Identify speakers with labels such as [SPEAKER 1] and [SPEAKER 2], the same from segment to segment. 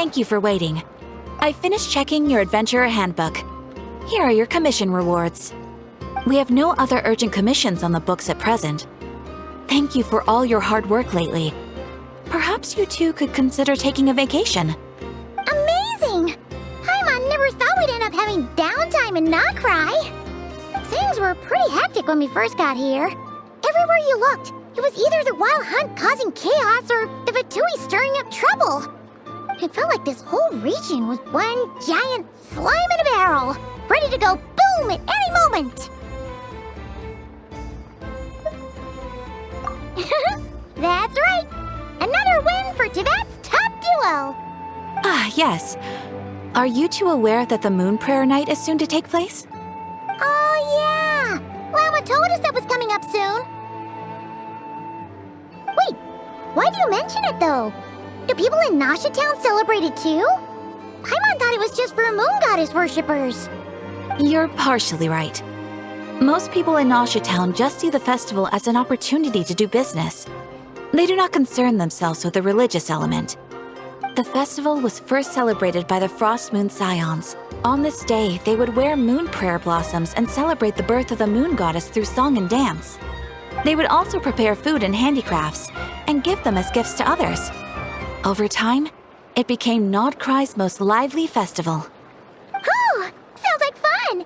[SPEAKER 1] Thank you for waiting. I finished checking your adventurer handbook. Here are your commission rewards. We have no other urgent commissions on the books at present. Thank you for all your hard work lately. Perhaps you two could consider taking a vacation.
[SPEAKER 2] Amazing! Paimon never thought we'd end up having downtime in Nod-Krai. Things were pretty hectic when we first got here. Everywhere you looked, it was either the wild hunt causing chaos or the Fatui stirring up trouble. It felt like this whole region was one giant slime in a barrel, ready to go boom at any moment. That's right! Another win for Tibet's top duo!
[SPEAKER 1] Ah, yes. Are you two aware that the Moon Prayer Night is soon to take place?
[SPEAKER 2] Oh, yeah! Lama told us that was coming up soon. Wait, why do you mention it, though? Do people in Nasha Town celebrate it, too? Paimon thought it was just for moon goddess worshippers.
[SPEAKER 1] You're partially right. Most people in Nasha Town just see the festival as an opportunity to do business. They do not concern themselves with the religious element. The festival was first celebrated by the Frost Moon Scions. On this day, they would wear moon prayer blossoms and celebrate the birth of the moon goddess through song and dance. They would also prepare food and handicrafts and give them as gifts to others. Over time, it became Nod-Krai's most lively festival.
[SPEAKER 2] Oh, sounds like fun!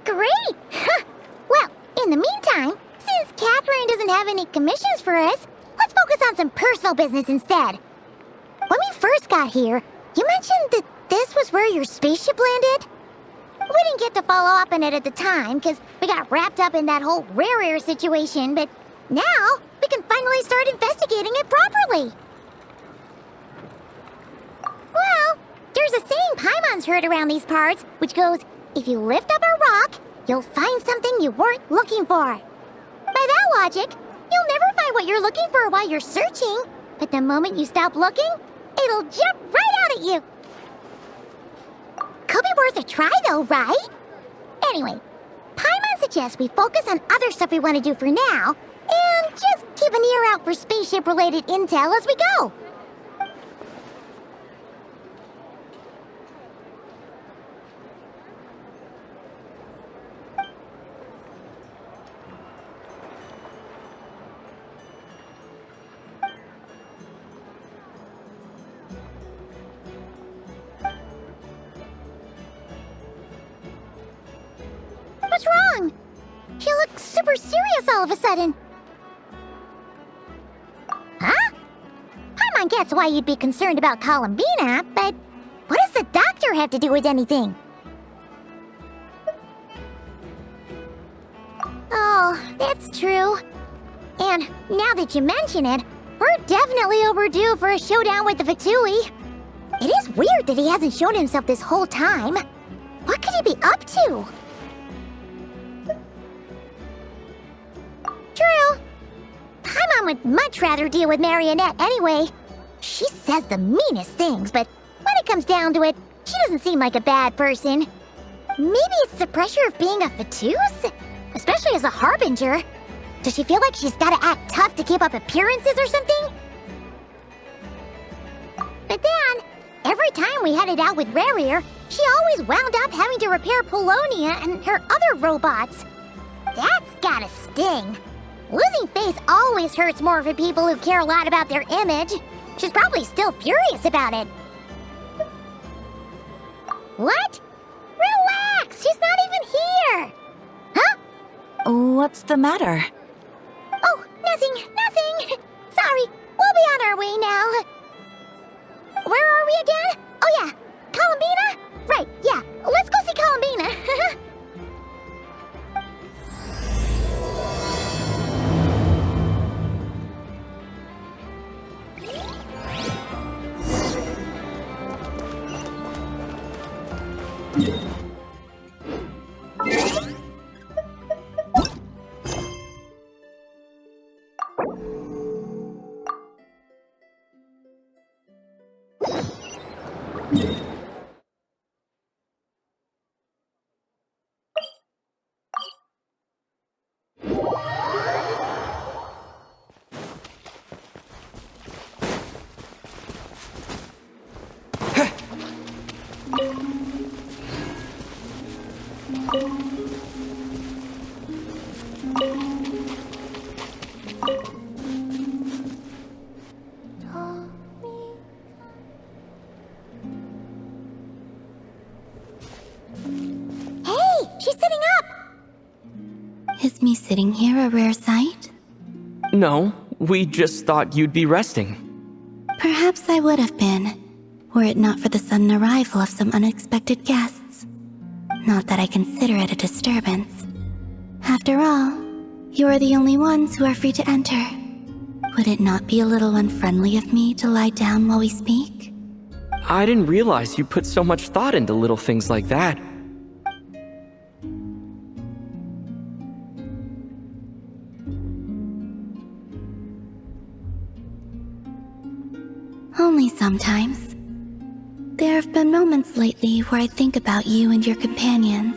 [SPEAKER 2] Great! Well, in the meantime, since Catherine doesn't have any commissions for us, let's focus on some personal business instead. When we first got here, you mentioned that this was where your spaceship landed? We didn't get to follow up on it at the time, because we got wrapped up in that whole rare situation, but now we can finally start investigating it properly. Well, there's a saying Paimon's heard around these parts, which goes, if you lift up a rock, you'll find something you weren't looking for. By that logic, you'll never find what you're looking for while you're searching, but the moment you stop looking, it'll jump right out at you. Could be worth a try though, right? Anyway, Paimon suggests we focus on other stuff we want to do for now, and just keep an ear out for spaceship-related intel as we go. What's wrong? He looks super serious all of a sudden. Huh? Paimon gets why you'd be concerned about Columbina, but what does the doctor have to do with anything? Oh, that's true. And now that you mention it, we're definitely overdue for a showdown with the Fatui. It is weird that he hasn't shown himself this whole time. What could he be up to? True. Paimon would much rather deal with Marionette anyway. She says the meanest things, but when it comes down to it, she doesn't seem like a bad person. Maybe it's the pressure of being a Fatus? Especially as a Harbinger. Does she feel like she's gotta act tough to keep up appearances or something? But then, every time we headed out with Rarier, she always wound up having to repair Polonia and her other robots. That's gotta sting. Losing face always hurts more for people who care a lot about their image. She's probably still furious about it. What? Relax! She's not even here! Huh?
[SPEAKER 1] What's the matter?
[SPEAKER 2] Oh, nothing. Sorry, we'll be on our way now. Where are we again? Oh yeah, Columbina? Right, yeah, let's go see Columbina.
[SPEAKER 3] Is me sitting here a rare sight?
[SPEAKER 4] No, we just thought you'd be resting.
[SPEAKER 3] Perhaps I would have been, were it not for the sudden arrival of some unexpected guests. Not that I consider it a disturbance. After all, you are the only ones who are free to enter. Would it not be a little unfriendly of me to lie down while we speak?
[SPEAKER 4] I didn't realize you put so much thought into little things like that.
[SPEAKER 3] Only sometimes. There have been moments lately where I think about you and your companions.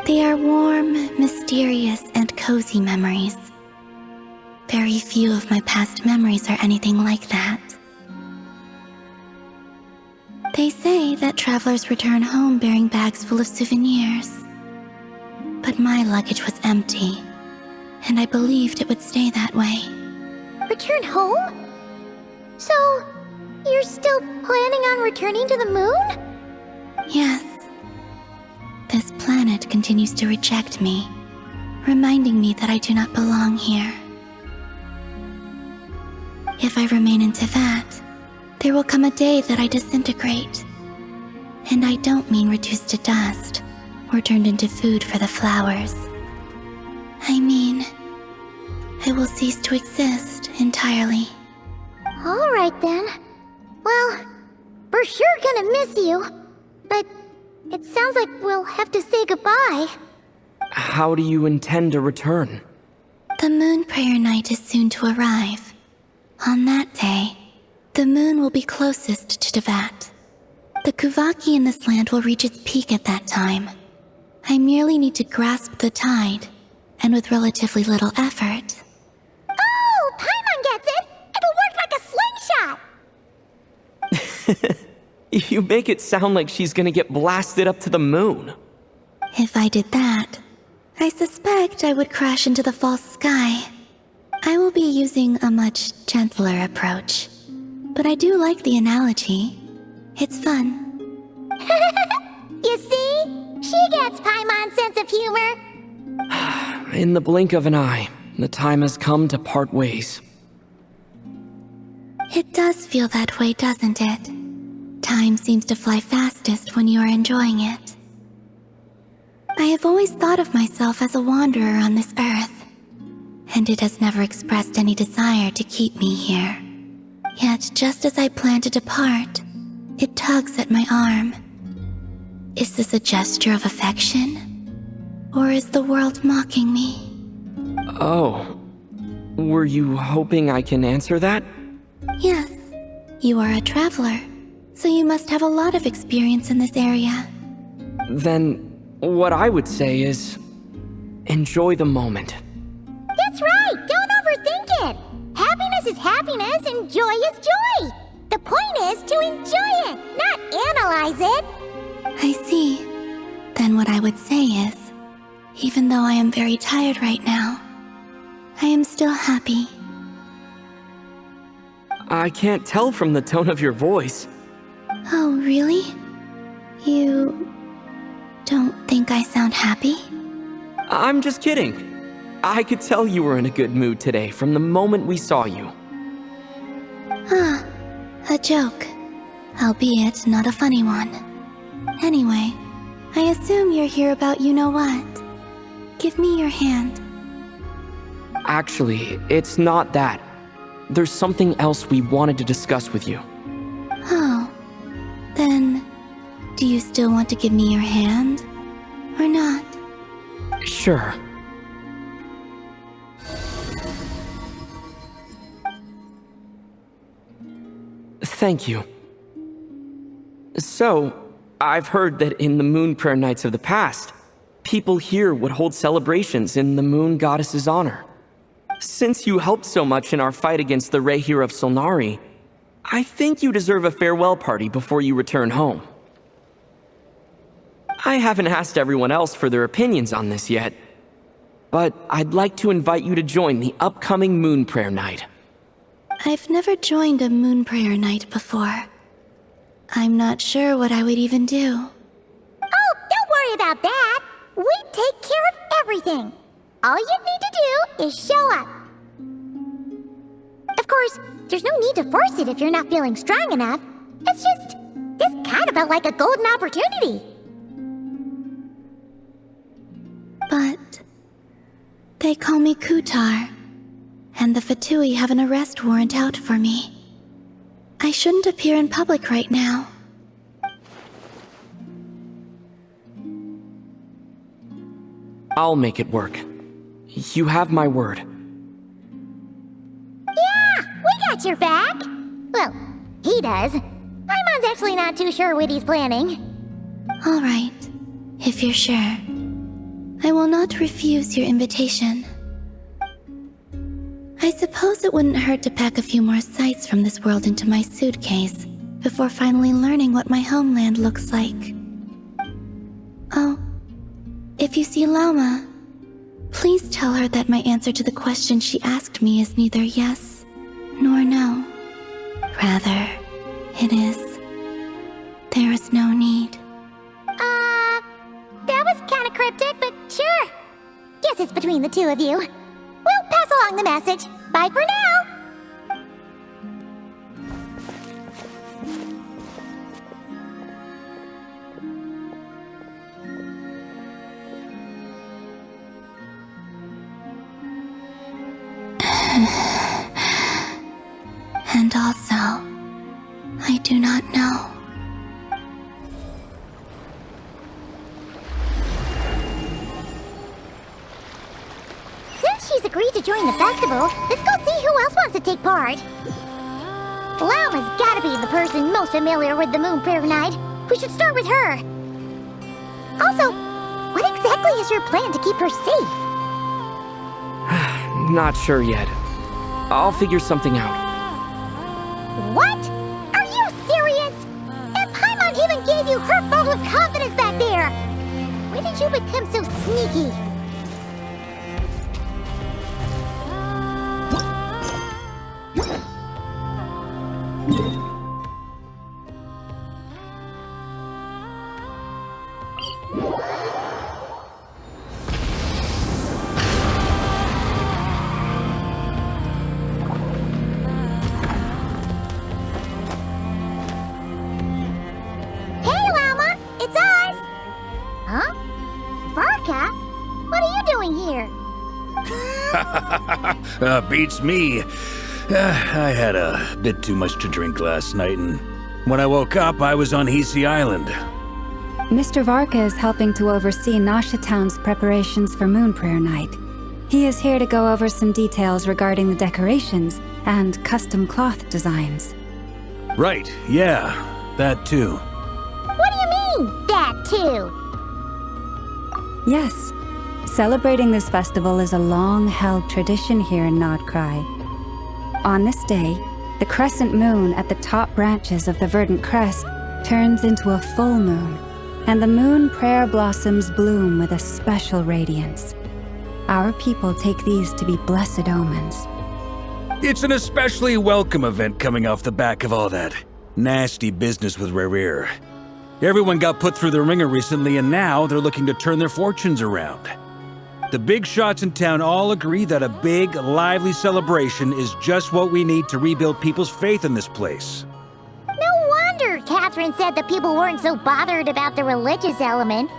[SPEAKER 3] They are warm, mysterious, and cozy memories. Very few of my past memories are anything like that. They say that travelers return home bearing bags full of souvenirs. But my luggage was empty, and I believed it would stay that way.
[SPEAKER 2] Return home? So, you're still planning on returning to the moon?
[SPEAKER 3] Yes. This planet continues to reject me, reminding me that I do not belong here. If I remain into that, there will come a day that I disintegrate. And I don't mean reduced to dust, or turned into food for the flowers. I mean, I will cease to exist entirely.
[SPEAKER 2] Alright then. Well, we're sure gonna miss you. But it sounds like we'll have to say goodbye.
[SPEAKER 4] How do you intend to return?
[SPEAKER 3] The moon prayer night is soon to arrive. On that day, the moon will be closest to Teyvat. The Kuvaki in this land will reach its peak at that time. I merely need to grasp the tide, and with relatively little effort.
[SPEAKER 2] Oh, Paimon gets it! It'll work like a slingshot!
[SPEAKER 4] You make it sound like she's gonna get blasted up to the moon.
[SPEAKER 3] If I did that, I suspect I would crash into the false sky. I will be using a much gentler approach. But I do like the analogy. It's fun.
[SPEAKER 2] You see? She gets Paimon's sense of humor.
[SPEAKER 4] In the blink of an eye, the time has come to part ways.
[SPEAKER 3] It does feel that way, doesn't it? Time seems to fly fastest when you are enjoying it. I have always thought of myself as a wanderer on this earth, and it has never expressed any desire to keep me here. Yet, just as I plan to depart, it tugs at my arm. Is this a gesture of affection? Or is the world mocking me?
[SPEAKER 4] Oh. Were you hoping I can answer that?
[SPEAKER 3] Yes. You are a traveler, so you must have a lot of experience in this area.
[SPEAKER 4] Then, what I would say is, enjoy the moment.
[SPEAKER 2] That's right! Don't overthink it! Happiness is happiness and joy is joy! The point is to enjoy it, not analyze it!
[SPEAKER 3] I see. Then what I would say is, even though I am very tired right now, I am still happy.
[SPEAKER 4] I can't tell from the tone of your voice.
[SPEAKER 3] Oh, really? You don't think I sound happy?
[SPEAKER 4] I'm just kidding. I could tell you were in a good mood today from the moment we saw you.
[SPEAKER 3] Ah, a joke. Albeit not a funny one. Anyway, I assume you're here about you-know-what. Give me your hand.
[SPEAKER 4] Actually, it's not that. There's something else we wanted to discuss with you.
[SPEAKER 3] Oh. Then, do you still want to give me your hand? Or not?
[SPEAKER 4] Sure. Thank you. So, I've heard that in the moon prayer nights of the past, people here would hold celebrations in the moon goddess's honor. Since you helped so much in our fight against the Rehir of Solnari, I think you deserve a farewell party before you return home. I haven't asked everyone else for their opinions on this yet, but I'd like to invite you to join the upcoming moon prayer night.
[SPEAKER 3] I've never joined a moon prayer night before. I'm not sure what I would even do.
[SPEAKER 2] Oh, don't worry about that! We take care of everything. All you need to do is show up. Of course, there's no need to force it if you're not feeling strong enough. It's just, this kind of felt like a golden opportunity.
[SPEAKER 3] But they call me Kutar, and the Fatui have an arrest warrant out for me. I shouldn't appear in public right now.
[SPEAKER 4] I'll make it work. You have my word.
[SPEAKER 2] Yeah, we got your back. Well, he does. Paimon's actually not too sure what he's planning.
[SPEAKER 3] All right, if you're sure. I will not refuse your invitation. I suppose it wouldn't hurt to pack a few more sights from this world into my suitcase before finally learning what my homeland looks like. Oh, if you see Lauma, please tell her that my answer to the question she asked me is neither yes nor no. Rather, it is, there is no need.
[SPEAKER 2] That was kind of cryptic, but sure. Guess it's between the two of you. We'll pass along the message. Bye for now.
[SPEAKER 3] And also, I do not know.
[SPEAKER 2] Since she's agreed to join the festival, let's go see who else wants to take part. Lauma's gotta be the person most familiar with the Moon Prayer Night. We should start with her. Also, what exactly is your plan to keep her safe?
[SPEAKER 4] Not sure yet. I'll figure something out.
[SPEAKER 2] What? Are you serious? And Paimon even gave you her vote of confidence back there! When did you become so sneaky?
[SPEAKER 5] Beats me. I had a bit too much to drink last night, and when I woke up, I was on Hisi Island.
[SPEAKER 6] Mr. Varka is helping to oversee Nasha Town's preparations for Moon Prayer Night. He is here to go over some details regarding the decorations and custom cloth designs.
[SPEAKER 5] Right, yeah, that too.
[SPEAKER 2] What do you mean, that too?
[SPEAKER 6] Yes. Celebrating this festival is a long-held tradition here in Nod-Krai. On this day, the crescent moon at the top branches of the verdant crest turns into a full moon, and the moon prayer blossoms bloom with a special radiance. Our people take these to be blessed omens.
[SPEAKER 5] It's an especially welcome event coming off the back of all that nasty business with Khaenri'ah. Everyone got put through the ringer recently, and now they're looking to turn their fortunes around. The big shots in town all agree that a big, lively celebration is just what we need to rebuild people's faith in this place.
[SPEAKER 2] No wonder Catherine said the people weren't so bothered about the religious element.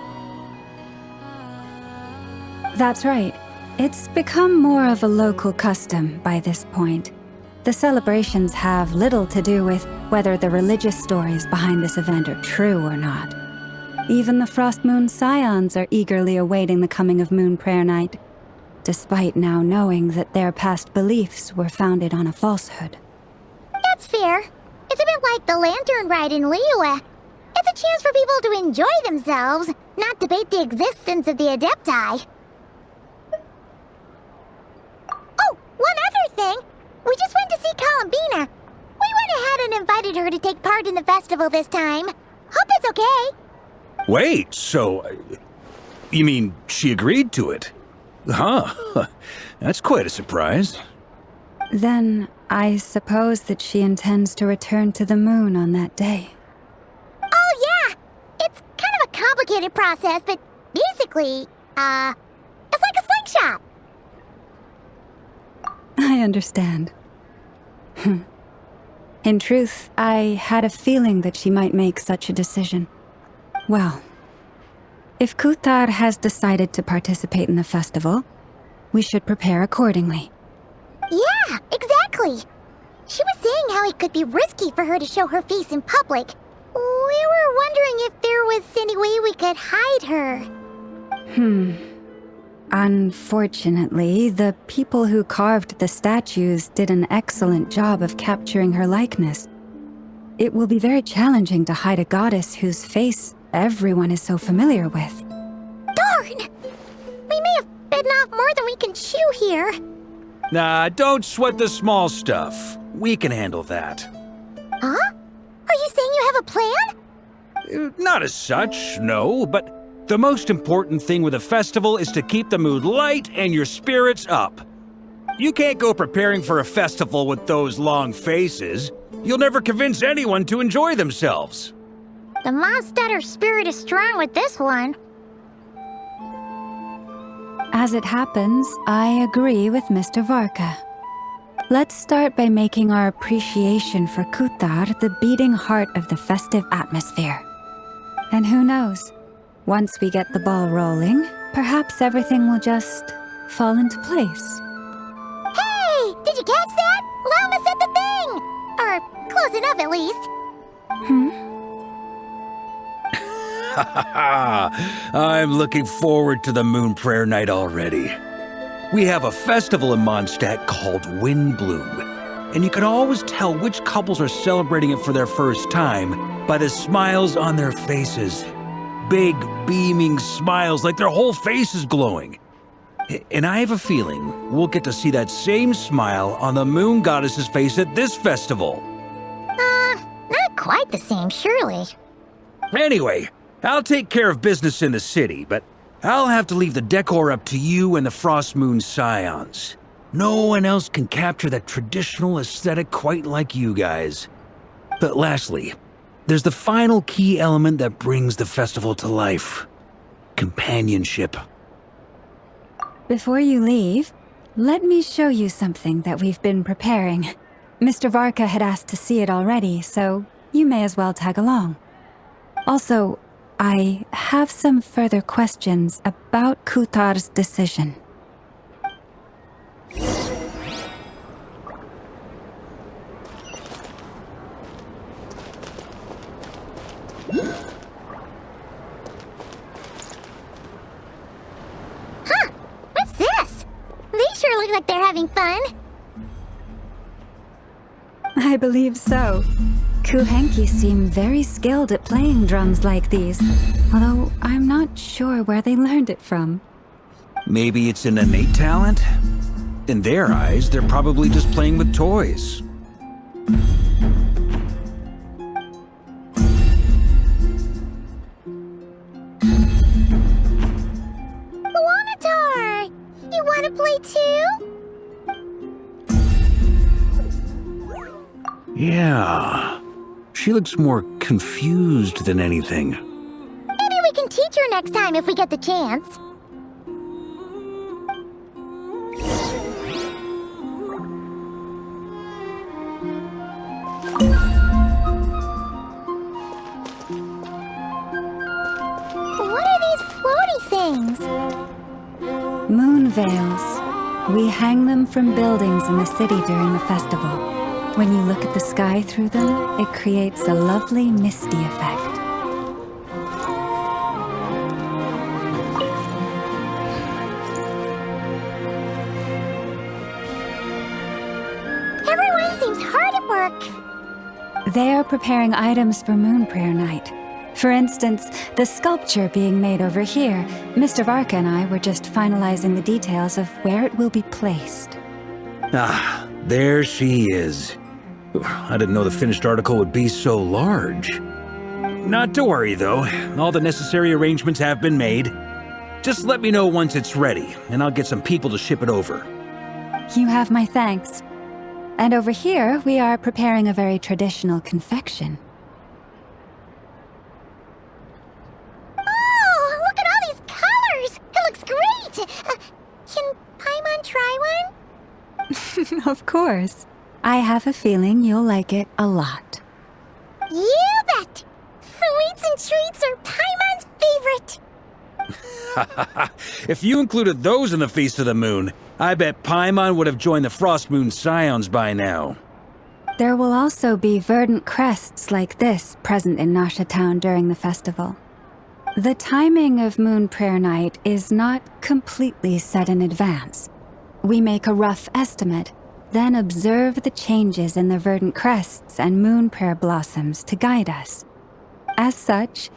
[SPEAKER 6] That's right. It's become more of a local custom by this point. The celebrations have little to do with whether the religious stories behind this event are true or not. Even the Frost Moon Scions are eagerly awaiting the coming of Moon Prayer Night, despite now knowing that their past beliefs were founded on a falsehood.
[SPEAKER 2] That's fair. It's a bit like the Lantern Ride in Liyue. It's a chance for people to enjoy themselves, not debate the existence of the Adepti. Oh, one other thing! We just went to see Columbina. We went ahead and invited her to take part in the festival this time. Hope it's okay.
[SPEAKER 5] Wait, so... you mean she agreed to it? Huh. That's quite a surprise.
[SPEAKER 6] Then, I suppose that she intends to return to the moon on that day.
[SPEAKER 2] Oh yeah! It's kind of a complicated process, but Basically, it's like a slingshot.
[SPEAKER 6] I understand. In truth, I had a feeling that she might make such a decision. Well, if Kuthar has decided to participate in the festival, we should prepare accordingly.
[SPEAKER 2] Yeah, exactly. She was saying how it could be risky for her to show her face in public. We were wondering if there was any way we could hide her.
[SPEAKER 6] Unfortunately, the people who carved the statues did an excellent job of capturing her likeness. It will be very challenging to hide a goddess whose face everyone is so familiar with.
[SPEAKER 2] Darn! We may have bitten off more than we can chew here.
[SPEAKER 5] Nah, don't sweat the small stuff. We can handle that.
[SPEAKER 2] Huh? Are you saying you have a plan?
[SPEAKER 5] Not as such, no, but the most important thing with a festival is to keep the mood light and your spirits up. You can't go preparing for a festival with those long faces. You'll never convince anyone to enjoy themselves.
[SPEAKER 2] The Mondstadter spirit is strong with this one.
[SPEAKER 6] As it happens, I agree with Mr. Varka. Let's start by making our appreciation for Kuthar the beating heart of the festive atmosphere. And who knows? Once we get the ball rolling, perhaps everything will just fall into place.
[SPEAKER 2] Hey! Did you catch that? Llama said the thing! Or close enough, at least.
[SPEAKER 5] I'm looking forward to the Moon Prayer Night already. We have a festival in Mondstadt called Windbloom, and you can always tell which couples are celebrating it for their first time by the smiles on their faces. Big, beaming smiles like their whole face is glowing. And I have a feeling we'll get to see that same smile on the Moon Goddess's face at this festival.
[SPEAKER 2] Not quite the same, surely.
[SPEAKER 5] Anyway, I'll take care of business in the city, but I'll have to leave the decor up to you and the Frost Moon Scions. No one else can capture that traditional aesthetic quite like you guys. But lastly, there's the final key element that brings the festival to life. Companionship.
[SPEAKER 6] Before you leave, let me show you something that we've been preparing. Mr. Varka had asked to see it already, so you may as well tag along. Also, I have some further questions about Kuthar's decision.
[SPEAKER 2] Huh? What's this? They sure look like they're having fun.
[SPEAKER 6] I believe so. Kuhenki seem very skilled at playing drums like these, although I'm not sure where they learned it from.
[SPEAKER 5] Maybe it's an innate talent? In their eyes, they're probably just playing with toys.
[SPEAKER 2] Wanatar! You want to play too?
[SPEAKER 5] Yeah. She looks more confused than anything.
[SPEAKER 2] Maybe we can teach her next time if we get the chance. What are these floaty things?
[SPEAKER 6] Moon veils. We hang them from buildings in the city during the festival. When you look at the sky through them, it creates a lovely misty effect.
[SPEAKER 2] Everyone seems hard at work.
[SPEAKER 6] They are preparing items for Moon Prayer Night. For instance, the sculpture being made over here, Mr. Varka and I were just finalizing the details of where it will be placed.
[SPEAKER 5] Ah, there she is. I didn't know the finished article would be so large. Not to worry, though. All the necessary arrangements have been made. Just let me know once it's ready, and I'll get some people to ship it over.
[SPEAKER 6] You have my thanks. And over here, we are preparing a very traditional confection.
[SPEAKER 2] Oh, look at all these
[SPEAKER 6] Of course. I have a feeling you'll like it a lot.
[SPEAKER 2] You bet! Sweets and treats are Paimon's favorite.
[SPEAKER 5] If you included those in the Feast of the Moon, I bet Paimon would have joined the Frost Moon Scions by now.
[SPEAKER 6] There will also be verdant crests like this present in Nasha Town during the festival. The timing of Moon Prayer Night is not completely set in advance. We make a rough estimate, then observe the changes in the verdant crests and moon prayer blossoms to guide us. As such,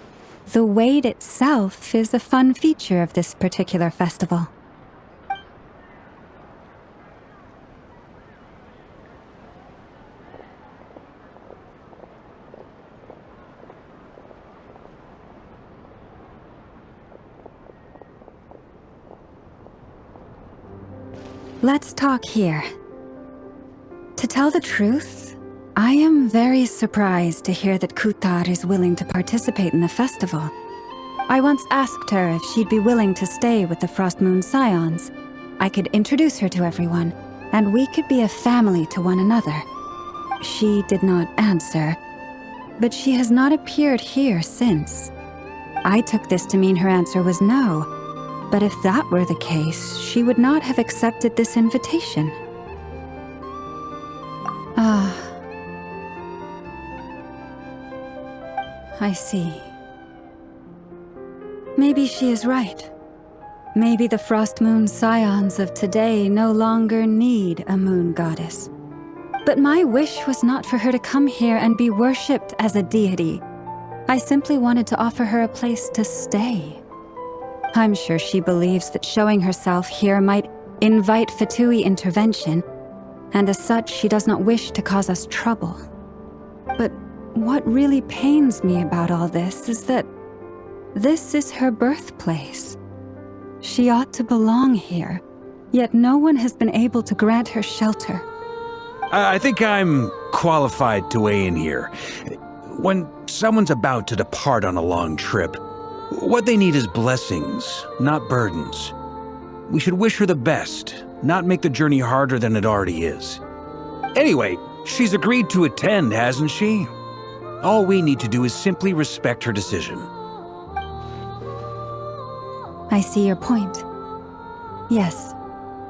[SPEAKER 6] the wait itself is a fun feature of this particular festival. Let's talk here. To tell the truth, I am very surprised to hear that Kutar is willing to participate in the festival. I once asked her if she'd be willing to stay with the Frost Moon Scions. I could introduce her to everyone, and we could be a family to one another. She did not answer, but she has not appeared here since. I took this to mean her answer was no, but if that were the case, she would not have accepted this invitation. I see. Maybe she is right. Maybe the Frost Moon Scions of today no longer need a moon goddess. But my wish was not for her to come here and be worshipped as a deity. I simply wanted to offer her a place to stay. I'm sure she believes that showing herself here might invite Fatui intervention, and as such she does not wish to cause us trouble. But what really pains me about all this is that this is her birthplace. She ought to belong here, yet no one has been able to grant her shelter.
[SPEAKER 5] I think I'm qualified to weigh in here. When someone's about to depart on a long trip, what they need is blessings, not burdens. We should wish her the best, not make the journey harder than it already is. Anyway, she's agreed to attend, hasn't she? All we need to do is simply respect her decision.
[SPEAKER 6] I see your point. Yes,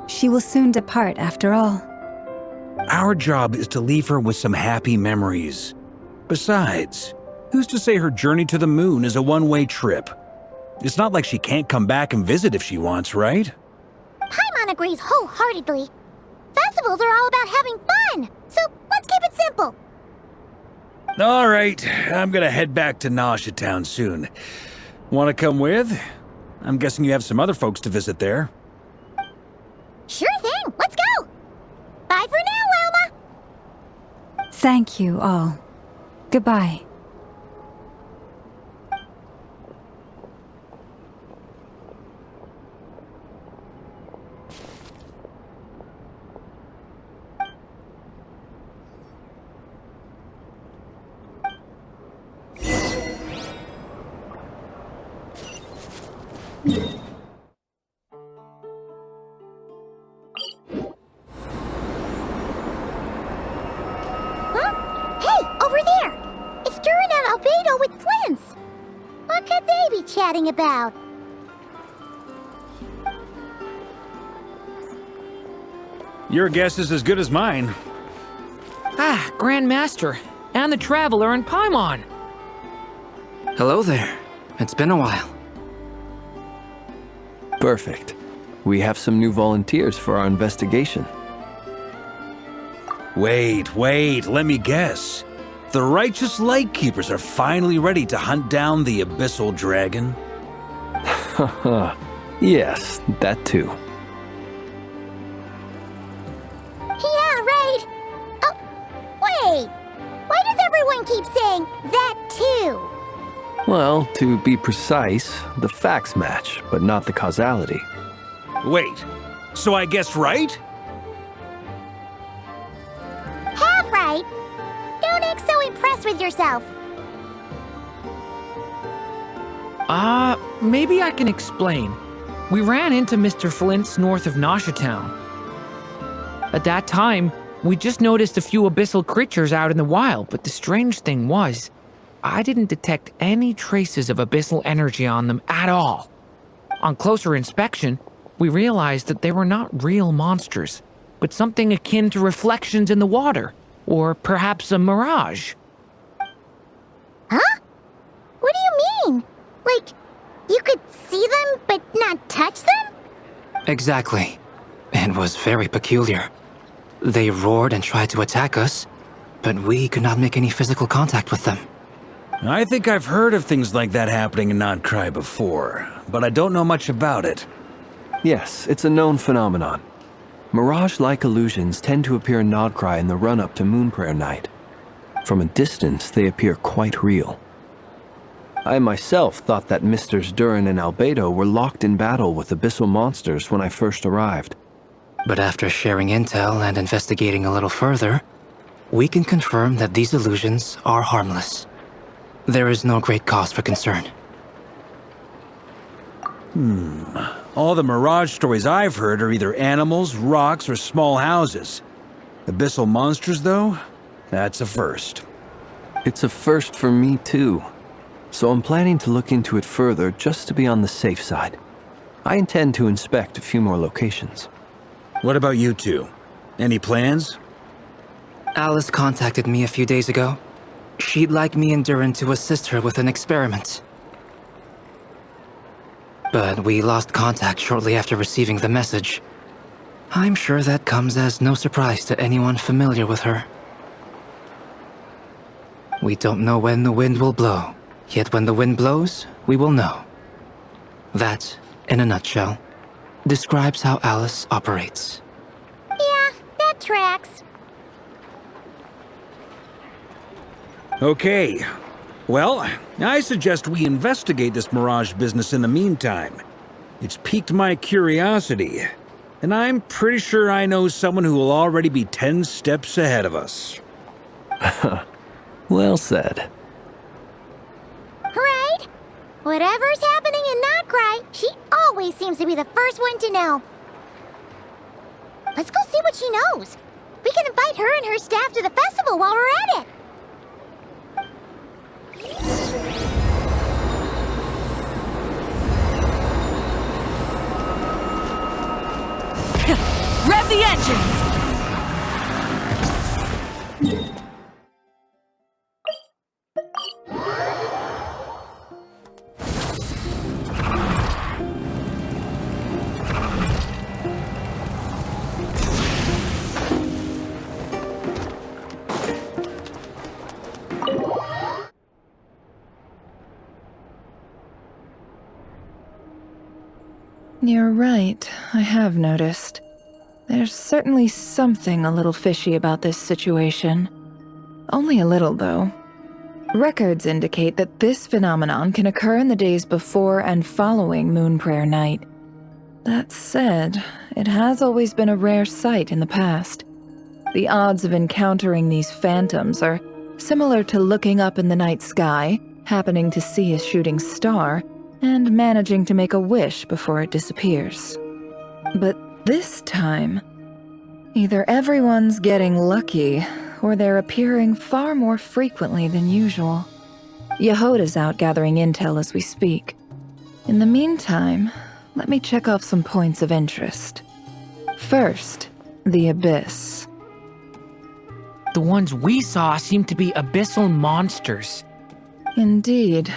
[SPEAKER 6] she will soon depart after all.
[SPEAKER 5] Our job is to leave her with some happy memories. Besides, who's to say her journey to the moon is a one-way trip? It's not like she can't come back and visit if she wants, right?
[SPEAKER 2] Paimon agrees wholeheartedly. Festivals are all about having fun, so let's keep it simple.
[SPEAKER 5] All right, I'm gonna head back to Nasha Town soon. Want to come with? I'm guessing you have some other folks to visit there.
[SPEAKER 2] Sure thing, let's go! Bye for now, Wilma!
[SPEAKER 6] Thank you all. Goodbye.
[SPEAKER 2] Chatting about?
[SPEAKER 5] Your guess is as good as mine.
[SPEAKER 7] Ah, Grand Master, and the Traveler and Paimon.
[SPEAKER 4] Hello there. It's been a while.
[SPEAKER 8] Perfect. We have some new volunteers for our investigation.
[SPEAKER 5] Wait, let me guess. The righteous Lightkeepers are finally ready to hunt down the Abyssal Dragon?
[SPEAKER 8] Haha, yes, that too.
[SPEAKER 2] Yeah, right! Oh, wait! Why does everyone keep saying that too?
[SPEAKER 8] Well, to be precise, the facts match, but not the causality.
[SPEAKER 5] Wait, so I guessed right?
[SPEAKER 2] Half right! Don't act so impressed with yourself.
[SPEAKER 7] Maybe I can explain. We ran into Mr. Flint's north of Nasha Town. At that time, we just noticed a few abyssal creatures out in the wild, but the strange thing was, I didn't detect any traces of abyssal energy on them at all. On closer inspection, we realized that they were not real monsters, but something akin to reflections in the water, or perhaps a mirage.
[SPEAKER 2] Huh? What do you mean? Like, you could see them but not touch them?
[SPEAKER 9] Exactly. It was very peculiar. They roared and tried to attack us, but we could not make any physical contact with them.
[SPEAKER 5] I think I've heard of things like that happening in Nod-Krai before, but I don't know much about it.
[SPEAKER 8] Yes, it's a known phenomenon. Mirage-like illusions tend to appear in Nod-Krai in the run-up to Moonprayer Night. From a distance, they appear quite real. I myself thought that Misters Durin and Albedo were locked in battle with abyssal monsters when I first arrived.
[SPEAKER 9] But after sharing intel and investigating a little further, we can confirm that these illusions are harmless. There is no great cause for concern.
[SPEAKER 5] All the mirage stories I've heard are either animals, rocks, or small houses. Abyssal monsters, though? That's a first.
[SPEAKER 8] It's a first for me, too. So I'm planning to look into it further just to be on the safe side. I intend to inspect a few more locations.
[SPEAKER 5] What about you two? Any plans?
[SPEAKER 9] Alice contacted me a few days ago. She'd like me and Durin to assist her with an experiment. But we lost contact shortly after receiving the message. I'm sure that comes as no surprise to anyone familiar with her. We don't know when the wind will blow, yet when the wind blows, we will know. That, in a nutshell, describes how Alice operates.
[SPEAKER 2] Yeah, that tracks.
[SPEAKER 5] Okay. Well, I suggest we investigate this mirage business in the meantime. It's piqued my curiosity, and I'm pretty sure I know someone who will already be 10 steps ahead of us.
[SPEAKER 8] Well said.
[SPEAKER 2] Right? Whatever's happening in Nod-Krai, she always seems to be the first one to know. Let's go see what she knows. We can invite her and her staff to the festival while we're at it.
[SPEAKER 1] Rev the engines!
[SPEAKER 10] You're right, I have noticed. There's certainly something a little fishy about this situation. Only a little, though. Records indicate that this phenomenon can occur in the days before and following Moonprayer Night. That said, it has always been a rare sight in the past. The odds of encountering these phantoms are similar to looking up in the night sky, happening to see a shooting star, and managing to make a wish before it disappears. But this time, either everyone's getting lucky, or they're appearing far more frequently than usual. Yehoda's out gathering intel as we speak. In the meantime, let me check off some points of interest. First, the Abyss.
[SPEAKER 7] The ones we saw seem to be abyssal monsters.
[SPEAKER 10] Indeed.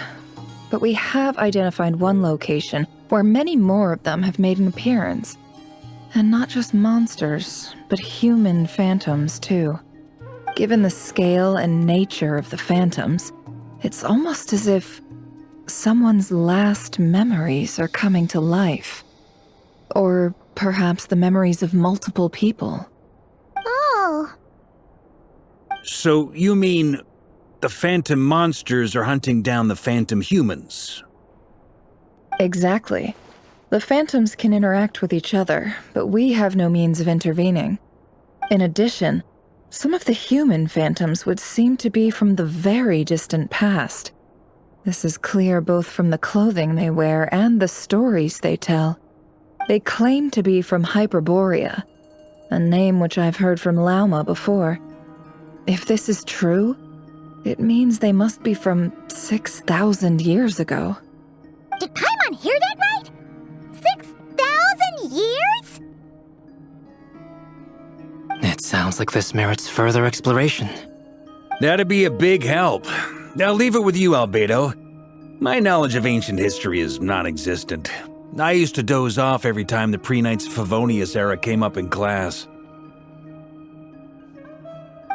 [SPEAKER 10] But we have identified one location where many more of them have made an appearance. And not just monsters, but human phantoms too. Given the scale and nature of the phantoms, it's almost as if someone's last memories are coming to life. Or perhaps the memories of multiple people.
[SPEAKER 2] Oh.
[SPEAKER 5] So you mean the phantom monsters are hunting down the phantom humans?
[SPEAKER 10] Exactly. The phantoms can interact with each other, but we have no means of intervening. In addition, some of the human phantoms would seem to be from the very distant past. This is clear both from the clothing they wear and the stories they tell. They claim to be from Hyperborea, a name which I've heard from Lauma before. If this is true, it means they must be from 6,000 years ago.
[SPEAKER 2] Did Paimon hear that right? 6,000 years?
[SPEAKER 9] It sounds like this merits further exploration.
[SPEAKER 5] That'd be a big help. I'll leave it with you, Albedo. My knowledge of ancient history is non-existent. I used to doze off every time the pre-Knights Favonius era came up in class.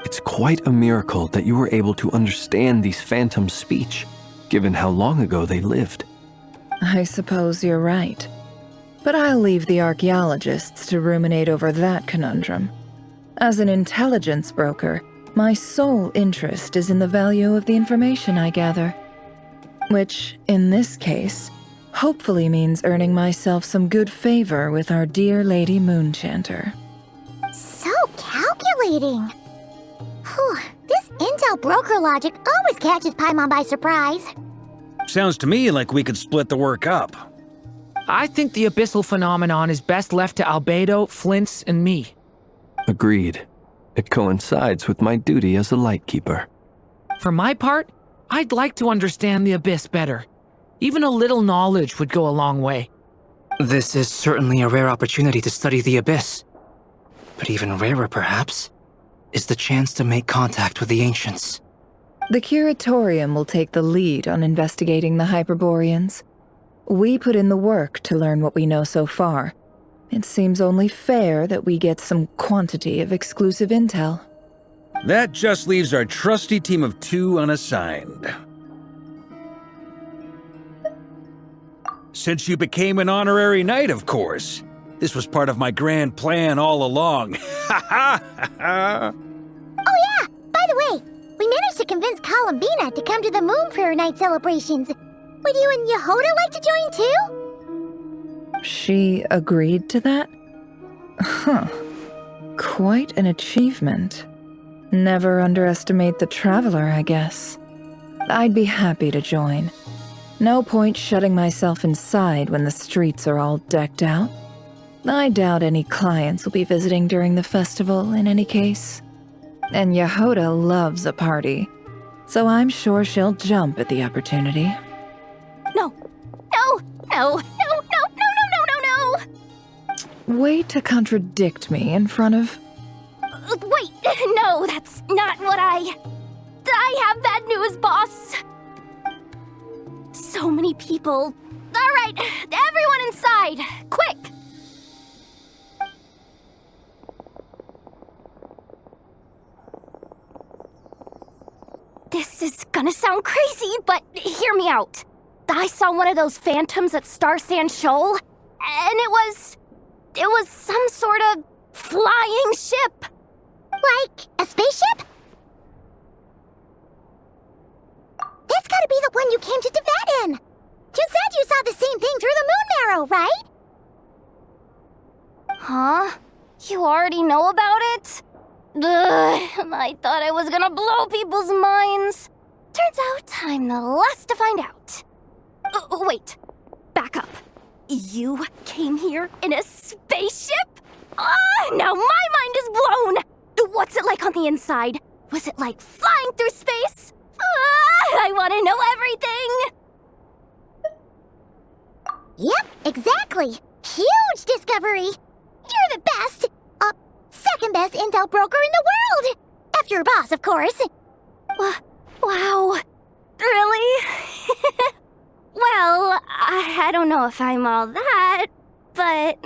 [SPEAKER 8] It's quite a miracle that you were able to understand these phantoms' speech, given how long ago they lived.
[SPEAKER 10] I suppose you're right. But I'll leave the archaeologists to ruminate over that conundrum. As an intelligence broker, my sole interest is in the value of the information I gather. Which, in this case, hopefully means earning myself some good favor with our dear Lady Moonchanter.
[SPEAKER 2] So calculating. Whew, this intel broker logic always catches Paimon by surprise.
[SPEAKER 5] Sounds to me like we could split the work up.
[SPEAKER 7] I think the abyssal phenomenon is best left to Albedo, Flint's, and me.
[SPEAKER 8] Agreed. It coincides with my duty as a lightkeeper.
[SPEAKER 7] For my part, I'd like to understand the abyss better. Even a little knowledge would go a long way.
[SPEAKER 9] This is certainly a rare opportunity to study the abyss. But even rarer, perhaps, is the chance to make contact with the ancients.
[SPEAKER 10] The Curatorium will take the lead on investigating the Hyperboreans. We put in the work to learn what we know so far. It seems only fair that we get some quantity of exclusive intel.
[SPEAKER 5] That just leaves our trusty team of 2 unassigned. Since you became an honorary knight, of course. This was part of my grand plan all along. Ha ha ha!
[SPEAKER 2] Oh yeah, by the way, we managed to convince Columbina to come to the Moon Prayer Night celebrations. Would you and Yehoda like to join too?
[SPEAKER 10] She agreed to that? Huh. Quite an achievement. Never underestimate the traveler, I guess. I'd be happy to join. No point shutting myself inside when the streets are all decked out. I doubt any clients will be visiting during the festival in any case. And Yehoda loves a party, so I'm sure she'll jump at the opportunity.
[SPEAKER 2] No.
[SPEAKER 10] Way to contradict me in front of...
[SPEAKER 2] Wait, no, that's not what I have bad news, boss. So many people. All right, everyone inside, quick. This is gonna sound crazy, but hear me out. I saw one of those phantoms at Star Sand Shoal, and it was some sort of flying ship. Like a spaceship? That's gotta be the one you came to Tibet in. You said you saw the same thing through the moon marrow, right? Huh? You already know about it? Ugh, I thought I was gonna blow people's minds. Turns out I'm the last to find out. Wait, back up. You came here in a spaceship? Now my mind is blown! What's it like on the inside? Was it like flying through space? I want to know everything! Yep, exactly. Huge discovery. You're the best. Second best intel broker in the world. After your boss, of course. Wow. Really? Well, I don't know if I'm all that, but...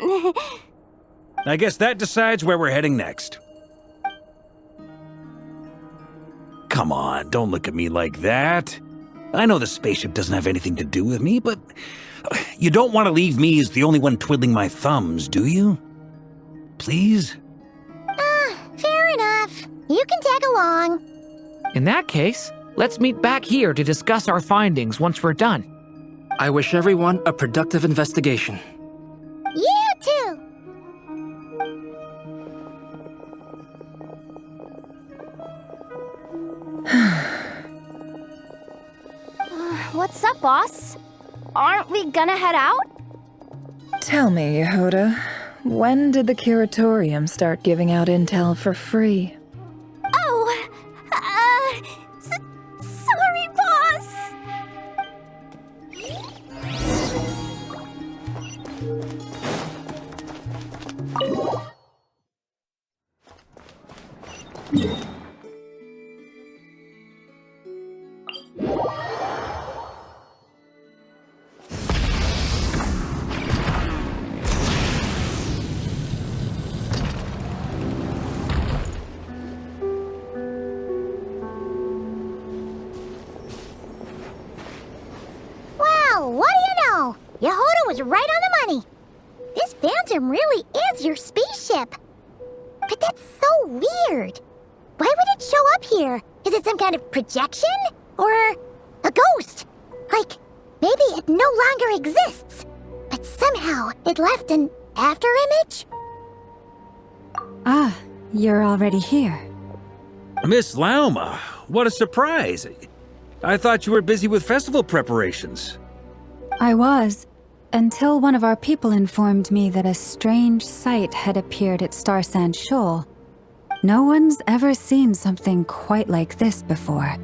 [SPEAKER 5] I guess that decides where we're heading next. Come on, don't look at me like that. I know the spaceship doesn't have anything to do with me, but you don't want to leave me as the only one twiddling my thumbs, do you? Please?
[SPEAKER 2] Fair enough. You can tag along.
[SPEAKER 7] In that case, let's meet back here to discuss our findings once we're done.
[SPEAKER 9] I wish everyone a productive investigation.
[SPEAKER 2] You too! What's up, boss? Aren't we gonna head out?
[SPEAKER 10] Tell me, Yehoda, When did the curatorium start giving out intel for free?
[SPEAKER 2] Oh, sorry, boss. Well, what do you know? Yehuda was right on the money. This phantom really is your spaceship. But that's so weird. Why would it show up here? Is it some kind of projection? Or a ghost? Like, maybe it no longer exists, but somehow it left an afterimage?
[SPEAKER 6] Ah, you're already here.
[SPEAKER 5] Miss Lauma, what a surprise. I thought you were busy with festival preparations.
[SPEAKER 6] I was, until one of our people informed me that a strange sight had appeared at Starsand Shoal. No one's ever seen something quite like this before.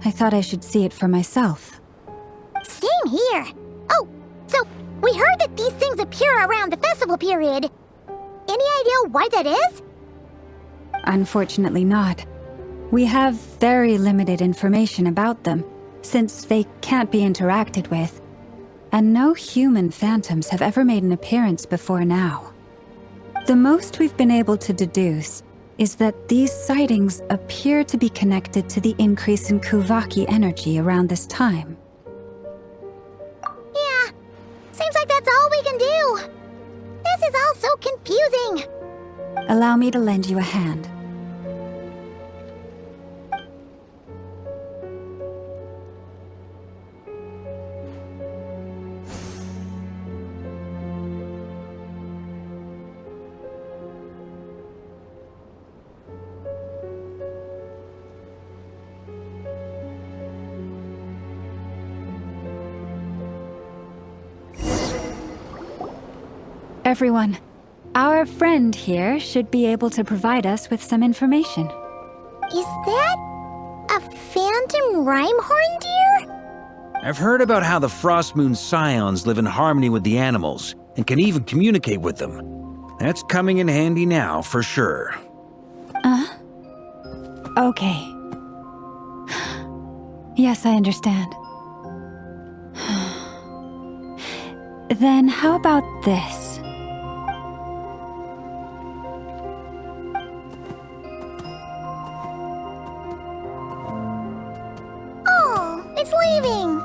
[SPEAKER 6] I thought I should see it for myself.
[SPEAKER 2] Same here. Oh, so we heard that these things appear around the festival period. Any idea why that is?
[SPEAKER 6] Unfortunately not. We have very limited information about them, since they can't be interacted with. And no human phantoms have ever made an appearance before now. The most we've been able to deduce is that these sightings appear to be connected to the increase in Kuvaki energy around this time.
[SPEAKER 2] Yeah, seems like that's all we can do. This is all so confusing.
[SPEAKER 6] Allow me to lend you a hand. Everyone, our friend here should be able to provide us with some information.
[SPEAKER 2] Is that a phantom rhymehorn deer?
[SPEAKER 5] I've heard about how the Frost Moon Scions live in harmony with the animals and can even communicate with them. That's coming in handy now, for sure.
[SPEAKER 6] Okay. Yes, I understand. Then how about this?
[SPEAKER 2] It's leaving.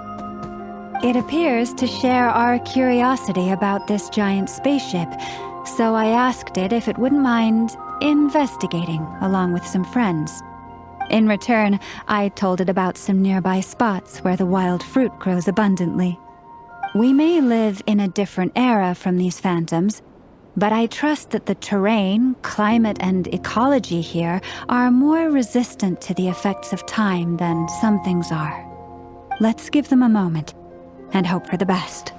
[SPEAKER 6] It appears to share our curiosity about this giant spaceship, so I asked it if it wouldn't mind investigating along with some friends. In return, I told it about some nearby spots where the wild fruit grows abundantly. We may live in a different era from these phantoms, but I trust that the terrain, climate, and ecology here are more resistant to the effects of time than some things are. Let's give them a moment and hope for the best.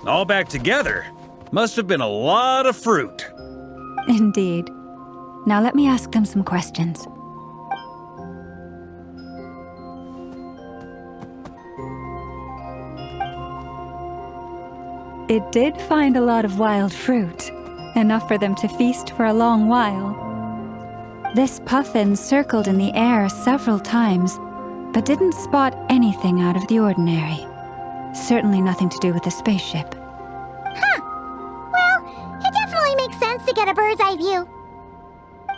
[SPEAKER 5] All back together? Must have been a lot of fruit.
[SPEAKER 6] Indeed. Now let me ask them some questions. It did find a lot of wild fruit, enough for them to feast for a long while. This puffin circled in the air several times, but didn't spot anything out of the ordinary. Certainly nothing to do with the spaceship.
[SPEAKER 2] Huh. Well, it definitely makes sense to get a bird's eye view.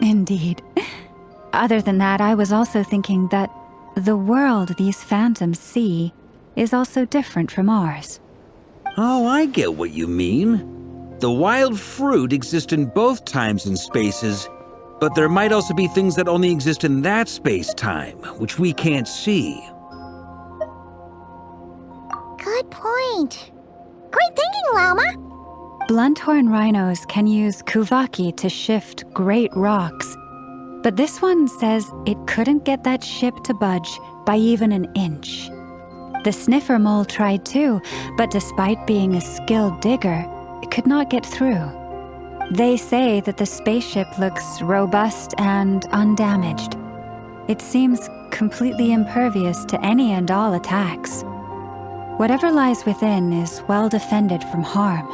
[SPEAKER 6] Indeed. Other than that, I was also thinking that the world these phantoms see is also different from ours.
[SPEAKER 5] Oh, I get what you mean. The wild fruit exist in both times and spaces, but there might also be things that only exist in that space-time, which we can't see.
[SPEAKER 2] Good point. Great thinking, Lauma.
[SPEAKER 6] Blunthorn rhinos can use Kuvaki to shift great rocks, but this one says it couldn't get that ship to budge by even an inch. The sniffer mole tried too, but despite being a skilled digger, it could not get through. They say that the spaceship looks robust and undamaged. It seems completely impervious to any and all attacks. Whatever lies within is well defended from harm.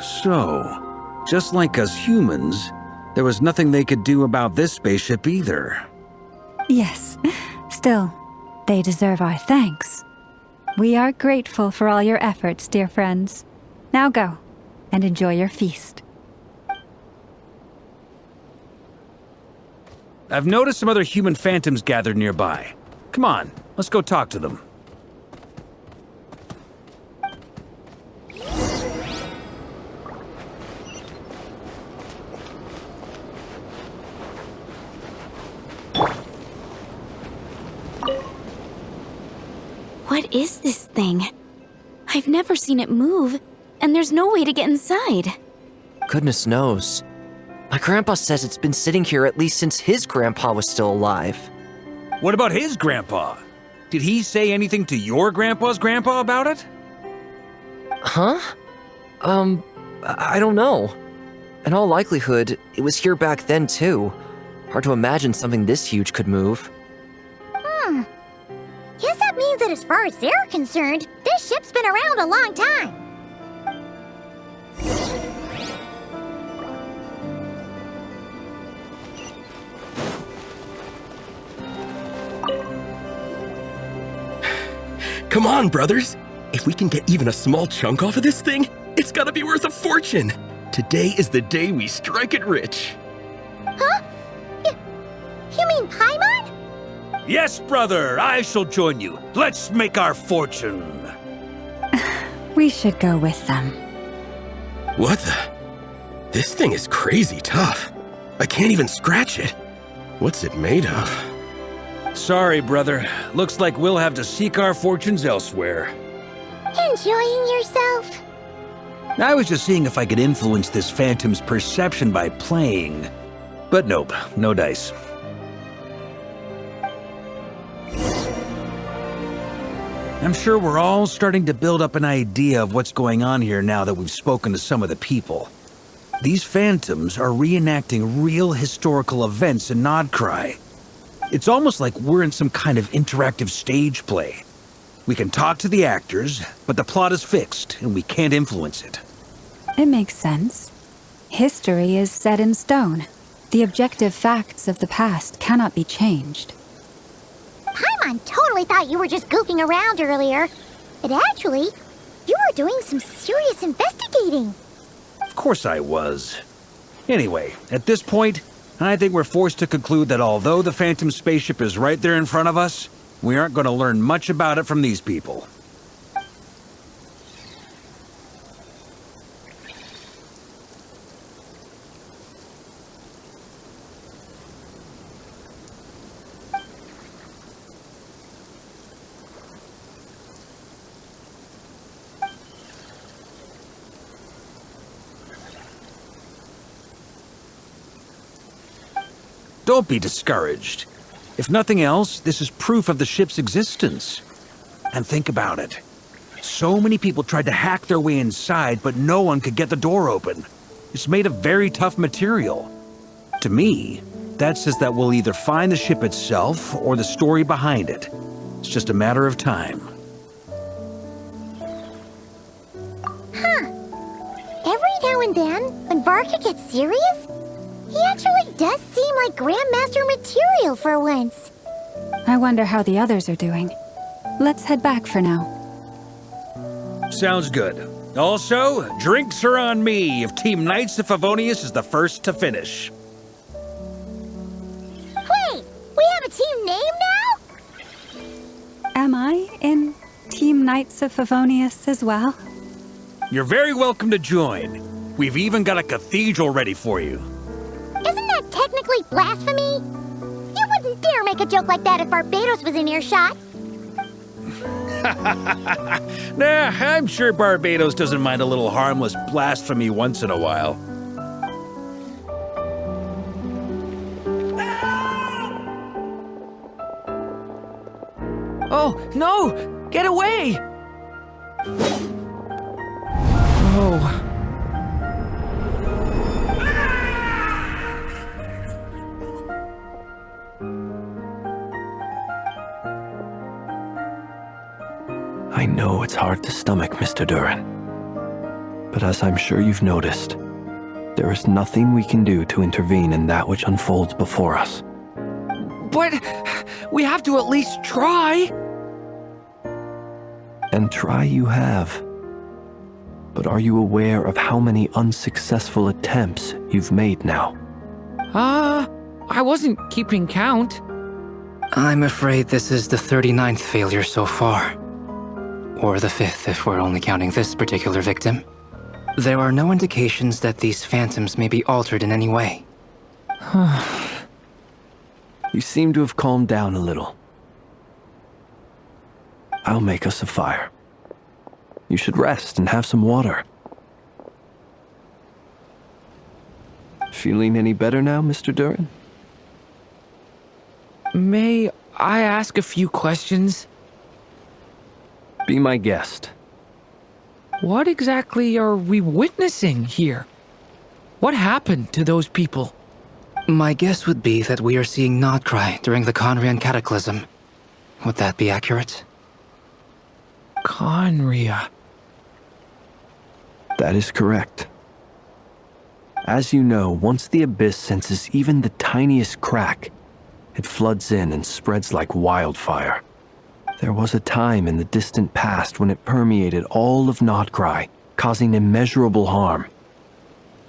[SPEAKER 5] So, just like us humans, there was nothing they could do about this spaceship either.
[SPEAKER 6] Yes, still, they deserve our thanks. We are grateful for all your efforts, dear friends. Now go, and enjoy your feast.
[SPEAKER 5] I've noticed some other human phantoms gathered nearby. Come on, let's go talk to them.
[SPEAKER 1] What is this thing? I've never seen it move, and there's no way to get inside.
[SPEAKER 11] Goodness knows. My grandpa says it's been sitting here at least since his grandpa was still alive.
[SPEAKER 5] What about his grandpa? Did he say anything to your grandpa's grandpa about it?
[SPEAKER 11] Huh? I don't know. In all likelihood, it was here back then too. Hard to imagine something this huge could move.
[SPEAKER 2] Guess that means that as far as they're concerned, this ship's been around a long time.
[SPEAKER 12] Come on, brothers! If we can get even a small chunk off of this thing, it's gotta be worth a fortune! Today is the day we strike it rich.
[SPEAKER 2] Huh? You mean Paimon?
[SPEAKER 5] Yes, brother, I shall join you. Let's make our fortune.
[SPEAKER 6] We should go with them.
[SPEAKER 12] What the? This thing is crazy tough. I can't even scratch it. What's it made of?
[SPEAKER 5] Sorry, brother. Looks like we'll have to seek our fortunes elsewhere.
[SPEAKER 2] Enjoying yourself?
[SPEAKER 5] I was just seeing if I could influence this phantom's perception by playing. But nope, no dice. I'm sure we're all starting to build up an idea of what's going on here now that we've spoken to some of the people. These phantoms are reenacting real historical events in Nod-Krai. It's almost like we're in some kind of interactive stage play. We can talk to the actors, but the plot is fixed, and we can't influence it.
[SPEAKER 6] It makes sense. History is set in stone. The objective facts of the past cannot be changed.
[SPEAKER 2] Paimon totally thought you were just goofing around earlier. But actually, you were doing some serious investigating.
[SPEAKER 5] Of course I was. Anyway, at this point, I think we're forced to conclude that although the Phantom spaceship is right there in front of us, we aren't going to learn much about it from these people. Don't be discouraged. If nothing else, this is proof of the ship's existence. And think about it. So many people tried to hack their way inside, but no one could get the door open. It's made of very tough material. To me, that says that we'll either find the ship itself or the story behind it. It's just a matter of time.
[SPEAKER 2] Every now and then, when Varka gets serious, he actually does seem like Grandmaster material for once.
[SPEAKER 6] I wonder how the others are doing. Let's head back for now.
[SPEAKER 5] Sounds good. Also, drinks are on me if Team Knights of Favonius is the first to finish.
[SPEAKER 2] Wait, we have a team name now?
[SPEAKER 6] Am I in Team Knights of Favonius as well?
[SPEAKER 5] You're very welcome to join. We've even got a cathedral ready for you.
[SPEAKER 2] Isn't that technically blasphemy? You wouldn't dare make a joke like that if Barbados was in earshot.
[SPEAKER 5] Nah, I'm sure Barbados doesn't mind a little harmless blasphemy once in a while.
[SPEAKER 7] Oh, no! Get away! Oh.
[SPEAKER 8] I know it's hard to stomach, Mr. Durin. But as I'm sure you've noticed, there is nothing we can do to intervene in that which unfolds before us.
[SPEAKER 7] But we have to at least try.
[SPEAKER 8] And try you have. But are you aware of how many unsuccessful attempts you've made now?
[SPEAKER 7] I wasn't keeping count.
[SPEAKER 9] I'm afraid this is the 39th failure so far. Or the 5th if we're only counting this particular victim. There are no indications that these phantoms may be altered in any way.
[SPEAKER 8] You seem to have calmed down a little. I'll make us a fire. You should rest and have some water. Feeling any better now, Mr. Durin?
[SPEAKER 7] May I ask a few questions?
[SPEAKER 8] Be my guest.
[SPEAKER 7] What exactly are we witnessing here? What happened to those people?
[SPEAKER 9] My guess would be that we are seeing Nod-Krai during the Khaenri'ah cataclysm. Would that be accurate?
[SPEAKER 7] Khaenri'ah.
[SPEAKER 8] That is correct. As you know, once the Abyss senses even the tiniest crack, it floods in and spreads like wildfire. There was a time in the distant past when it permeated all of Nod-Krai, causing immeasurable harm.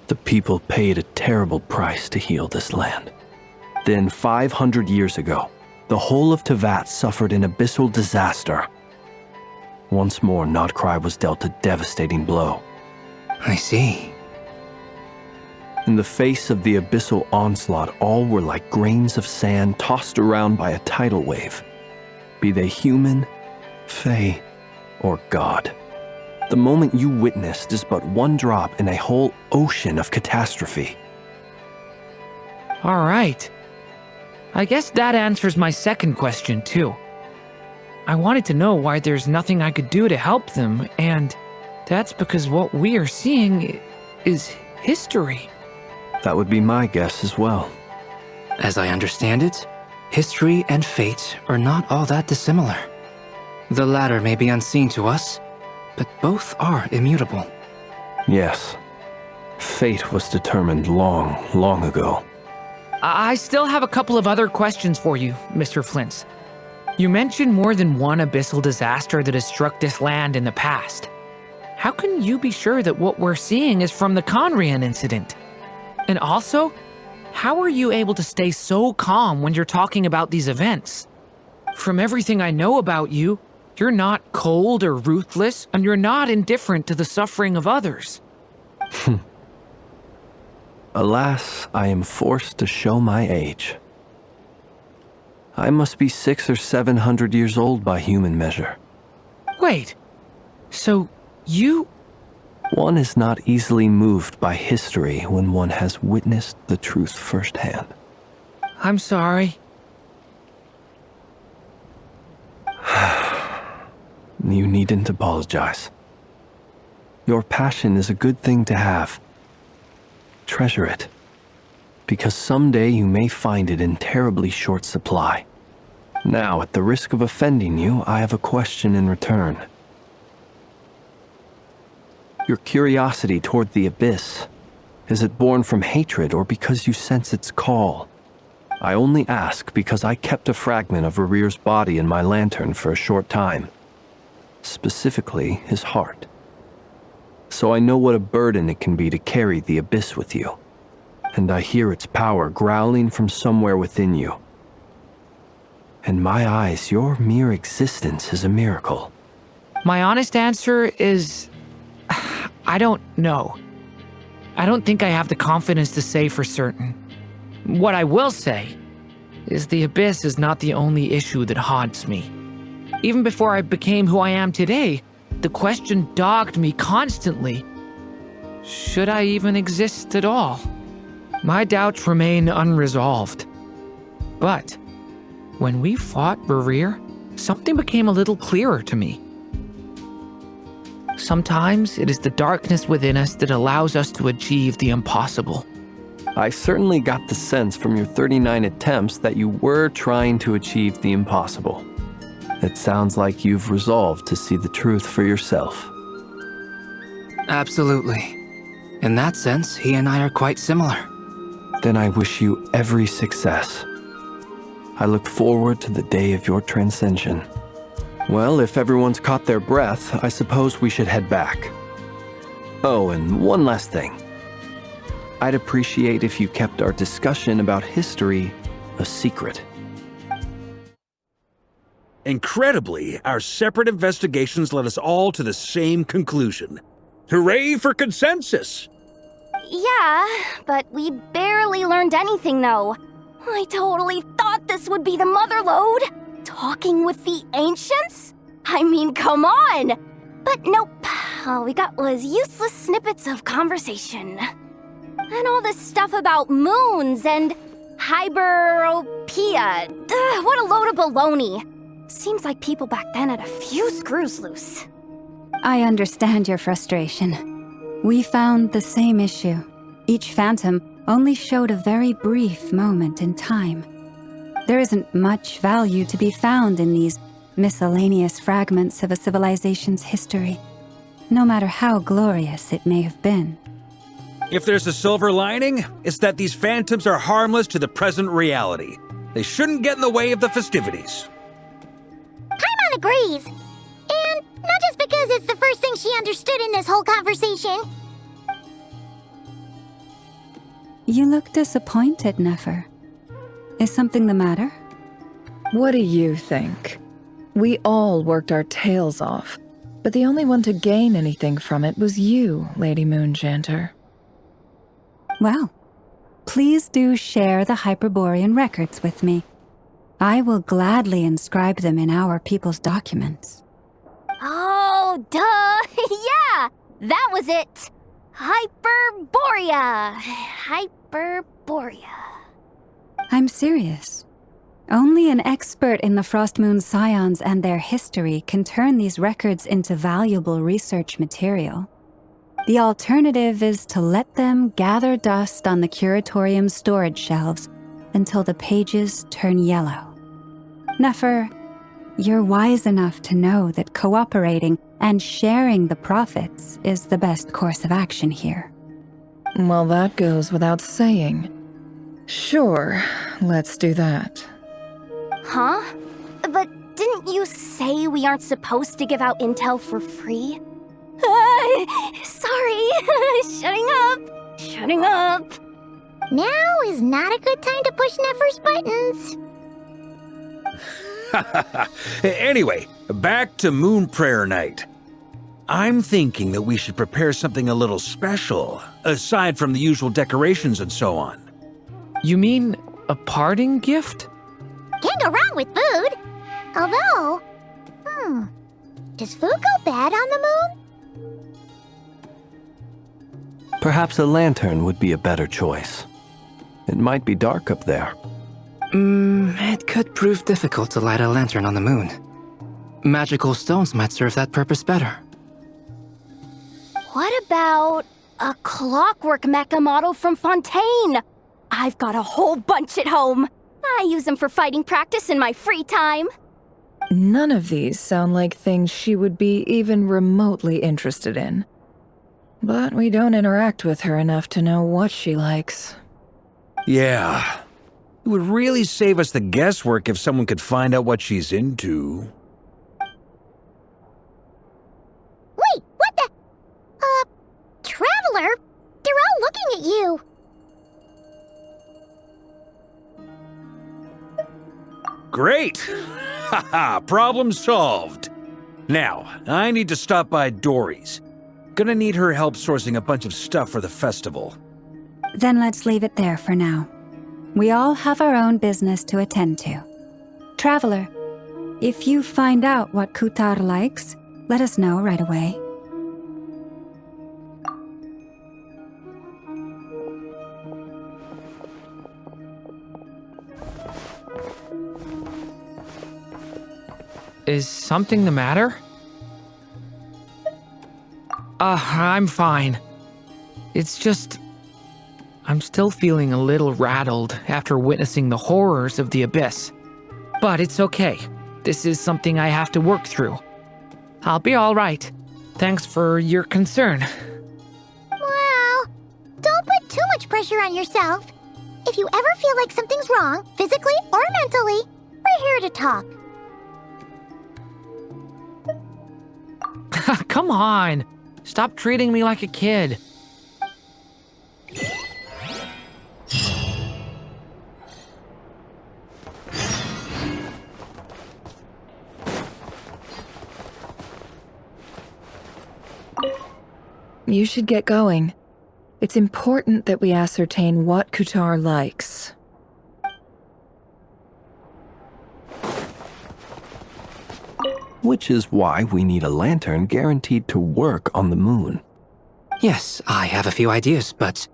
[SPEAKER 8] The people paid a terrible price to heal this land. Then, 500 years ago, the whole of Teyvat suffered an abyssal disaster. Once more, Nod-Krai was dealt a devastating blow.
[SPEAKER 9] I see.
[SPEAKER 8] In the face of the abyssal onslaught, all were like grains of sand tossed around by a tidal wave. Be they human, fae, or god. The moment you witnessed is but one drop in a whole ocean of catastrophe.
[SPEAKER 7] All right. I guess that answers my second question, too. I wanted to know why there's nothing I could do to help them, and that's because what we are seeing is history.
[SPEAKER 8] That would be my guess as well.
[SPEAKER 9] As I understand it, history and fate are not all that dissimilar. The latter may be unseen to us, but both are immutable.
[SPEAKER 8] Yes. Fate was determined long, long ago.
[SPEAKER 7] I still have a couple of other questions for you, Mr. Flintz. You mentioned more than one abyssal disaster that has struck this land in the past. How can you be sure that what we're seeing is from the Khaenri'ah incident? And also, how are you able to stay so calm when you're talking about these events? From everything I know about you, you're not cold or ruthless, and you're not indifferent to the suffering of others.
[SPEAKER 8] Alas, I am forced to show my age. I must be 600 or 700 years old by human measure.
[SPEAKER 7] Wait, so you...
[SPEAKER 8] One is not easily moved by history when one has witnessed the truth firsthand.
[SPEAKER 7] I'm sorry.
[SPEAKER 8] You needn't apologize. Your passion is a good thing to have. Treasure it, because someday you may find it in terribly short supply. Now, at the risk of offending you, I have a question in return. Your curiosity toward the Abyss, is it born from hatred or because you sense its call? I only ask because I kept a fragment of Rarir's body in my lantern for a short time. Specifically, his heart. So I know what a burden it can be to carry the Abyss with you. And I hear its power growling from somewhere within you. In my eyes, your mere existence is a miracle.
[SPEAKER 7] My honest answer is... I don't know. I don't think I have the confidence to say for certain. What I will say is the Abyss is not the only issue that haunts me. Even before I became who I am today, the question dogged me constantly. Should I even exist at all? My doubts remain unresolved. But when we fought Rarir, something became a little clearer to me. Sometimes it is the darkness within us that allows us to achieve the impossible.
[SPEAKER 8] I certainly got the sense from your 39 attempts that you were trying to achieve the impossible. It sounds like you've resolved to see the truth for yourself.
[SPEAKER 9] Absolutely. In that sense, he and I are quite similar.
[SPEAKER 8] Then I wish you every success. I look forward to the day of your transcension. Well, if everyone's caught their breath, I suppose we should head back. Oh, and one last thing. I'd appreciate if you kept our discussion about history a secret.
[SPEAKER 5] Incredibly, our separate investigations led us all to the same conclusion. Hooray for consensus!
[SPEAKER 2] Yeah, but we barely learned anything, though. I totally thought this would be the mother lode. Talking with the ancients? I mean, come on! But nope, all we got was useless snippets of conversation. And all this stuff about moons and hyperopia. What a load of baloney. Seems like people back then had a few screws loose.
[SPEAKER 6] I understand your frustration. We found the same issue. Each phantom only showed a very brief moment in time. There isn't much value to be found in these miscellaneous fragments of a civilization's history, no matter how glorious it may have been.
[SPEAKER 5] If there's a silver lining, it's that these phantoms are harmless to the present reality. They shouldn't get in the way of the festivities.
[SPEAKER 2] Paimon agrees. And not just because it's the first thing she understood in this whole conversation.
[SPEAKER 6] You look disappointed, Nefer. Is something the matter?
[SPEAKER 10] What do you think? We all worked our tails off, but the only one to gain anything from it was you, Lady Moonjanter.
[SPEAKER 6] Well, please do share the Hyperborean records with me. I will gladly inscribe them in our people's documents.
[SPEAKER 2] Oh, duh! Yeah! That was it! Hyperborea! Hyperborea.
[SPEAKER 6] I'm serious. Only an expert in the Frostmoon Scions and their history can turn these records into valuable research material. The alternative is to let them gather dust on the Curatorium's storage shelves until the pages turn yellow. Nefer, you're wise enough to know that cooperating and sharing the profits is the best course of action here.
[SPEAKER 10] Well, that goes without saying. Sure, let's do that.
[SPEAKER 2] Huh? But didn't you say we aren't supposed to give out intel for free? Sorry. Shutting up. Now is not a good time to push Nefer's buttons.
[SPEAKER 5] Anyway, back to Moon Prayer Night. I'm thinking that we should prepare something a little special, aside from the usual decorations and so on.
[SPEAKER 7] You mean a parting gift?
[SPEAKER 2] Can't go wrong with food. Although, does food go bad on the moon?
[SPEAKER 8] Perhaps a lantern would be a better choice. It might be dark up there.
[SPEAKER 9] It could prove difficult to light a lantern on the moon. Magical stones might serve that purpose better.
[SPEAKER 2] What about a clockwork mecha model from Fontaine? I've got a whole bunch at home. I use them for fighting practice in my free time.
[SPEAKER 10] None of these sound like things she would be even remotely interested in. But we don't interact with her enough to know what she likes.
[SPEAKER 5] Yeah. It would really save us the guesswork if someone could find out what she's into.
[SPEAKER 2] Wait, what the? Traveler? They're all looking at you.
[SPEAKER 5] Great! Haha, problem solved. Now, I need to stop by Dori's. Gonna need her help sourcing a bunch of stuff for the festival.
[SPEAKER 6] Then let's leave it there for now. We all have our own business to attend to. Traveler, if you find out what Kutar likes, let us know right away.
[SPEAKER 7] Is something the matter? I'm fine. It's just... I'm still feeling a little rattled after witnessing the horrors of the Abyss. But it's okay. This is something I have to work through. I'll be all right. Thanks for your concern.
[SPEAKER 2] Well, don't put too much pressure on yourself. If you ever feel like something's wrong, physically or mentally, we're here to talk.
[SPEAKER 7] Come on. Stop treating me like a kid.
[SPEAKER 10] You should get going. It's important that we ascertain what Kutar likes.
[SPEAKER 8] Which is why we need a lantern guaranteed to work on the moon.
[SPEAKER 9] Yes, I have a few ideas, but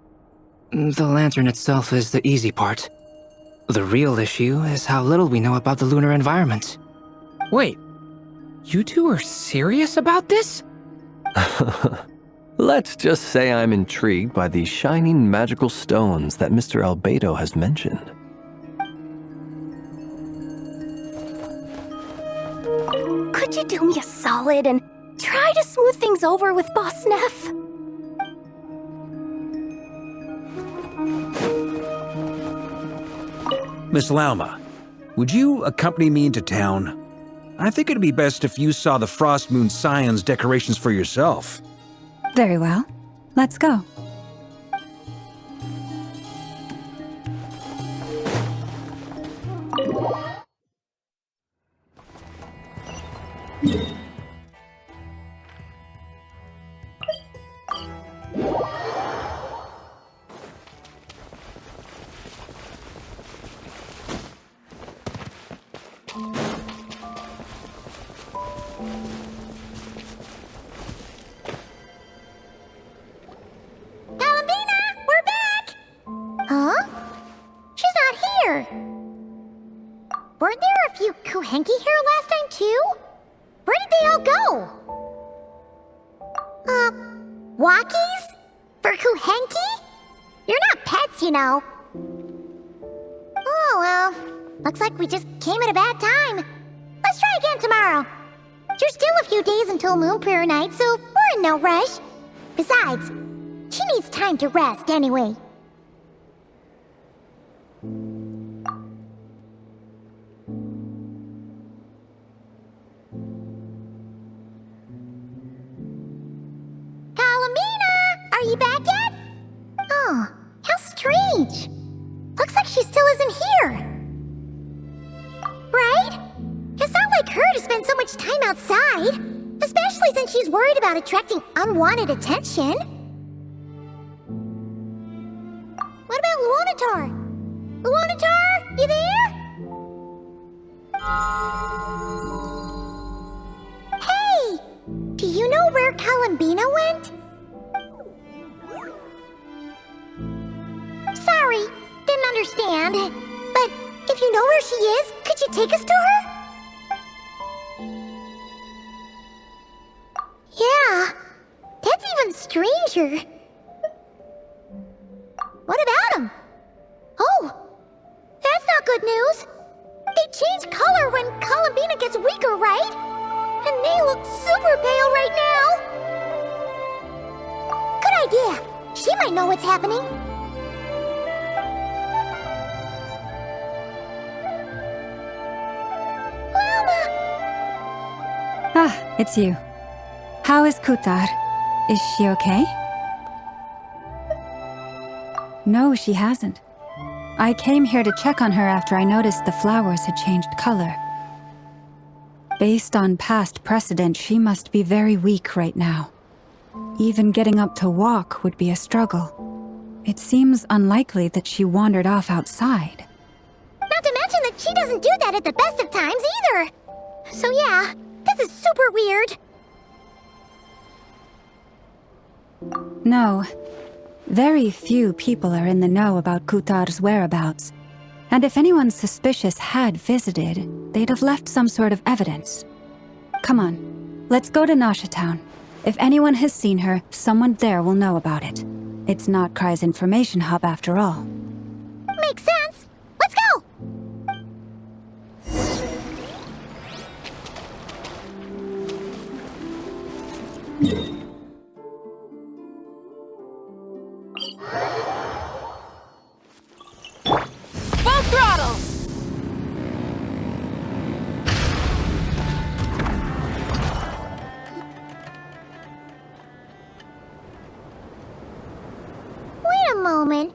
[SPEAKER 9] the lantern itself is the easy part. The real issue is how little we know about the lunar environment.
[SPEAKER 7] Wait, you two are serious about this?
[SPEAKER 8] Let's just say I'm intrigued by these shining magical stones that Mr. Albedo has mentioned.
[SPEAKER 3] Could you do me a solid and try to smooth things over with Boss Neff?
[SPEAKER 5] Miss Lauma, would you accompany me into town? I think it'd be best if you saw the Frost Moon Scion's decorations for yourself.
[SPEAKER 6] Very well. Let's go.
[SPEAKER 2] Columbina, we're back! Huh? She's not here. Weren't there a few Kuhenki here last time too? Where did they all go? Walkies? For Kuhenki? You're not pets, you know. Oh, well. Looks like we just came at a bad time. Let's try again tomorrow. There's still a few days until Moon Prayer Night, so we're in no rush. Besides, she needs time to rest anyway. Columbina! Are you back yet? Oh, how strange. Looks like she still isn't here. Right? It's not like her to spend so much time outside, especially since she's worried about attracting unwanted attention. What about Luonatar? Luonatar, you there? Hey! Do you know where Columbina went? Sorry, didn't understand. But if you know where she is, could you take us to her? Yeah, that's even stranger. What about him? Oh, that's not good news. They change color when Columbina gets weaker, right? And they look super pale right now. Good idea. She might know what's happening. Lauma!
[SPEAKER 6] Ah, it's you. How is Kutar? Is she okay? No, she hasn't. I came here to check on her after I noticed the flowers had changed color. Based on past precedent, she must be very weak right now. Even getting up to walk would be a struggle. It seems unlikely that she wandered off outside.
[SPEAKER 2] Not to mention that she doesn't do that at the best of times either. So yeah, this is super weird.
[SPEAKER 6] No. Very few people are in the know about Kutar's whereabouts. And if anyone suspicious had visited, they'd have left some sort of evidence. Come on, let's go to Nasha Town. If anyone has seen her, someone there will know about it. It's Nod-Krai's information hub after all.
[SPEAKER 2] Makes sense. Let's go!
[SPEAKER 13] Full throttle!
[SPEAKER 2] Wait a moment.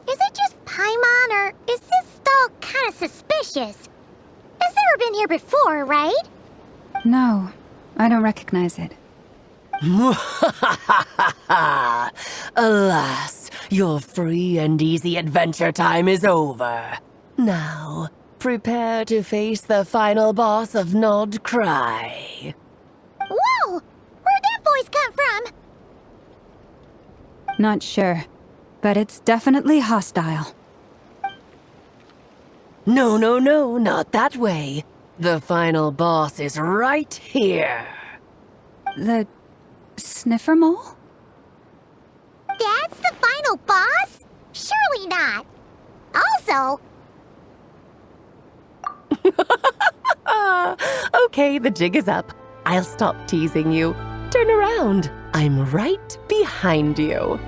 [SPEAKER 2] Is it just Paimon, or is this stall kind of suspicious? It's never been here before, right?
[SPEAKER 6] No, I don't recognize it.
[SPEAKER 13] Alas, your free and easy adventure time is over. Now, prepare to face the final boss of Nod-Krai.
[SPEAKER 2] Whoa! Where'd that voice come from?
[SPEAKER 6] Not sure, but it's definitely hostile.
[SPEAKER 13] No, not that way. The final boss is right here.
[SPEAKER 6] The sniffer mole?
[SPEAKER 2] That's the final boss? Surely not. Also...
[SPEAKER 13] Okay, the jig is up. I'll stop teasing you. Turn around. I'm right behind you.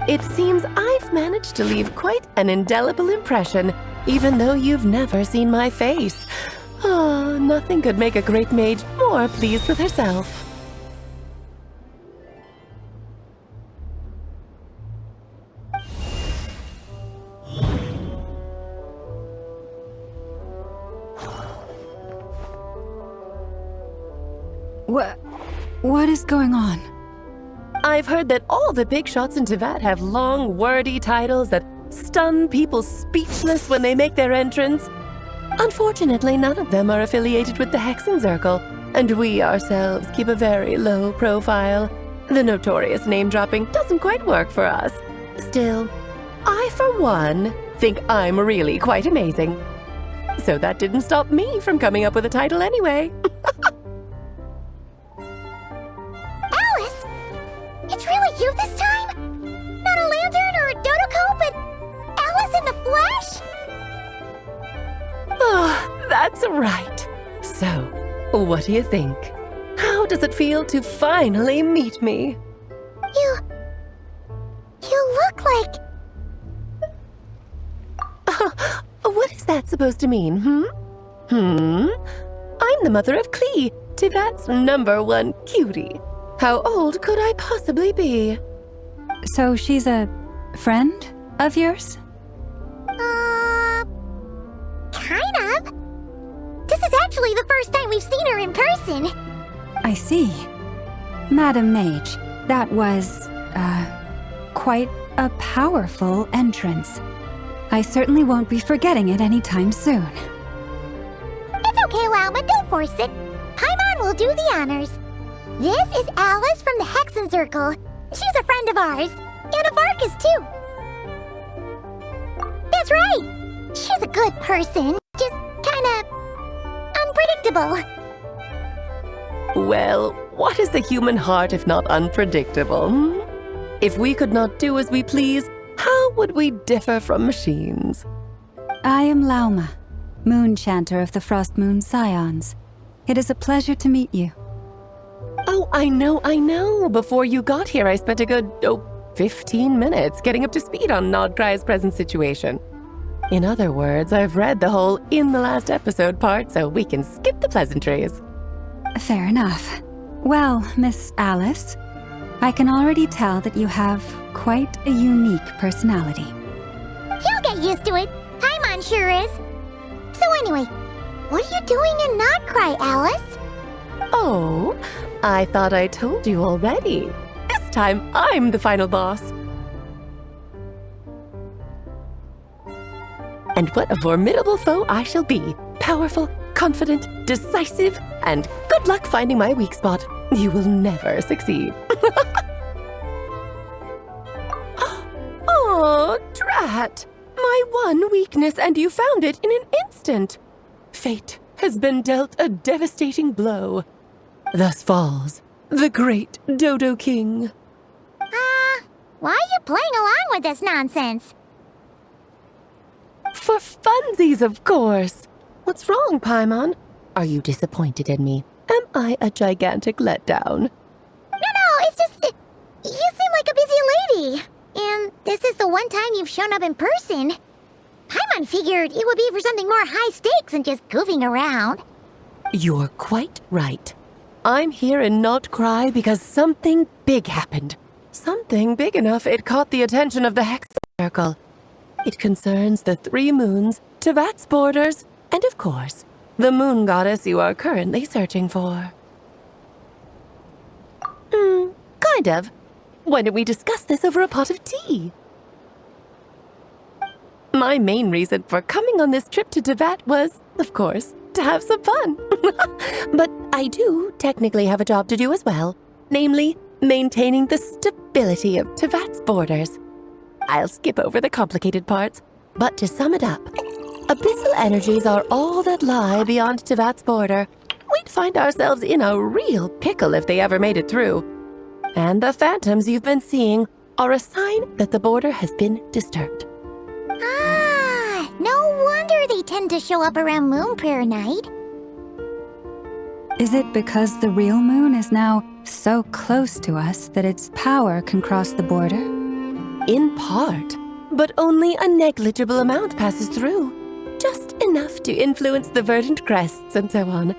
[SPEAKER 13] It seems I've managed to leave quite an indelible impression, even though you've never seen my face. Nothing could make a great mage more pleased with herself.
[SPEAKER 6] What is going on?
[SPEAKER 13] I've heard that all the big shots in Teyvat have long, wordy titles that stun people speechless when they make their entrance. Unfortunately, none of them are affiliated with the Hexenzirkel, and we ourselves keep a very low profile. The notorious name-dropping doesn't quite work for us. Still, I, for one, think I'm really quite amazing. So that didn't stop me from coming up with a title anyway.
[SPEAKER 2] Alice! It's really you this time? Not a lantern or a Dodoco, but Alice in the flesh?
[SPEAKER 13] Oh, that's right. So, what do you think? How does it feel to finally meet me?
[SPEAKER 2] You look like...
[SPEAKER 13] What is that supposed to mean, I'm the mother of Klee, Teyvat's #1 cutie. How old could I possibly be?
[SPEAKER 6] So she's a friend of yours?
[SPEAKER 2] Kind of. This is actually the first time we've seen her in person.
[SPEAKER 6] I see. Madam Mage, that was, quite a powerful entrance. I certainly won't be forgetting it anytime soon.
[SPEAKER 2] It's okay, Lauma, don't force it. Paimon will do the honors. This is Alice from the Hexenzirkel. She's a friend of ours, and of Arcus, too. That's right. She's a good person, just kinda unpredictable.
[SPEAKER 13] Well, what is the human heart if not unpredictable? If we could not do as we please, how would we differ from machines?
[SPEAKER 6] I am Lauma, Moon Chanter of the Frost Moon Scions. It is a pleasure to meet you.
[SPEAKER 13] Oh, I know. Before you got here, I spent a good, 15 minutes getting up to speed on Nod-Krai's present situation. In other words, I've read the whole "in the last episode" part, so we can skip the pleasantries.
[SPEAKER 6] Fair enough. Well, Miss Alice, I can already tell that you have quite a unique personality.
[SPEAKER 2] You'll get used to it. Paimon sure is. So anyway, what are you doing in Nod-Krai, Alice?
[SPEAKER 13] Oh, I thought I told you already. This time, I'm the final boss. And what a formidable foe I shall be. Powerful, confident, decisive, and good luck finding my weak spot. You will never succeed. Oh, drat! My one weakness, and you found it in an instant. Fate has been dealt a devastating blow. Thus falls the great Dodo King.
[SPEAKER 2] Why are you playing along with this nonsense?
[SPEAKER 13] For funsies, of course. What's wrong, Paimon? Are you disappointed in me? Am I a gigantic letdown?
[SPEAKER 2] No, it's just... You seem like a busy lady. And this is the one time you've shown up in person. Paimon figured it would be for something more high stakes than just goofing around.
[SPEAKER 13] You're quite right. I'm here in Nod-Krai because something big happened. Something big enough it caught the attention of the Hex Circle. It concerns the 3 moons, Tevat's borders, and of course, the moon goddess you are currently searching for. Kind of. Why don't we discuss this over a pot of tea? My main reason for coming on this trip to Tevat was, of course, to have some fun. But I do technically have a job to do as well, namely, maintaining the stability of Tevat's borders. I'll skip over the complicated parts, but to sum it up, abyssal energies are all that lie beyond Tevat's border. We'd find ourselves in a real pickle if they ever made it through. And the phantoms you've been seeing are a sign that the border has been disturbed.
[SPEAKER 2] No wonder they tend to show up around Moon Prayer Night.
[SPEAKER 6] Is it because the real moon is now so close to us that its power can cross the border?
[SPEAKER 13] In part, but only a negligible amount passes through. Just enough to influence the verdant crests and so on.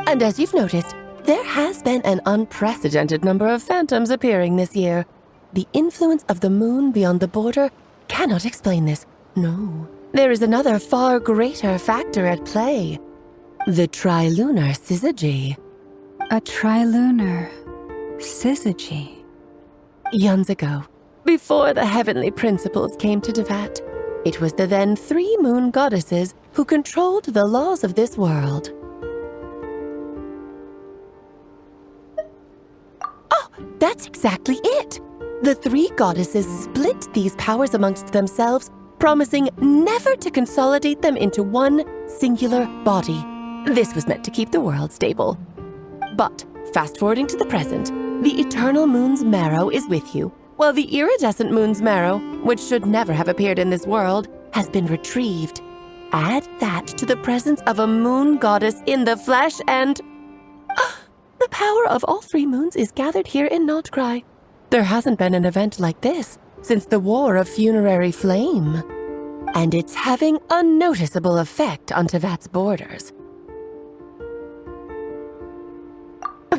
[SPEAKER 13] And as you've noticed, there has been an unprecedented number of phantoms appearing this year. The influence of the moon beyond the border cannot explain this. No, there is another far greater factor at play. The trilunar syzygy.
[SPEAKER 6] A trilunar syzygy?
[SPEAKER 13] Eons ago, before the heavenly principles came to Tevat, it was the then 3 moon goddesses who controlled the laws of this world. Oh, that's exactly it! The 3 goddesses split these powers amongst themselves, promising never to consolidate them into one singular body. This was meant to keep the world stable. But, fast-forwarding to the present, the eternal moon's marrow is with you, while the iridescent moon's marrow, which should never have appeared in this world, has been retrieved. Add that to the presence of a moon goddess in the flesh and... the power of all 3 moons is gathered here in Nod-Krai. There hasn't been an event like this since the War of Funerary Flame. And it's having a noticeable effect on Tevat's borders.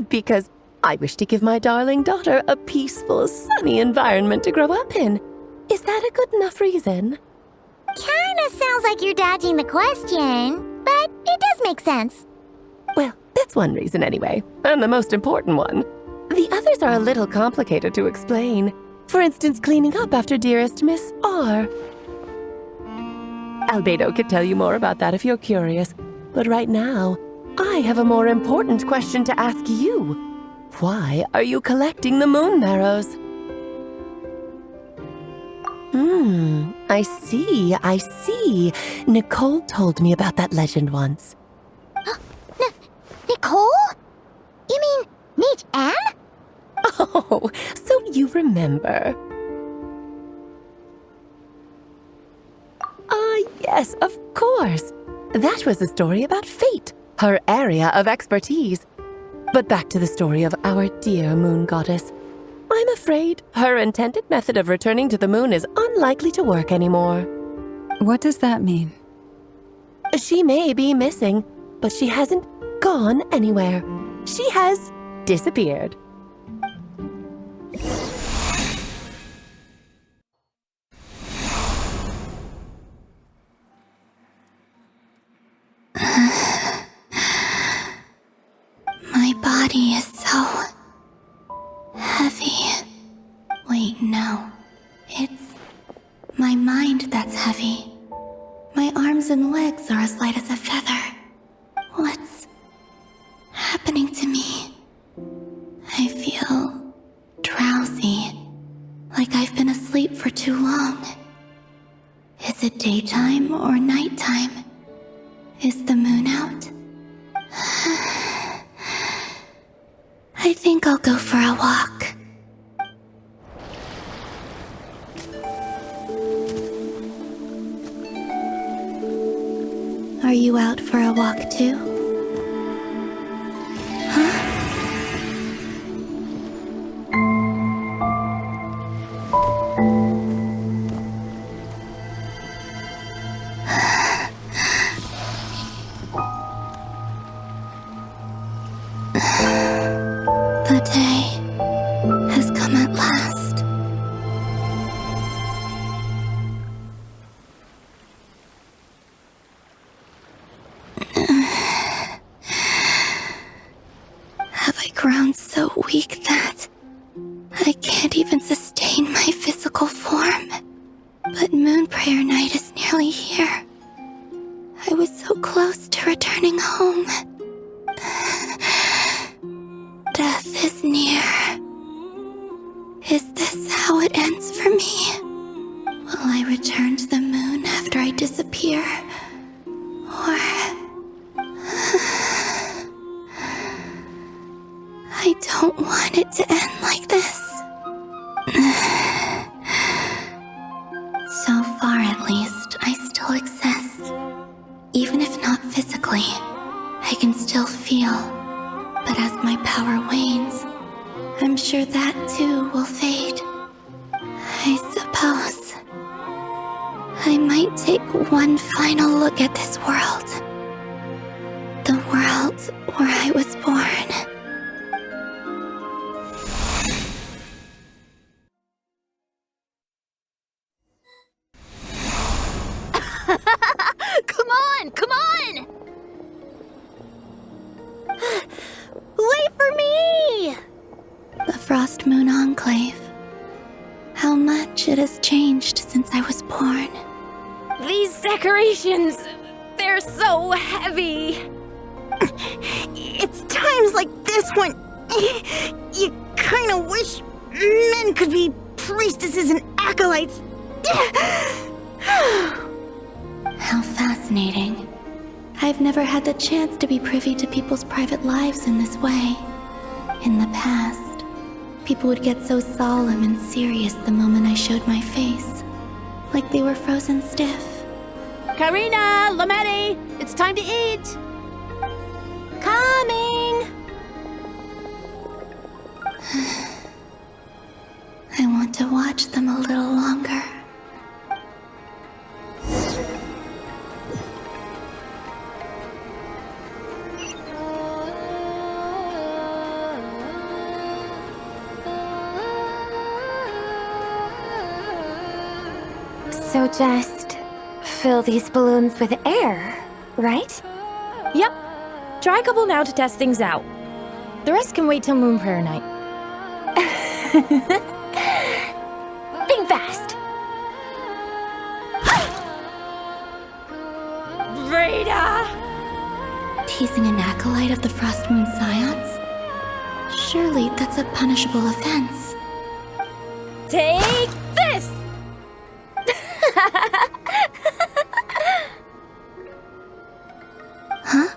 [SPEAKER 13] Because I wish to give my darling daughter a peaceful, sunny environment to grow up in. Is that a good enough reason?
[SPEAKER 2] Kinda sounds like you're dodging the question, but it does make sense.
[SPEAKER 13] Well, that's one reason anyway, and the most important one. The others are a little complicated to explain. For instance, cleaning up after dearest Miss R. Albedo could tell you more about that if you're curious, but right now, I have a more important question to ask you. Why are you collecting the moon marrows? I see. Nicole told me about that legend once.
[SPEAKER 2] Nicole? You mean Niche Anne?
[SPEAKER 13] Oh, so you remember. Yes, of course. That was a story about fate, her area of expertise. But back to the story of our dear moon goddess. I'm afraid her intended method of returning to the moon is unlikely to work anymore.
[SPEAKER 6] What does that mean?
[SPEAKER 13] She may be missing, but she hasn't gone anywhere. She has disappeared.
[SPEAKER 3] My body is so heavy. Wait, no. It's my mind that's heavy. My arms and legs are as light as a feather. What's happening to me? I feel drowsy, like I've been asleep for too long. Is it daytime or nighttime? Is the moon out? I think I'll go for a walk. Are you out for a walk too? The day has come at last. Have I grown so weak that I can't even sustain my physical form? But Moon Prayer Night is nearly here. I was so close to returning home. Death is near. Is this how it ends for me? Will I return to the moon after I disappear? Or... I don't want it to end like this. So far, at least, I still exist. Even if not physically, I can still feel. But as my power wanes, I'm sure that too will fade. I suppose I might take one final look at this world. The world where I was born.
[SPEAKER 2] Come on! Come on! Wait for me!
[SPEAKER 3] The Frost Moon Enclave. How much it has changed since I was born.
[SPEAKER 14] These decorations, they're so heavy.
[SPEAKER 2] It's times like this when you kind of wish men could be priestesses and acolytes.
[SPEAKER 3] How fascinating. I've never had the chance to be privy to people's private lives in this way. In the past, people would get so solemn and serious the moment I showed my face. Like they were frozen stiff.
[SPEAKER 14] Karina, Lametti, it's time to eat.
[SPEAKER 2] Coming!
[SPEAKER 3] I want to watch them a little longer.
[SPEAKER 14] So just fill these balloons with air, right?
[SPEAKER 15] Yep. Try a couple now to test things out. The rest can wait till Moon Prayer Night.
[SPEAKER 14] Think fast. Rita!
[SPEAKER 3] Teasing an acolyte of the Frost Moon Scions? Surely that's a punishable offense.
[SPEAKER 15] Take this!
[SPEAKER 3] Huh?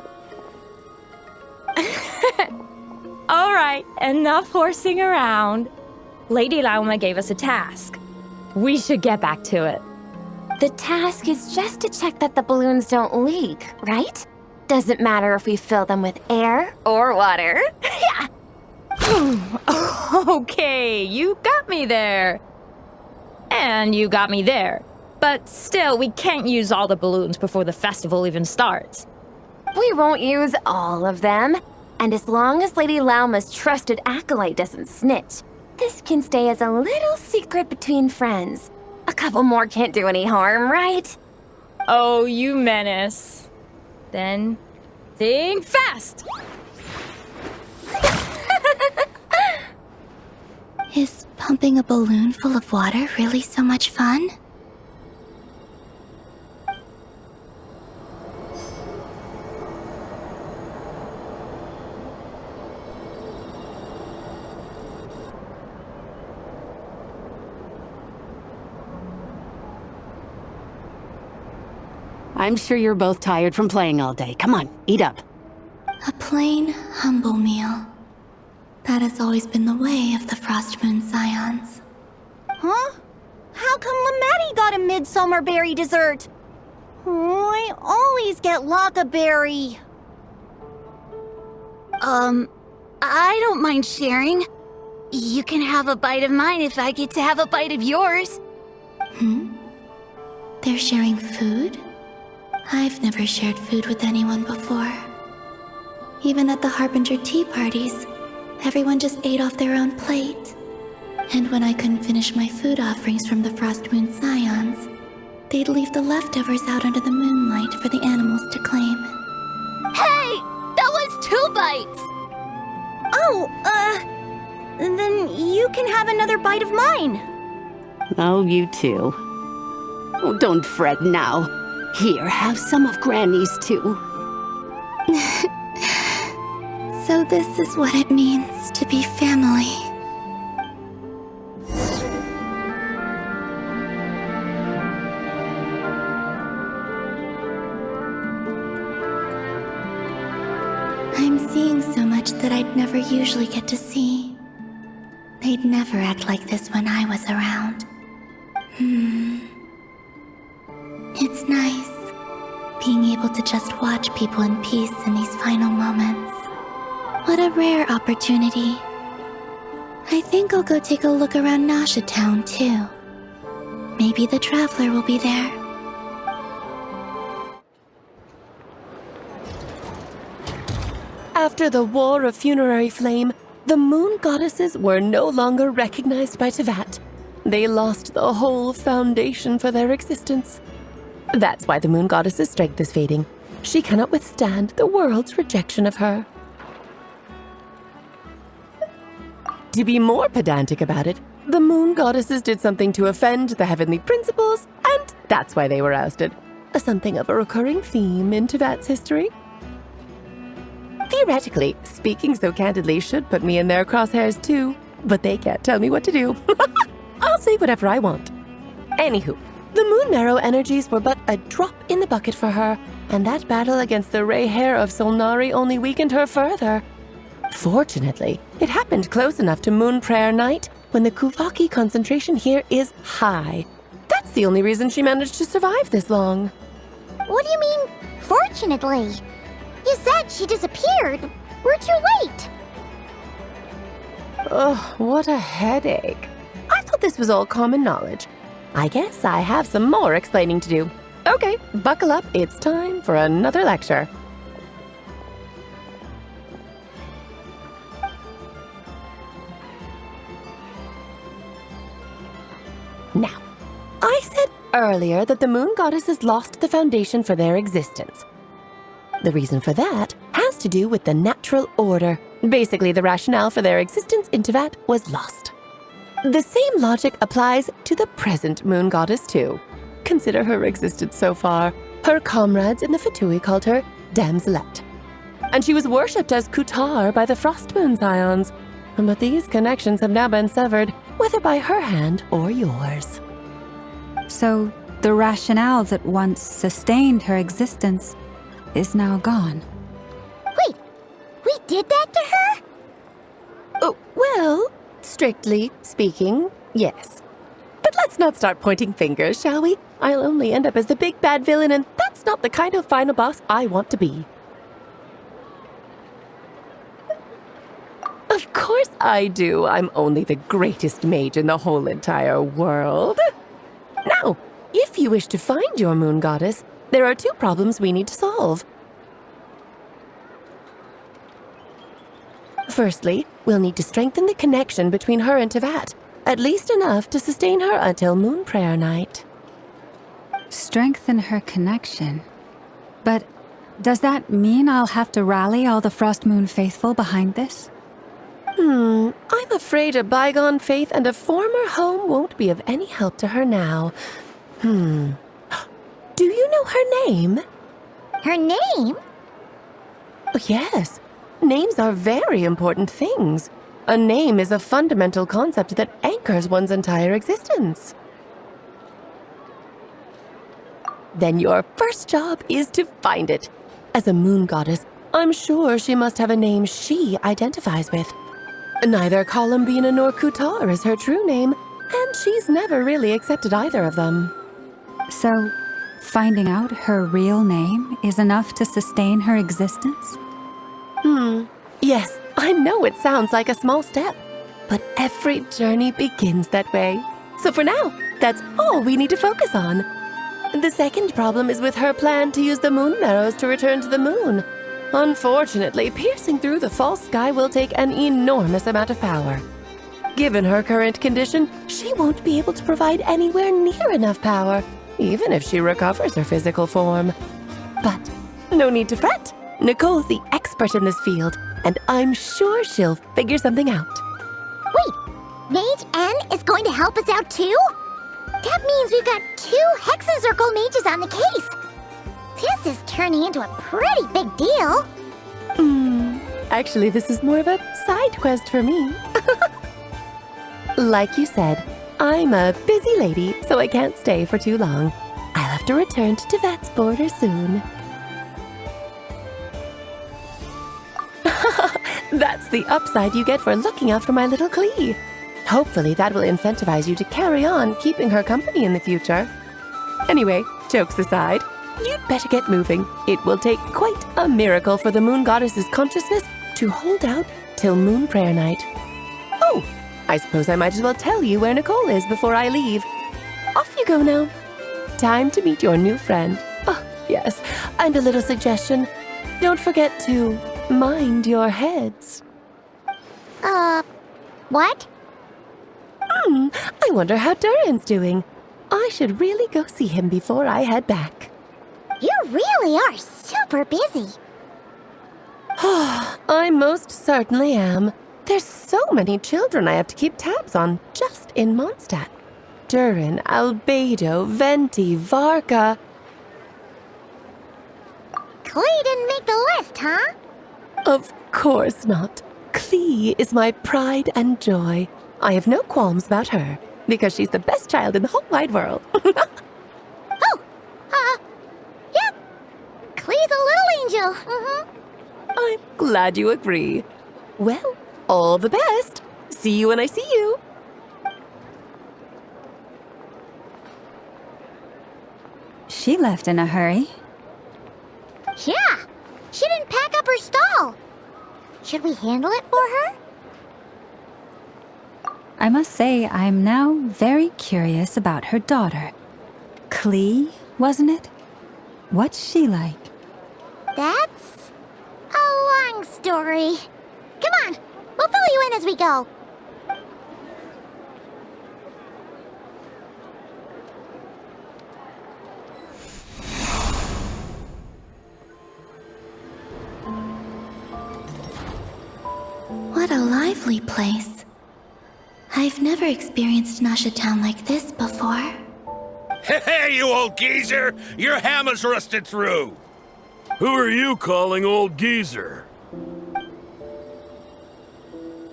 [SPEAKER 15] All right, enough horsing around. Lady Lauma gave us a task. We should get back to it.
[SPEAKER 14] The task is just to check that the balloons don't leak, right? Doesn't matter if we fill them with air or water. Yeah.
[SPEAKER 15] Okay, you got me there. And you got me there. But still, we can't use all the balloons before the festival even starts.
[SPEAKER 14] We won't use all of them. And as long as Lady Lauma's trusted acolyte doesn't snitch, this can stay as a little secret between friends. A couple more can't do any harm, right?
[SPEAKER 15] Oh, you menace. Then, think fast!
[SPEAKER 3] Is pumping a balloon full of water really so much fun?
[SPEAKER 16] I'm sure you're both tired from playing all day. Come on, eat up.
[SPEAKER 3] A plain, humble meal. That has always been the way of the Frost Moon Scions.
[SPEAKER 2] Huh? How come Lamatti got a midsummer berry dessert? Oh, I always get Lockaberry.
[SPEAKER 1] I don't mind sharing. You can have a bite of mine if I get to have a bite of yours.
[SPEAKER 3] They're sharing food? I've never shared food with anyone before. Even at the Harbinger tea parties, everyone just ate off their own plate. And when I couldn't finish my food offerings from the Frost Moon Scions, they'd leave the leftovers out under the moonlight for the animals to claim.
[SPEAKER 1] Hey! That was 2 bites!
[SPEAKER 2] Oh, then you can have another bite of mine.
[SPEAKER 16] Oh, you too. Oh, don't fret now. Here, have some of Granny's too.
[SPEAKER 3] So this is what it means to be family. I'm seeing so much that I'd never usually get to see. They'd never act like this when I was around. It's nice, being able to just watch people in peace in these final moments. What a rare opportunity. I think I'll go take a look around Nasha Town, too. Maybe the Traveler will be there.
[SPEAKER 13] After the War of Funerary Flame, the Moon Goddesses were no longer recognized by Teyvat. They lost the whole foundation for their existence. That's why the Moon Goddess's strength is fading. She cannot withstand the world's rejection of her. To be more pedantic about it, the Moon Goddesses did something to offend the heavenly principles, and that's why they were ousted. Something of a recurring theme in Teyvat's history. Theoretically, speaking so candidly should put me in their crosshairs too, but they can't tell me what to do. I'll say whatever I want. Anywho, the Moon Marrow energies were but a drop in the bucket for her, and that battle against the Ray Hair of Solnari only weakened her further. Fortunately, it happened close enough to Moon Prayer Night when the Kuvaki concentration here is high. That's the only reason she managed to survive this long.
[SPEAKER 2] What do you mean, fortunately? You said she disappeared. We're too late.
[SPEAKER 13] Ugh, what a headache. I thought this was all common knowledge. I guess I have some more explaining to do. Okay, buckle up. It's time for another lecture. Now, I said earlier that the Moon Goddesses lost the foundation for their existence. The reason for that has to do with the natural order. Basically, the rationale for their existence in Teyvat was lost. The same logic applies to the present Moon Goddess too. Consider her existence so far. Her comrades in the Fatui called her Damselette. And she was worshipped as Kutar by the Frost Moon Scions. But these connections have now been severed, whether by her hand or yours.
[SPEAKER 6] So, the rationale that once sustained her existence is now gone.
[SPEAKER 2] Wait, we did that to her?
[SPEAKER 13] Oh, well, strictly speaking, yes. But let's not start pointing fingers, shall we? I'll only end up as the big bad villain, and that's not the kind of final boss I want to be. Of course I do. I'm only the greatest mage in the whole entire world. Now, if you wish to find your Moon Goddess, there are 2 problems we need to solve. Firstly, we'll need to strengthen the connection between her and Teyvat, at least enough to sustain her until Moon Prayer Night.
[SPEAKER 6] Strengthen her connection? But does that mean I'll have to rally all the Frost Moon faithful behind this?
[SPEAKER 13] I'm afraid a bygone faith and a former home won't be of any help to her now. Do you know her name?
[SPEAKER 2] Her name?
[SPEAKER 13] Oh, yes. Names are very important things. A name is a fundamental concept that anchors one's entire existence. Then your first job is to find it. As a Moon Goddess, I'm sure she must have a name she identifies with. Neither Columbina nor Kutar is her true name, and she's never really accepted either of them.
[SPEAKER 6] So, finding out her real name is enough to sustain her existence?
[SPEAKER 13] Yes, I know it sounds like a small step, but every journey begins that way. So for now, that's all we need to focus on. The second problem is with her plan to use the moon arrows to return to the moon. Unfortunately, piercing through the false sky will take an enormous amount of power. Given her current condition, she won't be able to provide anywhere near enough power, even if she recovers her physical form. But no need to fret. Nicole's the expert in this field, and I'm sure she'll figure something out.
[SPEAKER 2] Wait, Mage N is going to help us out too? That means we've got 2 Hexacircle mages on the case. This is turning into a pretty big deal.
[SPEAKER 13] Actually, this is more of a side quest for me. Like you said, I'm a busy lady, so I can't stay for too long. I'll have to return to Teyvat's border soon. That's the upside you get for looking out for my little Klee. Hopefully that will incentivize you to carry on keeping her company in the future. Anyway, jokes aside, you'd better get moving. It will take quite a miracle for the moon goddess's consciousness to hold out till moon prayer night. Oh, I suppose I might as well tell you where Nicole is before I leave. Off you go now. Time to meet your new friend. Oh, yes, and a little suggestion. Don't forget to mind your heads.
[SPEAKER 2] What?
[SPEAKER 13] I wonder how Durin's doing. I should really go see him before I head back.
[SPEAKER 2] You really are super busy.
[SPEAKER 13] I most certainly am. There's so many children I have to keep tabs on just in Mondstadt. Durin, Albedo, Venti, Varka.
[SPEAKER 2] Klee didn't make the list, huh?
[SPEAKER 13] Of course not. Klee is my pride and joy. I have no qualms about her, because she's the best child in the whole wide world.
[SPEAKER 2] Yep. Klee's a little angel.
[SPEAKER 13] I'm glad you agree. Well, all the best. See you when I see you.
[SPEAKER 6] She left in a hurry.
[SPEAKER 2] Yeah, she didn't pack up her stall. Should we handle it for her?
[SPEAKER 6] I must say, I'm now very curious about her daughter. Klee, wasn't it? What's she like?
[SPEAKER 2] That's a long story. Come on, we'll fill you in as we go.
[SPEAKER 3] What a lively place. I've never experienced Nasha Town like this before.
[SPEAKER 17] Hey, you old geezer! Your hammer's rusted through! Who are you calling old geezer?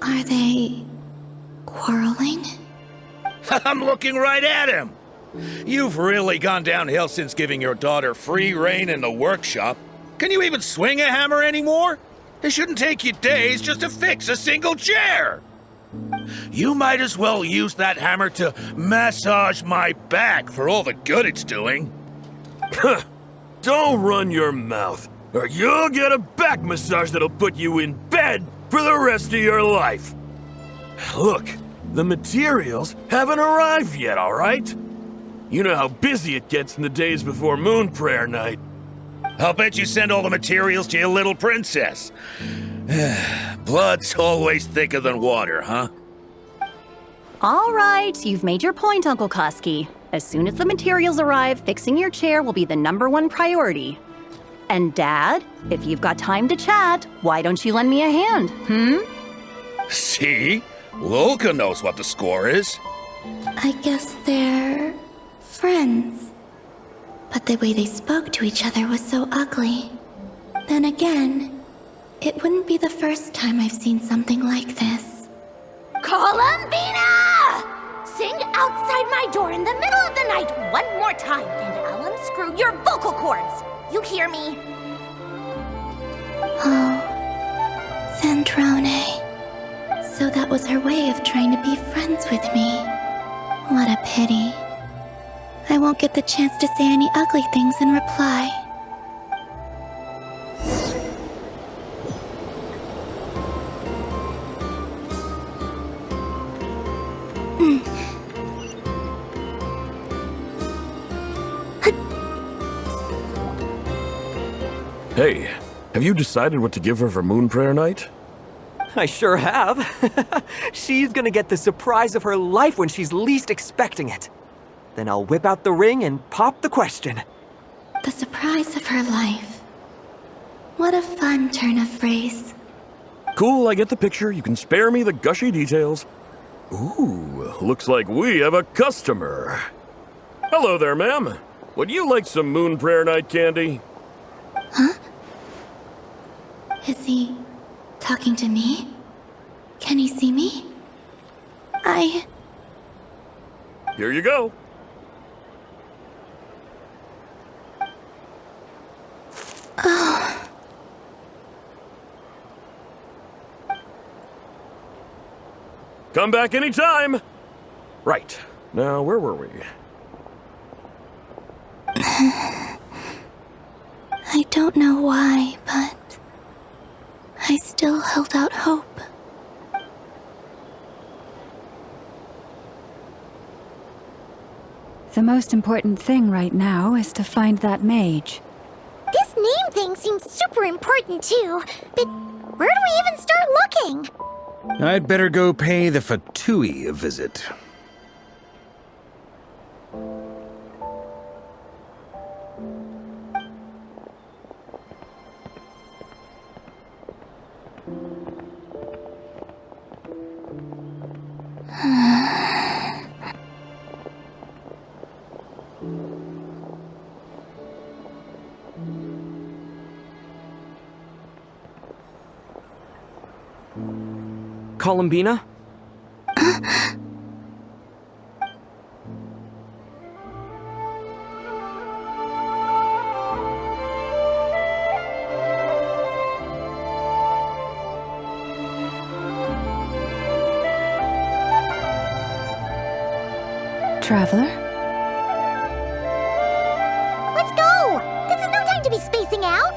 [SPEAKER 3] Are they quarreling?
[SPEAKER 17] I'm looking right at him! You've really gone downhill since giving your daughter free rein in the workshop. Can you even swing a hammer anymore? It shouldn't take you days just to fix a single chair! You might as well use that hammer to massage my back for all the good it's doing.
[SPEAKER 18] Don't run your mouth, or you'll get a back massage that'll put you in bed for the rest of your life. Look, the materials haven't arrived yet, all right? You know how busy it gets in the days before moon prayer night.
[SPEAKER 17] I'll bet you send all the materials to your little princess. Blood's always thicker than water, huh?
[SPEAKER 19] All right, you've made your point, Uncle Koski. As soon as the materials arrive, fixing your chair will be the #1 priority. And Dad, if you've got time to chat, why don't you lend me a hand,
[SPEAKER 17] See? Lolka knows what the score is.
[SPEAKER 3] I guess they're friends. But the way they spoke to each other was so ugly. Then again, it wouldn't be the first time I've seen something like this.
[SPEAKER 2] Columbina! Sing outside my door in the middle of the night one more time, and I'll unscrew your vocal cords. You hear me?
[SPEAKER 3] Oh, Sandrone. So that was her way of trying to be friends with me. What a pity. I won't get the chance to say any ugly things in reply.
[SPEAKER 18] Hey, have you decided what to give her for Moon Prayer Night?
[SPEAKER 20] I sure have. She's gonna get the surprise of her life when she's least expecting it. Then I'll whip out the ring and pop the question.
[SPEAKER 3] The surprise of her life. What a fun turn of phrase.
[SPEAKER 18] Cool, I get the picture. You can spare me the gushy details. Ooh, looks like we have a customer. Hello there, ma'am. Would you like some Moon Prayer Night candy?
[SPEAKER 3] Huh? Is he talking to me? Can he see me?
[SPEAKER 18] Here you go.
[SPEAKER 3] Oh.
[SPEAKER 18] Come back anytime. Right. Now, where were we?
[SPEAKER 3] I don't know why, but I still held out hope.
[SPEAKER 6] The most important thing right now is to find that mage.
[SPEAKER 2] This name thing seems super important too, but where do we even start looking?
[SPEAKER 5] I'd better go pay the Fatui a visit.
[SPEAKER 4] Columbina?
[SPEAKER 6] Traveler?
[SPEAKER 2] Let's go! This is no time to be spacing out!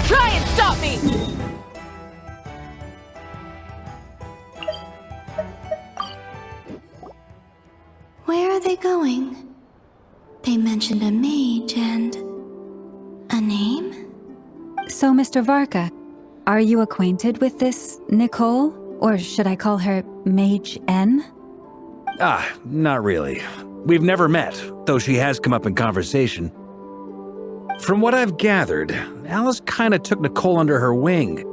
[SPEAKER 15] Try and stop me!
[SPEAKER 3] Where are they going? They mentioned a mage and a name?
[SPEAKER 6] So, Mr. Varka, are you acquainted with this Nicole? Or should I call her Mage N?
[SPEAKER 5] Not really. We've never met, though she has come up in conversation. From what I've gathered, Alice kinda took Nicole under her wing.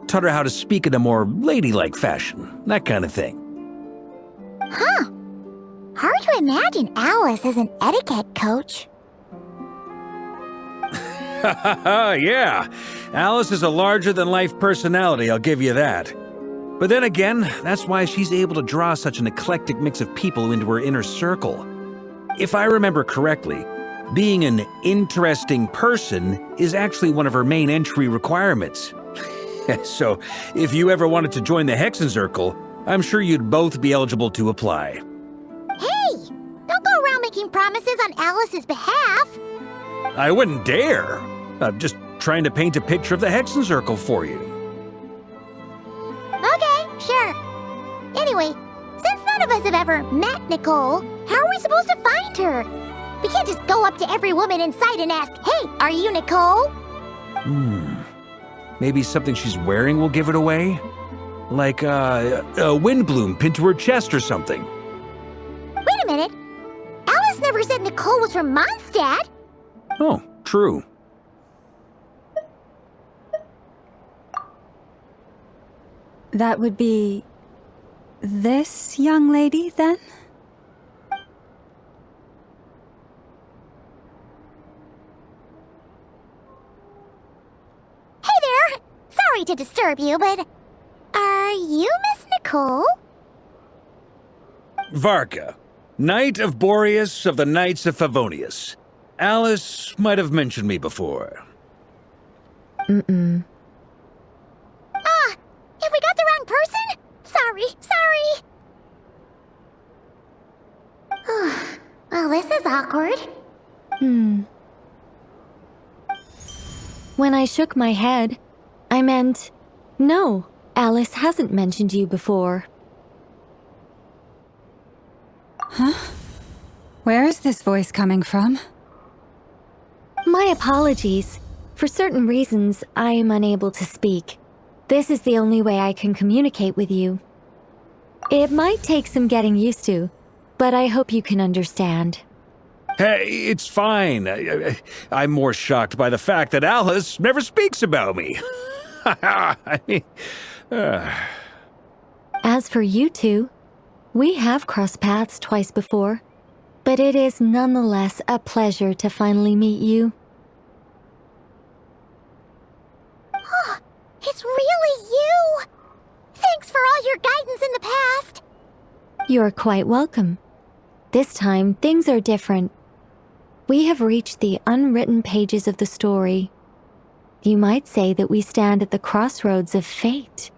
[SPEAKER 5] Taught her how to speak in a more ladylike fashion, that kind of thing.
[SPEAKER 2] Huh. Hard to imagine Alice as an etiquette coach.
[SPEAKER 5] Yeah, Alice is a larger-than-life personality, I'll give you that. But then again, that's why she's able to draw such an eclectic mix of people into her inner circle. If I remember correctly, being an interesting person is actually one of her main entry requirements. So, if you ever wanted to join the Hexenzirkel, I'm sure you'd both be eligible to apply.
[SPEAKER 2] Hey! Don't go around making promises on Alice's behalf!
[SPEAKER 5] I wouldn't dare. I'm just trying to paint a picture of the Hexenzirkel for you.
[SPEAKER 2] Okay, sure. Anyway, since none of us have ever met Nicole, how are we supposed to find her? We can't just go up to every woman in sight and ask, "Hey, are you Nicole?"
[SPEAKER 5] Maybe something she's wearing will give it away? Like a windbloom pinned to her chest or something.
[SPEAKER 2] Wait a minute. Alice never said Nicole was from Mondstadt.
[SPEAKER 5] Oh, true.
[SPEAKER 6] That would be This young lady, then?
[SPEAKER 2] Hey there! Sorry to disturb you, but are you Miss Nicole?
[SPEAKER 5] Varka, Knight of Boreas of the Knights of Favonius. Alice might have mentioned me before.
[SPEAKER 2] Have we got the wrong person? Sorry. Well, this is awkward.
[SPEAKER 21] When I shook my head, I meant, no, Alice hasn't mentioned you before.
[SPEAKER 6] Huh? Where is this voice coming from?
[SPEAKER 21] My apologies. For certain reasons, I am unable to speak. This is the only way I can communicate with you. It might take some getting used to, but I hope you can understand.
[SPEAKER 5] Hey, it's fine. I'm more shocked by the fact that Alice never speaks about me.
[SPEAKER 21] As for you two, we have crossed paths twice before, but it is nonetheless a pleasure to finally meet you.
[SPEAKER 2] It's really you! Thanks for all your guidance in the past!
[SPEAKER 21] You're quite welcome. This time, things are different. We have reached the unwritten pages of the story. You might say that we stand at the crossroads of fate.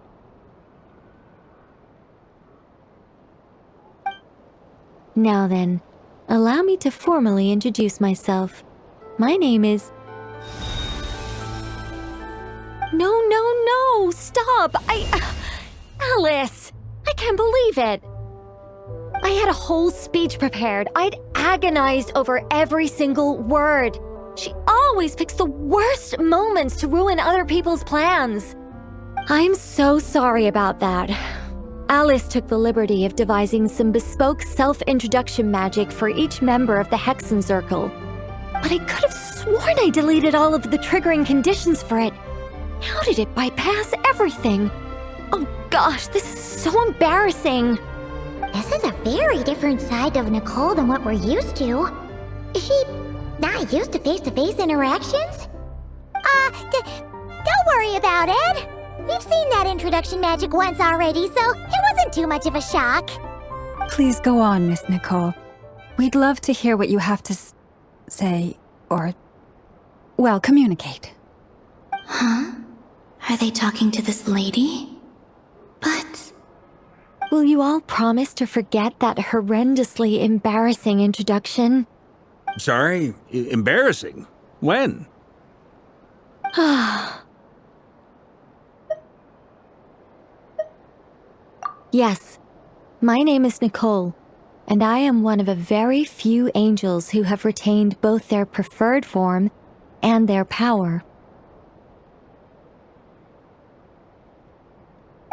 [SPEAKER 21] Now then, allow me to formally introduce myself. My name is... No, stop! Alice! I can't believe it! I had a whole speech prepared. I'd agonized over every single word. She always picks the worst moments to ruin other people's plans. I'm so sorry about that. Alice took the liberty of devising some bespoke self-introduction magic for each member of the Hexen Circle. But I could have sworn I deleted all of the triggering conditions for it. How did it bypass everything? Oh gosh, this is so embarrassing.
[SPEAKER 2] This is a very different side of Nicole than what we're used to. Is she not used to face-to-face interactions? Don't worry about it. We've seen that introduction magic once already, so it wasn't too much of a shock.
[SPEAKER 6] Please go on, Miss Nicole. We'd love to hear what you have to say, or, well, communicate.
[SPEAKER 3] Huh? Are they talking to this lady? But...
[SPEAKER 21] Will you all promise to forget that horrendously embarrassing introduction?
[SPEAKER 5] Sorry? Embarrassing? When?
[SPEAKER 21] Yes, my name is Nicole, and I am one of a very few angels who have retained both their preferred form and their power.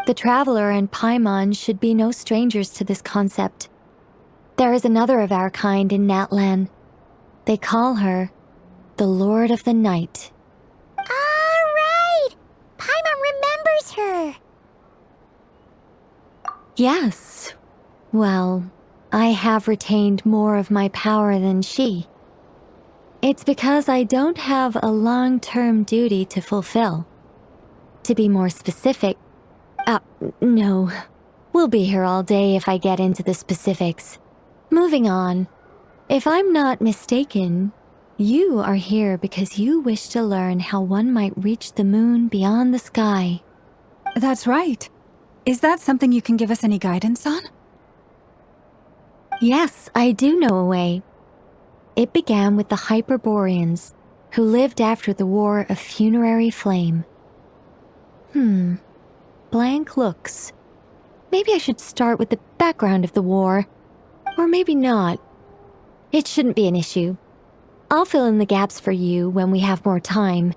[SPEAKER 21] The Traveler and Paimon should be no strangers to this concept. There is another of our kind in Natlan. They call her the Lord of the Night.
[SPEAKER 2] Right! Paimon remembers her!
[SPEAKER 21] Yes. Well, I have retained more of my power than she. It's because I don't have a long-term duty to fulfill. To be more specific, no. We'll be here all day if I get into the specifics. Moving on. If I'm not mistaken, you are here because you wish to learn how one might reach the moon beyond the sky.
[SPEAKER 6] That's right. Is that something you can give us any guidance on?
[SPEAKER 21] Yes, I do know a way. It began with the Hyperboreans, who lived after the War of Funerary Flame. Blank looks. Maybe I should start with the background of the war. Or maybe not. It shouldn't be an issue. I'll fill in the gaps for you when we have more time.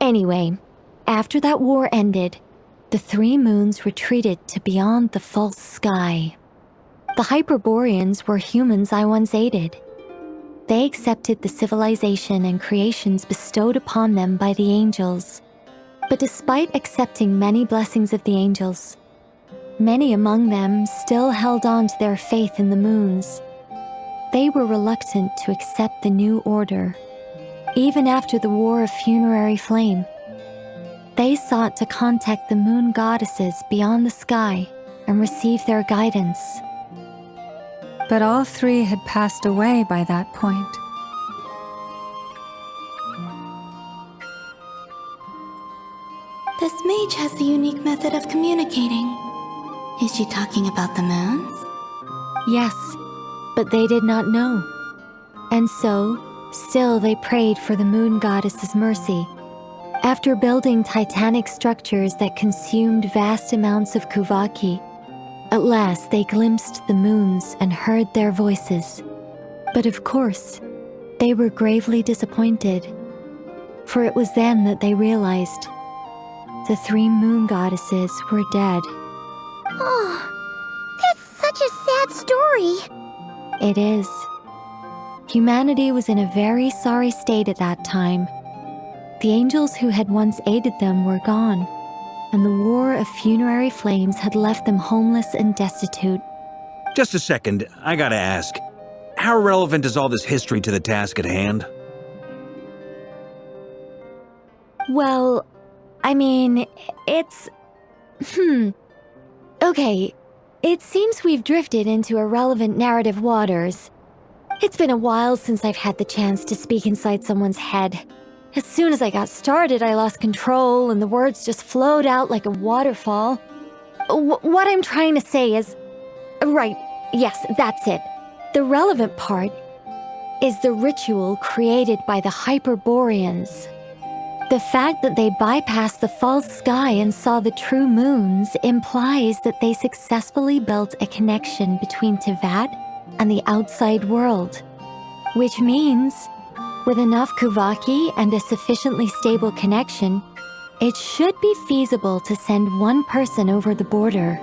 [SPEAKER 21] Anyway, after that war ended, the three moons retreated to beyond the false sky. The Hyperboreans were humans I once aided. They accepted the civilization and creations bestowed upon them by the angels. But despite accepting many blessings of the angels,
[SPEAKER 11] Many among them still held on to their faith in the moons. They were reluctant to accept the new order, even after the War of Funerary Flame. They sought to contact the moon goddesses beyond the sky and receive their guidance.
[SPEAKER 6] But all three had passed away by that point.
[SPEAKER 3] This mage has a unique method of communicating. Is she talking about the moons?
[SPEAKER 11] Yes, but they did not know. And so, still they prayed for the moon goddess's mercy. After building titanic structures that consumed vast amounts of Kuvaki, at last they glimpsed the moons and heard their voices. But of course, they were gravely disappointed, for it was then that they realized the three moon goddesses were dead.
[SPEAKER 2] Oh, that's such a sad story.
[SPEAKER 11] It is. Humanity was in a very sorry state at that time. The angels who had once aided them were gone, and the War of Funerary Flames had left them homeless and destitute.
[SPEAKER 5] Just a second, I gotta ask. How relevant is all this history to the task at hand?
[SPEAKER 11] Well, I mean, it's... Okay, it seems we've drifted into irrelevant narrative waters. It's been a while since I've had the chance to speak inside someone's head. As soon as I got started, I lost control and the words just flowed out like a waterfall. What I'm trying to say is... Right, yes, that's it. The relevant part is the ritual created by the Hyperboreans. The fact that they bypassed the false sky and saw the true moons implies that they successfully built a connection between Teyvat and the outside world. Which means, with enough Kuvaki and a sufficiently stable connection, it should be feasible to send one person over the border.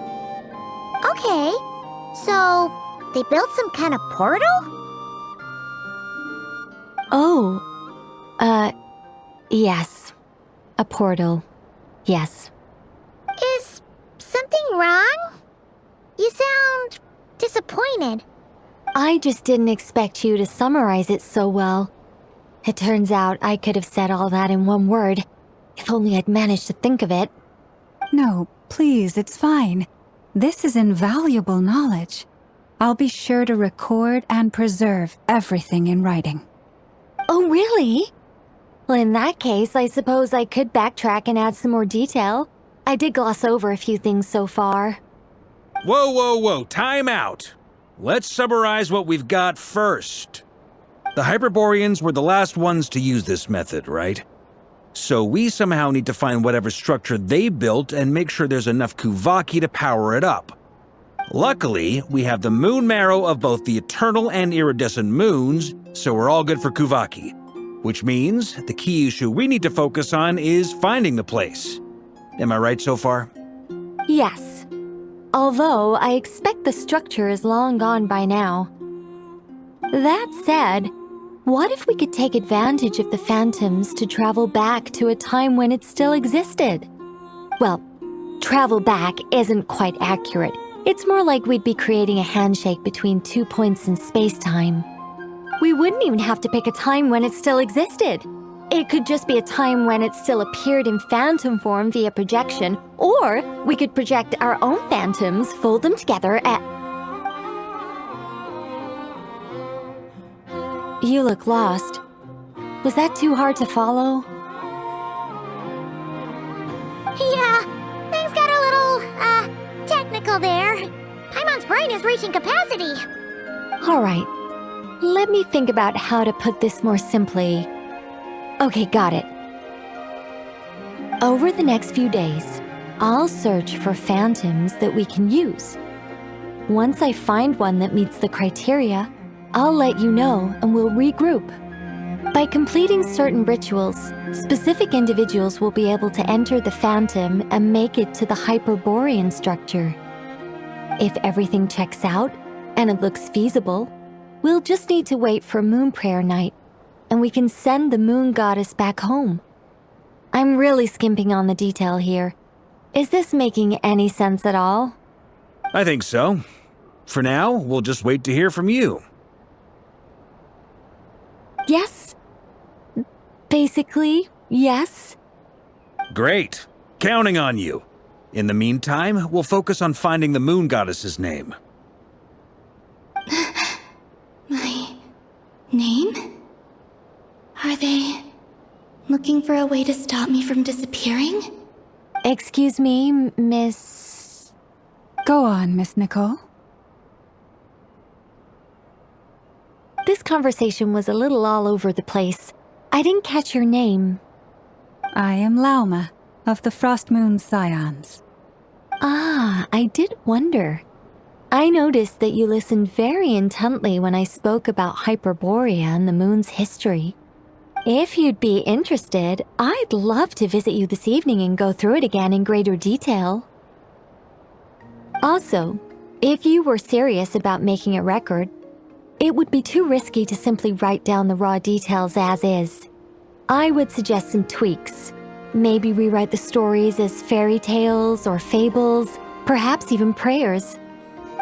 [SPEAKER 2] Okay, so they built some kind of portal?
[SPEAKER 11] Yes. A portal. Yes.
[SPEAKER 2] Is something wrong? You sound disappointed.
[SPEAKER 11] I just didn't expect you to summarize it so well. It turns out I could have said all that in one word, if only I'd managed to think of it.
[SPEAKER 6] No, please, it's fine. This is invaluable knowledge. I'll be sure to record and preserve everything in writing.
[SPEAKER 11] Oh, really? Well, in that case, I suppose I could backtrack and add some more detail. I did gloss over a few things so far.
[SPEAKER 5] Whoa, time out. Let's summarize what we've got first. The Hyperboreans were the last ones to use this method, right? So we somehow need to find whatever structure they built and make sure there's enough Kuvaki to power it up. Luckily, we have the moon marrow of both the eternal and iridescent moons, so we're all good for Kuvaki. Which means the key issue we need to focus on is finding the place. Am I right so far?
[SPEAKER 11] Yes. Although I expect the structure is long gone by now. That said, what if we could take advantage of the phantoms to travel back to a time when it still existed? Well, travel back isn't quite accurate. It's more like we'd be creating a handshake between 2 points in space-time. We wouldn't even have to pick a time when it still existed. It could just be a time when it still appeared in phantom form via projection, or we could project our own phantoms, fold them together, You look lost. Was that too hard to follow?
[SPEAKER 2] Yeah, things got a little, technical there. Paimon's brain is reaching capacity.
[SPEAKER 11] All right. Let me think about how to put this more simply. Okay, got it. Over the next few days, I'll search for phantoms that we can use. Once I find one that meets the criteria, I'll let you know and we'll regroup. By completing certain rituals, specific individuals will be able to enter the phantom and make it to the Hyperborean structure. If everything checks out and it looks feasible, we'll just need to wait for Moon Prayer Night, and we can send the moon goddess back home. I'm really skimping on the detail here. Is this making any sense at all?
[SPEAKER 5] I think so. For now, we'll just wait to hear from you.
[SPEAKER 21] Yes. Basically, yes.
[SPEAKER 5] Great. Counting on you. In the meantime, we'll focus on finding the moon goddess's name.
[SPEAKER 3] My name? Are they looking for a way to stop me from disappearing?
[SPEAKER 21] Excuse me, Miss...
[SPEAKER 6] Go on, Miss Nicole.
[SPEAKER 21] This conversation was a little all over the place. I didn't catch your name.
[SPEAKER 6] I am Lauma, of the Frost Moon Scions.
[SPEAKER 21] Ah, I did wonder. I noticed that you listened very intently when I spoke about Hyperborea and the moon's history. If you'd be interested, I'd love to visit you this evening and go through it again in greater detail. Also, if you were serious about making a record, it would be too risky to simply write down the raw details as is. I would suggest some tweaks. Maybe rewrite the stories as fairy tales or fables, perhaps even prayers.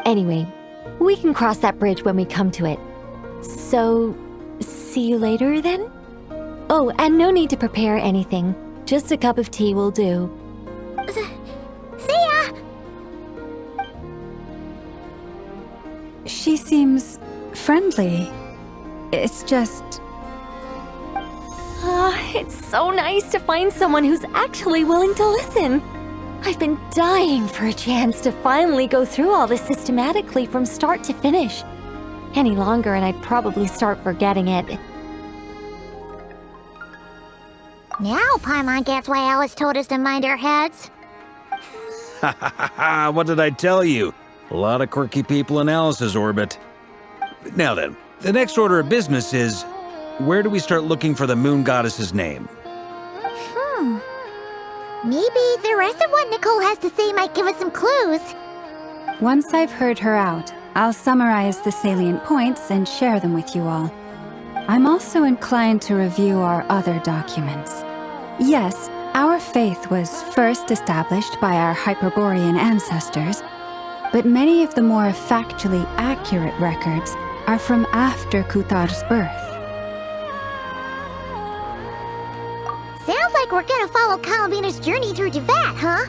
[SPEAKER 21] Anyway, we can cross that bridge when we come to it. So, see you later then? Oh, and no need to prepare anything. Just a cup of tea will do.
[SPEAKER 2] See ya!
[SPEAKER 6] She seems friendly. It's just...
[SPEAKER 21] It's so nice to find someone who's actually willing to listen. I've been dying for a chance to finally go through all this systematically from start to finish. Any longer and I'd probably start forgetting it.
[SPEAKER 2] Now Paimon gets why Alice told us to mind our heads.
[SPEAKER 5] Ha ha ha ha, what did I tell you? A lot of quirky people in Alice's orbit. Now then, the next order of business is, where do we start looking for the moon goddess's name?
[SPEAKER 2] Maybe the rest of what Nicole has to say might give us some clues.
[SPEAKER 6] Once I've heard her out, I'll summarize the salient points and share them with you all. I'm also inclined to review our other documents. Yes, our faith was first established by our Hyperborean ancestors, but many of the more factually accurate records are from after Kuthar's birth.
[SPEAKER 2] Sounds like we're gonna follow Columbina's journey through Devat, huh?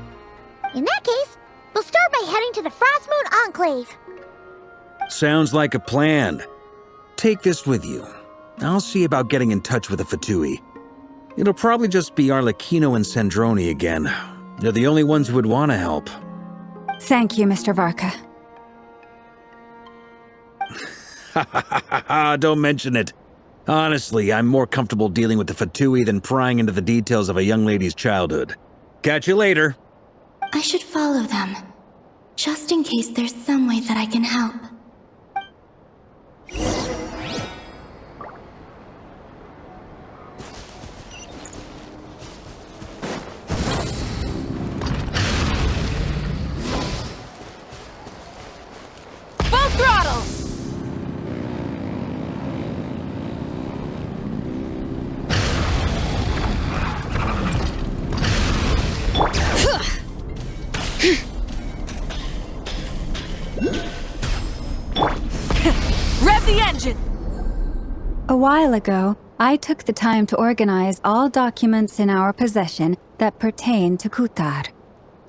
[SPEAKER 2] In that case, we'll start by heading to the Frost Moon Enclave.
[SPEAKER 5] Sounds like a plan. Take this with you. I'll see about getting in touch with the Fatui. It'll probably just be Arlecchino and Sandrone again. They're the only ones who would want to help.
[SPEAKER 6] Thank you, Mr. Varka.
[SPEAKER 5] Ha ha ha ha ha, don't mention it. Honestly, I'm more comfortable dealing with the Fatui than prying into the details of a young lady's childhood. Catch you later.
[SPEAKER 3] I should follow them, just in case there's some way that I can help.
[SPEAKER 21] Full throttle! Rev the engine!
[SPEAKER 6] A while ago, I took the time to organize all documents in our possession that pertain to Kuthar.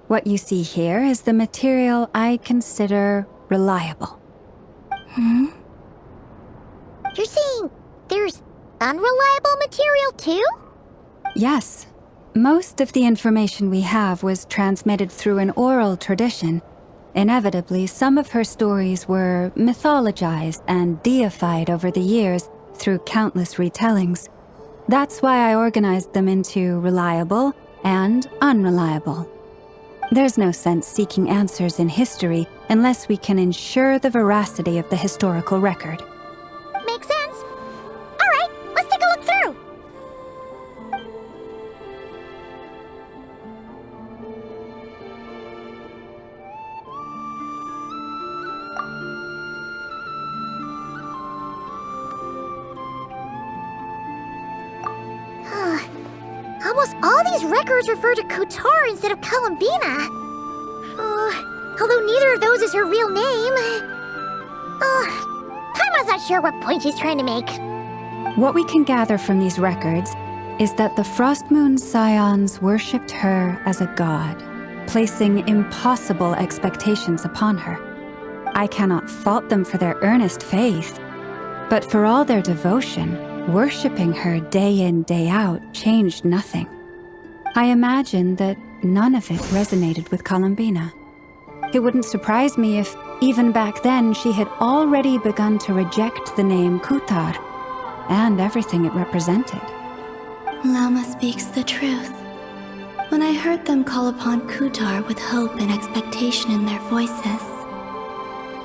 [SPEAKER 6] What you see here is the material I consider reliable.
[SPEAKER 2] You're saying there's unreliable material too?
[SPEAKER 6] Yes. Most of the information we have was transmitted through an oral tradition. Inevitably, some of her stories were mythologized and deified over the years through countless retellings. That's why I organized them into reliable and unreliable. There's no sense seeking answers in history unless we can ensure the veracity of the historical record.
[SPEAKER 2] Makes sense. All right, let's take a look through. Almost all these records refer to Kutar instead of Columbina. although neither of those is her real name. Paimon's not sure what point she's trying to make.
[SPEAKER 6] What we can gather from these records is that the Frost Moon Scions worshipped her as a god, placing impossible expectations upon her. I cannot fault them for their earnest faith, but for all their devotion, worshipping her day in, day out changed nothing. I imagine that none of it resonated with Columbina. It wouldn't surprise me if, even back then, she had already begun to reject the name Kutar and everything it represented.
[SPEAKER 3] Lauma speaks the truth. When I heard them call upon Kutar with hope and expectation in their voices,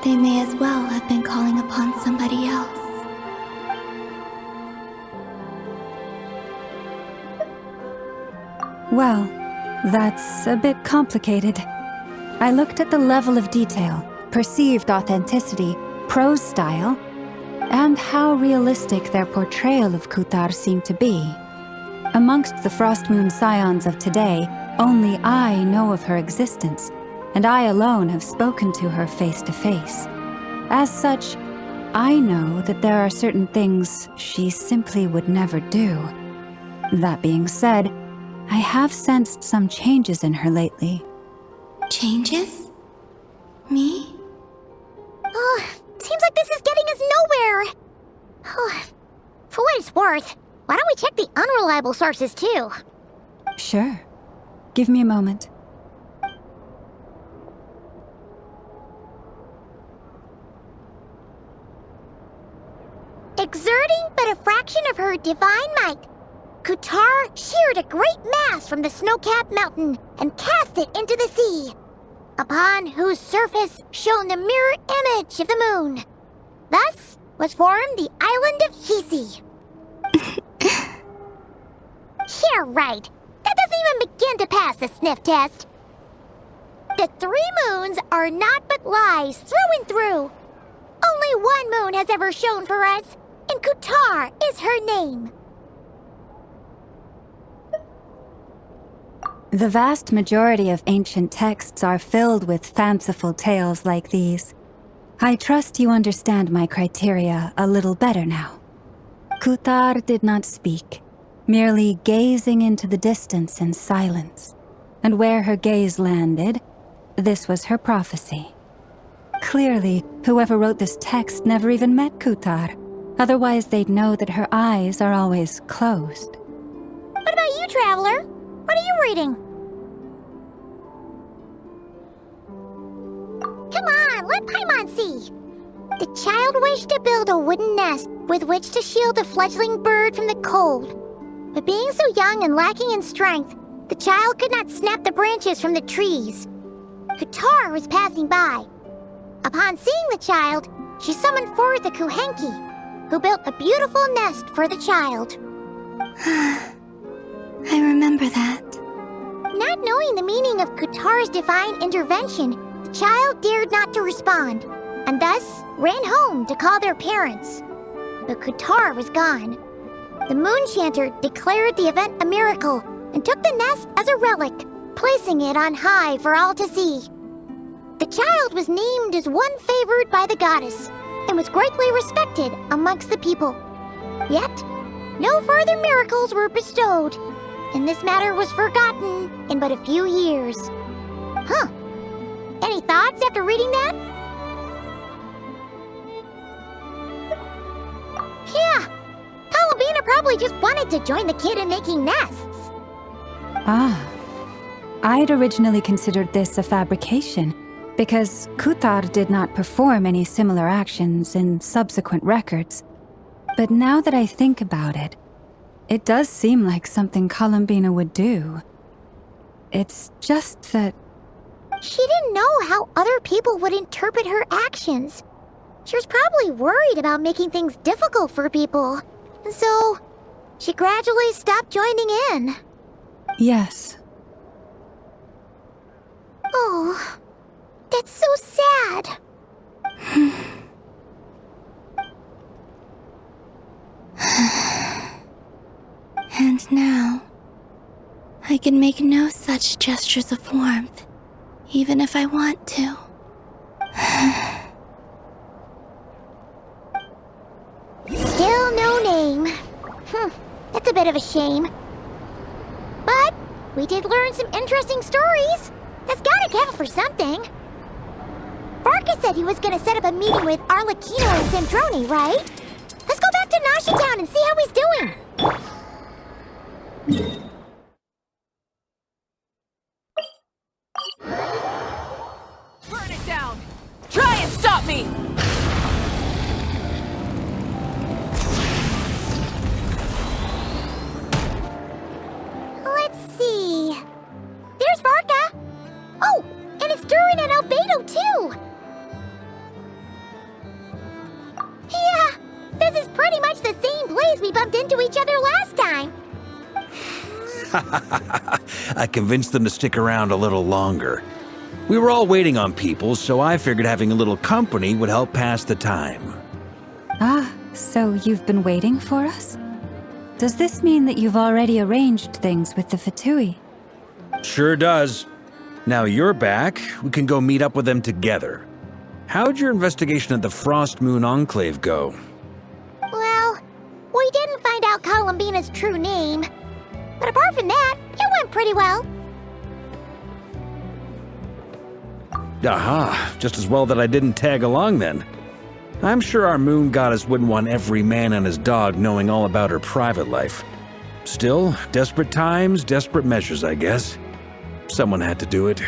[SPEAKER 3] they may as well have been calling upon somebody else.
[SPEAKER 6] Well, that's a bit complicated. I looked at the level of detail, perceived authenticity, prose style, and how realistic their portrayal of Kutar seemed to be. Amongst the Frostmoon Scions of today, only I know of her existence, and I alone have spoken to her face to face. As such, I know that there are certain things she simply would never do. That being said, I have sensed some changes in her lately.
[SPEAKER 3] Changes? Me?
[SPEAKER 2] Seems like this is getting us nowhere. For what it's worth, why don't we check the unreliable sources too?
[SPEAKER 6] Sure. Give me a moment.
[SPEAKER 2] Exerting but a fraction of her divine might, Kutar sheared a great mass from the snow-capped mountain and cast it into the sea, upon whose surface shone the mirror image of the moon. Thus was formed the island of Hisi. Yeah, right. That doesn't even begin to pass the sniff test. The 3 moons are naught but lies through and through. Only one moon has ever shone for us, and Kutar is her name.
[SPEAKER 6] The vast majority of ancient texts are filled with fanciful tales like these. I trust you understand my criteria a little better now. Kutar did not speak, merely gazing into the distance in silence. And where her gaze landed, this was her prophecy. Clearly, whoever wrote this text never even met Kutar. Otherwise, they'd know that her eyes are always closed.
[SPEAKER 2] What about you, Traveler? What are you reading? Come on, let Paimon see. The child wished to build a wooden nest with which to shield the fledgling bird from the cold. But being so young and lacking in strength, the child could not snap the branches from the trees. Kutar was passing by. Upon seeing the child, she summoned forth the Kuhenki, who built a beautiful nest for the child.
[SPEAKER 3] I remember that.
[SPEAKER 2] Not knowing the meaning of Kutar's divine intervention, the child dared not to respond, and thus ran home to call their parents. But Kutar was gone. The moon chanter declared the event a miracle and took the nest as a relic, placing it on high for all to see. The child was named as one favored by the goddess and was greatly respected amongst the people. Yet, no further miracles were bestowed, and this matter was forgotten in but a few years. Huh. Any thoughts after reading that? Yeah. Columbina probably just wanted to join the kid in making nests.
[SPEAKER 6] Ah. I'd originally considered this a fabrication, because Kutar did not perform any similar actions in subsequent records. But now that I think about it, it does seem like something Columbina would do. It's just that...
[SPEAKER 2] She didn't know how other people would interpret her actions. She was probably worried about making things difficult for people. And so, she gradually stopped joining in.
[SPEAKER 6] Yes.
[SPEAKER 2] Oh, that's so sad.
[SPEAKER 3] And now, I can make no such gestures of warmth, even if I want to.
[SPEAKER 2] Still no name. That's a bit of a shame. But we did learn some interesting stories. That's gotta count for something. Varka said he was gonna set up a meeting with Arlecchino and Sandrone, right? Let's go back to Nashi Town and see how he's doing.
[SPEAKER 12] Burn it down! Try and stop me!
[SPEAKER 2] Let's see. There's Varka. Oh, and it's Dori and Albedo too. Yeah, this is pretty much the same place we bumped into each other last time.
[SPEAKER 5] I convinced them to stick around a little longer. We were all waiting on people, so I figured having a little company would help pass the time.
[SPEAKER 6] Ah, so you've been waiting for us? Does this mean that you've already arranged things with the Fatui?
[SPEAKER 5] Sure does. Now you're back, we can go meet up with them together. How'd your investigation at the Frost Moon Enclave go?
[SPEAKER 2] Well, we didn't find out Columbina's true name. But apart from that, it went pretty well.
[SPEAKER 5] Aha, just as well that I didn't tag along then. I'm sure our moon goddess wouldn't want every man and his dog knowing all about her private life. Still, desperate times, desperate measures, I guess. Someone had to do it.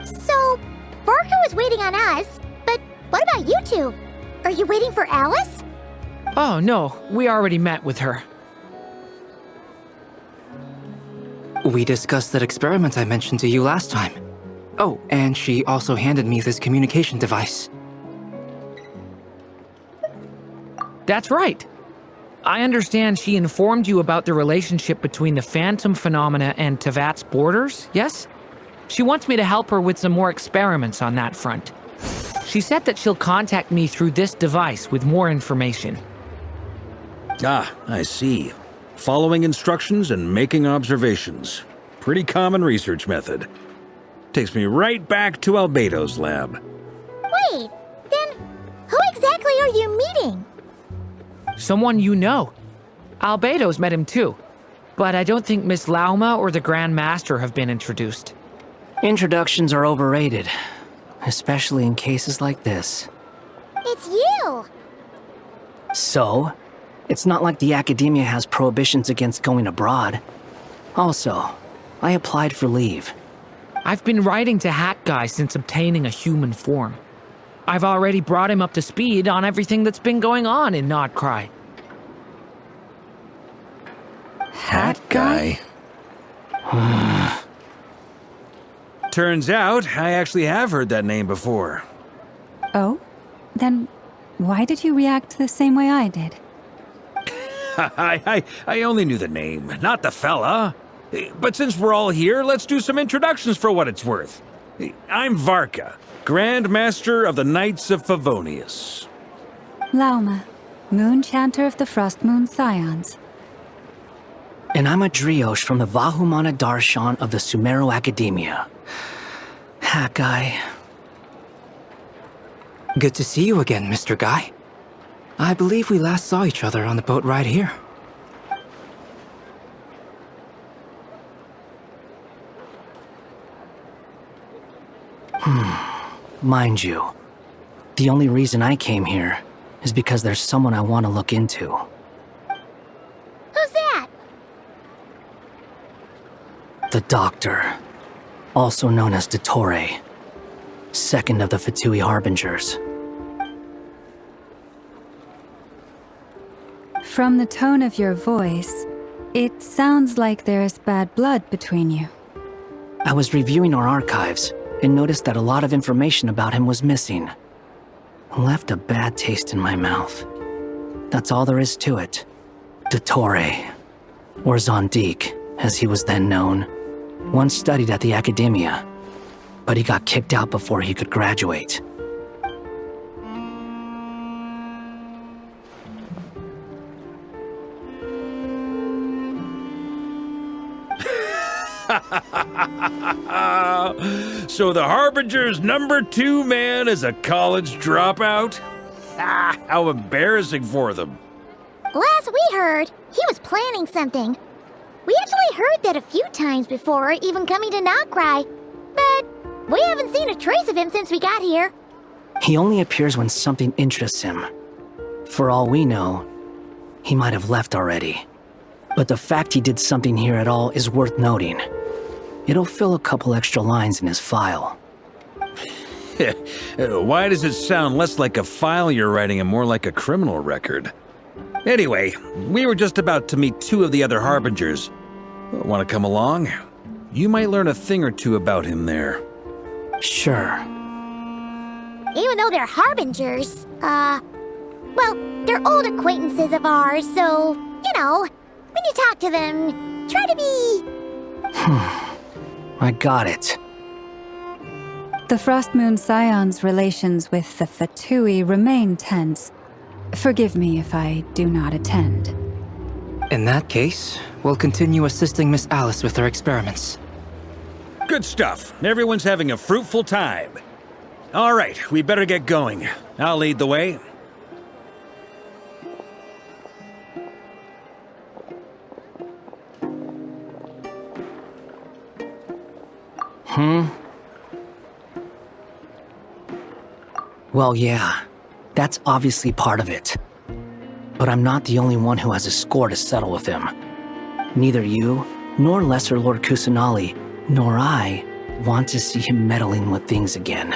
[SPEAKER 2] So, Varka was waiting on us, but what about you two? Are you waiting for Alice?
[SPEAKER 7] Oh, no. We already met with her.
[SPEAKER 9] We discussed that experiment I mentioned to you last time. Oh, and she also handed me this communication device.
[SPEAKER 7] That's right. I understand she informed you about the relationship between the phantom phenomena and Tevat's borders, yes? She wants me to help her with some more experiments on that front. She said that she'll contact me through this device with more information.
[SPEAKER 5] Ah, I see. Following instructions and making observations. Pretty common research method. Takes me right back to Albedo's lab.
[SPEAKER 2] Wait, then who exactly are you meeting?
[SPEAKER 7] Someone you know. Albedo's met him too. But I don't think Miss Lauma or the Grand Master have been introduced.
[SPEAKER 9] Introductions are overrated, especially in cases like this.
[SPEAKER 2] It's you!
[SPEAKER 9] So, it's not like the Academia has prohibitions against going abroad. Also, I applied for leave.
[SPEAKER 7] I've been writing to Hat Guy since obtaining a human form. I've already brought him up to speed on everything that's been going on in Nod-Krai.
[SPEAKER 5] Hat Guy? Turns out, I actually have heard that name before.
[SPEAKER 6] Oh? Then why did you react the same way I did?
[SPEAKER 5] I only knew the name, not the fella. But since we're all here, let's do some introductions for what it's worth. I'm Varka, Grand Master of the Knights of Favonius.
[SPEAKER 6] Lauma, Moon Chanter of the Frost Moon Scions.
[SPEAKER 9] And I'm a Drioche from the Vahumana Darshan of the Sumero Academia. Hat Guy. Good to see you again, Mr. Guy. I believe we last saw each other on the boat ride here. Mind you, the only reason I came here is because there's someone I want to look into.
[SPEAKER 2] Who's that?
[SPEAKER 9] The Doctor, also known as Dottore, second of the Fatui Harbingers.
[SPEAKER 6] From the tone of your voice, it sounds like there's bad blood between you.
[SPEAKER 9] I was reviewing our archives and noticed that a lot of information about him was missing. Left a bad taste in my mouth. That's all there is to it. Dottore, or Zondik, as he was then known, once studied at the Academia, but he got kicked out before he could graduate.
[SPEAKER 5] So the Harbinger's #2 man is a college dropout? How embarrassing for them.
[SPEAKER 2] Last we heard, he was planning something. We actually heard that a few times before, even coming to Nod-Krai, but we haven't seen a trace of him since we got here.
[SPEAKER 9] He only appears when something interests him. For all we know, he might have left already. But the fact he did something here at all is worth noting. It'll fill a couple extra lines in his file.
[SPEAKER 5] Why does it sound less like a file you're writing and more like a criminal record? Anyway, we were just about to meet 2 of the other Harbingers. Want to come along? You might learn a thing or two about him there.
[SPEAKER 9] Sure.
[SPEAKER 2] Even though they're Harbingers, well, they're old acquaintances of ours, so, you know, when you talk to them, try to be...
[SPEAKER 9] I got it.
[SPEAKER 6] The Frostmoon Scion's relations with the Fatui remain tense. Forgive me if I do not attend.
[SPEAKER 9] In that case, we'll continue assisting Miss Alice with her experiments.
[SPEAKER 5] Good stuff. Everyone's having a fruitful time. All right, we better get going. I'll lead the way.
[SPEAKER 9] Well, yeah, that's obviously part of it. But I'm not the only one who has a score to settle with him. Neither you, nor Lesser Lord Kusanali, nor I want to see him meddling with things again.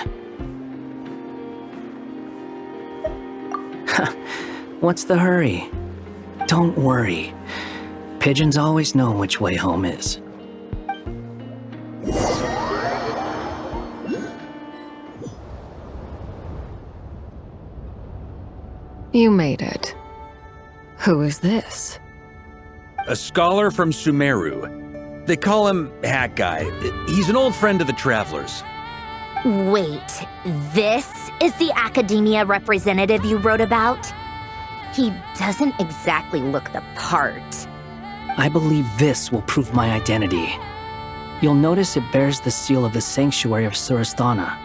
[SPEAKER 9] What's the hurry? Don't worry. Pigeons always know which way home is.
[SPEAKER 10] You made it. Who is this?
[SPEAKER 5] A scholar from Sumeru. They call him Hat Guy. He's an old friend of the Travelers.
[SPEAKER 14] Wait, this is the academia representative you wrote about? He doesn't exactly look the part.
[SPEAKER 9] I believe this will prove my identity. You'll notice it bears the seal of the Sanctuary of Surasthana.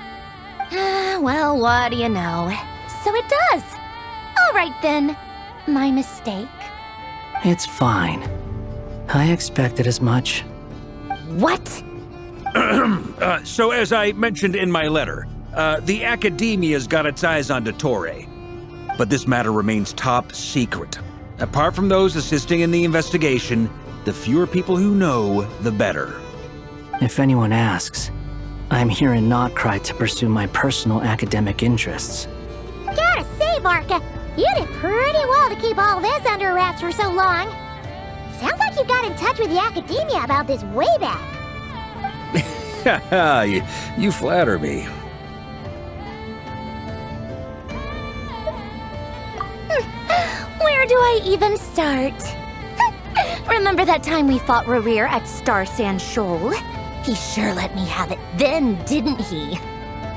[SPEAKER 14] Well, what do you know? So it does. All right then. My mistake.
[SPEAKER 9] It's fine. I expected as much.
[SPEAKER 14] What?
[SPEAKER 5] So as I mentioned in my letter, the Academia's got its eyes on Dottore. But this matter remains top secret. Apart from those assisting in the investigation, the fewer people who know, the better.
[SPEAKER 9] If anyone asks, I'm here in Nod-Krai to pursue my personal academic interests.
[SPEAKER 2] Gotta say, Barca, you did pretty well to keep all this under wraps for so long. Sounds like you got in touch with the academia about this way back.
[SPEAKER 5] you flatter me.
[SPEAKER 14] Where do I even start? Remember that time we fought Rerir at Star Sand Shoal? He sure let me have it then, didn't he?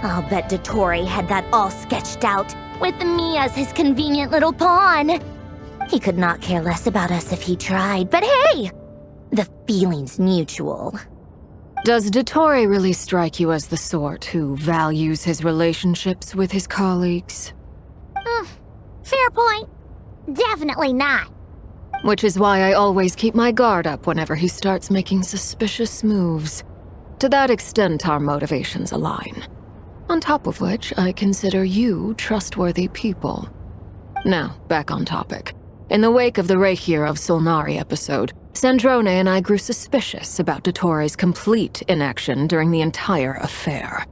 [SPEAKER 14] I'll bet Dottore had that all sketched out, with me as his convenient little pawn. He could not care less about us if he tried, but hey! The feeling's mutual.
[SPEAKER 10] Does Dottore really strike you as the sort who values his relationships with his colleagues?
[SPEAKER 2] Fair point. Definitely not.
[SPEAKER 10] Which is why I always keep my guard up whenever he starts making suspicious moves. To that extent, our motivations align. On top of which, I consider you trustworthy people. Now, back on topic. In the wake of the Re'hir of Solnari episode, Sandrone and I grew suspicious about Dottore's complete inaction during the entire affair.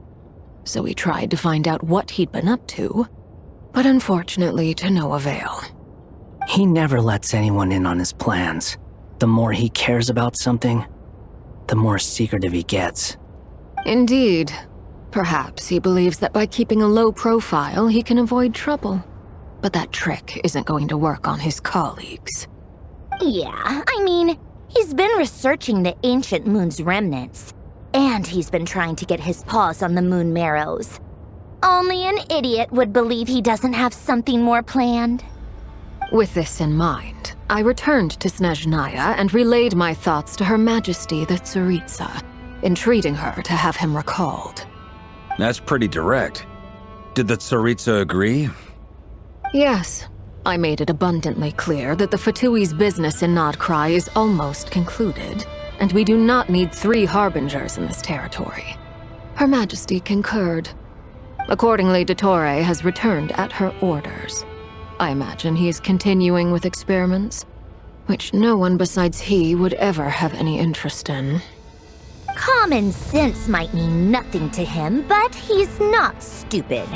[SPEAKER 10] So we tried to find out what he'd been up to, but unfortunately to no avail.
[SPEAKER 9] He never lets anyone in on his plans. The more he cares about something, the more secretive he gets.
[SPEAKER 10] Indeed. Perhaps he believes that by keeping a low profile, he can avoid trouble. But that trick isn't going to work on his colleagues.
[SPEAKER 14] Yeah, I mean, he's been researching the ancient moon's remnants. And he's been trying to get his paws on the moon marrows. Only an idiot would believe he doesn't have something more planned.
[SPEAKER 10] With this in mind, I returned to Snezhnaya and relayed my thoughts to Her Majesty the Tsaritsa, entreating her to have him recalled.
[SPEAKER 5] That's pretty direct. Did the Tsaritsa agree?
[SPEAKER 10] Yes. I made it abundantly clear that the Fatui's business in Nod-Krai is almost concluded, and we do not need 3 Harbingers in this territory. Her Majesty concurred. Accordingly, Dottore has returned at her orders. I imagine he's continuing with experiments, which no one besides he would ever have any interest in.
[SPEAKER 2] Common sense might mean nothing to him, but he's not stupid.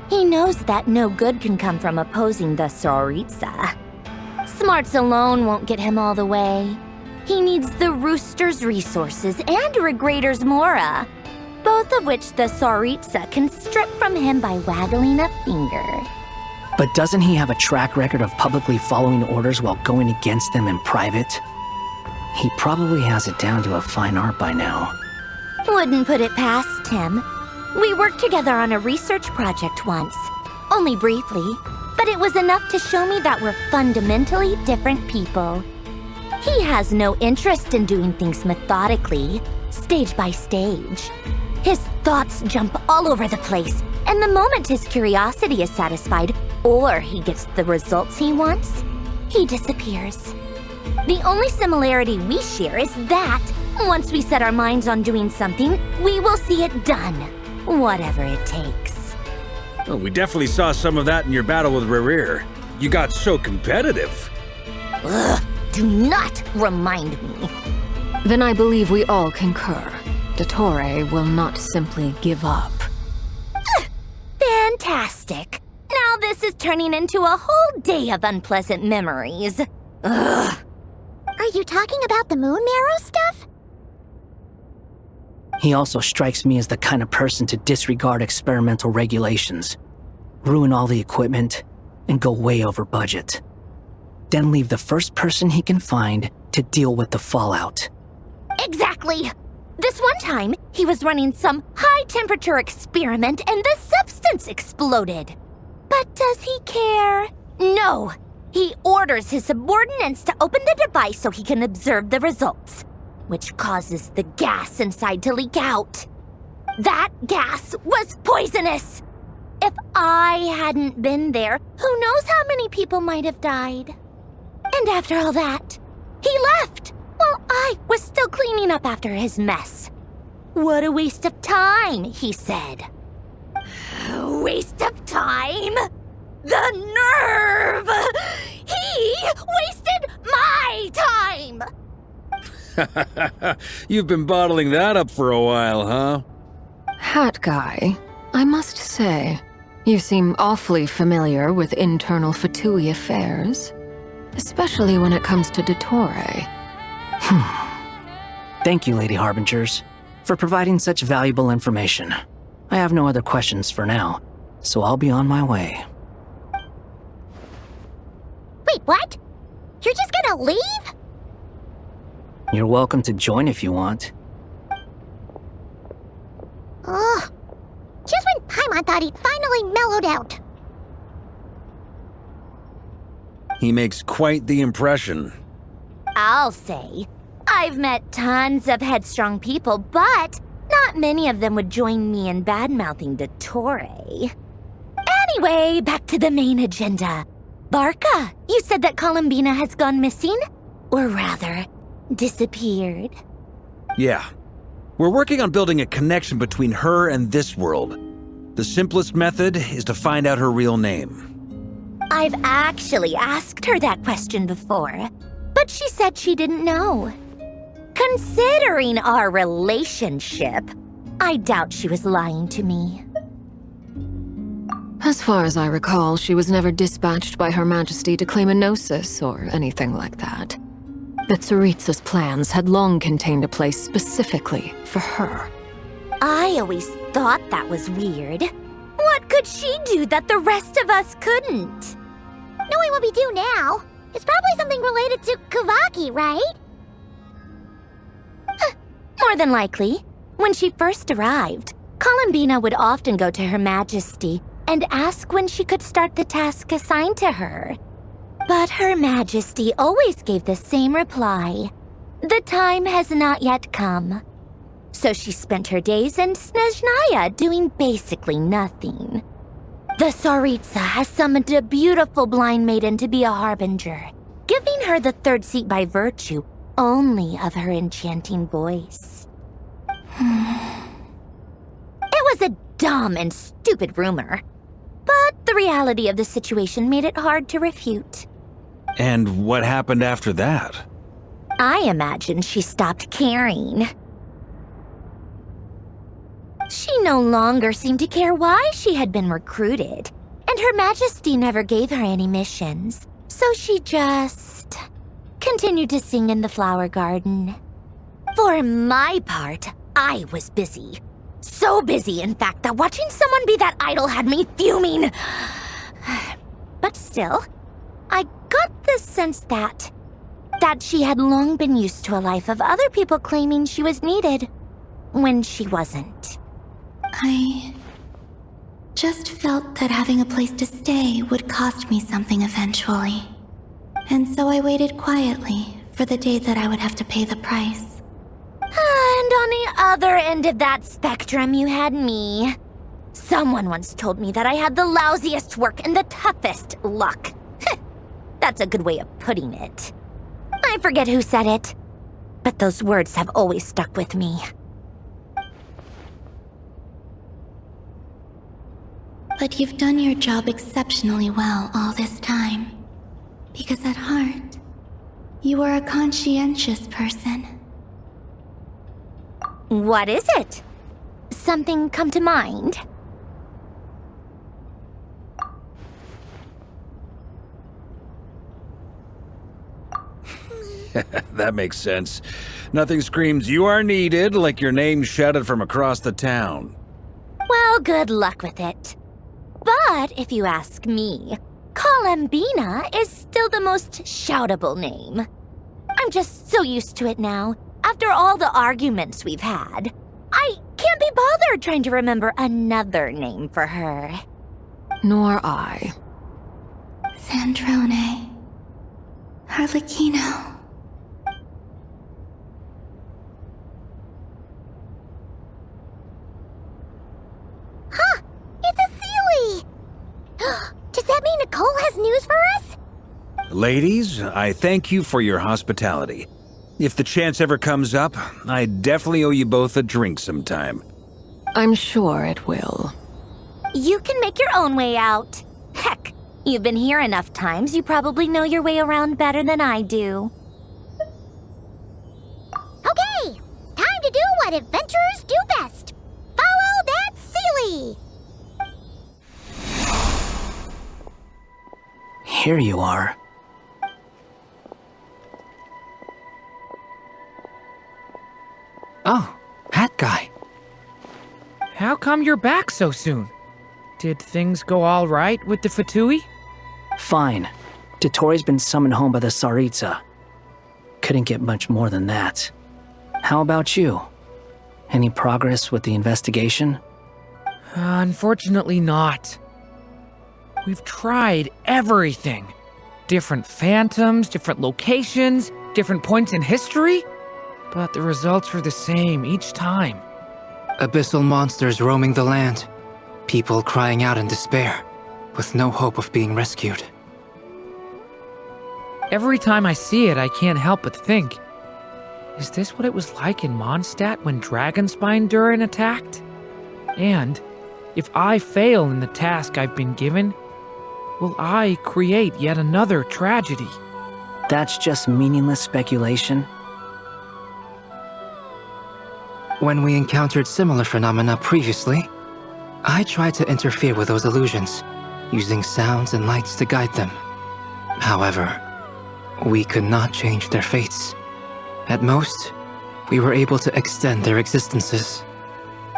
[SPEAKER 2] He knows that no good can come from opposing the Tsaritsa. Smarts alone won't get him all the way. He needs the Rooster's resources and Regrator's Mora, both of which the Tsaritsa can strip from him by waggling a finger.
[SPEAKER 8] But doesn't he have a track record of publicly following orders while going against them in private? He probably has it down to a fine art by now.
[SPEAKER 2] Wouldn't put it past him. We worked together on a research project once. Only briefly, but it was enough to show me that we're fundamentally different people. He has no interest in doing things methodically, stage by stage. His thoughts jump all over the place, and the moment his curiosity is satisfied, or he gets the results he wants, he disappears. The only similarity we share is that, once we set our minds on doing something, we will see it done, whatever it takes.
[SPEAKER 5] Well, we definitely saw some of that in your battle with Rerir. You got so competitive.
[SPEAKER 2] Ugh, do not remind me.
[SPEAKER 10] Then I believe we all concur. Dottore will not simply give up.
[SPEAKER 2] Fantastic. Now this is turning into a whole day of unpleasant memories. Ugh. Are you talking about the moon marrow stuff?
[SPEAKER 8] He also strikes me as the kind of person to disregard experimental regulations, ruin all the equipment, and go way over budget. Then leave the first person he can find to deal with the fallout.
[SPEAKER 2] Exactly! This one time, he was running some high-temperature experiment and the substance exploded. But does he care? No! He orders his subordinates to open the device so he can observe the results, which causes the gas inside to leak out. That gas was poisonous! If I hadn't been there, who knows how many people might have died. And after all that, he left while I was still cleaning up after his mess. What a waste of time, he said. Waste of time? The nerve! He wasted my time!
[SPEAKER 5] You've been bottling that up for a while, huh?
[SPEAKER 10] Hat guy, I must say, you seem awfully familiar with internal Fatui affairs. Especially when it comes to Dottore.
[SPEAKER 8] Thank you, Lady Harbingers, for providing such valuable information. I have no other questions for now, so I'll be on my way.
[SPEAKER 2] Wait, what? You're just gonna leave?
[SPEAKER 8] You're welcome to join if you want.
[SPEAKER 2] Ugh. Just when Paimon thought he'd finally mellowed out.
[SPEAKER 5] He makes quite the impression.
[SPEAKER 2] I'll say. I've met tons of headstrong people, but not many of them would join me in bad-mouthing Dottore. Anyway, back to the main agenda. Barca, you said that Columbina has gone missing? Or rather, disappeared.
[SPEAKER 5] Yeah. We're working on building a connection between her and this world. The simplest method is to find out her real name.
[SPEAKER 2] I've actually asked her that question before, but she said she didn't know. Considering our relationship, I doubt she was lying to me.
[SPEAKER 10] As far as I recall, she was never dispatched by Her Majesty to claim a gnosis or anything like that. The Tsaritsa's plans had long contained a place specifically for her.
[SPEAKER 2] I always thought that was weird. What could she do that the rest of us couldn't? Knowing what we do now, it's probably something related to Kavaki, right? More than likely. When she first arrived, Columbina would often go to Her Majesty and ask when she could start the task assigned to her. But Her Majesty always gave the same reply. The time has not yet come. So she spent her days in Snezhnaya doing basically nothing. The Tsaritsa has summoned a beautiful blind maiden to be a harbinger, giving her the third seat by virtue only of her enchanting voice. It was a dumb and stupid rumor, but the reality of the situation made it hard to refute.
[SPEAKER 5] And what happened after that?
[SPEAKER 2] I imagine she stopped caring. She no longer seemed to care why she had been recruited, and Her Majesty never gave her any missions, so she just continued to sing in the flower garden. For my part, I was busy. So busy, in fact, that watching someone be that idol had me fuming. But still, I got the sense that she had long been used to a life of other people claiming she was needed when she wasn't.
[SPEAKER 3] I just felt that having a place to stay would cost me something eventually. And so I waited quietly for the day that I would have to pay the price.
[SPEAKER 2] And on the other end of that spectrum, you had me. Someone once told me that I had the lousiest work and the toughest luck. That's a good way of putting it. I forget who said it, but those words have always stuck with me.
[SPEAKER 3] But you've done your job exceptionally well all this time. Because at heart, you are a conscientious person.
[SPEAKER 2] What is it? Something come to mind?
[SPEAKER 5] That makes sense. Nothing screams you are needed like your name shouted from across the town.
[SPEAKER 2] Well, good luck with it. But if you ask me, Columbina is still the most shoutable name. I'm just so used to it now. After all the arguments we've had, I can't be bothered trying to remember another name for her.
[SPEAKER 10] Nor I.
[SPEAKER 3] Sandrone. Harlequino.
[SPEAKER 2] Huh! It's a Sealy! Does that mean Nicole has news for us?
[SPEAKER 5] Ladies, I thank you for your hospitality. If the chance ever comes up, I definitely owe you both a drink sometime.
[SPEAKER 10] I'm sure it will.
[SPEAKER 2] You can make your own way out. Heck, you've been here enough times, you probably know your way around better than I do. Okay, time to do what adventurers do best. Follow that Sealy!
[SPEAKER 8] Here you are.
[SPEAKER 9] Oh, hat guy.
[SPEAKER 7] How come you're back so soon? Did things go all right with the Fatui?
[SPEAKER 8] Fine. Dori's been summoned home by the Tsaritsa. Couldn't get much more than that. How about you? Any progress with the investigation?
[SPEAKER 7] Unfortunately not. We've tried everything. Different phantoms, different locations, different points in history. But the results are the same each time.
[SPEAKER 9] Abyssal monsters roaming the land. People crying out in despair, with no hope of being rescued.
[SPEAKER 7] Every time I see it, I can't help but think, is this what it was like in Mondstadt when Dragonspine Durin attacked? And if I fail in the task I've been given, will I create yet another tragedy?
[SPEAKER 8] That's just meaningless speculation.
[SPEAKER 9] When we encountered similar phenomena previously, I tried to interfere with those illusions, using sounds and lights to guide them. However, we could not change their fates. At most, we were able to extend their existences.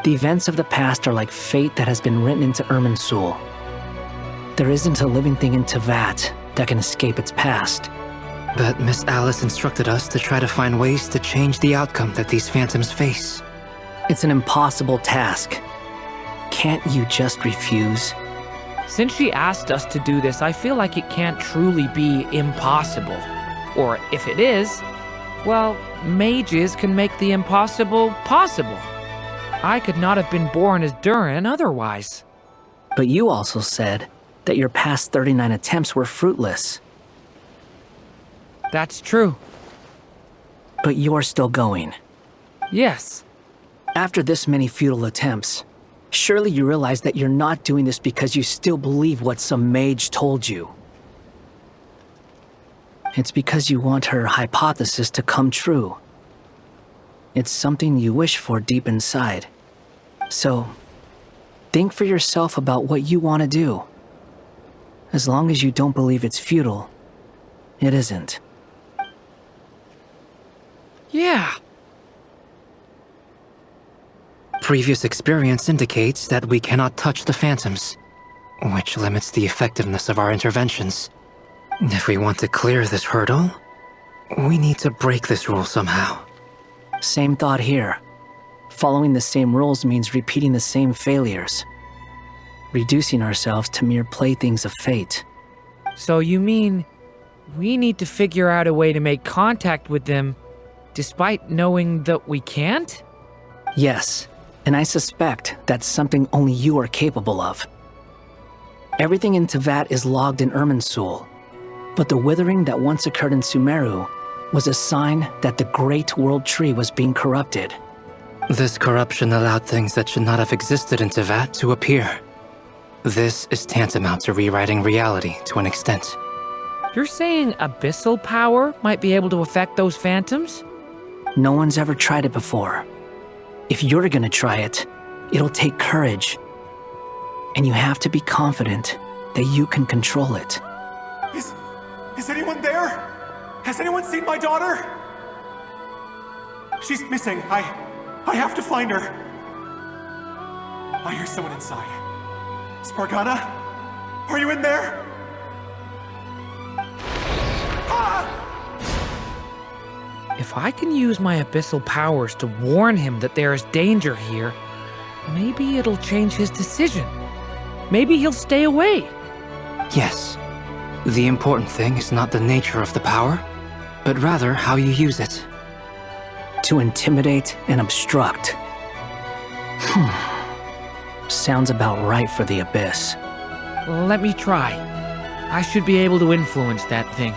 [SPEAKER 8] The events of the past are like fate that has been written into Irminsul. There isn't a living thing in Teyvat that can escape its past.
[SPEAKER 9] But Miss Alice instructed us to try to find ways to change the outcome that these phantoms face.
[SPEAKER 8] It's an impossible task. Can't you just refuse?
[SPEAKER 7] Since she asked us to do this, I feel like it can't truly be impossible. Or if it is, well, mages can make the impossible possible. I could not have been born as Durin otherwise.
[SPEAKER 8] But you also said that your past 39 attempts were fruitless.
[SPEAKER 7] That's true.
[SPEAKER 8] But you're still going.
[SPEAKER 7] Yes.
[SPEAKER 8] After this many futile attempts, surely you realize that you're not doing this because you still believe what some mage told you. It's because you want her hypothesis to come true. It's something you wish for deep inside. So, think for yourself about what you want to do. As long as you don't believe it's futile, it isn't.
[SPEAKER 7] Yeah.
[SPEAKER 9] Previous experience indicates that we cannot touch the phantoms, which limits the effectiveness of our interventions. If we want to clear this hurdle, we need to break this rule somehow.
[SPEAKER 8] Same thought here. Following the same rules means repeating the same failures. Reducing ourselves to mere playthings of fate.
[SPEAKER 7] So you mean we need to figure out a way to make contact with them despite knowing that we can't?
[SPEAKER 8] Yes, and I suspect that's something only you are capable of. Everything in Teyvat is logged in Irminsul, but the withering that once occurred in Sumeru was a sign that the Great World Tree was being corrupted.
[SPEAKER 9] This corruption allowed things that should not have existed in Teyvat to appear. This is tantamount to rewriting reality to an extent.
[SPEAKER 7] You're saying abyssal power might be able to affect those phantoms?
[SPEAKER 8] No one's ever tried it before. If you're gonna try it, it'll take courage. And you have to be confident that you can control it.
[SPEAKER 1] Is anyone there? Has anyone seen my daughter? She's missing. I have to find her. I hear someone inside. Spargana? Are you in there?
[SPEAKER 7] If I can use my abyssal powers to warn him that there is danger here, maybe it'll change his decision. Maybe he'll stay away.
[SPEAKER 9] Yes. The important thing is not the nature of the power, but rather how you use it.
[SPEAKER 8] To intimidate and obstruct. Sounds about right for the Abyss.
[SPEAKER 7] Well, let me try. I should be able to influence that thing.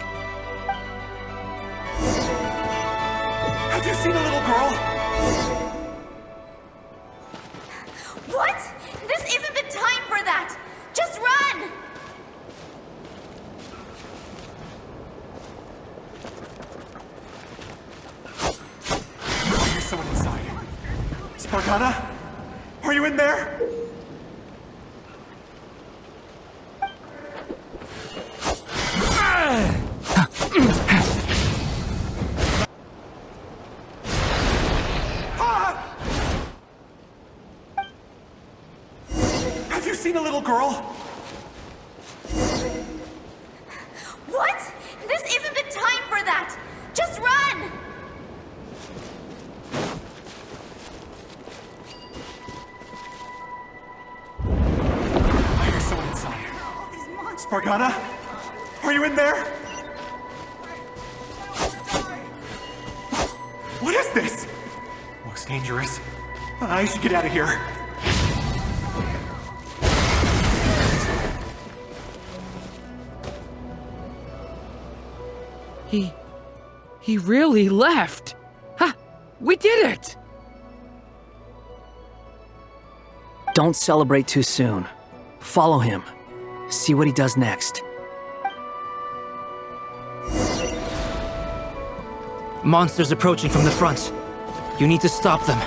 [SPEAKER 1] Have you seen a little girl?
[SPEAKER 22] What? This isn't the time for that! Just run!
[SPEAKER 1] There's someone inside. Spargana? Are you in there? Have you seen a little girl?
[SPEAKER 22] What? This isn't the time for that! Just run!
[SPEAKER 1] I hear someone inside. Spargana? Are you in there? What is this? Looks dangerous. I should get out of here.
[SPEAKER 7] He really left. Ha! We did it!
[SPEAKER 8] Don't celebrate too soon. Follow him. See what he does next.
[SPEAKER 9] Monsters approaching from the front. You need to stop them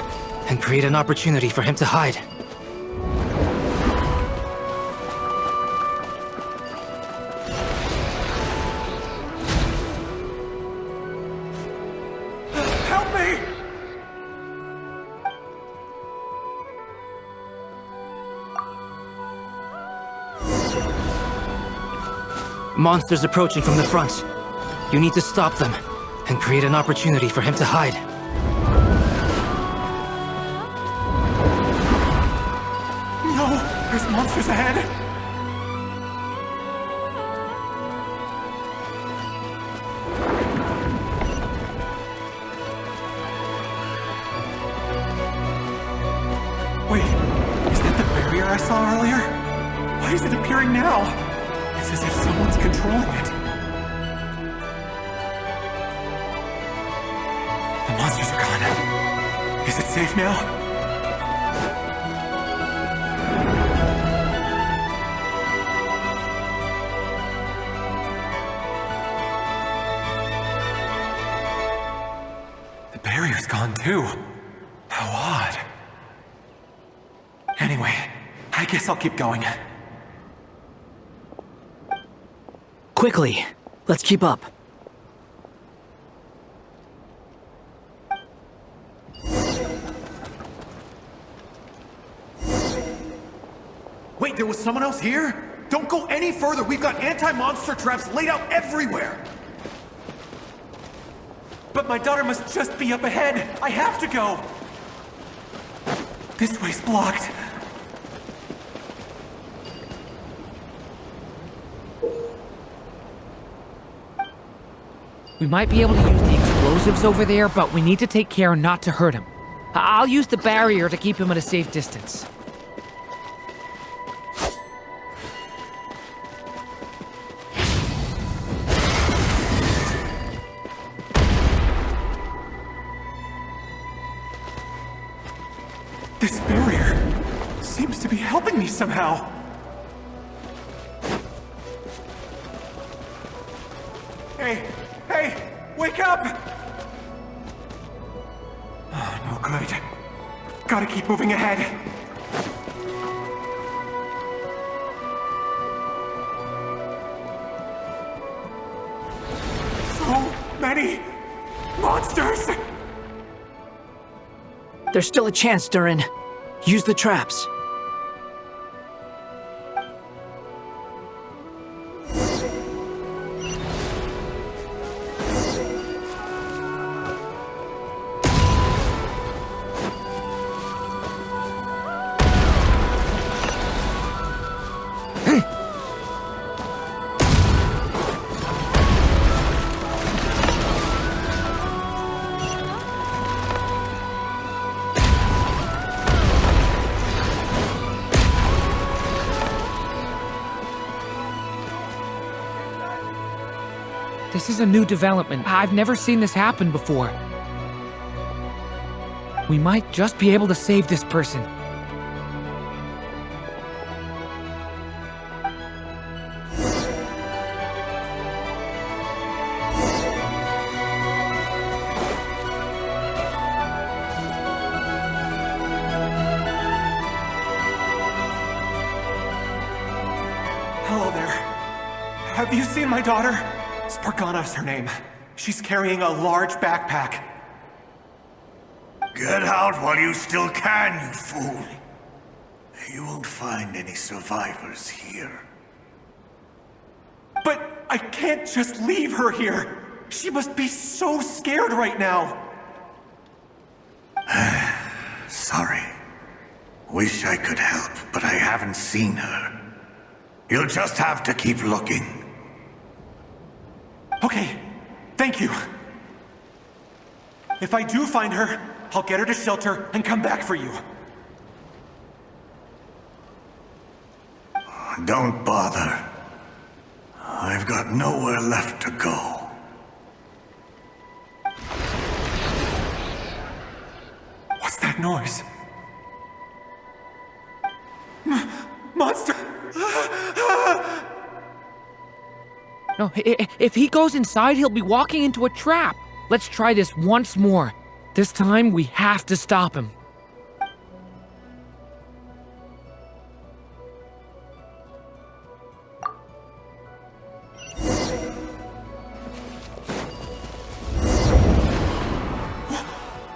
[SPEAKER 9] and create an opportunity for him to hide.
[SPEAKER 1] Help me!
[SPEAKER 9] Monsters approaching from the front. You need to stop them and create an opportunity for him to hide.
[SPEAKER 1] No! There's monsters ahead! Wait, is that the barrier I saw earlier? Why is it appearing now? It's as if someone's controlling it. The monsters are gone. Is it safe now? The barrier's gone too. How odd. Anyway, I guess I'll keep going.
[SPEAKER 8] Quickly, let's keep up.
[SPEAKER 1] Wait, there was someone else here? Don't go any further. We've got anti-monster traps laid out everywhere. But my daughter must just be up ahead. I have to go. This way's blocked.
[SPEAKER 7] We might be able to use the explosives over there, but we need to take care not to hurt him. I'll use the barrier to keep him at a safe distance.
[SPEAKER 1] This barrier seems to be helping me somehow. Hey, wake up! Oh, no good. Gotta keep moving ahead. So many monsters!
[SPEAKER 8] There's still a chance, Durin. Use the traps.
[SPEAKER 7] This is a new development. I've never seen this happen before. We might just be able to save this person.
[SPEAKER 1] Hello there. Have you seen my daughter? Spargana's her name. She's carrying a large backpack.
[SPEAKER 13] Get out while you still can, you fool. You won't find any survivors here.
[SPEAKER 1] But I can't just leave her here. She must be so scared right now.
[SPEAKER 13] Sorry. Wish I could help, but I haven't seen her. You'll just have to keep looking.
[SPEAKER 1] Okay, thank you. If I do find her, I'll get her to shelter and come back for you.
[SPEAKER 13] Don't bother. I've got nowhere left to go.
[SPEAKER 1] What's that noise? Monster!
[SPEAKER 7] No, if he goes inside, he'll be walking into a trap. Let's try this once more. This time, we have to stop him.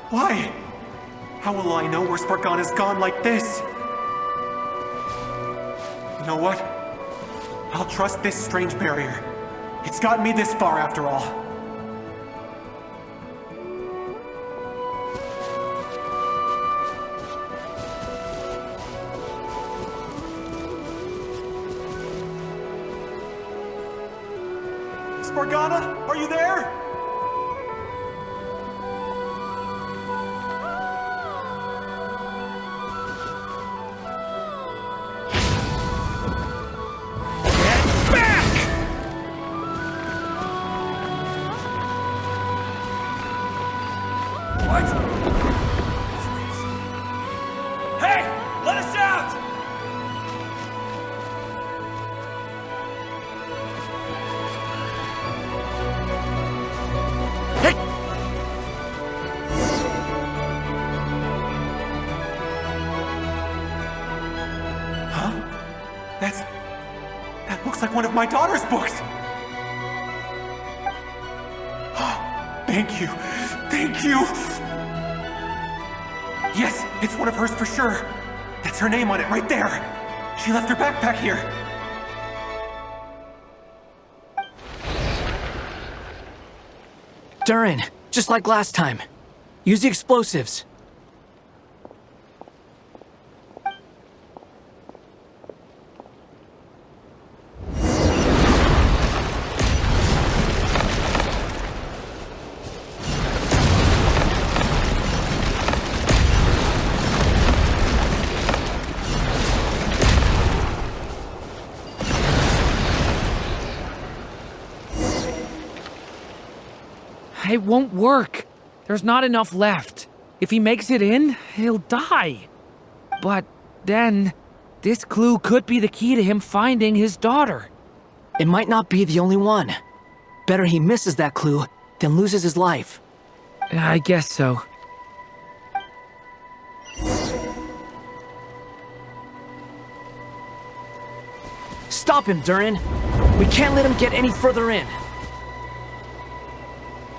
[SPEAKER 1] Why? How will I know where Spargana's gone like this? You know what? I'll trust this strange barrier. It's gotten me this far after all. Spargana, are you there? Huh? That looks like one of my daughter's books! Thank you! Thank you! Yes, it's one of hers for sure. That's her name on it right there. She left her backpack here.
[SPEAKER 8] Durin, just like last time. Use the explosives.
[SPEAKER 7] It won't work. There's not enough left. If he makes it in, he'll die. But then, this clue could be the key to him finding his daughter.
[SPEAKER 8] It might not be the only one. Better he misses that clue than loses his life.
[SPEAKER 7] I guess so.
[SPEAKER 8] Stop him, Durin. We can't let him get any further in.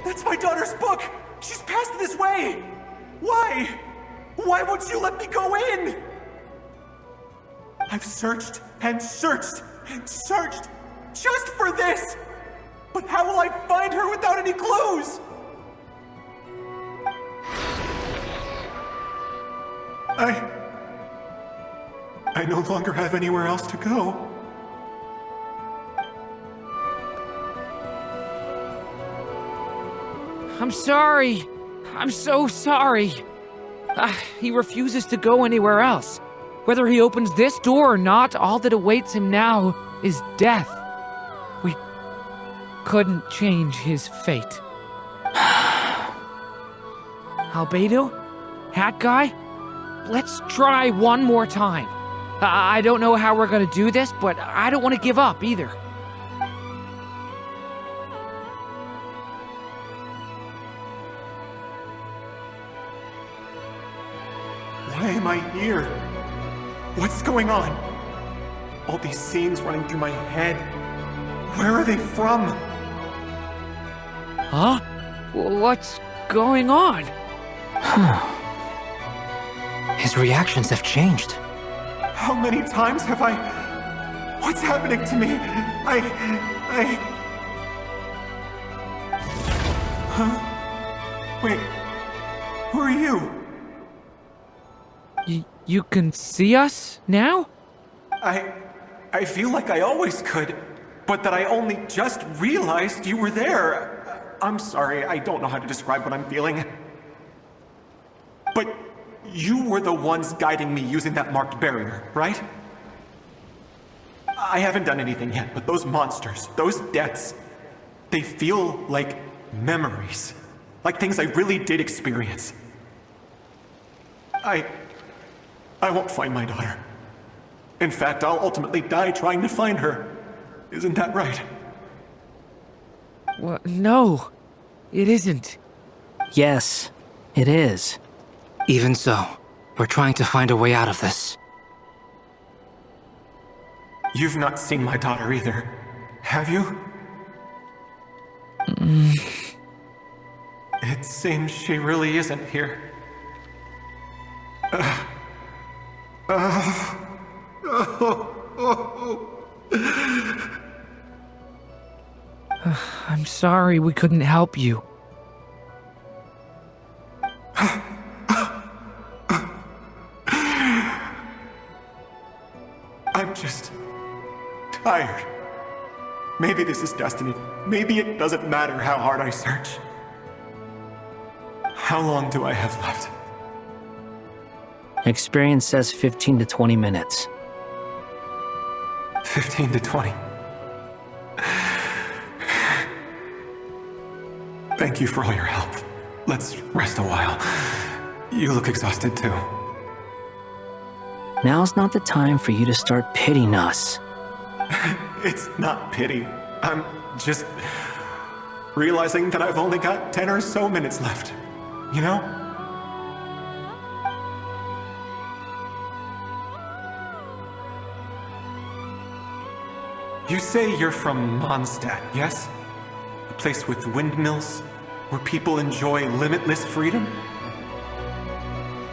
[SPEAKER 1] That's my daughter's book! She's passed this way! Why? Why won't you let me go in? I've searched and searched and searched just for this! But how will I find her without any clues? I no longer have anywhere else to go.
[SPEAKER 7] I'm sorry. I'm so sorry. He refuses to go anywhere else. Whether he opens this door or not, all that awaits him now is death. We couldn't change his fate. Albedo? Hat Guy? Let's try one more time. I don't know how we're gonna do this, but I don't want to give up either.
[SPEAKER 1] Why am I here? What's going on? All these scenes running through my head. Where are they from?
[SPEAKER 7] Huh? What's going on?
[SPEAKER 9] His reactions have changed.
[SPEAKER 1] How many times have I... What's happening to me? Huh? Wait. Who are you?
[SPEAKER 7] You can see us now?
[SPEAKER 1] I feel like I always could, but that I only just realized you were there. I'm sorry, I don't know how to describe what I'm feeling. But you were the ones guiding me using that marked barrier, right? I haven't done anything yet, but those monsters, those deaths, they feel like memories. Like things I really did experience. I won't find my daughter. In fact, I'll ultimately die trying to find her. Isn't that right?
[SPEAKER 7] Well, no, it isn't.
[SPEAKER 8] Yes, it is.
[SPEAKER 9] Even so, we're trying to find a way out of this.
[SPEAKER 1] You've not seen my daughter either, have you? It seems she really isn't here.
[SPEAKER 7] I'm sorry we couldn't help you.
[SPEAKER 1] I'm just tired. Maybe this is destiny. Maybe it doesn't matter how hard I search. How long do I have left?
[SPEAKER 8] Experience says 15 to 20 minutes.
[SPEAKER 1] 15 to 20. Thank you for all your help. Let's rest a while. You look exhausted too.
[SPEAKER 8] Now's not the time for you to start pitying us.
[SPEAKER 1] It's not pity. I'm just realizing that I've only got 10 or so minutes left. You know? You say you're from Mondstadt, yes? A place with windmills, where people enjoy limitless freedom?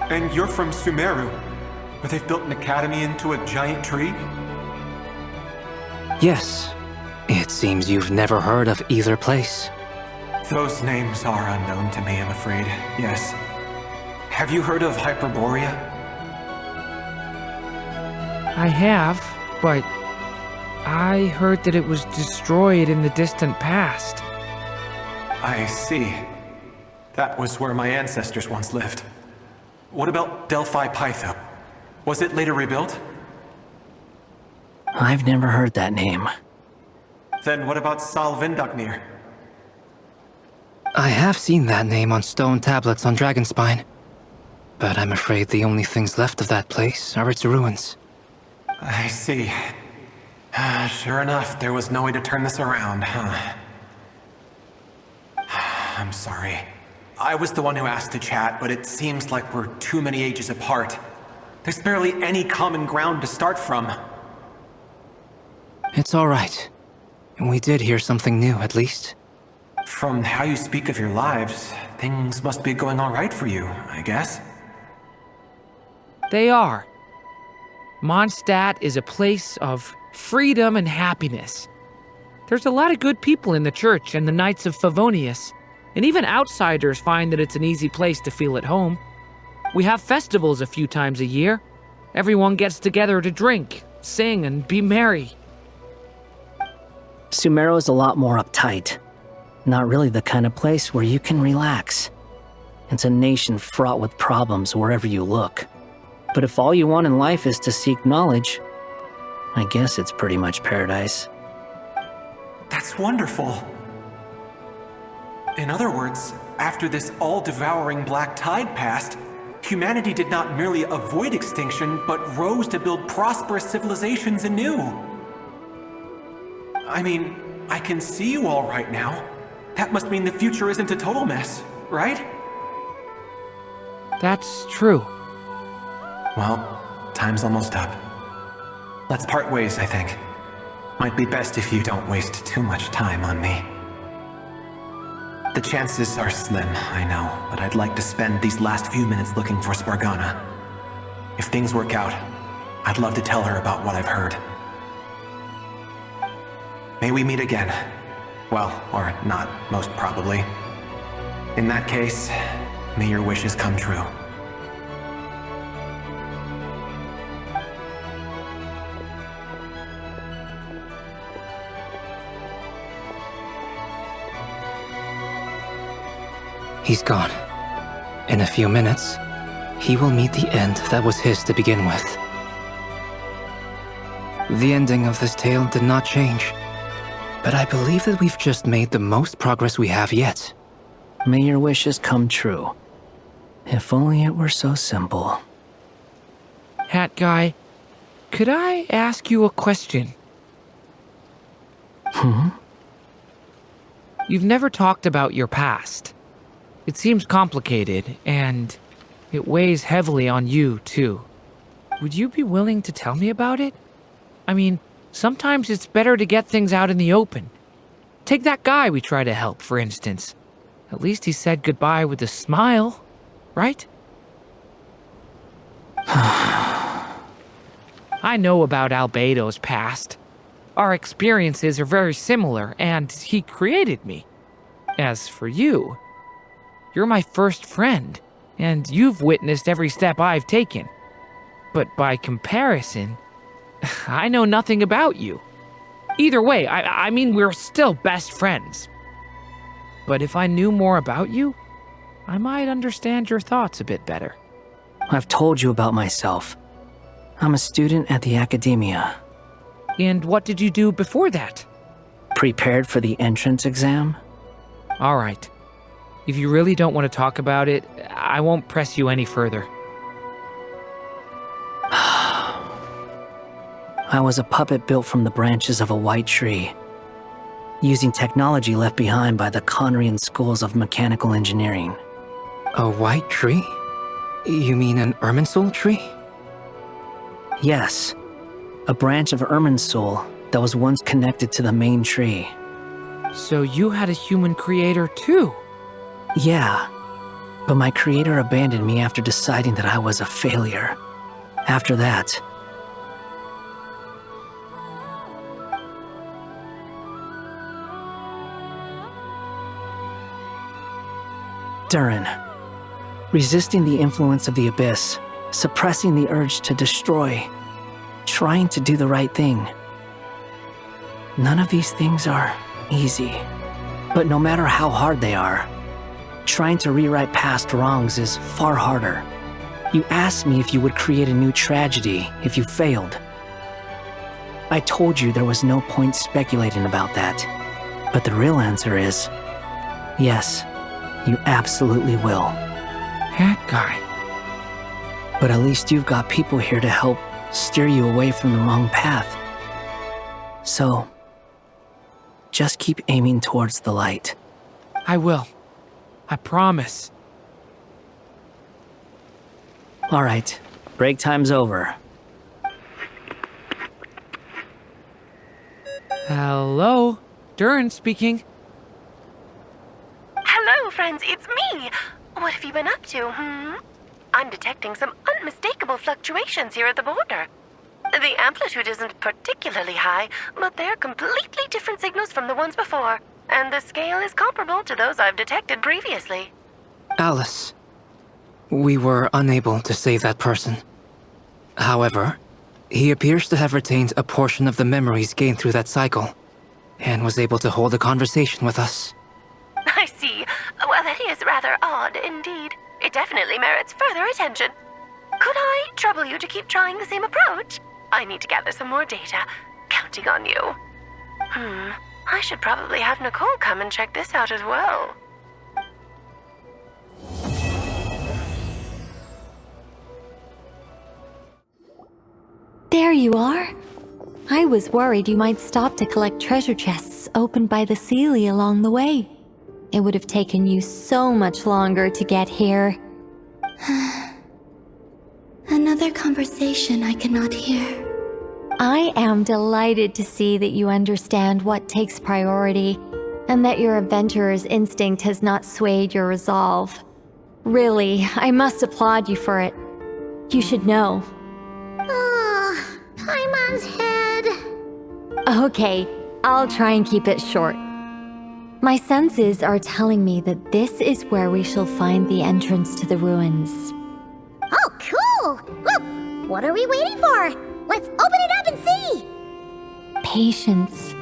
[SPEAKER 1] And you're from Sumeru, where they've built an academy into a giant tree?
[SPEAKER 9] Yes. It seems you've never heard of either place.
[SPEAKER 1] Those names are unknown to me, I'm afraid, yes. Have you heard of Hyperborea?
[SPEAKER 7] I have, but I heard that it was destroyed in the distant past.
[SPEAKER 1] I see. That was where my ancestors once lived. What about Delphi Pytho? Was it later rebuilt?
[SPEAKER 8] I've never heard that name.
[SPEAKER 1] Then what about Salvindagnir?
[SPEAKER 9] I have seen that name on stone tablets on Dragonspine. But I'm afraid the only things left of that place are its ruins.
[SPEAKER 1] I see. Sure enough, there was no way to turn this around, huh? I'm sorry. I was the one who asked to chat, but it seems like we're too many ages apart. There's barely any common ground to start from.
[SPEAKER 9] It's all right. We did hear something new, at least.
[SPEAKER 1] From how you speak of your lives, things must be going all right for you, I guess.
[SPEAKER 7] They are. Mondstadt is a place of freedom and happiness. There's a lot of good people in the church and the Knights of Favonius, and even outsiders find that it's an easy place to feel at home. We have festivals a few times a year. Everyone gets together to drink, sing, and be merry.
[SPEAKER 8] Sumeru is a lot more uptight. Not really the kind of place where you can relax. It's a nation fraught with problems wherever you look. But if all you want in life is to seek knowledge, I guess it's pretty much paradise.
[SPEAKER 1] That's wonderful. In other words, after this all-devouring black tide passed, humanity did not merely avoid extinction, but rose to build prosperous civilizations anew. I mean, I can see you all right now. That must mean the future isn't a total mess, right?
[SPEAKER 7] That's true.
[SPEAKER 1] Well, time's almost up. Let's part ways, I think. Might be best if you don't waste too much time on me. The chances are slim, I know, but I'd like to spend these last few minutes looking for Spargana. If things work out, I'd love to tell her about what I've heard. May we meet again. Well, or not, most probably. In that case, may your wishes come true.
[SPEAKER 9] He's gone. In a few minutes, he will meet the end that was his to begin with. The ending of this tale did not change, but I believe that we've just made the most progress we have yet.
[SPEAKER 8] May your wishes come true. If only it were so simple.
[SPEAKER 7] Hat Guy, could I ask you a question? You've never talked about your past. It seems complicated, and it weighs heavily on you, too. Would you be willing to tell me about it? I mean, sometimes it's better to get things out in the open. Take that guy we try to help, for instance. At least he said goodbye with a smile, right? I know about Albedo's past. Our experiences are very similar, and he created me. As for you, you're my first friend, and you've witnessed every step I've taken. But by comparison, I know nothing about you. Either way, I mean, we're still best friends. But if I knew more about you, I might understand your thoughts a bit better.
[SPEAKER 8] I've told you about myself. I'm a student at the academia.
[SPEAKER 7] And what did you do before that?
[SPEAKER 8] Prepared for the entrance exam?
[SPEAKER 7] All right. If you really don't want to talk about it, I won't press you any further.
[SPEAKER 8] I was a puppet built from the branches of a white tree, using technology left behind by the Khaenri'ah schools of mechanical engineering.
[SPEAKER 9] A white tree? You mean an Irminsul tree?
[SPEAKER 8] Yes, a branch of Irminsul that was once connected to the main tree.
[SPEAKER 7] So you had a human creator too?
[SPEAKER 8] Yeah, but my creator abandoned me after deciding that I was a failure. After that, Durin, resisting the influence of the Abyss, suppressing the urge to destroy, trying to do the right thing. None of these things are easy, but no matter how hard they are, trying to rewrite past wrongs is far harder. You asked me if you would create a new tragedy if you failed. I told you there was no point speculating about that, but the real answer is, yes, you absolutely will.
[SPEAKER 7] That guy.
[SPEAKER 8] But at least you've got people here to help steer you away from the wrong path. So, just keep aiming towards the light.
[SPEAKER 7] I will. I promise.
[SPEAKER 8] All right, break time's over.
[SPEAKER 7] Hello? Durin speaking.
[SPEAKER 16] Hello, friends, it's me. What have you been up to, I'm detecting some unmistakable fluctuations here at the border. The amplitude isn't particularly high, but they're completely different signals from the ones before, and the scale is comparable to those I've detected previously.
[SPEAKER 9] Alice, we were unable to save that person. However, he appears to have retained a portion of the memories gained through that cycle, and was able to hold a conversation with us.
[SPEAKER 16] I see. Well, that is rather odd indeed. It definitely merits further attention. Could I trouble you to keep trying the same approach? I need to gather some more data. Counting on you. I should probably have Nicole come and check this out as well.
[SPEAKER 11] There you are. I was worried you might stop to collect treasure chests opened by the Seelie along the way. It would have taken you so much longer to get here.
[SPEAKER 3] Another conversation I cannot hear.
[SPEAKER 11] I am delighted to see that you understand what takes priority, and that your adventurer's instinct has not swayed your resolve. Really, I must applaud you for it. You should know.
[SPEAKER 2] Paimon's head.
[SPEAKER 11] Okay, I'll try and keep it short. My senses are telling me that this is where we shall find the entrance to the ruins.
[SPEAKER 2] Oh, cool! Well, what are we waiting for? Let's open it up and see!
[SPEAKER 11] Patience.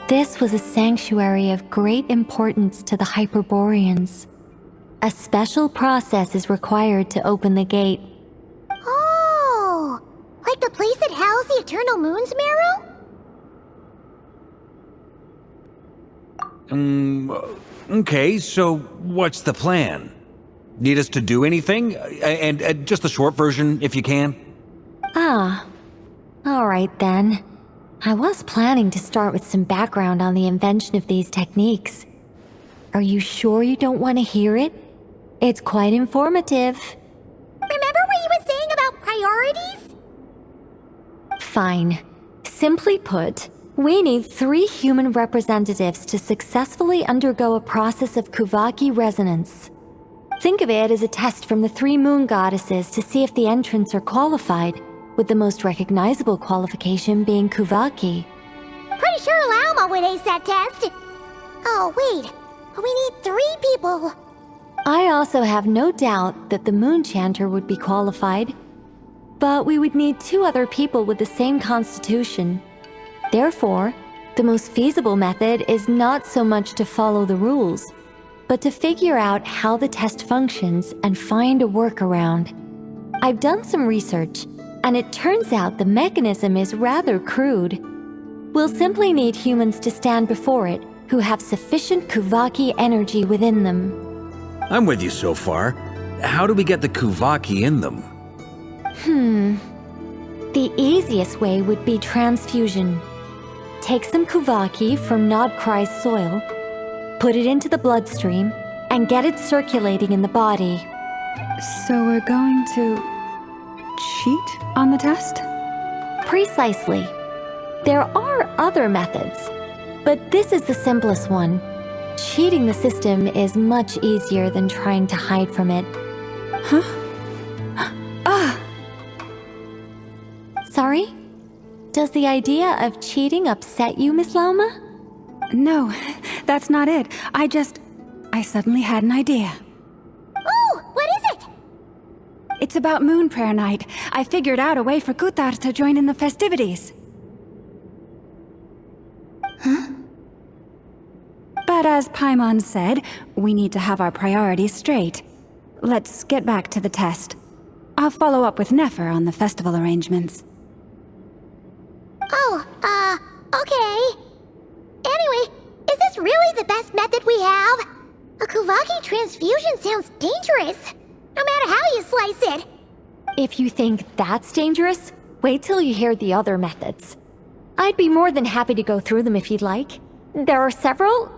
[SPEAKER 11] This was a sanctuary of great importance to the Hyperboreans. A special process is required to open the gate.
[SPEAKER 2] Oh! Like the place that housed the Eternal Moon's marrow?
[SPEAKER 5] Okay, so what's the plan? Need us to do anything? And just the short version, if you can.
[SPEAKER 11] Ah. Alright then. I was planning to start with some background on the invention of these techniques. Are you sure you don't want to hear it? It's quite informative.
[SPEAKER 2] Remember what you were saying about priorities?
[SPEAKER 11] Fine. Simply put, we need 3 human representatives to successfully undergo a process of Kuvaki resonance. Think of it as a test from the 3 moon goddesses to see if the entrants are qualified, with the most recognizable qualification being Kuvaki.
[SPEAKER 2] Pretty sure Lauma would ace that test. Oh, wait. We need 3 people.
[SPEAKER 11] I also have no doubt that the Moon Chanter would be qualified. But we would need 2 other people with the same constitution. Therefore, the most feasible method is not so much to follow the rules, but to figure out how the test functions and find a workaround. I've done some research, and it turns out the mechanism is rather crude. We'll simply need humans to stand before it who have sufficient Kuvaki energy within them.
[SPEAKER 5] I'm with you so far. How do we get the Kuvaki in them?
[SPEAKER 11] The easiest way would be transfusion. Take some Kuvaki from Nod-Krai's soil, put it into the bloodstream, and get it circulating in the body.
[SPEAKER 6] So we're going to cheat on the test?
[SPEAKER 11] Precisely. There are other methods, but this is the simplest one. Cheating the system is much easier than trying to hide from it.
[SPEAKER 6] Huh? Ah!
[SPEAKER 11] Sorry? Does the idea of cheating upset you, Miss Lauma?
[SPEAKER 6] No, that's not it. I suddenly had an idea.
[SPEAKER 2] Oh, what is it?
[SPEAKER 6] It's about Moon Prayer Night. I figured out a way for Kuthar to join in the festivities.
[SPEAKER 3] Huh?
[SPEAKER 6] But as Paimon said, we need to have our priorities straight. Let's get back to the test. I'll follow up with Nefer on the festival arrangements.
[SPEAKER 2] Oh, okay. Anyway, is this really the best method we have? A Kuvaki transfusion sounds dangerous, no matter how you slice it.
[SPEAKER 11] If you think that's dangerous, wait till you hear the other methods. I'd be more than happy to go through them if you'd like. There are several.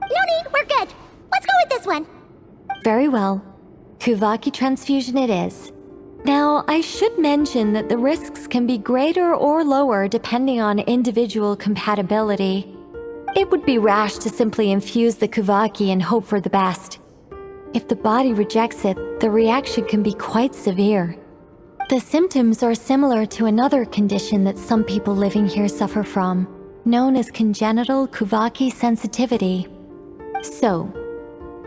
[SPEAKER 2] No need, we're good. Let's go with this one.
[SPEAKER 11] Very well. Kuvaki transfusion it is. Now, I should mention that the risks can be greater or lower depending on individual compatibility. It would be rash to simply infuse the Kuvaki and hope for the best. If the body rejects it, the reaction can be quite severe. The symptoms are similar to another condition that some people living here suffer from, known as congenital Kuvaki sensitivity. So,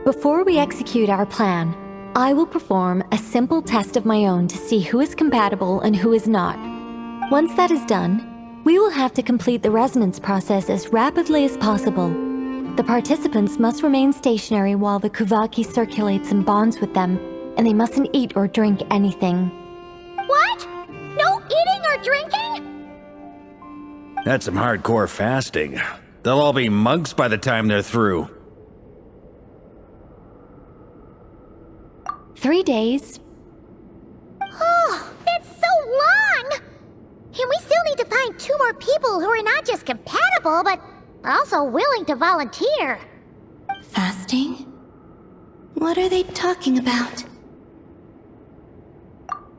[SPEAKER 11] before we execute our plan, I will perform a simple test of my own to see who is compatible and who is not. Once that is done, we will have to complete the resonance process as rapidly as possible. The participants must remain stationary while the Kuvaki circulates and bonds with them, and they mustn't eat or drink anything.
[SPEAKER 2] What? No eating or drinking?
[SPEAKER 5] That's some hardcore fasting. They'll all be monks by the time they're through.
[SPEAKER 11] 3 days.
[SPEAKER 2] Oh, that's so long! And we still need to find 2 more people who are not just compatible, but also willing to volunteer.
[SPEAKER 3] Fasting? What are they talking about?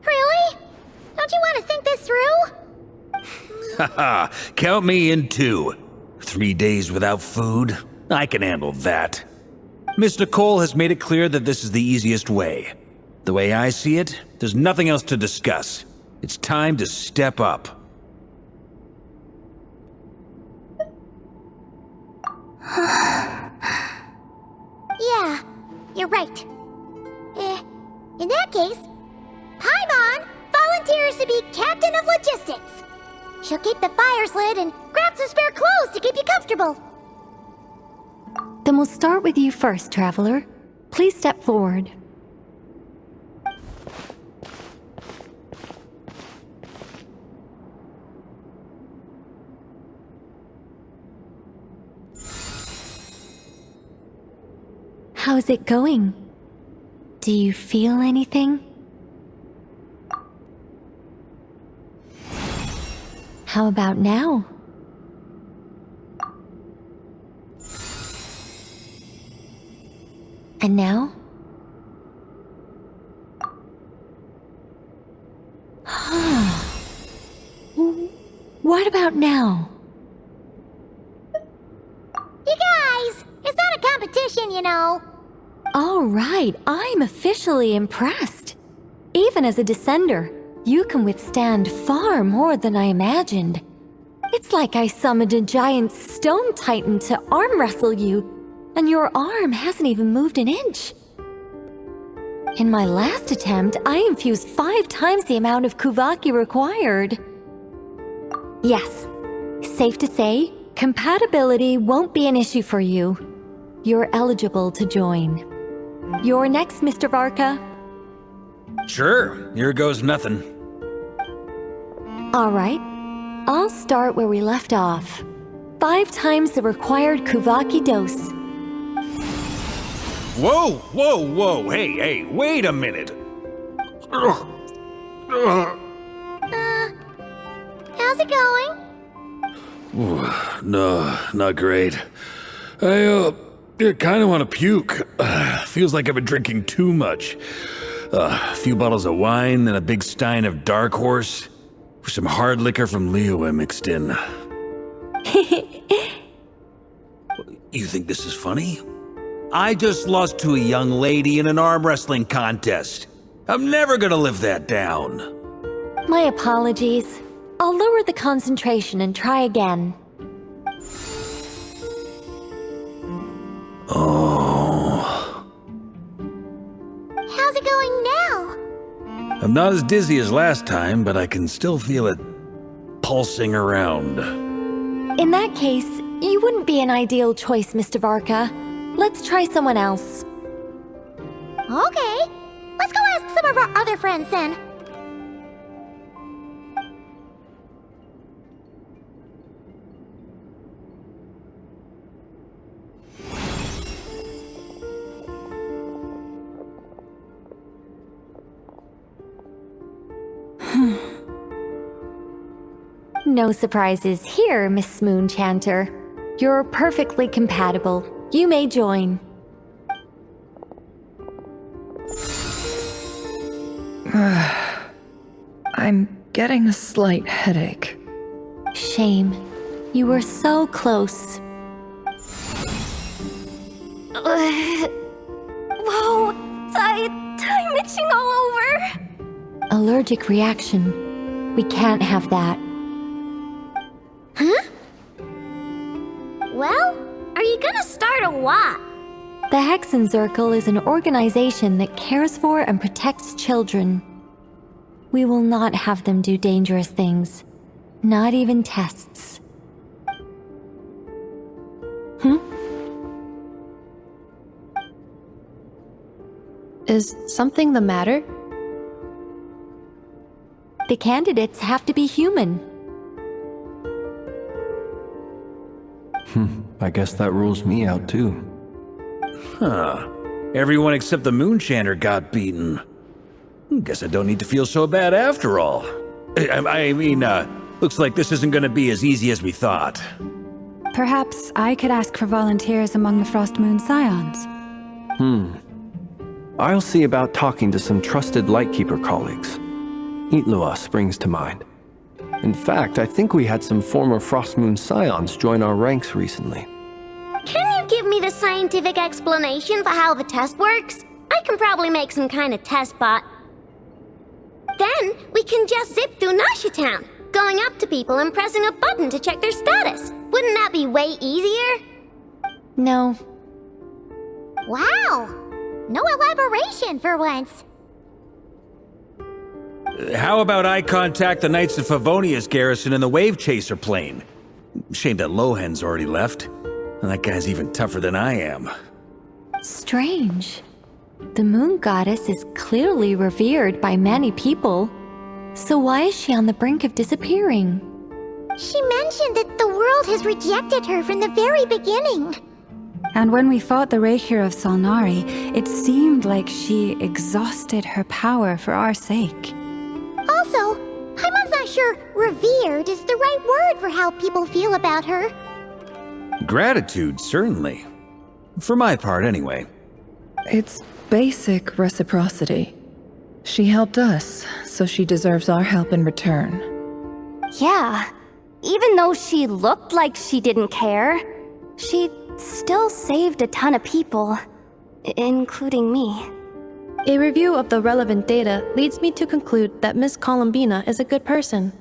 [SPEAKER 2] Really? Don't you want to think this through?
[SPEAKER 5] Haha, count me in too. 3 days without food? I can handle that. Miss Nicole has made it clear that this is the easiest way. The way I see it, there's nothing else to discuss. It's time to step up.
[SPEAKER 2] Yeah, you're right. In that case, Paimon volunteers to be captain of logistics. She'll keep the fires lit and grab some spare clothes to keep you comfortable.
[SPEAKER 11] Then we'll start with you first, Traveler. Please step forward. How's it going? Do you feel anything? How about now? And now? What about now?
[SPEAKER 2] You guys, it's not a competition, you know.
[SPEAKER 11] All right, I'm officially impressed. Even as a descender, you can withstand far more than I imagined. It's like I summoned a giant stone titan to arm wrestle you, and your arm hasn't even moved an inch. In my last attempt, I infused 5 times the amount of Kuvaki required. Yes, safe to say, compatibility won't be an issue for you. You're eligible to join. You're next, Mr. Varka.
[SPEAKER 5] Sure, here goes nothing.
[SPEAKER 11] All right, I'll start where we left off. 5 times the required Kuvaki dose.
[SPEAKER 5] Whoa, whoa, whoa, hey, wait a minute.
[SPEAKER 2] How's it going?
[SPEAKER 5] No, not great. I kind of want to puke. Feels like I've been drinking too much. A few bottles of wine and a big stein of Dark Horse with some hard liquor from Liyue mixed in. You think this is funny? I just lost to a young lady in an arm wrestling contest. I'm never gonna live that down.
[SPEAKER 21] My apologies. I'll lower the concentration and try again.
[SPEAKER 5] Oh.
[SPEAKER 2] How's it going now?
[SPEAKER 5] I'm not as dizzy as last time, but I can still feel it pulsing around.
[SPEAKER 21] In that case, you wouldn't be an ideal choice, Mr. Varka. Let's try someone else.
[SPEAKER 2] Okay. Let's go ask some of our other friends then.
[SPEAKER 21] No surprises here, Miss Moonchanter. You're perfectly compatible. You may join.
[SPEAKER 17] I'm getting a slight headache.
[SPEAKER 21] Shame. You were so close.
[SPEAKER 22] Whoa! I'm itching all over!
[SPEAKER 21] Allergic reaction. We can't have that.
[SPEAKER 2] Huh? Well, are you gonna start a what?
[SPEAKER 21] The Hexenzirkel is an organization that cares for and protects children. We will not have them do dangerous things. Not even tests.
[SPEAKER 19] Is something the matter?
[SPEAKER 21] The candidates have to be human.
[SPEAKER 23] I guess that rules me out too.
[SPEAKER 5] Huh. Everyone except the Moonchanter got beaten. Guess I don't need to feel so bad after all. I mean, looks like this isn't gonna be as easy as we thought.
[SPEAKER 6] Perhaps I could ask for volunteers among the Frost Moon Scions.
[SPEAKER 23] I'll see about talking to some trusted Lightkeeper colleagues. Itlua springs to mind. In fact, I think we had some former Frost Moon Scions join our ranks recently.
[SPEAKER 2] Can you give me the scientific explanation for how the test works? I can probably make some kind of test bot. Then we can just zip through Nasha Town, going up to people and pressing a button to check their status. Wouldn't that be way easier?
[SPEAKER 21] No.
[SPEAKER 2] Wow! No elaboration for once.
[SPEAKER 5] How about I contact the Knights of Favonia's garrison in the Wave Chaser plane? Shame that Lohan's already left. That guy's even tougher than I am.
[SPEAKER 21] Strange. The moon goddess is clearly revered by many people. So why is she on the brink of disappearing?
[SPEAKER 2] She mentioned that the world has rejected her from the very beginning.
[SPEAKER 6] And when we fought the Reikir of Solnari, it seemed like she exhausted her power for our sake.
[SPEAKER 2] Also, I'm not sure revered is the right word for how people feel about her.
[SPEAKER 5] Gratitude, certainly. For my part, anyway.
[SPEAKER 17] It's basic reciprocity. She helped us, so she deserves our help in return.
[SPEAKER 22] Yeah. Even though she looked like she didn't care, she still saved a ton of people, including me.
[SPEAKER 19] A review of the relevant data leads me to conclude that Miss Columbina is a good person.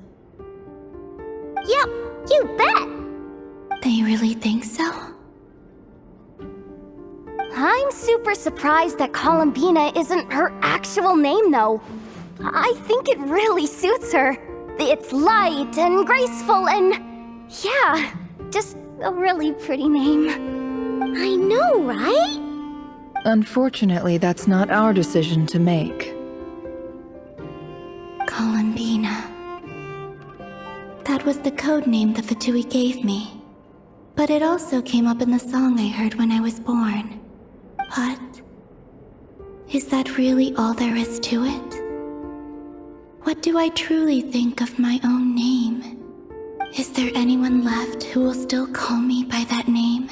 [SPEAKER 2] Yep, you bet!
[SPEAKER 3] They really think so?
[SPEAKER 22] I'm super surprised that Columbina isn't her actual name, though. I think it really suits her. It's light and graceful and... yeah, just a really pretty name.
[SPEAKER 2] I know, right?
[SPEAKER 17] Unfortunately, that's not our decision to make.
[SPEAKER 3] Columbina. That was the code name the Fatui gave me. But it also came up in the song I heard when I was born. But... is that really all there is to it? What do I truly think of my own name? Is there anyone left who will still call me by that name?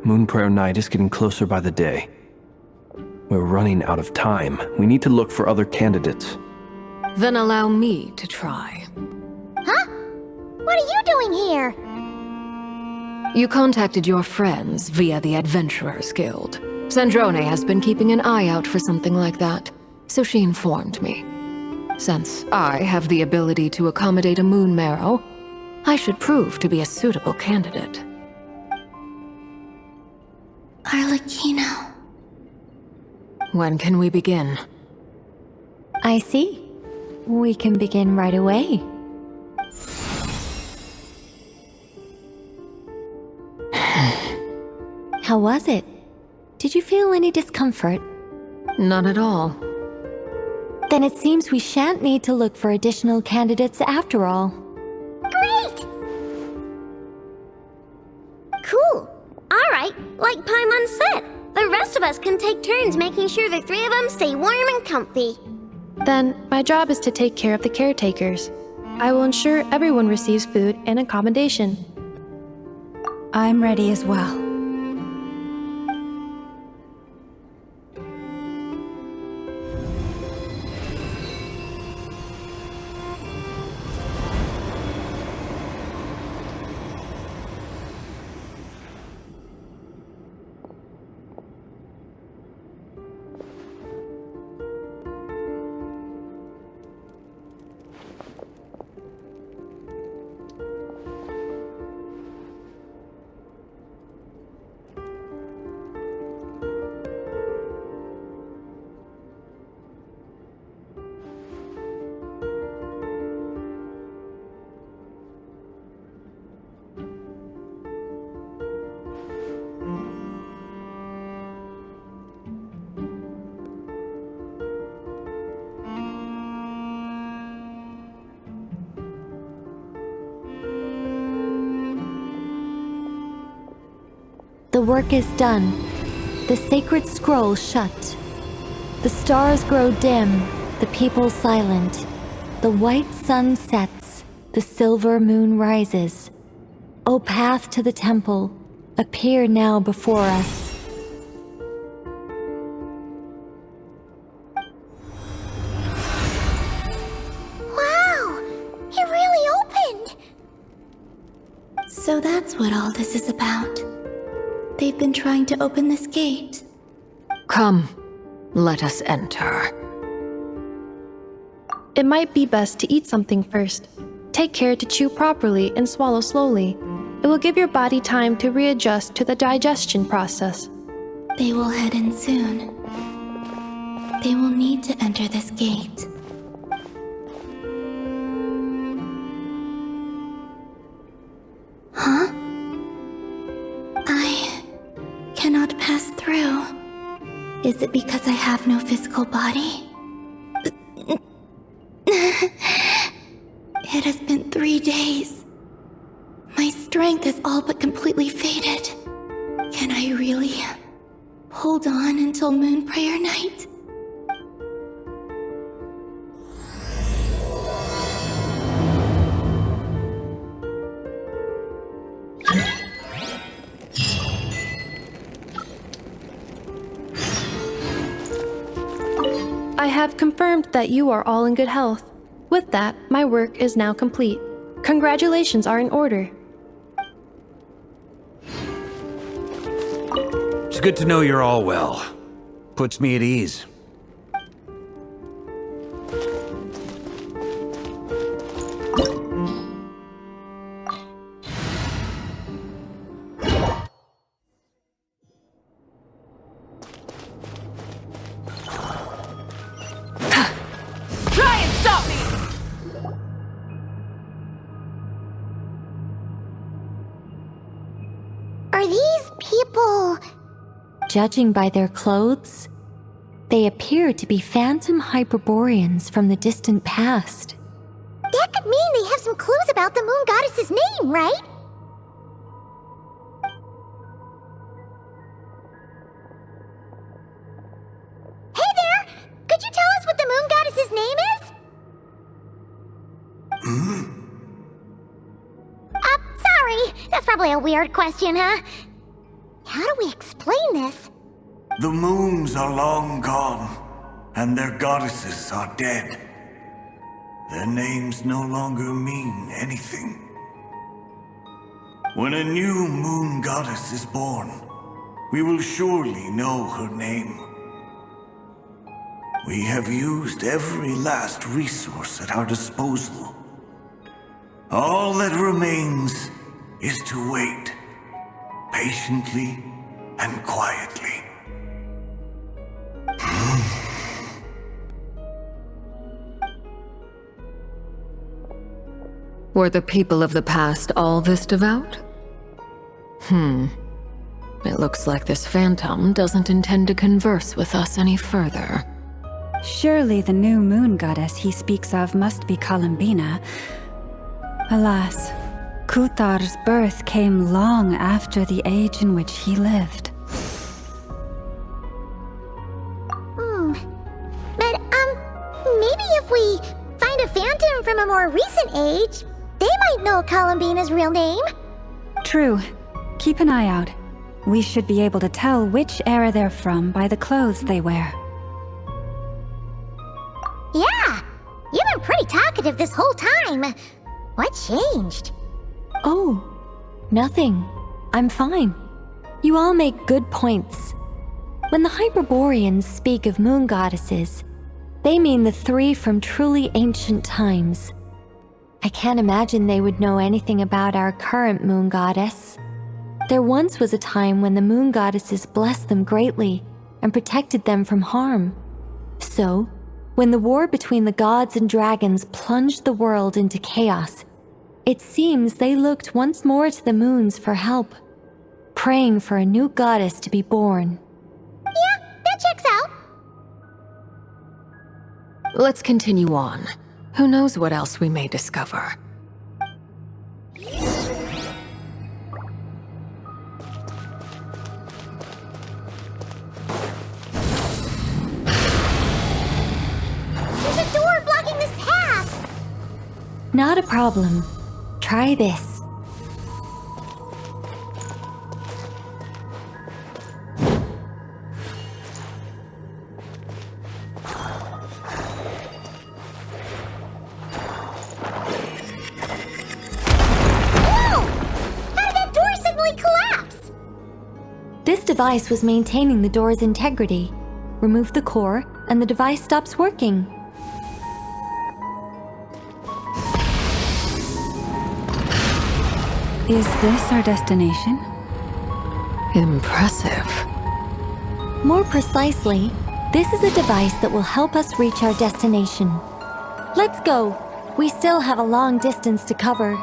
[SPEAKER 23] Moon Prayer Night is getting closer by the day. We're running out of time. We need to look for other candidates.
[SPEAKER 10] Then allow me to try.
[SPEAKER 2] Huh? What are you doing here?
[SPEAKER 10] You contacted your friends via the Adventurers Guild. Sandrone has been keeping an eye out for something like that, so she informed me. Since I have the ability to accommodate a moon marrow, I should prove to be a suitable candidate.
[SPEAKER 3] Arlecchino.
[SPEAKER 10] When can we begin?
[SPEAKER 11] I see. We can begin right away. How was it? Did you feel any discomfort?
[SPEAKER 10] Not at all.
[SPEAKER 11] Then it seems we shan't need to look for additional candidates after all.
[SPEAKER 2] Great! Cool. Alright, like Paimon said, the rest of us can take turns making sure the three of them stay warm and comfy.
[SPEAKER 19] Then, my job is to take care of the caretakers. I will ensure everyone receives food and accommodation.
[SPEAKER 6] I'm ready as well.
[SPEAKER 11] The work is done. The sacred scroll shut. The stars grow dim, the people silent. The white sun sets, the silver moon rises. O path to the temple, appear now before us.
[SPEAKER 2] Wow! It really opened!
[SPEAKER 3] So that's what all this is about. They've been trying to open this gate.
[SPEAKER 10] Come, let us enter.
[SPEAKER 19] It might be best to eat something first. Take care to chew properly and swallow slowly. It will give your body time to readjust to the digestion process.
[SPEAKER 3] They will head in soon. They will need to enter this gate. Huh? I cannot pass through. Is it because I have no physical body? It has been 3 days. My strength is all but completely faded. Can I really hold on until Moon Prayer Night?
[SPEAKER 19] I have confirmed that you are all in good health. With that, my work is now complete. Congratulations are in order.
[SPEAKER 5] It's good to know you're all well. Puts me at ease.
[SPEAKER 2] Are these people...
[SPEAKER 11] Judging by their clothes, they appear to be phantom Hyperboreans from the distant past.
[SPEAKER 2] That could mean they have some clues about the moon goddess's name, right? Hey there! Could you tell us what the moon goddess's name is? Sorry. That's probably a weird question, huh? How do we explain this?
[SPEAKER 13] The moons are long gone, and their goddesses are dead. Their names no longer mean anything. When a new moon goddess is born, we will surely know her name. We have used every last resource at our disposal. All that remains is to wait, patiently and quietly.
[SPEAKER 10] Were the people of the past all this devout? It looks like this phantom doesn't intend to converse with us any further.
[SPEAKER 6] Surely the new moon goddess he speaks of must be Columbina. Alas, Kuthar's birth came long after the age in which he lived.
[SPEAKER 2] But, maybe if we find a phantom from a more recent age, they might know Columbina's real name.
[SPEAKER 6] True. Keep an eye out. We should be able to tell which era they're from by the clothes they wear.
[SPEAKER 2] Yeah, you've been pretty talkative this whole time. What changed?
[SPEAKER 11] Oh, nothing. I'm fine. You all make good points. When the Hyperboreans speak of moon goddesses, they mean the three from truly ancient times. I can't imagine they would know anything about our current moon goddess. There once was a time when the moon goddesses blessed them greatly and protected them from harm. So, when the war between the gods and dragons plunged the world into chaos, it seems they looked once more to the moons for help, praying for a new goddess to be born.
[SPEAKER 2] Yeah, that checks out.
[SPEAKER 10] Let's continue on. Who knows what else we may discover?
[SPEAKER 2] There's a door blocking this path!
[SPEAKER 11] Not a problem. Try this. This device was maintaining the door's integrity. Remove the core, and the device stops working.
[SPEAKER 6] Is this our destination?
[SPEAKER 10] Impressive.
[SPEAKER 11] More precisely, this is a device that will help us reach our destination. Let's go. We still have a long distance to cover.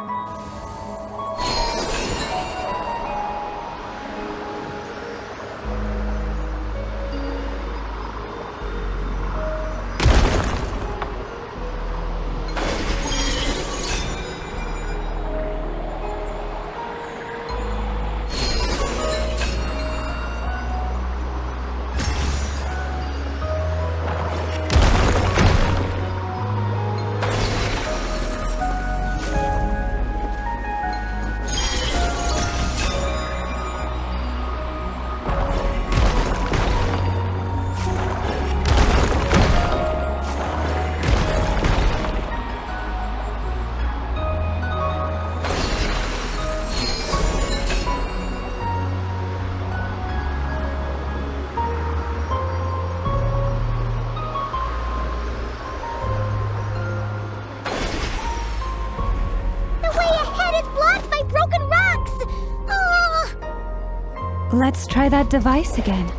[SPEAKER 6] Let's try that device again.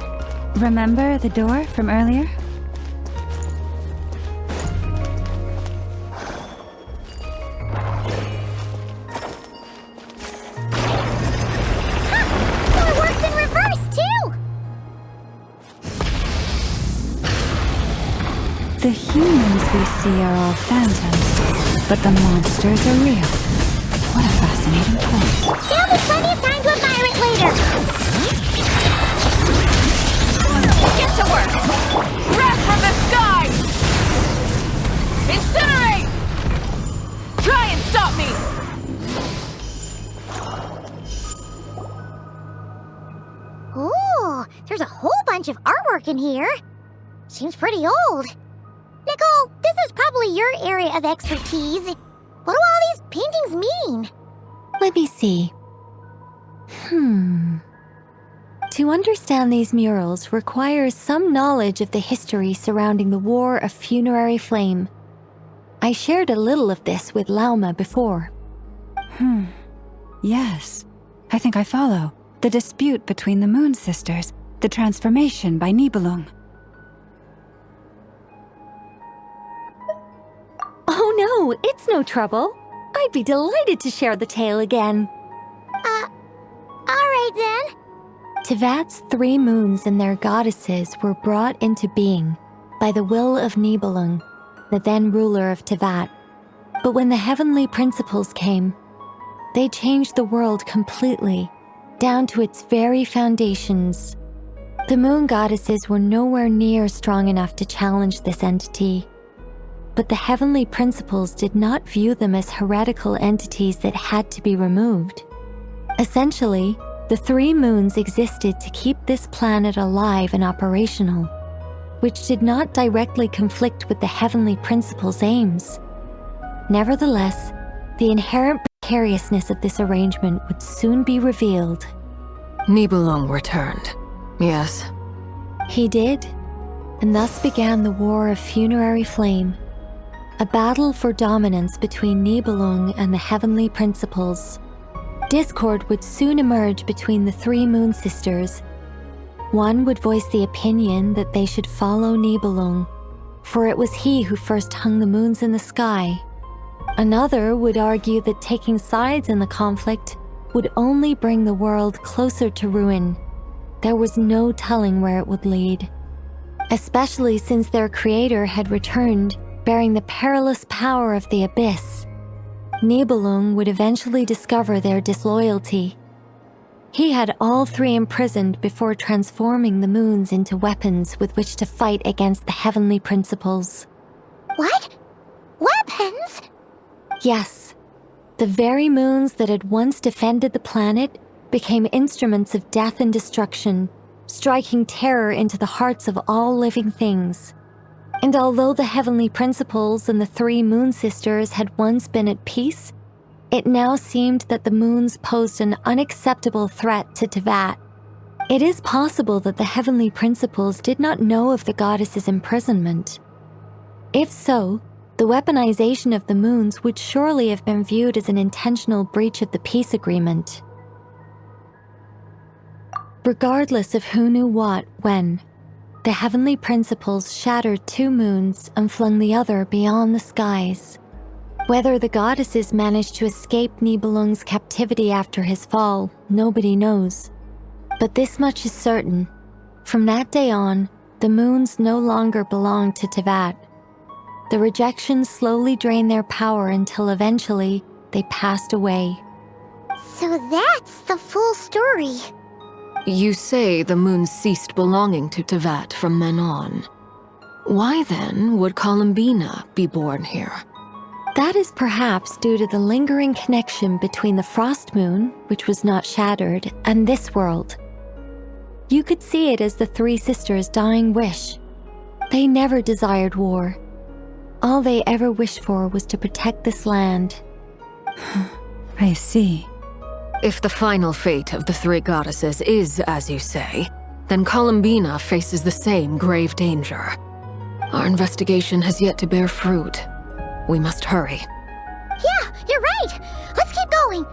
[SPEAKER 6] Remember the door from earlier?
[SPEAKER 2] So it works in reverse, too!
[SPEAKER 6] The humans we see are all phantoms, but the monsters are real. What a fascinating place.
[SPEAKER 2] There'll be plenty of time to admire it later!
[SPEAKER 12] Get to work! Wrath from the sky! Incinerate! Try and stop me!
[SPEAKER 2] Ooh, there's a whole bunch of artwork in here. Seems pretty old. Nicole, this is probably your area of expertise. What do all these paintings mean?
[SPEAKER 11] Let me see. To understand these murals requires some knowledge of the history surrounding the War of Funerary Flame. I shared a little of this with Lauma before.
[SPEAKER 6] Yes, I think I follow. The dispute between the Moon Sisters, the transformation by Nibelung.
[SPEAKER 11] Oh no, it's no trouble. I'd be delighted to share the tale again.
[SPEAKER 2] Alright then.
[SPEAKER 11] Tevat's 3 moons and their goddesses were brought into being by the will of Nibelung, the then ruler of Tevat. But when the heavenly principles came, they changed the world completely, down to its very foundations. The moon goddesses were nowhere near strong enough to challenge this entity. But the heavenly principles did not view them as heretical entities that had to be removed. Essentially, the 3 moons existed to keep this planet alive and operational, which did not directly conflict with the heavenly principles' aims. Nevertheless, the inherent precariousness of this arrangement would soon be revealed.
[SPEAKER 10] Nibelung returned, yes.
[SPEAKER 11] He did, and thus began the War of Funerary Flame, a battle for dominance between Nibelung and the heavenly principles. Discord would soon emerge between the 3 Moon Sisters. One would voice the opinion that they should follow Nibelung, for it was he who first hung the moons in the sky. Another would argue that taking sides in the conflict would only bring the world closer to ruin. There was no telling where it would lead, especially since their creator had returned bearing the perilous power of the Abyss. Nibelung would eventually discover their disloyalty. He had all 3 imprisoned before transforming the moons into weapons with which to fight against the heavenly principles.
[SPEAKER 2] What? Weapons?
[SPEAKER 11] Yes. The very moons that had once defended the planet became instruments of death and destruction, striking terror into the hearts of all living things. And although the heavenly principles and the 3 Moon Sisters had once been at peace, it now seemed that the moons posed an unacceptable threat to Tevat. It is possible that the heavenly principles did not know of the goddess's imprisonment. If so, the weaponization of the moons would surely have been viewed as an intentional breach of the peace agreement. Regardless of who knew what, when, the heavenly principles shattered 2 moons and flung the other beyond the skies. Whether the goddesses managed to escape Nibelung's captivity after his fall, nobody knows. But this much is certain. From that day on, the moons no longer belonged to Tevat. The rejections slowly drained their power until eventually they passed away.
[SPEAKER 2] So that's the full story.
[SPEAKER 10] You say the moons ceased belonging to Tevat from then on. Why then would Columbina be born here?
[SPEAKER 11] That is perhaps due to the lingering connection between the Frost Moon, which was not shattered, and this world. You could see it as the 3 sisters' dying wish. They never desired war. All they ever wished for was to protect this land.
[SPEAKER 6] I see.
[SPEAKER 10] If the final fate of the 3 goddesses is as you say, then Columbina faces the same grave danger. Our investigation has yet to bear fruit. We must hurry.
[SPEAKER 2] Yeah, you're right. Let's keep going.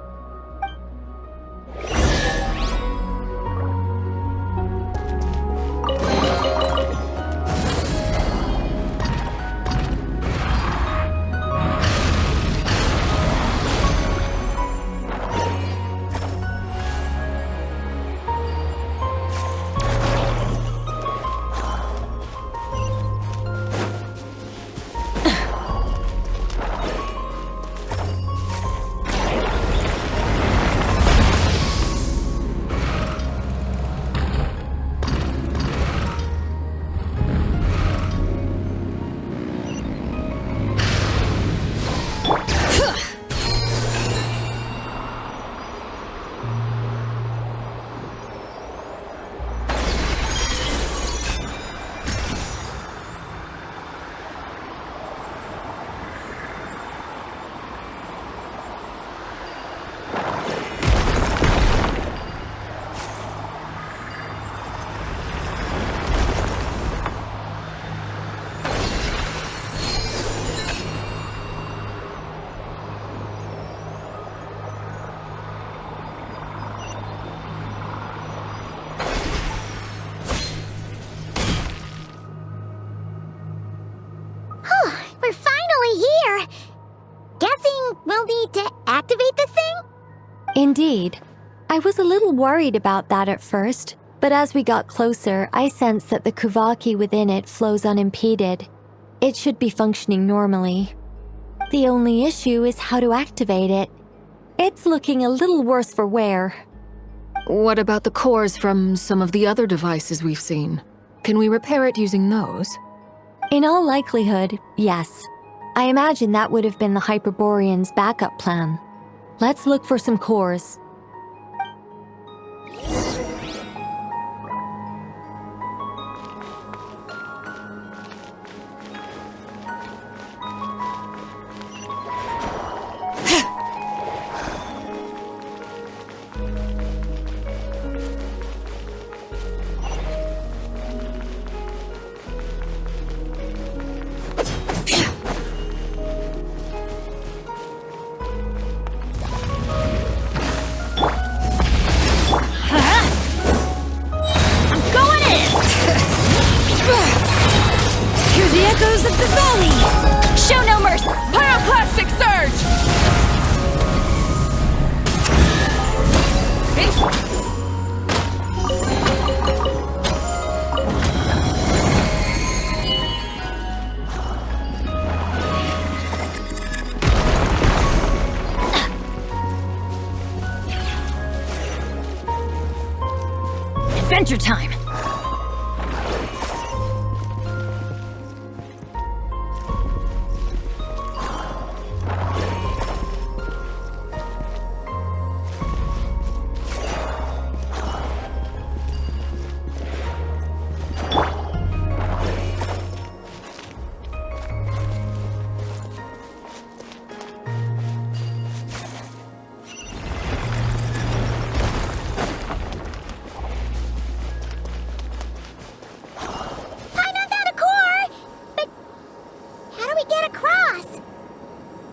[SPEAKER 11] Indeed. I was a little worried about that at first, but as we got closer, I sensed that the Kuvaki within it flows unimpeded. It should be functioning normally. The only issue is how to activate it. It's looking a little worse for wear.
[SPEAKER 10] What about the cores from some of the other devices we've seen? Can we repair it using those?
[SPEAKER 11] In all likelihood, yes. I imagine that would have been the Hyperborean's backup plan. Let's look for some cores.
[SPEAKER 21] Adventure time!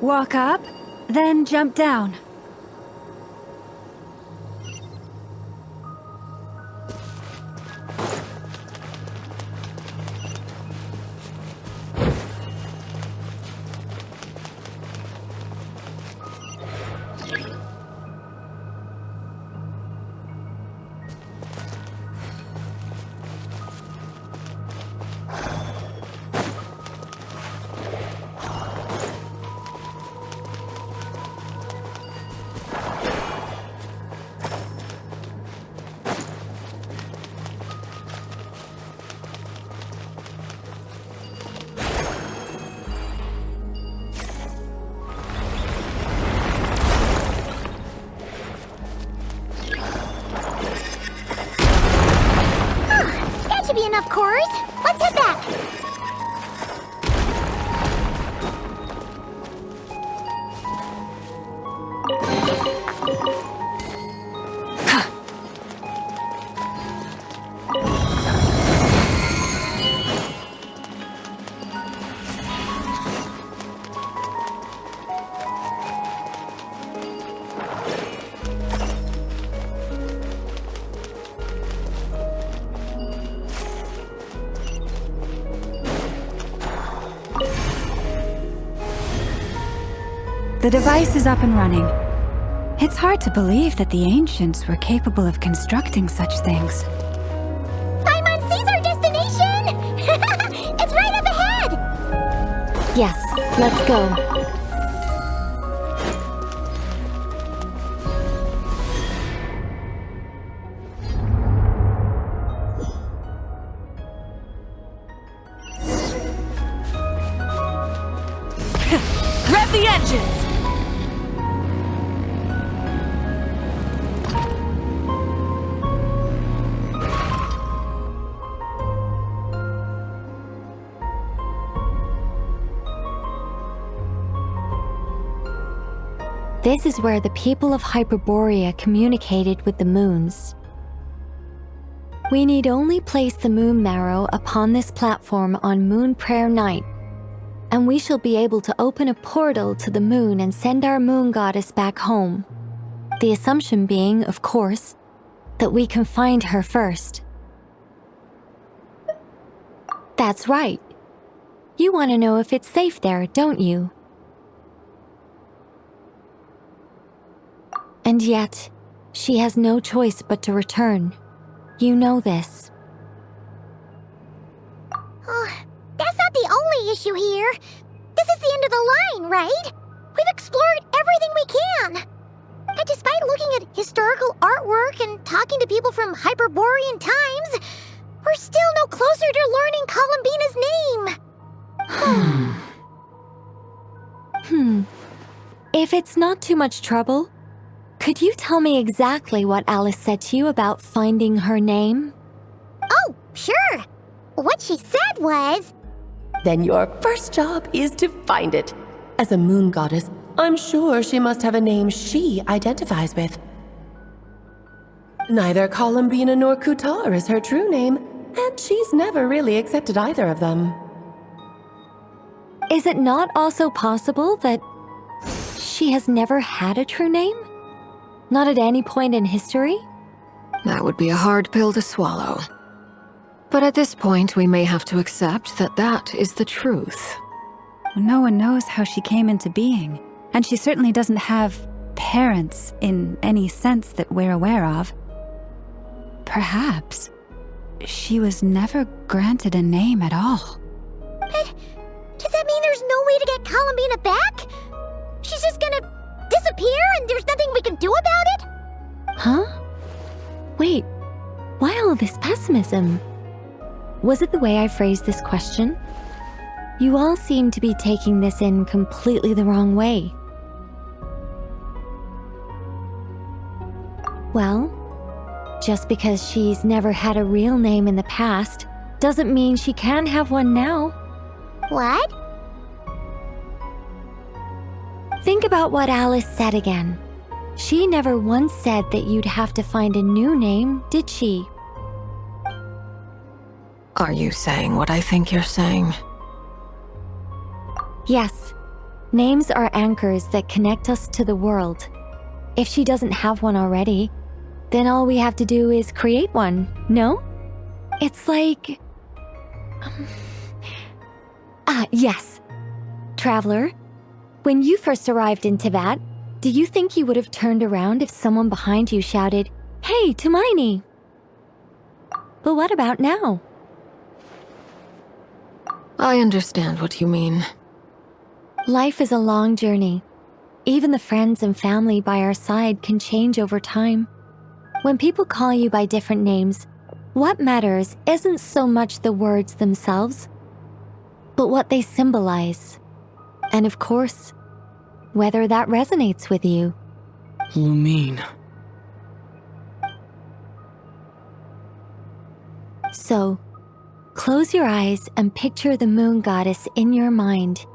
[SPEAKER 6] Walk up, then jump down.
[SPEAKER 2] Be enough cores. Let's head back.
[SPEAKER 6] The device is up and running. It's hard to believe that the ancients were capable of constructing such things.
[SPEAKER 2] Paimon sees our destination! It's right up ahead!
[SPEAKER 11] Yes, let's go.
[SPEAKER 12] Rev the engines!
[SPEAKER 11] This is where the people of Hyperborea communicated with the moons. We need only place the moon marrow upon this platform on Moon Prayer Night, and we shall be able to open a portal to the moon and send our moon goddess back home. The assumption being, of course, that we can find her first. That's right. You want to know if it's safe there, don't you? And yet, she has no choice but to return. You know this.
[SPEAKER 2] Oh, that's not the only issue here. This is the end of the line, right? We've explored everything we can. And despite looking at historical artwork and talking to people from Hyperborean times, we're still no closer to learning Columbina's name.
[SPEAKER 11] If it's not too much trouble, could you tell me exactly what Alice said to you about finding her name?
[SPEAKER 2] Oh, sure. What she said was...
[SPEAKER 4] Then your first job is to find it. As a moon goddess, I'm sure she must have a name she identifies with. Neither Columbina nor Kutar is her true name, and she's never really accepted either of them.
[SPEAKER 11] Is it not also possible that she has never had a true name? Not at any point in history?
[SPEAKER 10] That would be a hard pill to swallow. But at this point, we may have to accept that that is the truth.
[SPEAKER 6] No one knows how she came into being, and she certainly doesn't have parents in any sense that we're aware of. Perhaps she was never granted a name at all.
[SPEAKER 2] But does that mean there's no way to get Columbina back? She's just gonna disappear and there's nothing we can do about it?
[SPEAKER 11] Huh? Wait, why all this pessimism? Was it the way I phrased this question? You all seem to be taking this in completely the wrong way. Well, just because she's never had a real name in the past doesn't mean she can have one now.
[SPEAKER 2] What?
[SPEAKER 11] Think about what Alice said again. She never once said that you'd have to find a new name, did she?
[SPEAKER 10] Are you saying what I think you're saying?
[SPEAKER 11] Yes. Names are anchors that connect us to the world. If she doesn't have one already, then all we have to do is create one, no? It's like... yes. Traveler, when you first arrived in Teyvat, do you think you would have turned around if someone behind you shouted, "Hey, Tumaini"? But what about now?
[SPEAKER 10] I understand what you mean.
[SPEAKER 11] Life is a long journey. Even the friends and family by our side can change over time. When people call you by different names, what matters isn't so much the words themselves, but what they symbolize. And of course, whether that resonates with you.
[SPEAKER 9] Lumine.
[SPEAKER 11] So, close your eyes and picture the moon goddess in your mind.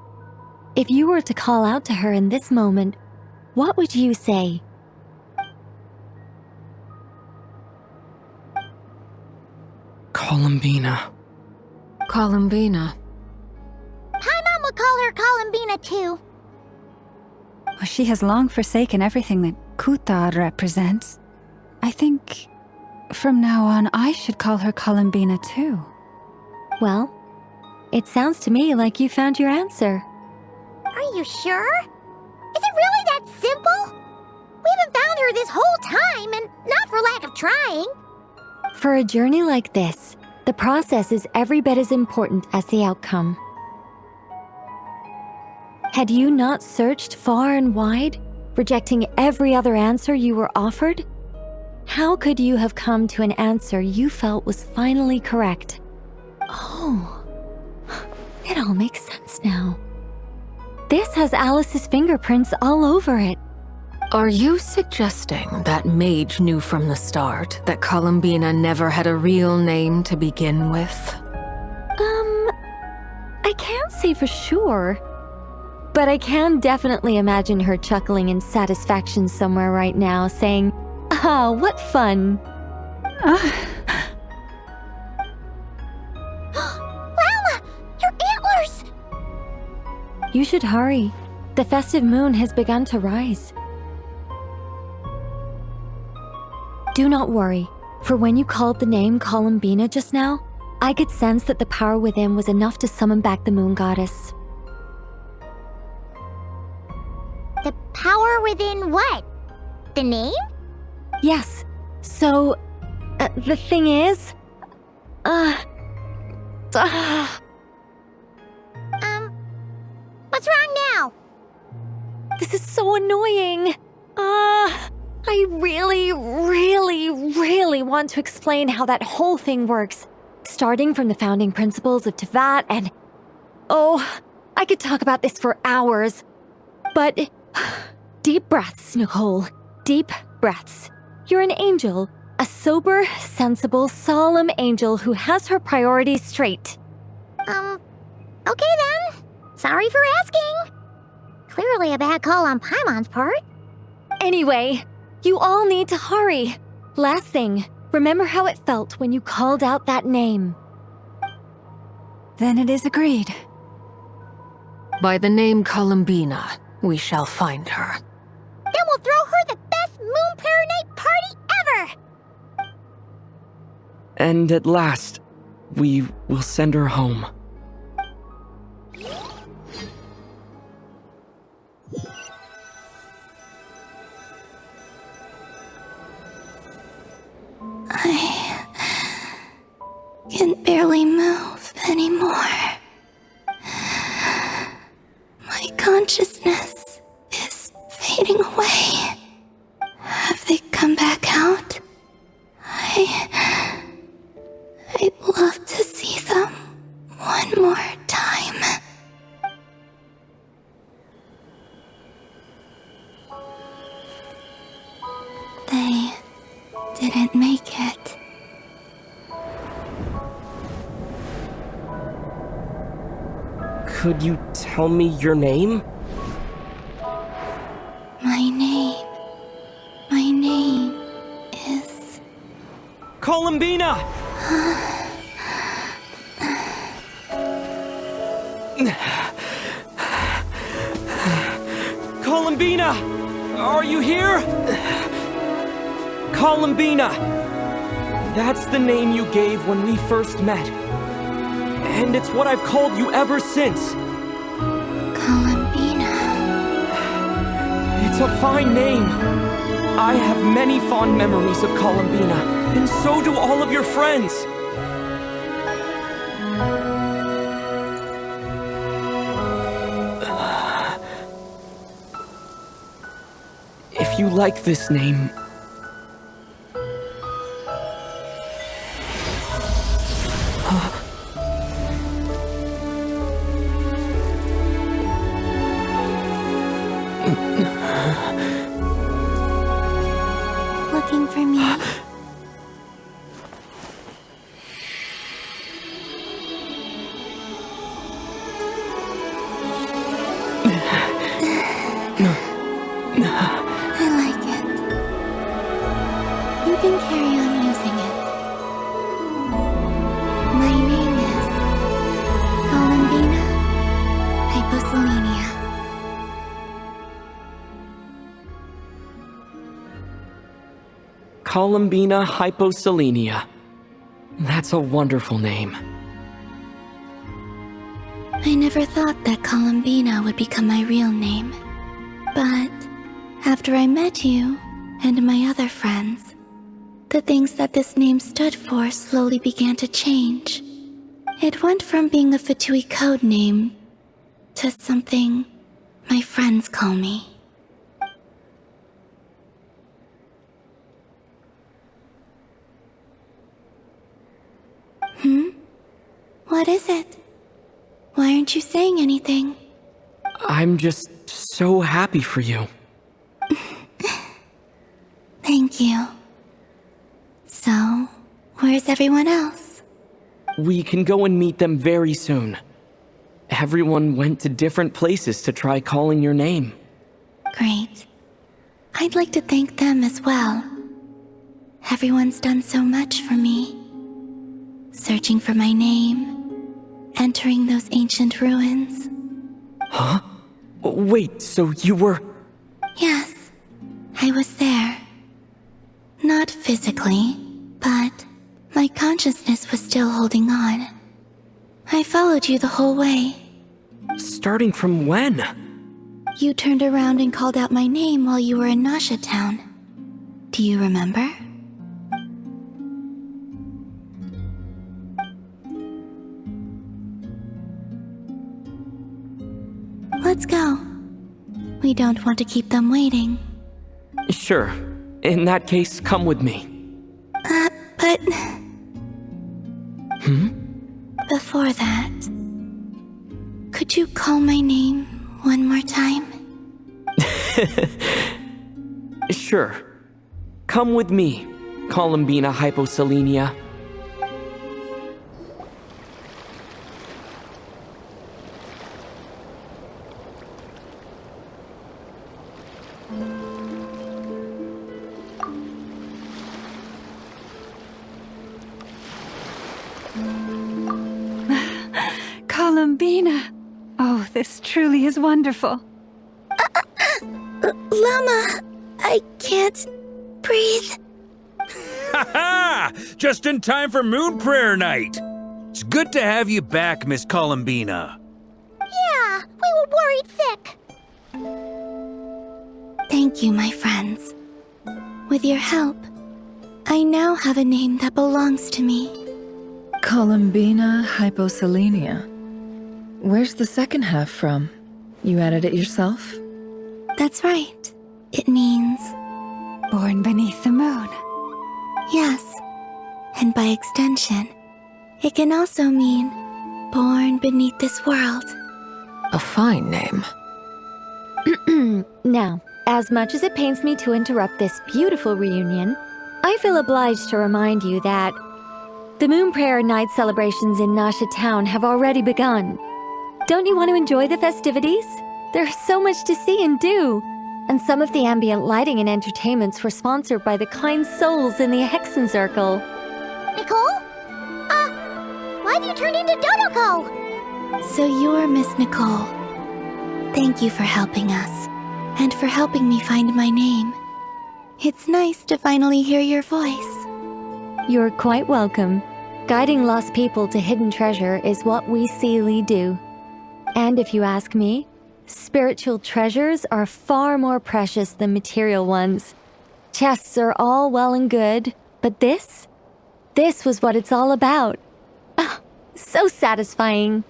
[SPEAKER 11] If you were to call out to her in this moment, what would you say?
[SPEAKER 9] Columbina.
[SPEAKER 10] Columbina.
[SPEAKER 2] Paimon would call her Columbina too.
[SPEAKER 6] Well, she has long forsaken everything that Kutar represents. I think from now on I should call her Columbina too.
[SPEAKER 11] Well, it sounds to me like you found your answer.
[SPEAKER 2] Are you sure? Is it really that simple? We haven't found her this whole time, and not for lack of trying.
[SPEAKER 11] For a journey like this, the process is every bit as important as the outcome. Had you not searched far and wide, rejecting every other answer you were offered? How could you have come to an answer you felt was finally correct? Oh, it all makes sense now. This has Alice's fingerprints all over it.
[SPEAKER 10] Are you suggesting that Mage knew from the start that Columbina never had a real name to begin with?
[SPEAKER 11] I can't say for sure. But I can definitely imagine her chuckling in satisfaction somewhere right now, saying, "Ah, what fun."
[SPEAKER 2] Llama! Your antlers!
[SPEAKER 11] You should hurry. The festive moon has begun to rise. Do not worry, for when you called the name Columbina just now, I could sense that the power within was enough to summon back the moon goddess.
[SPEAKER 2] The power within what? a name?
[SPEAKER 21] Yes. So, the thing is...
[SPEAKER 2] What's wrong now?
[SPEAKER 21] This is so annoying. I really want to explain how that whole thing works. Starting from the founding principles of Teyvat and... Oh, I could talk about this for hours. But... Deep breaths, Nicole. Deep breaths. You're an angel. A sober, sensible, solemn angel who has her priorities straight.
[SPEAKER 2] Okay then. Sorry for asking. Clearly a bad call on Paimon's part.
[SPEAKER 21] Anyway, you all need to hurry. Last thing, remember how it felt when you called out that name.
[SPEAKER 6] Then it is agreed.
[SPEAKER 10] By the name Columbina, we shall find her.
[SPEAKER 2] Then we'll throw her the best Moon Prayer Night party ever!
[SPEAKER 15] And at last, we will send her home.
[SPEAKER 3] I can barely move anymore. My consciousness is fading away. Have they come back out? I'd love to see them one more time. They didn't make it.
[SPEAKER 15] Could you tell me your name?
[SPEAKER 3] My name is...
[SPEAKER 15] Columbina! Columbina! Are you here? Columbina! That's the name you gave when we first met. And it's what I've called you ever since.
[SPEAKER 3] Columbina.
[SPEAKER 15] It's a fine name. I have many fond memories of Columbina, and so do all of your friends. If you like this name...
[SPEAKER 3] Looking for me? I like it. You can carry on using it. My name is Columbina Hyposelenia.
[SPEAKER 15] Columbina Hyposelenia. That's a wonderful name.
[SPEAKER 3] I never thought that Columbina would become my real name. But after I met you and my other friends, the things that this name stood for slowly began to change. It went from being a Fatui code name to something my friends call me. What is it? Why aren't you saying anything?
[SPEAKER 15] I'm just so happy for you.
[SPEAKER 3] Thank you. So, where's everyone else?
[SPEAKER 15] We can go and meet them very soon. Everyone went to different places to try calling your name.
[SPEAKER 3] Great. I'd like to thank them as well. Everyone's done so much for me. Searching for my name, entering those ancient ruins.
[SPEAKER 15] Huh? Wait, so you were...
[SPEAKER 3] Yes, I was there. Not physically, but my consciousness was still holding on. I followed you the whole way.
[SPEAKER 15] Starting from when?
[SPEAKER 3] You turned around and called out my name while you were in Nasha Town. Do you remember? Let's go. We don't want to keep them waiting.
[SPEAKER 15] Sure. In that case, come with me.
[SPEAKER 3] But... Before that, could you call my name one more time?
[SPEAKER 15] Sure. Come with me, Columbina Hyposelenia.
[SPEAKER 6] Columbina! Oh, this truly is wonderful.
[SPEAKER 3] Llama, I can't breathe.
[SPEAKER 5] Ha-ha! Just in time for Moon Prayer Night. It's good to have you back, Miss Columbina.
[SPEAKER 2] Yeah, we were worried sick.
[SPEAKER 3] Thank you, my friends. With your help, I now have a name that belongs to me.
[SPEAKER 17] Columbina Hyposelenia. Where's the second half from? You added it yourself?
[SPEAKER 3] That's right. It means...
[SPEAKER 6] Born beneath the moon.
[SPEAKER 3] Yes. And by extension, it can also mean born beneath this world.
[SPEAKER 10] A fine name.
[SPEAKER 21] Now, as much as it pains me to interrupt this beautiful reunion, I feel obliged to remind you that the Moon Prayer Night celebrations in Nasha Town have already begun. Don't you want to enjoy the festivities? There's so much to see and do. And some of the ambient lighting and entertainments were sponsored by the kind souls in the Hexen Circle.
[SPEAKER 2] Nicole? Why'd you turn into Dodoco?
[SPEAKER 3] So you're Miss Nicole. Thank you for helping us, and for helping me find my name. It's nice to finally hear your voice.
[SPEAKER 21] You're quite welcome. Guiding lost people to hidden treasure is what we Seelie do. And if you ask me, spiritual treasures are far more precious than material ones. Chests are all well and good, but this was what it's all about. Ah, so satisfying.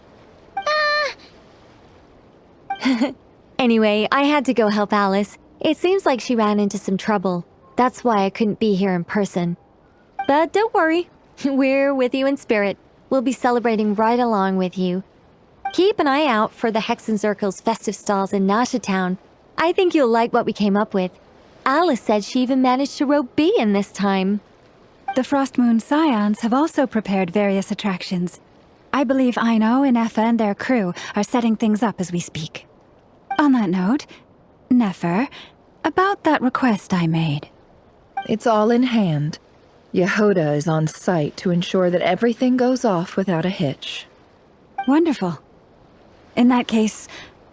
[SPEAKER 21] Anyway, I had to go help Alice. It seems like she ran into some trouble. That's why I couldn't be here in person. But don't worry, we're with you in spirit. We'll be celebrating right along with you. Keep an eye out for the Hexen Circle's festive stalls in Nasha Town. I think you'll like what we came up with. Alice said she even managed to rope B in this time.
[SPEAKER 6] The Frost Moon Scions have also prepared various attractions. I believe Aino, Nefer, and their crew are setting things up as we speak. On that note, Nefer, about that request I made.
[SPEAKER 17] It's all in hand. Yehoda is on site to ensure that everything goes off without a hitch.
[SPEAKER 6] Wonderful. In that case,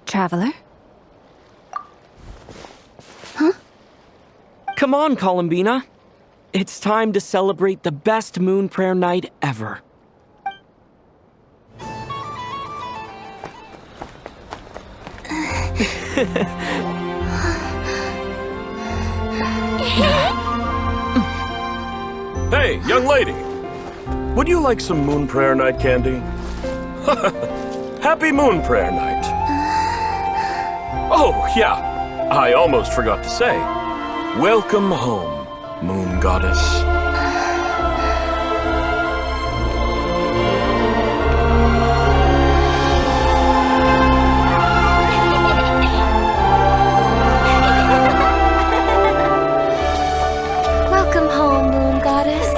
[SPEAKER 6] Traveler?
[SPEAKER 3] Huh?
[SPEAKER 15] Come on, Columbina. It's time to celebrate the best Moon Prayer Night ever.
[SPEAKER 14] Hey, young lady. Would you like some Moon Prayer Night candy? Happy Moon Prayer Night. Oh, yeah. I almost forgot to say. Welcome home, Moon Goddess.
[SPEAKER 21] Welcome home, Moon Goddess.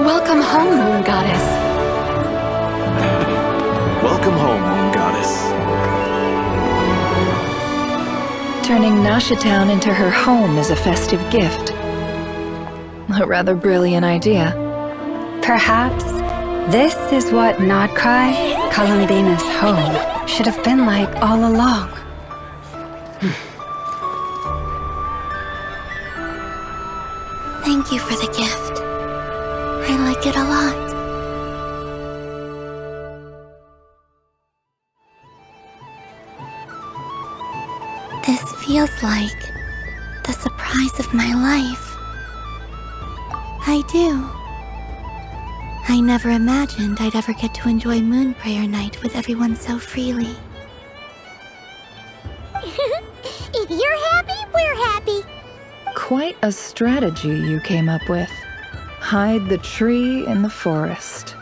[SPEAKER 21] Welcome home, Moon Goddess.
[SPEAKER 23] Welcome home, Moon Goddess.
[SPEAKER 17] Turning Nasha Town into her home is a festive gift. A rather brilliant idea.
[SPEAKER 6] Perhaps this is what Nod-Krai, Columbina's home, should have been like all along.
[SPEAKER 3] Thank you for the gift. I like it a lot. This feels like The surprise of my life. I do. I never imagined I'd ever get to enjoy Moon Prayer Night with everyone so freely.
[SPEAKER 2] If you're happy, we're happy.
[SPEAKER 17] Quite a strategy you came up with. Hide the tree in the forest.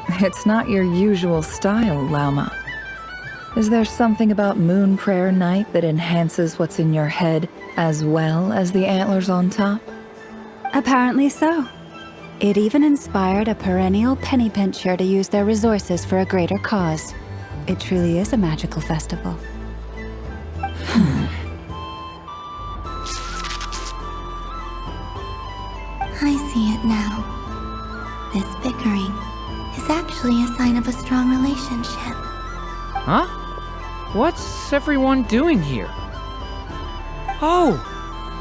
[SPEAKER 17] It's not your usual style, Lauma. Is there something about Moon Prayer Night that enhances what's in your head as well as the antlers on top?
[SPEAKER 6] Apparently so. It even inspired a perennial penny pincher to use their resources for a greater cause. It truly is a magical festival.
[SPEAKER 3] I see it now. This bickering is actually a sign of a strong relationship.
[SPEAKER 7] Huh? What's everyone doing here? Oh!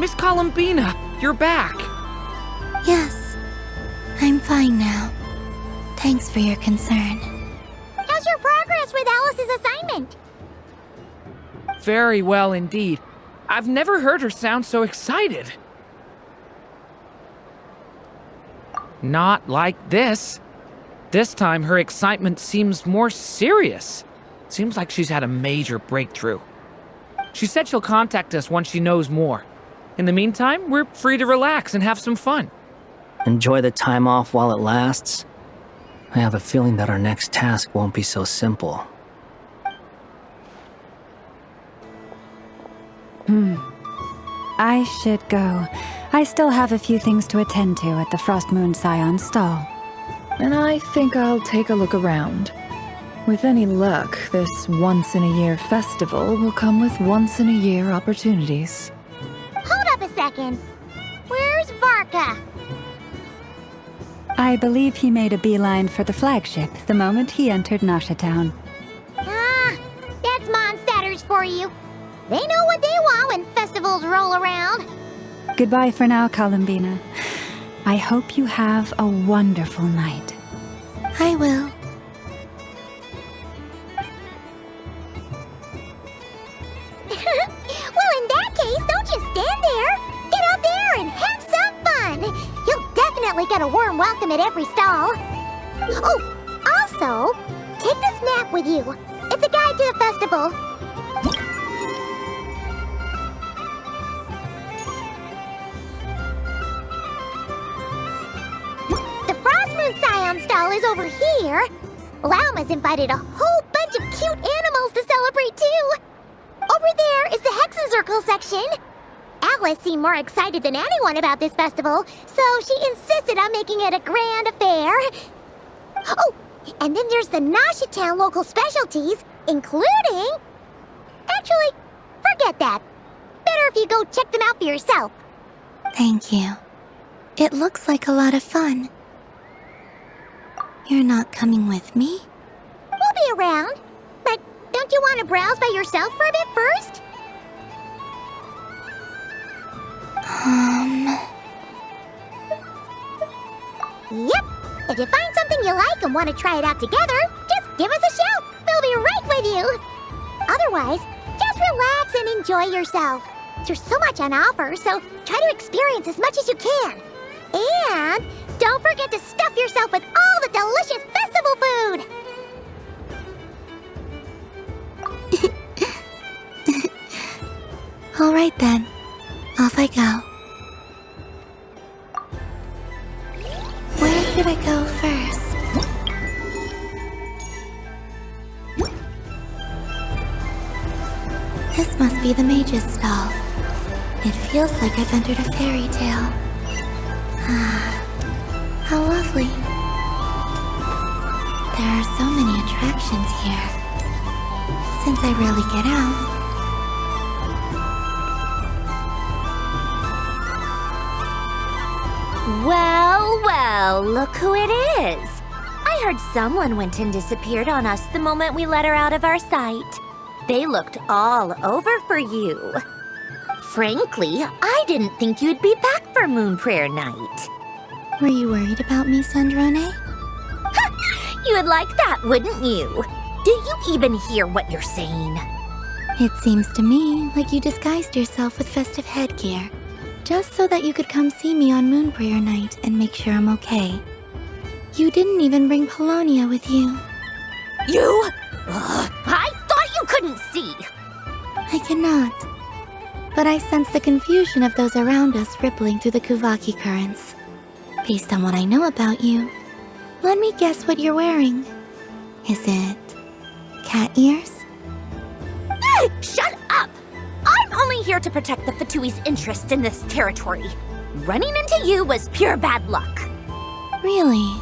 [SPEAKER 7] Miss Columbina, you're back!
[SPEAKER 3] Yes, I'm fine now. Thanks for your concern.
[SPEAKER 2] How's your progress with Alice's assignment?
[SPEAKER 7] Very well indeed. I've never heard her sound so excited. Not like this. This time her excitement seems more serious. Seems like she's had a major breakthrough. She said she'll contact us once she knows more. In the meantime, we're free to relax and have some fun.
[SPEAKER 8] Enjoy the time off while it lasts. I have a feeling that our next task won't be so simple.
[SPEAKER 6] I should go. I still have a few things to attend to at the Frost Moon Scion stall.
[SPEAKER 17] And I think I'll take a look around. With any luck, this once-in-a-year festival will come with once-in-a-year opportunities.
[SPEAKER 2] Hold up a second. Where's Varka?
[SPEAKER 6] I believe he made a beeline for the flagship the moment he entered Nasha Town.
[SPEAKER 2] Ah, that's Mondstadters for you. They know what they want when festivals roll around.
[SPEAKER 6] Goodbye for now, Columbina. I hope you have a wonderful night.
[SPEAKER 3] I will.
[SPEAKER 2] Well, in that case, don't just stand there. Get out there and have some fun. You'll definitely get a warm welcome at every stall. Oh, also, take this map with you. It's a guide to the festival. The Frost Moon Scion stall is over here. Lauma's invited a whole bunch of cute animals to celebrate too. Over there is the Hexen Circle section. Alice seemed more excited than anyone about this festival, so she insisted on making it a grand affair. Oh, and then there's the Nasha Town local specialties, including... Actually, forget that. Better if you go check them out for yourself.
[SPEAKER 3] Thank you. It looks like a lot of fun. You're not coming with me?
[SPEAKER 2] We'll be around. But don't you want to browse by yourself for a bit first? Yep. If you find something you like and want to try it out together, just give us a shout. We'll be right with you. Otherwise, just relax and enjoy yourself. There's so much on offer, so try to experience as much as you can. And don't forget to stuff yourself with all the delicious festival food.
[SPEAKER 3] All right then. Off I go. Where should I go first? This must be the mage's stall. It feels like I've entered a fairy tale. Ah, how lovely. There are so many attractions here. Since I rarely get out.
[SPEAKER 21] Well, well, look who it is. I heard someone went and disappeared on us the moment we let her out of our sight. They looked all over for you. Frankly, I didn't think you'd be back for Moon Prayer Night.
[SPEAKER 3] Were you worried about me, Sandrone?
[SPEAKER 21] You would like that, wouldn't you? Do you even hear what you're saying?
[SPEAKER 3] It seems to me like you disguised yourself with festive headgear, just so that you could come see me on Moon Prayer Night and make sure I'm okay. You didn't even bring Polonia with you.
[SPEAKER 2] You? I thought you couldn't see!
[SPEAKER 3] I cannot. But I sense the confusion of those around us rippling through the Kuvaki currents. Based on what I know about you, let me guess what you're wearing. Is it cat ears?
[SPEAKER 2] Shut up! I'm only here to protect the Fatui's interest in this territory. Running into you was pure bad luck.
[SPEAKER 3] Really?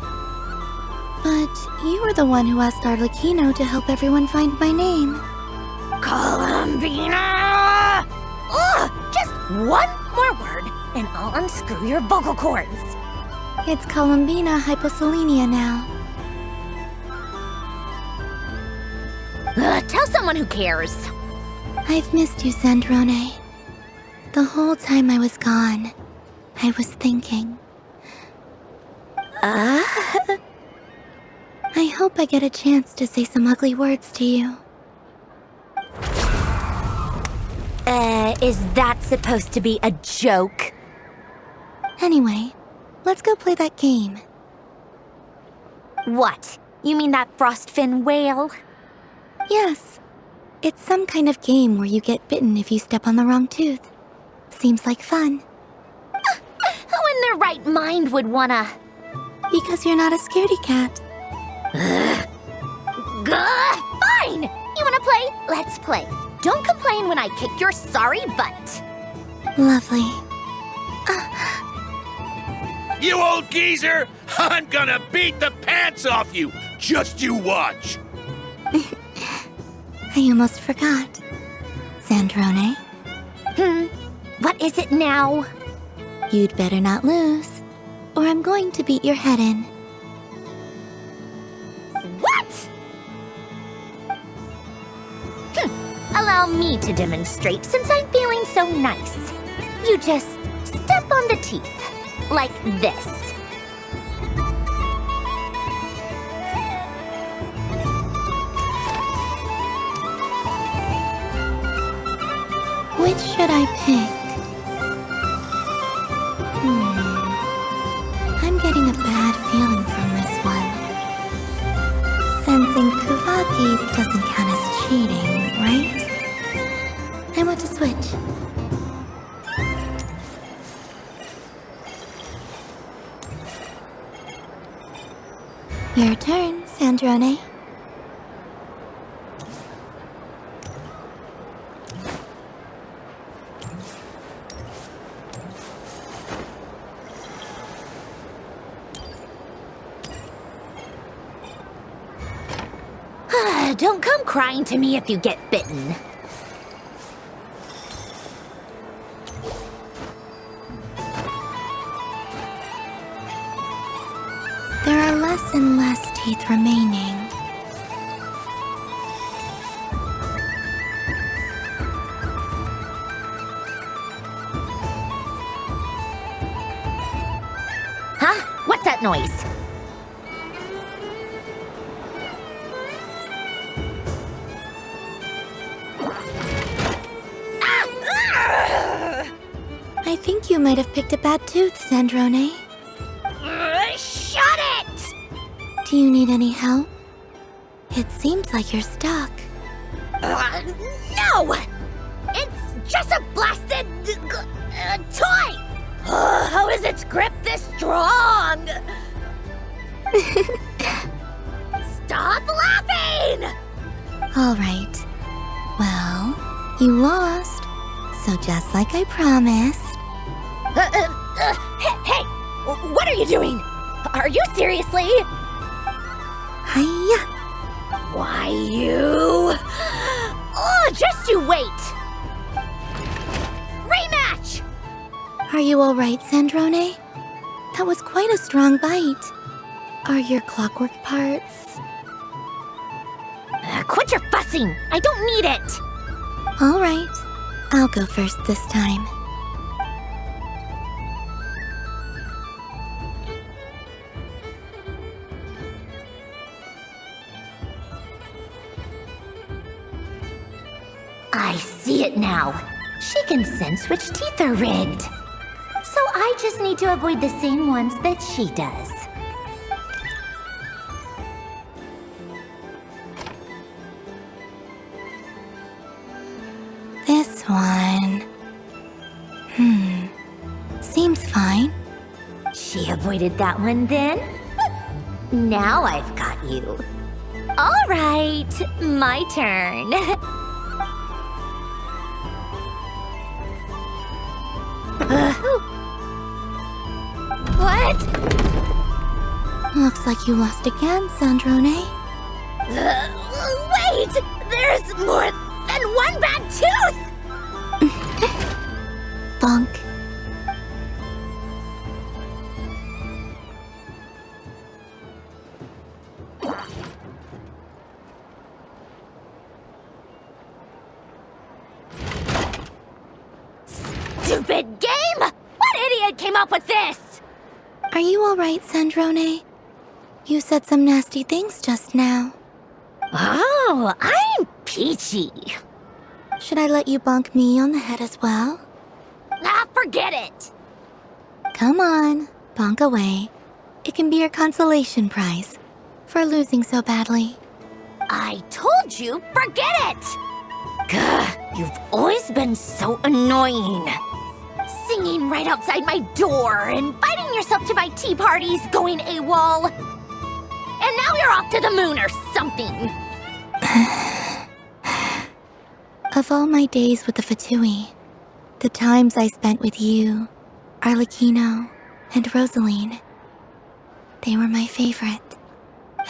[SPEAKER 3] But you were the one who asked Arlecchino to help everyone find my name.
[SPEAKER 2] Columbina! Ugh! Just one more word, and I'll unscrew your vocal cords.
[SPEAKER 3] It's Columbina hyposelenia now.
[SPEAKER 2] Tell someone who cares.
[SPEAKER 3] I've missed you, Sandrone. The whole time I was gone, I was thinking. I hope I get a chance to say some ugly words to you.
[SPEAKER 2] Is that supposed to be a joke?
[SPEAKER 3] Anyway, let's go play that game.
[SPEAKER 2] What? You mean that frostfin whale?
[SPEAKER 3] Yes. It's some kind of game where you get bitten if you step on the wrong tooth. Seems like fun.
[SPEAKER 2] Who in their right mind would wanna?
[SPEAKER 3] Because you're not a scaredy cat.
[SPEAKER 2] Fine! You wanna play? Let's play. Don't complain when I kick your sorry butt.
[SPEAKER 3] Lovely.
[SPEAKER 1] You old geezer! I'm gonna beat the pants off you! Just you watch!
[SPEAKER 3] I almost forgot. Sandrone?
[SPEAKER 2] What is it now?
[SPEAKER 3] You'd better not lose, or I'm going to beat your head in.
[SPEAKER 2] What? Allow me to demonstrate since I'm feeling so nice. You just step on the teeth, like this.
[SPEAKER 3] Which should I pick? I'm getting a bad feeling from this one. Sensing Kuvaki doesn't count as cheating, right? I want to switch. Your turn, Sandrone.
[SPEAKER 2] Don't come crying to me if you get bitten.
[SPEAKER 3] There are less and less teeth remaining.
[SPEAKER 2] Huh? What's that noise?
[SPEAKER 3] I think you might have picked a bad tooth, Sandrone.
[SPEAKER 2] Shut it!
[SPEAKER 3] Do you need any help? It seems like you're stuck.
[SPEAKER 2] No! It's just a blasted toy! How is its grip this strong? Stop laughing!
[SPEAKER 3] All right. Well, you lost. So just like I promised.
[SPEAKER 2] Hey! What are you doing? Are you seriously?
[SPEAKER 3] Hiya!
[SPEAKER 2] Why you? Oh, just you wait! Rematch!
[SPEAKER 3] Are you all right, Sandrone? That was quite a strong bite. Are your clockwork parts?
[SPEAKER 2] Quit your fussing! I don't need it!
[SPEAKER 3] All right. I'll go first this time.
[SPEAKER 2] I see it now. She can sense which teeth are rigged. So I just need to avoid the same ones that she does.
[SPEAKER 3] This one... Seems fine.
[SPEAKER 2] She avoided that one then? Now I've got you. All right, my turn. What?
[SPEAKER 3] Looks like you lost again, Sandrone.
[SPEAKER 2] Wait! There's more than one bad tooth!
[SPEAKER 3] Bunk.
[SPEAKER 2] Stupid game! What idiot came up with this?
[SPEAKER 3] Are you alright, Sandrone? You said some nasty things just now.
[SPEAKER 2] Oh, I'm peachy.
[SPEAKER 3] Should I let you bonk me on the head as well?
[SPEAKER 2] Ah, forget it!
[SPEAKER 3] Come on, bonk away. It can be your consolation prize for losing so badly.
[SPEAKER 2] I told you, forget it! Gah, you've always been so annoying. Singing right outside my door, inviting yourself to my tea parties, going AWOL. And now you're off to the moon or something.
[SPEAKER 3] Of all my days with the Fatui, the times I spent with you, Arlecchino, and Rosaline, they were my favorite.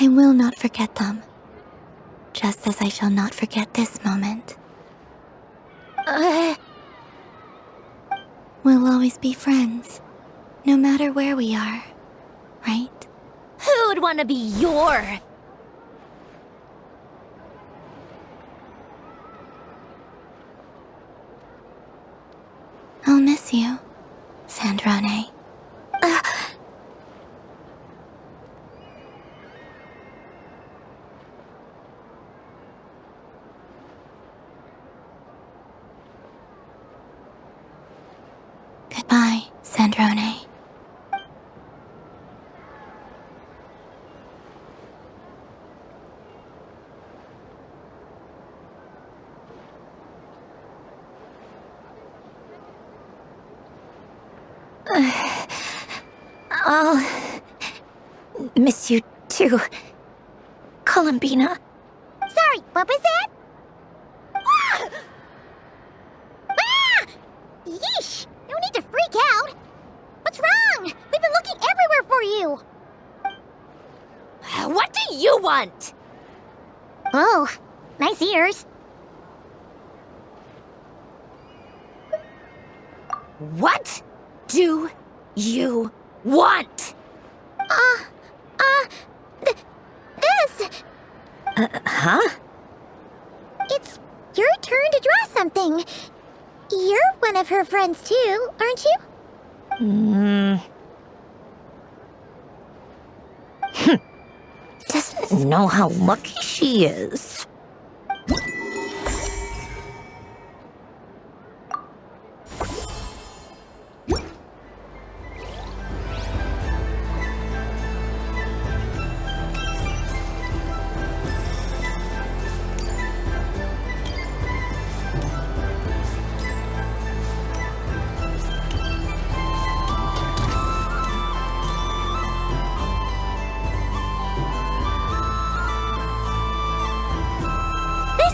[SPEAKER 3] I will not forget them. Just as I shall not forget this moment. We'll always be friends, no matter where we are, right?
[SPEAKER 2] Who'd want to be your...
[SPEAKER 3] I'll miss you, Sandrone. Goodbye, Sandrone.
[SPEAKER 2] I'll miss you too, Columbina. Sorry, what was that? Ah! Ah! Yeesh! No need to freak out. What's wrong? We've been looking everywhere for you. What do you want? Oh, nice ears. What do you want? This. Huh? It's your turn to draw something. You're one of her friends too, aren't you? Doesn't know how lucky she is.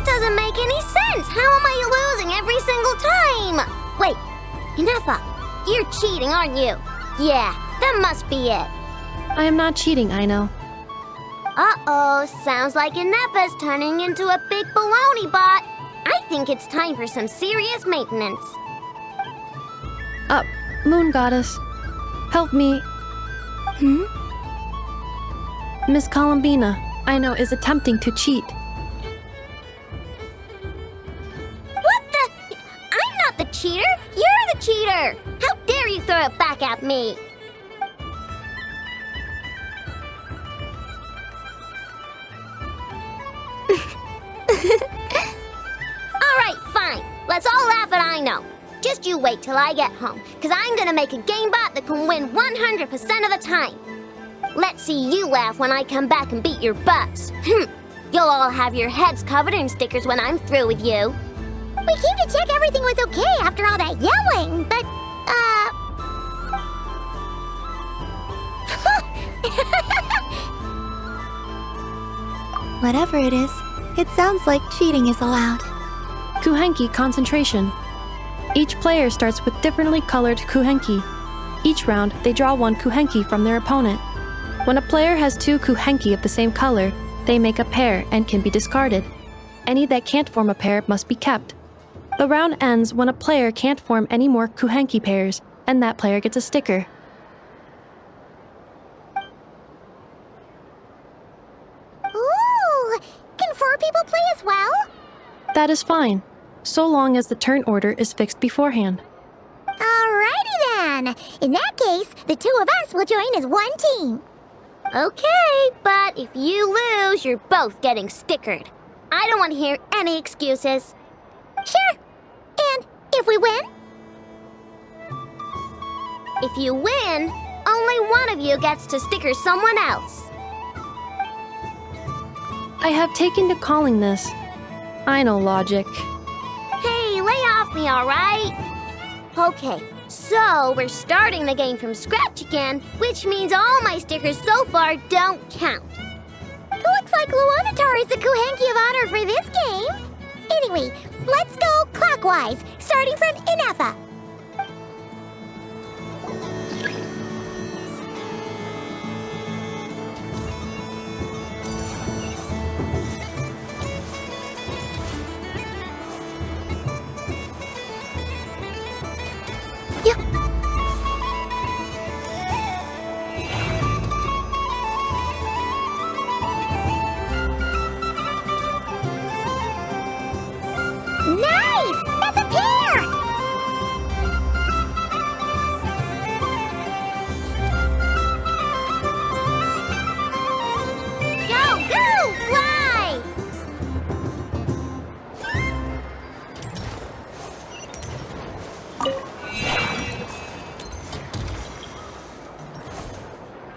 [SPEAKER 2] Doesn't make any sense. How am I losing every single time? Wait, Inepha, you're cheating, aren't you? Yeah, that must be it.
[SPEAKER 19] I am not cheating, I know.
[SPEAKER 2] Uh-oh, sounds like Inepha's turning into a big baloney bot. I think it's time for some serious maintenance.
[SPEAKER 19] Moon Goddess, help me. Miss Columbina, I know, is attempting to cheat.
[SPEAKER 2] The cheater? You're the cheater! How dare you throw it back at me? Alright, fine.
[SPEAKER 22] That's all that I know. Just you wait till I get home, because I'm gonna make a game bot that can win 100% of the time. Let's see you laugh when I come back and beat your butts. You'll all have your heads covered in stickers when I'm through with you.
[SPEAKER 2] We came to check everything was okay after all that yelling, but,
[SPEAKER 3] Whatever it is, it sounds like cheating is allowed.
[SPEAKER 19] Kuhenki concentration. Each player starts with differently colored kuhenki. Each round, they draw one kuhenki from their opponent. When a player has two kuhenki of the same color, they make a pair and can be discarded. Any that can't form a pair must be kept. The round ends when a player can't form any more kuhenki pairs, and that player gets a sticker.
[SPEAKER 2] Ooh! Can 4 people play as well?
[SPEAKER 19] That is fine, so long as the turn order is fixed beforehand.
[SPEAKER 2] Alrighty then! In that case, the 2 of us will join as one team.
[SPEAKER 22] Okay, but if you lose, you're both getting stickered. I don't want to hear any excuses.
[SPEAKER 2] Sure. And if we win?
[SPEAKER 22] If you win, only one of you gets to sticker someone else.
[SPEAKER 19] I have taken to calling this. I know logic.
[SPEAKER 22] Hey, lay off me, alright? Okay, so we're starting the game from scratch again, which means all my stickers so far don't count.
[SPEAKER 2] Looks like Luonatar is the Kuhenki of honor for this game. Anyway, let's go clockwise, starting from Inefa. Nice! That's a pair!
[SPEAKER 22] Go, go, fly!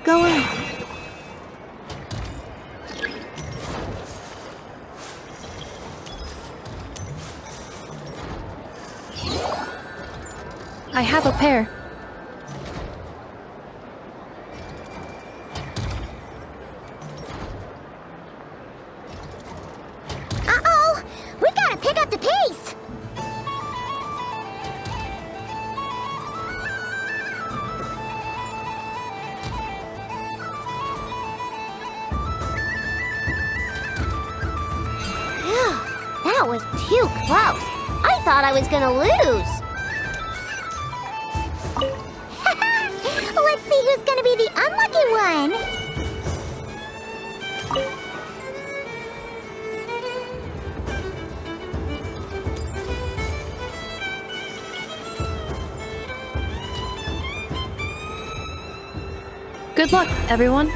[SPEAKER 3] Go on.
[SPEAKER 19] I have a pair.
[SPEAKER 2] Uh-oh! We've got to pick up the pace!
[SPEAKER 22] Phew, that was too close. I thought I was gonna lose.
[SPEAKER 2] Let's see who's gonna be the unlucky one.
[SPEAKER 19] Good luck, everyone.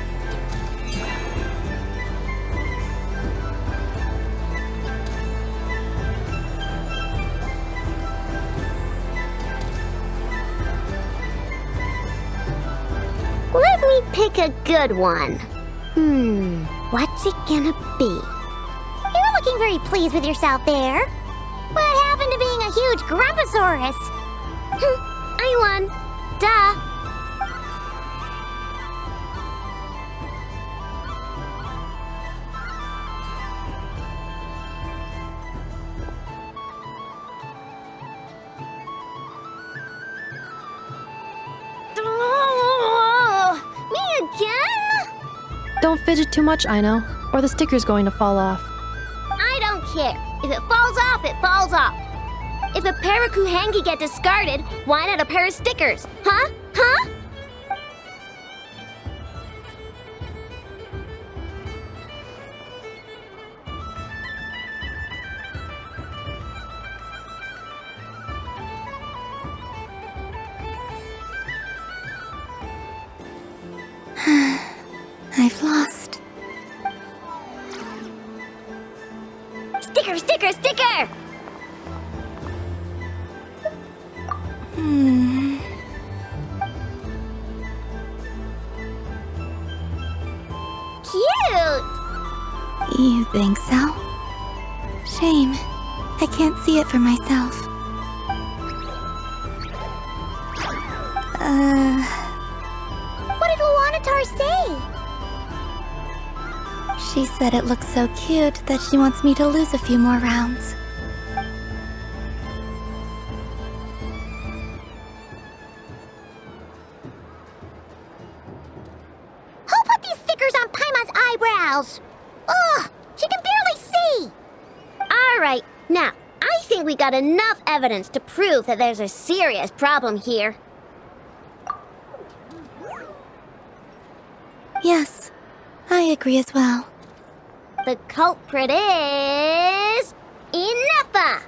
[SPEAKER 22] Let me pick a good one. What's it gonna be?
[SPEAKER 2] You're looking very pleased with yourself there. What happened to being a huge Grumposaurus?
[SPEAKER 22] I won. Duh. Me again?
[SPEAKER 19] Don't fidget too much, Aino, or the sticker's going to fall off.
[SPEAKER 22] I don't care. If it falls off, it falls off. If a pair of Kuhenki get discarded, why not a pair of stickers? Huh? Huh?
[SPEAKER 3] I've lost.
[SPEAKER 22] Sticker, sticker, sticker!
[SPEAKER 2] Cute!
[SPEAKER 3] You think so? Shame. I can't see it for myself.
[SPEAKER 2] What did Luanatar say?
[SPEAKER 3] She said it looks so cute that she wants me to lose a few more rounds.
[SPEAKER 2] Who put these stickers on Paimon's eyebrows? Ugh, she can barely see!
[SPEAKER 16] Alright, now, I think we got enough evidence to prove that there's a serious problem here.
[SPEAKER 3] Yes, I agree as well.
[SPEAKER 16] The culprit is... Ineffa!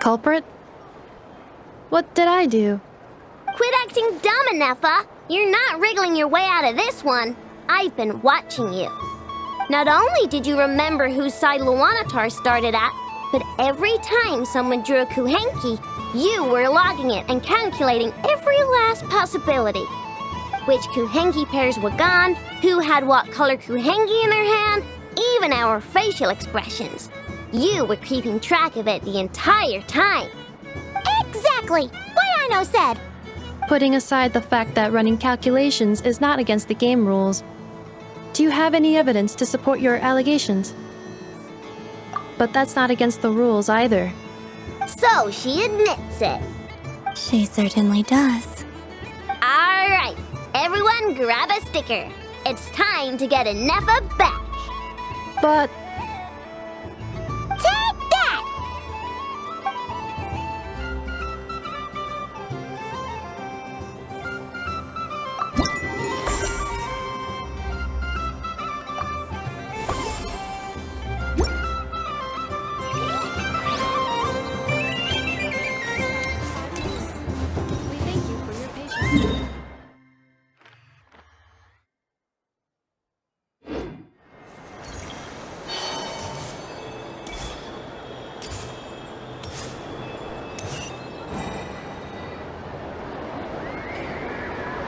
[SPEAKER 19] Culprit? What did I do?
[SPEAKER 16] Quit acting dumb, Ineffa! You're not wriggling your way out of this one. I've been watching you. Not only did you remember whose side Luanatar started at, but every time someone drew a Kuhenki, you were logging it and calculating every last possibility. Which Kuhenki pairs were gone, who had what color Kuhenki in their hand, even our facial expressions. You were keeping track of it the entire time.
[SPEAKER 2] Exactly! What Arno said!
[SPEAKER 19] Putting aside the fact that running calculations is not against the game rules, do you have any evidence to support your allegations? But that's not against the rules either.
[SPEAKER 16] So she admits it.
[SPEAKER 3] She certainly does.
[SPEAKER 16] Alright, everyone grab a sticker. It's time to get Ineffa back.
[SPEAKER 19] But...
[SPEAKER 2] Take that!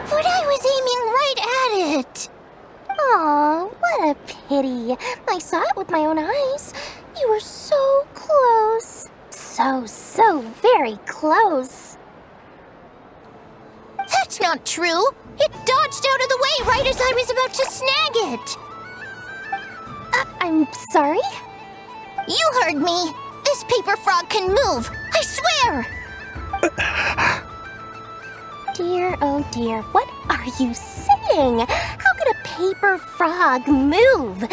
[SPEAKER 2] But I was aiming right at it! Aw, what a pity. I saw it with my own eyes. You were so close. So very close. That's not true! It dodged out of the way right as I was about to snag it! I'm sorry? You heard me! This paper frog can move! I swear! Dear, oh dear, what are you saying? How could a paper frog move?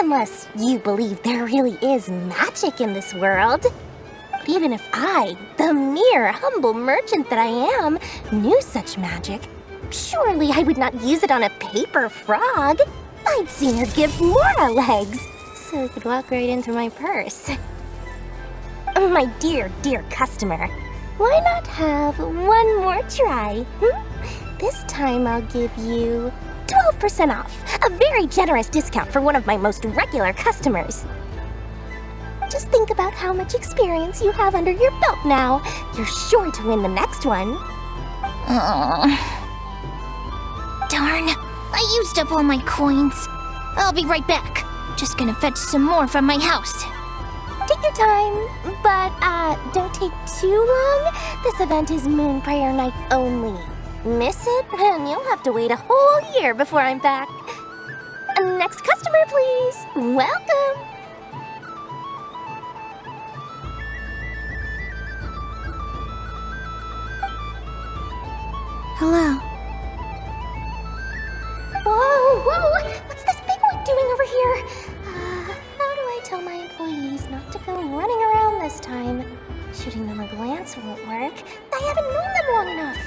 [SPEAKER 2] Unless you believe there really is magic in this world. But even if I, the mere humble merchant that I am, knew such magic, surely I would not use it on a paper frog. I'd sooner give Mora legs, so it could walk right into my purse. My dear, dear customer, why not have one more try? This time I'll give you 12% off, a very generous discount for one of my most regular customers. Just think about how much experience you have under your belt now. You're sure to win the next one. Darn, I used up all my coins. I'll be right back. Just gonna fetch some more from my house. Take your time, but don't take too long. This event is Moon Prayer Night only. Miss it, and you'll have to wait a whole year before I'm back. Next customer, please. Welcome.
[SPEAKER 3] Hello.
[SPEAKER 2] Whoa! What's this big one doing over here? How do I tell my employees not to go running around this time? Shooting them a glance won't work. I haven't known them long enough.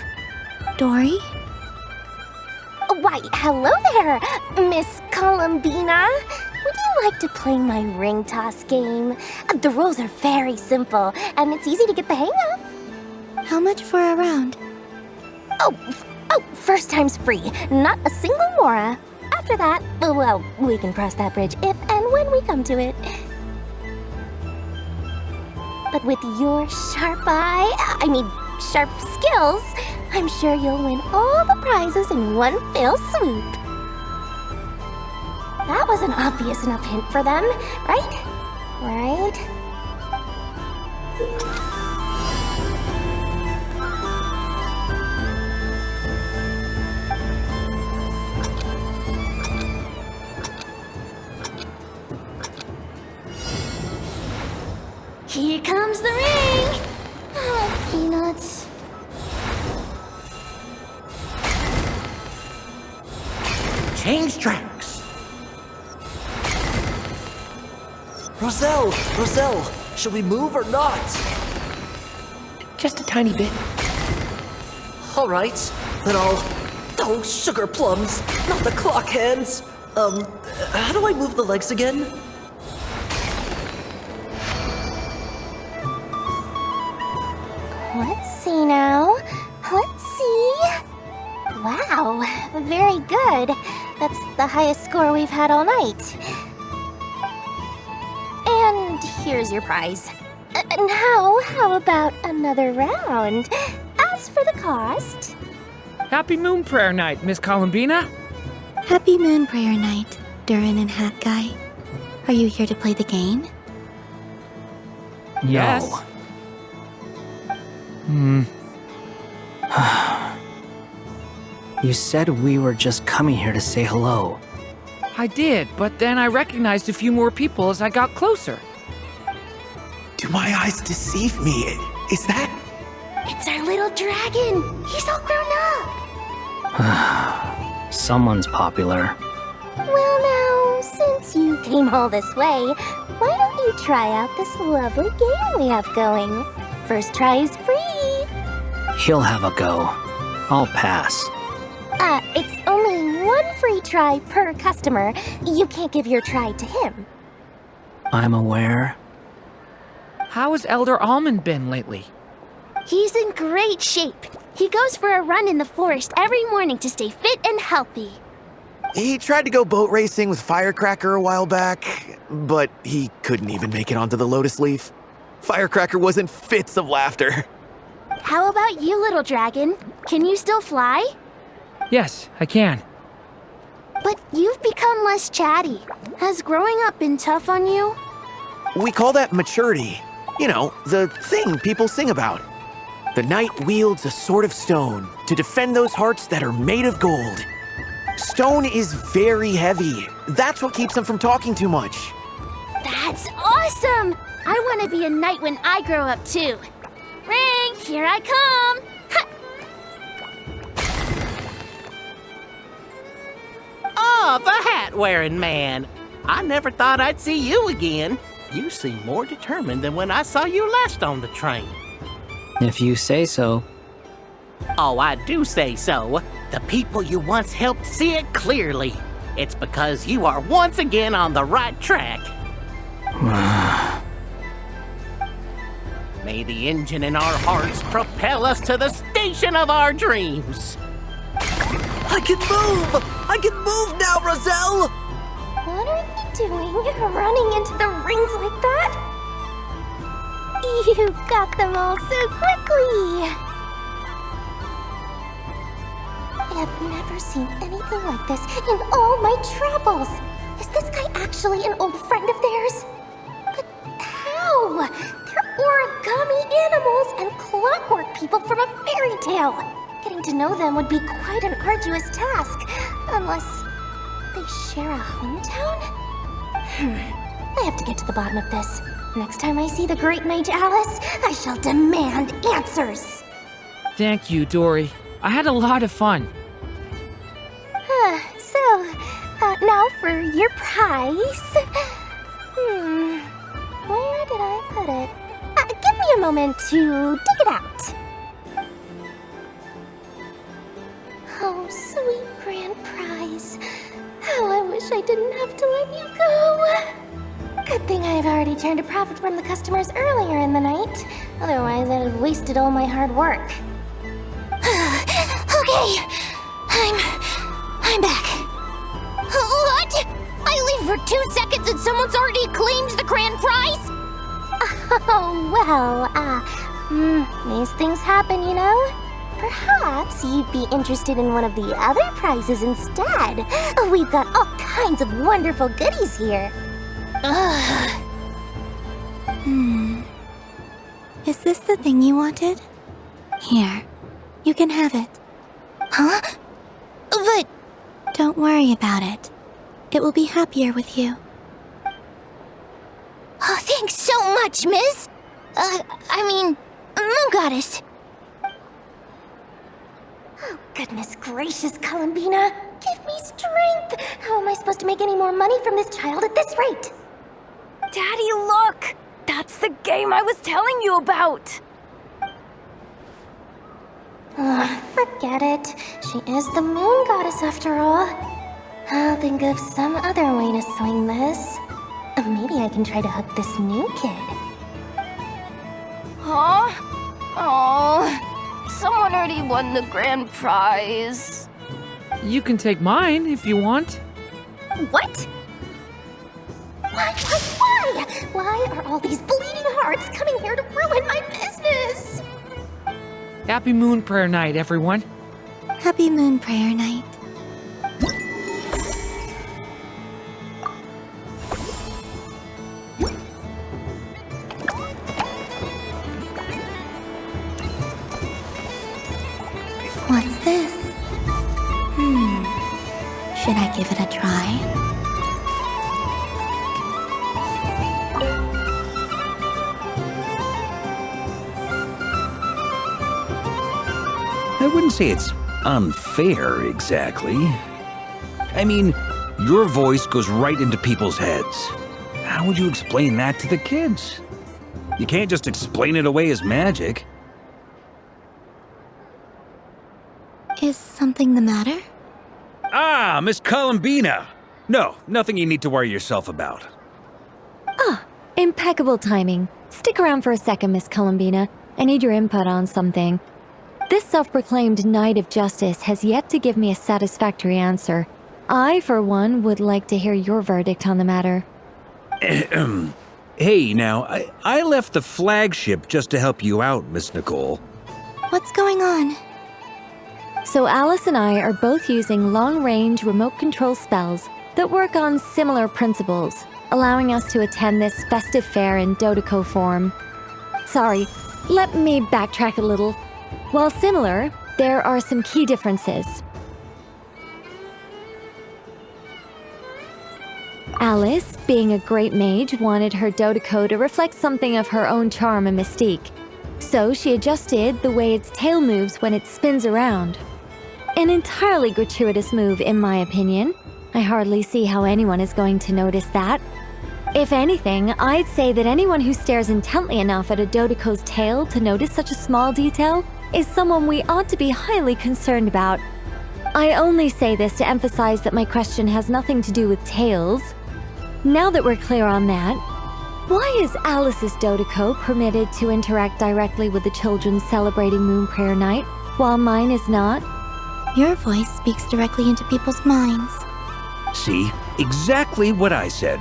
[SPEAKER 3] Dori?
[SPEAKER 2] Why, hello there, Miss Columbina. Would you like to play my ring toss game? The rules are very simple, and it's easy to get the hang of.
[SPEAKER 3] How much for a round?
[SPEAKER 2] Oh, first time's free. Not a single mora. After that, well, we can cross that bridge if and when we come to it. But with your sharp eye,
[SPEAKER 22] sharp skills, I'm sure you'll win all the prizes in one fell swoop. That was an obvious enough hint for them, right? Right? Here comes the ring! Oh, peanuts.
[SPEAKER 13] Change tracks. Roselle, should we move or not?
[SPEAKER 4] Just a tiny bit.
[SPEAKER 13] All right, then I'll... Oh, sugar plums, not the clock hands. How do I move the legs again?
[SPEAKER 22] Let's see now. Let's see. Wow, very good. That's the highest score we've had all night. And here's your prize. Now, how about another round? As for the cost...
[SPEAKER 7] Happy Moon Prayer Night, Miss Columbina.
[SPEAKER 3] Happy Moon Prayer Night, Durin and Hat Guy. Are you here to play the game?
[SPEAKER 7] Yes.
[SPEAKER 8] You said we were just coming here to say hello.
[SPEAKER 7] I did, but then I recognized a few more people as I got closer.
[SPEAKER 1] Do my eyes deceive me? Is that...
[SPEAKER 22] It's our little dragon! He's all grown up!
[SPEAKER 8] Someone's popular.
[SPEAKER 22] Well now, since you came all this way, why don't you try out this lovely game we have going? First try is free!
[SPEAKER 8] He'll have a go. I'll pass.
[SPEAKER 22] It's only one free try per customer. You can't give your try to him.
[SPEAKER 8] I'm aware.
[SPEAKER 7] How has Elder Almond been lately?
[SPEAKER 22] He's in great shape. He goes for a run in the forest every morning to stay fit and healthy.
[SPEAKER 1] He tried to go boat racing with Firecracker a while back, but he couldn't even make it onto the Lotus Leaf. Firecracker was in fits of laughter.
[SPEAKER 22] How about you, little dragon? Can you still fly?
[SPEAKER 7] Yes, I can.
[SPEAKER 22] But you've become less chatty. Has growing up been tough on you?
[SPEAKER 1] We call that maturity. You know, the thing people sing about. The knight wields a sword of stone to defend those hearts that are made of gold. Stone is very heavy. That's what keeps them from talking too much.
[SPEAKER 22] That's awesome! I want to be a knight when I grow up too. Ring, here I come! Ha!
[SPEAKER 13] Oh, the hat-wearing man. I never thought I'd see you again. You seem more determined than when I saw you last on the train.
[SPEAKER 8] If you say so.
[SPEAKER 13] Oh, I do say so. The people you once helped see it clearly. It's because you are once again on the right track. May the engine in our hearts propel us to the station of our dreams. I can move! I can move now, Roselle!
[SPEAKER 22] What are you doing, running into the rings like that? You got them all so quickly! I have never seen anything like this in all my travels! Is this guy actually an old friend of theirs? But how? They're origami animals and clockwork people from a fairy tale! Getting to know them would be quite an arduous task, unless they share a hometown? I have to get to the bottom of this. Next time I see the Great Mage Alice, I shall demand answers!
[SPEAKER 7] Thank you, Dori. I had a lot of fun.
[SPEAKER 22] Now for your prize. Where did I put it? Give me a moment to dig it out. Oh, sweet grand prize. How I wish I didn't have to let you go. Good thing I've already turned a profit from the customers earlier in the night. Otherwise, I'd have wasted all my hard work. Okay, I'm back. What? I leave for 2 seconds and someone's already claimed the grand prize? Oh, well,
[SPEAKER 2] These things happen, you know? Perhaps you'd be interested in one of the other prizes instead. We've got all kinds of wonderful goodies here.
[SPEAKER 3] Is this the thing you wanted? Here, you can have it.
[SPEAKER 2] Huh? But...
[SPEAKER 3] Don't worry about it. It will be happier with you.
[SPEAKER 2] Oh, thanks so much, miss! Moon Goddess. Oh, goodness gracious, Columbina. Give me strength! How am I supposed to make any more money from this child at this rate?
[SPEAKER 22] Daddy, look! That's the game I was telling you about!
[SPEAKER 2] Forget it. She is the Moon Goddess after all. I'll think of some other way to swing this. Maybe I can try to hook this new kid.
[SPEAKER 22] Huh? Oh, someone already won the grand prize.
[SPEAKER 7] You can take mine if you want.
[SPEAKER 2] What? Why? Why are all these bleeding hearts coming here to ruin my business?
[SPEAKER 7] Happy Moon Prayer Night, everyone.
[SPEAKER 3] Happy Moon Prayer Night. What's this? Should I give it a try?
[SPEAKER 5] I wouldn't say it's unfair, exactly. I mean, your voice goes right into people's heads. How would you explain that to the kids? You can't just explain it away as magic.
[SPEAKER 3] Is something the matter?
[SPEAKER 5] Ah, Miss Columbina! No, nothing you need to worry yourself about.
[SPEAKER 11] Impeccable timing. Stick around for a second, Miss Columbina. I need your input on something. This self-proclaimed Knight of Justice has yet to give me a satisfactory answer. I, for one, would like to hear your verdict on the matter.
[SPEAKER 5] Hey, now, I left the flagship just to help you out, Miss Nicole.
[SPEAKER 3] What's going on?
[SPEAKER 11] So Alice and I are both using long-range remote control spells that work on similar principles, allowing us to attend this festive fair in Dodoco form. Sorry, let me backtrack a little. While similar, there are some key differences. Alice, being a great mage, wanted her Dodoco to reflect something of her own charm and mystique. So she adjusted the way its tail moves when it spins around. An entirely gratuitous move, in my opinion. I hardly see how anyone is going to notice that. If anything, I'd say that anyone who stares intently enough at a Dodoco's tail to notice such a small detail is someone we ought to be highly concerned about. I only say this to emphasize that my question has nothing to do with tails. Now that we're clear on that, why is Alice's Dodoco permitted to interact directly with the children celebrating Moon Prayer Night, while mine is not?
[SPEAKER 3] Your voice speaks directly into people's minds.
[SPEAKER 5] See? Exactly what I said.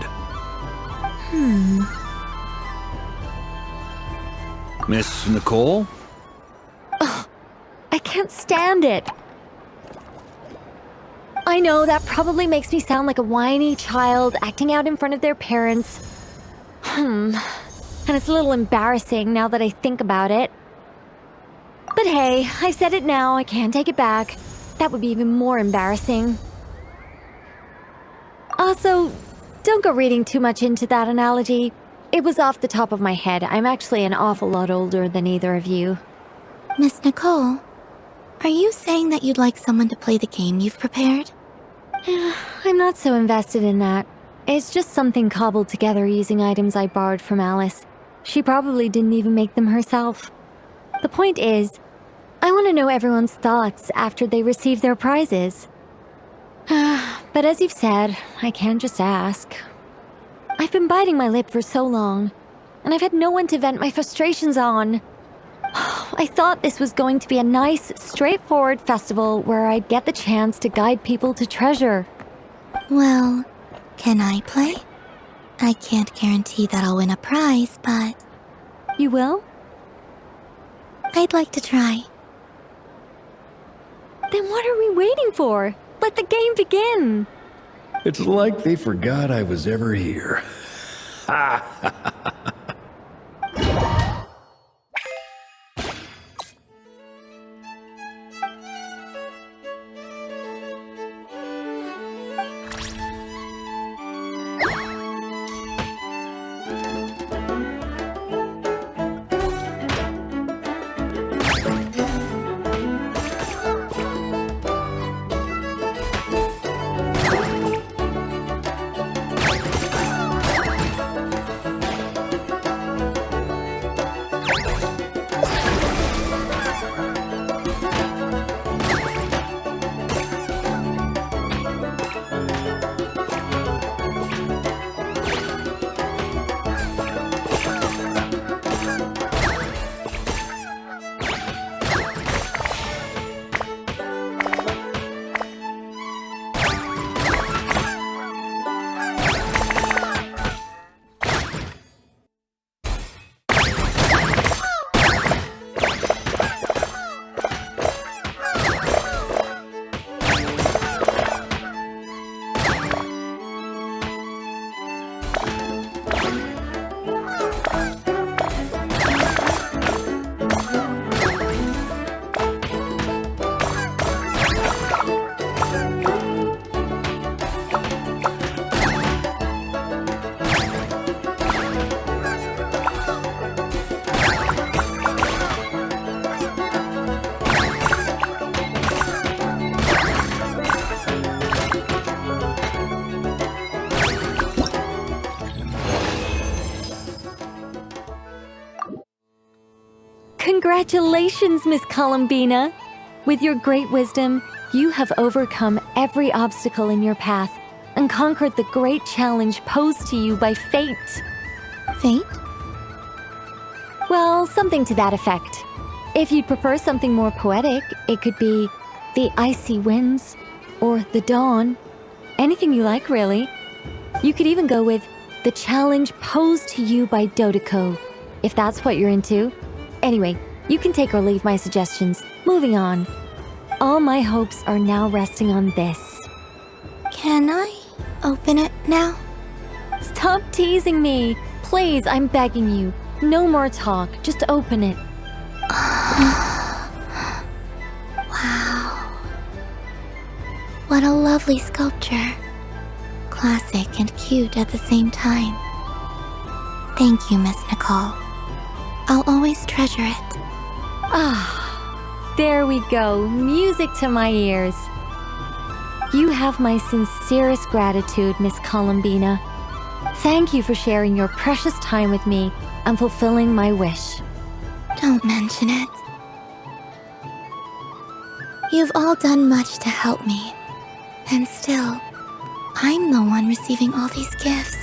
[SPEAKER 5] Miss Nicole?
[SPEAKER 11] I can't stand it. I know that probably makes me sound like a whiny child acting out in front of their parents. And it's a little embarrassing now that I think about it. But hey, I said it now, I can't take it back. That would be even more embarrassing. Also, don't go reading too much into that analogy. It was off the top of my head. I'm actually an awful lot older than either of you.
[SPEAKER 3] Miss Nicole, are you saying that you'd like someone to play the game you've prepared?
[SPEAKER 11] I'm not so invested in that. It's just something cobbled together using items I borrowed from Alice. She probably didn't even make them herself. The point is, I want to know everyone's thoughts after they receive their prizes. But as you've said, I can't just ask. I've been biting my lip for so long, and I've had no one to vent my frustrations on. I thought this was going to be a nice, straightforward festival where I'd get the chance to guide people to treasure.
[SPEAKER 3] Well, can I play? I can't guarantee that I'll win a prize, but...
[SPEAKER 11] You will?
[SPEAKER 3] I'd like to try.
[SPEAKER 21] Then what are we waiting for? Let the game begin!
[SPEAKER 12] It's like they forgot I was ever here.
[SPEAKER 21] Congratulations, Miss Columbina! With your great wisdom, you have overcome every obstacle in your path and conquered the great challenge posed to you by fate.
[SPEAKER 3] Fate?
[SPEAKER 21] Well, something to that effect. If you'd prefer something more poetic, it could be the icy winds or the dawn. Anything you like, really. You could even go with the challenge posed to you by Dodoco, if that's what you're into. Anyway, you can take or leave my suggestions. Moving on. All my hopes are now resting on this.
[SPEAKER 3] Can I open it now?
[SPEAKER 21] Stop teasing me! Please, I'm begging you. No more talk. Just open it.
[SPEAKER 3] Wow. What a lovely sculpture. Classic and cute at the same time. Thank you, Miss Nicole. I'll always treasure it.
[SPEAKER 21] Ah, there we go. Music to my ears. You have my sincerest gratitude, Miss Columbina. Thank you for sharing your precious time with me and fulfilling my wish.
[SPEAKER 3] Don't mention it. You've all done much to help me. And still, I'm the one receiving all these gifts.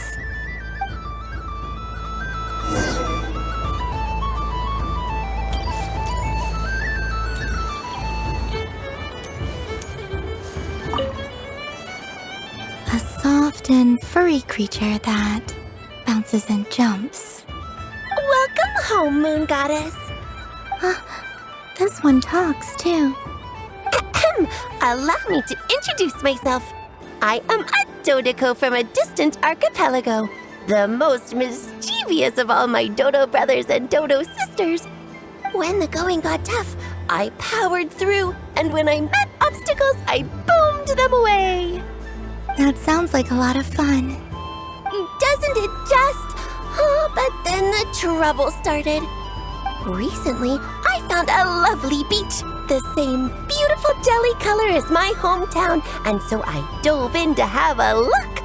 [SPEAKER 3] A soft and furry creature that bounces and jumps.
[SPEAKER 18] Welcome home, Moon Goddess.
[SPEAKER 3] This one talks too.
[SPEAKER 18] Allow me to introduce myself. I am a Dodoco from a distant archipelago, the most mischievous of all my Dodo brothers and Dodo sisters. When the going got tough, I powered through, and when I met obstacles, I boomed them away.
[SPEAKER 3] That sounds like a lot of fun.
[SPEAKER 18] Doesn't it just? Oh, but then the trouble started. Recently, I found a lovely beach, the same beautiful jelly color as my hometown, and so I dove in to have a look,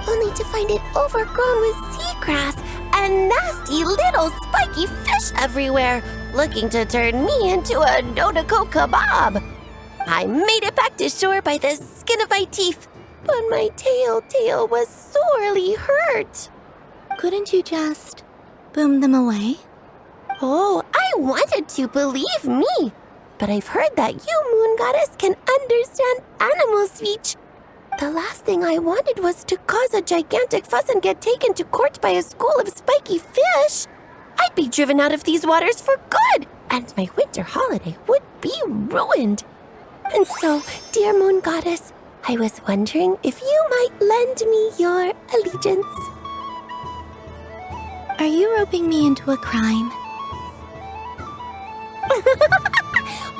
[SPEAKER 18] only to find it overgrown with seagrass and nasty little spiky fish everywhere, looking to turn me into a Dodoco kebab. I made it back to shore by the skin of my teeth, but my tail was sorely hurt.
[SPEAKER 3] Couldn't you just boom them away?
[SPEAKER 18] Oh, I wanted to, believe me. But I've heard that you, Moon Goddess, can understand animal speech. The last thing I wanted was to cause a gigantic fuss and get taken to court by a school of spiky fish. I'd be driven out of these waters for good, and my winter holiday would be ruined. And so, dear Moon Goddess, I was wondering if you might lend me your allegiance.
[SPEAKER 3] Are you roping me into a crime?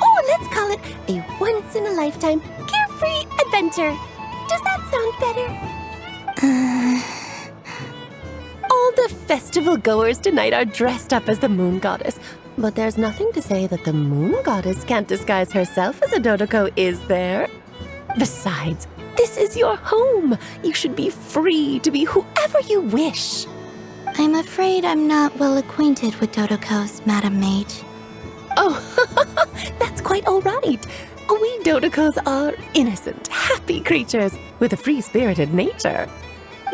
[SPEAKER 18] Oh, let's call it a once-in-a-lifetime carefree adventure. Does that sound better? All the festival goers tonight are dressed up as the Moon Goddess. But there's nothing to say that the Moon Goddess can't disguise herself as a Dodoco, is there? Besides, this is your home. You should be free to be whoever you wish.
[SPEAKER 3] I'm afraid I'm not well acquainted with Dodocos, Madam Mage.
[SPEAKER 18] Oh, that's quite all right. We Dodocos are innocent, happy creatures with a free-spirited nature.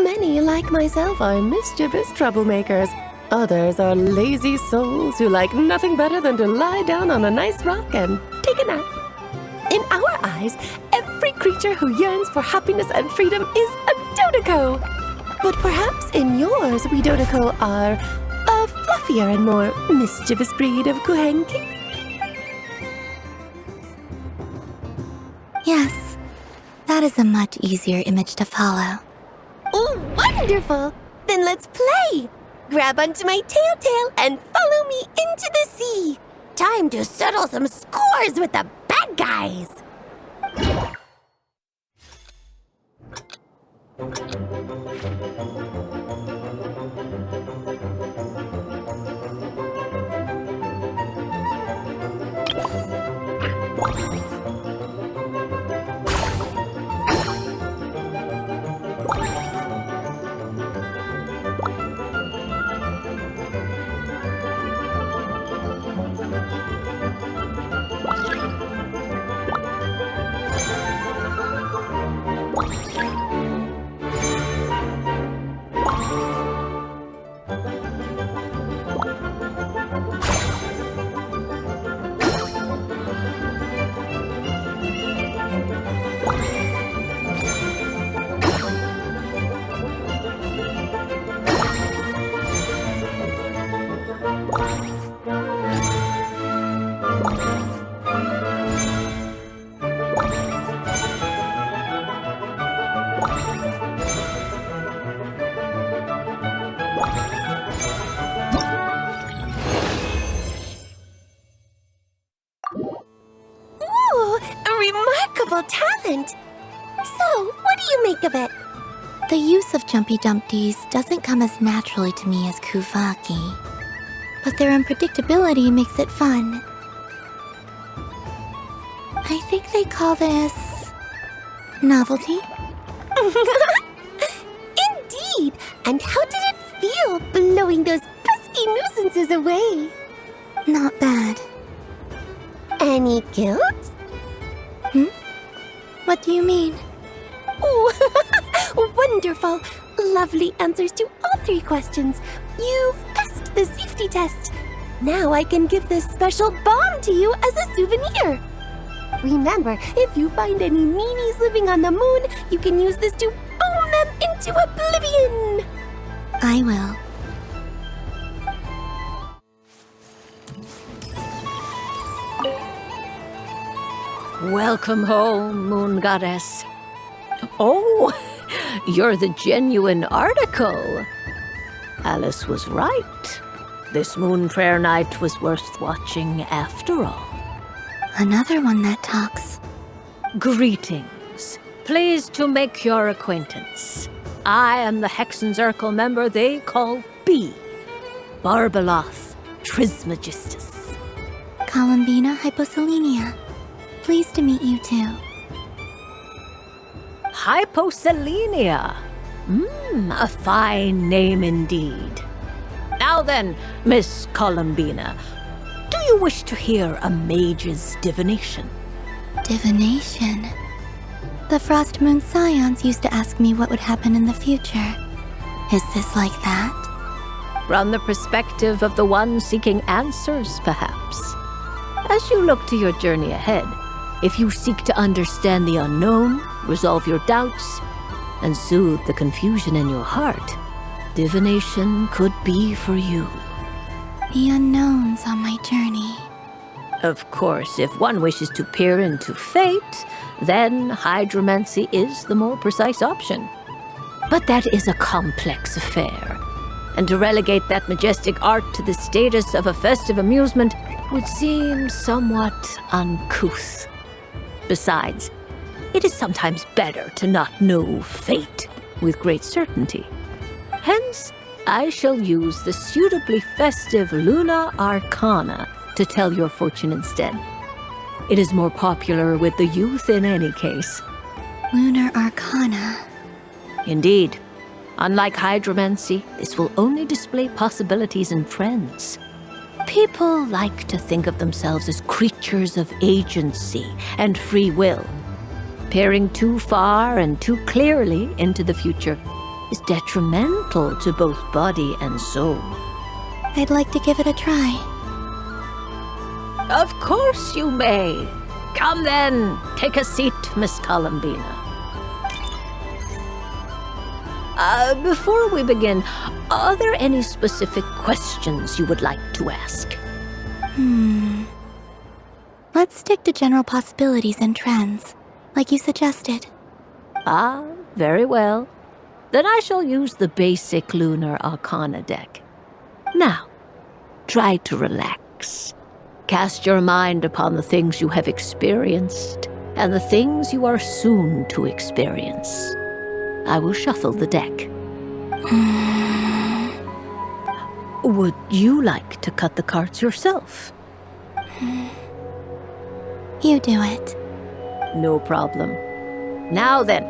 [SPEAKER 18] Many, like myself, are mischievous troublemakers. Others are lazy souls who like nothing better than to lie down on a nice rock and take a nap. In our eyes, every creature who yearns for happiness and freedom is a Dodoco. But perhaps in yours, we Dodoco are a fluffier and more mischievous breed of Khaenri'ah.
[SPEAKER 3] Yes, that is a much easier image to follow.
[SPEAKER 18] Oh, wonderful! Then let's play! Grab onto my tail and follow me into the sea! Time to settle some scores with the bad guys! Remarkable talent! So, what do you make of it?
[SPEAKER 3] The use of Jumpy Dumpties doesn't come as naturally to me as Kuvaki, but their unpredictability makes it fun. I think they call this novelty.
[SPEAKER 18] Indeed! And how did it feel blowing those pesky nuisances away?
[SPEAKER 3] Not bad.
[SPEAKER 18] Any guilt?
[SPEAKER 3] What do you mean?
[SPEAKER 18] Oh, wonderful! Lovely answers to all 3 questions. You've passed the safety test. Now I can give this special bomb to you as a souvenir. Remember, if you find any meanies living on the moon, you can use this to boom them into oblivion.
[SPEAKER 3] I will.
[SPEAKER 9] Welcome home, Moon Goddess. Oh, you're the genuine article. Alice was right. This moon prayer night was worth watching after all.
[SPEAKER 3] Another one that talks.
[SPEAKER 9] Greetings. Pleased to make your acquaintance. I am the Hexenzirkel member they call B. Barbeloth Trismegistus.
[SPEAKER 3] Columbina Hyposelenia. Pleased to meet you too.
[SPEAKER 9] Hyposelenia. A fine name indeed. Now then, Miss Columbina, do you wish to hear a mage's divination?
[SPEAKER 3] Divination? The Frost Moon Scions used to ask me what would happen in the future. Is this like that?
[SPEAKER 9] From the perspective of the one seeking answers, perhaps. As you look to your journey ahead, if you seek to understand the unknown, resolve your doubts, and soothe the confusion in your heart, divination could be for you.
[SPEAKER 3] The unknowns on my journey.
[SPEAKER 9] Of course, if one wishes to peer into fate, then hydromancy is the more precise option. But that is a complex affair, and to relegate that majestic art to the status of a festive amusement would seem somewhat uncouth. Besides, it is sometimes better to not know fate with great certainty. Hence, I shall use the suitably festive Luna Arcana to tell your fortune instead. It is more popular with the youth in any case.
[SPEAKER 3] Lunar Arcana.
[SPEAKER 9] Indeed. Unlike hydromancy, this will only display possibilities and trends. People like to think of themselves as creatures of agency and free will. Peering too far and too clearly into the future is detrimental to both body and soul.
[SPEAKER 3] I'd like to give it a try.
[SPEAKER 9] Of course you may. Come then, take a seat, Miss Columbina. Before we begin, are there any specific questions you would like to ask?
[SPEAKER 3] Let's stick to general possibilities and trends, like you suggested.
[SPEAKER 9] Ah, very well. Then I shall use the basic Lunar Arcana deck. Now, try to relax. Cast your mind upon the things you have experienced and the things you are soon to experience. I will shuffle the deck. Would you like to cut the cards yourself?
[SPEAKER 3] You do it.
[SPEAKER 9] No problem. Now then,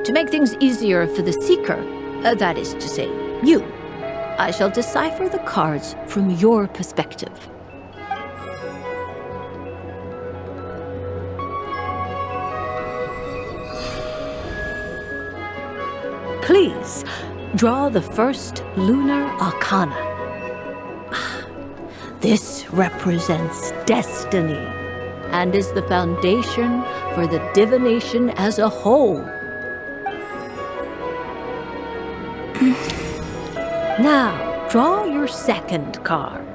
[SPEAKER 9] to make things easier for the seeker, that is to say, you, I shall decipher the cards from your perspective. Please, draw the first Lunar Arcana. This represents destiny and is the foundation for the divination as a whole. Now, draw your second card.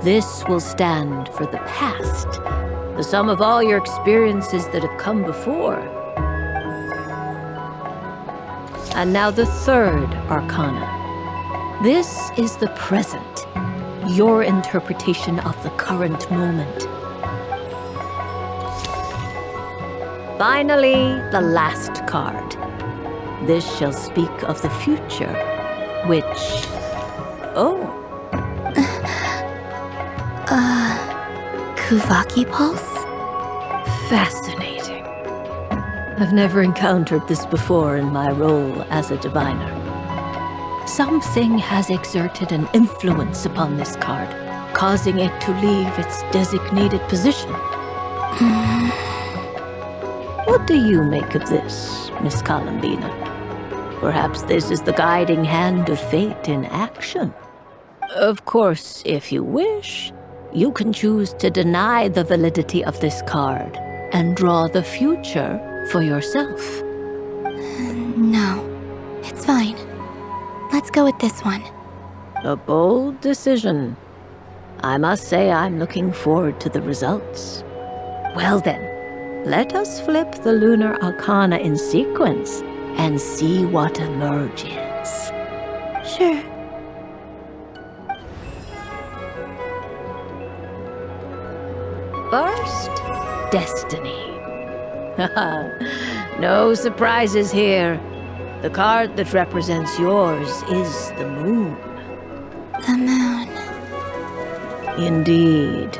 [SPEAKER 9] This will stand for the past, the sum of all your experiences that have come before. And now the third Arcana. This is the present, your interpretation of the current moment. Finally, the last card. This shall speak of the future, which...
[SPEAKER 3] Kuvaki Pulse?
[SPEAKER 9] Fascinating. I've never encountered this before in my role as a diviner. Something has exerted an influence upon this card, causing it to leave its designated position. What do you make of this, Miss Columbina? Perhaps this is the guiding hand of fate in action. Of course, if you wish, you can choose to deny the validity of this card and draw the future for yourself.
[SPEAKER 3] No, it's fine. Let's go with this one.
[SPEAKER 9] A bold decision. I must say I'm looking forward to the results. Well then, let us flip the Lunar Arcana in sequence and see what emerges.
[SPEAKER 3] Sure.
[SPEAKER 9] First, Destiny. No surprises here. The card that represents yours is the moon.
[SPEAKER 3] The moon.
[SPEAKER 9] Indeed.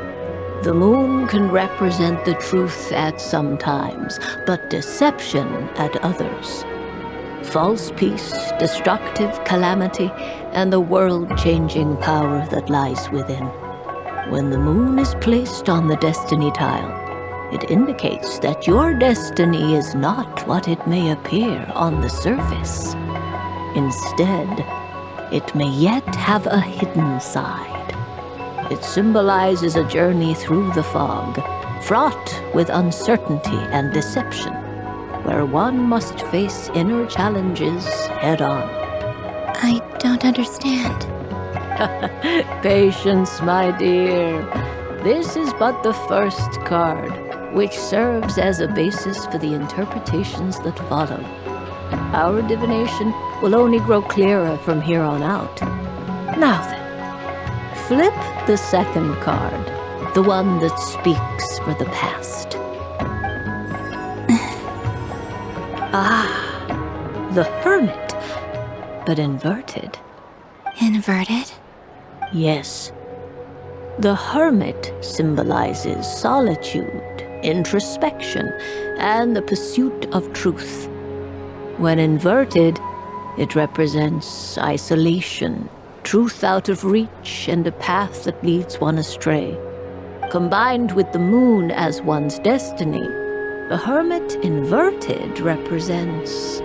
[SPEAKER 9] The moon can represent the truth at some times, but deception at others. False peace, destructive calamity, and the world-changing power that lies within. When the moon is placed on the destiny tile, it indicates that your destiny is not what it may appear on the surface. Instead, it may yet have a hidden side. It symbolizes a journey through the fog, fraught with uncertainty and deception, where one must face inner challenges head-on.
[SPEAKER 3] I don't understand.
[SPEAKER 9] Patience, my dear. This is but the first card, which serves as a basis for the interpretations that follow. Our divination will only grow clearer from here on out. Now then, flip the second card, the one that speaks for the past. The Hermit, but inverted.
[SPEAKER 3] Inverted?
[SPEAKER 9] Yes. The Hermit symbolizes solitude, introspection, and the pursuit of truth. When inverted, it represents isolation, truth out of reach, and a path that leads one astray. Combined with the moon as one's destiny, the Hermit inverted represents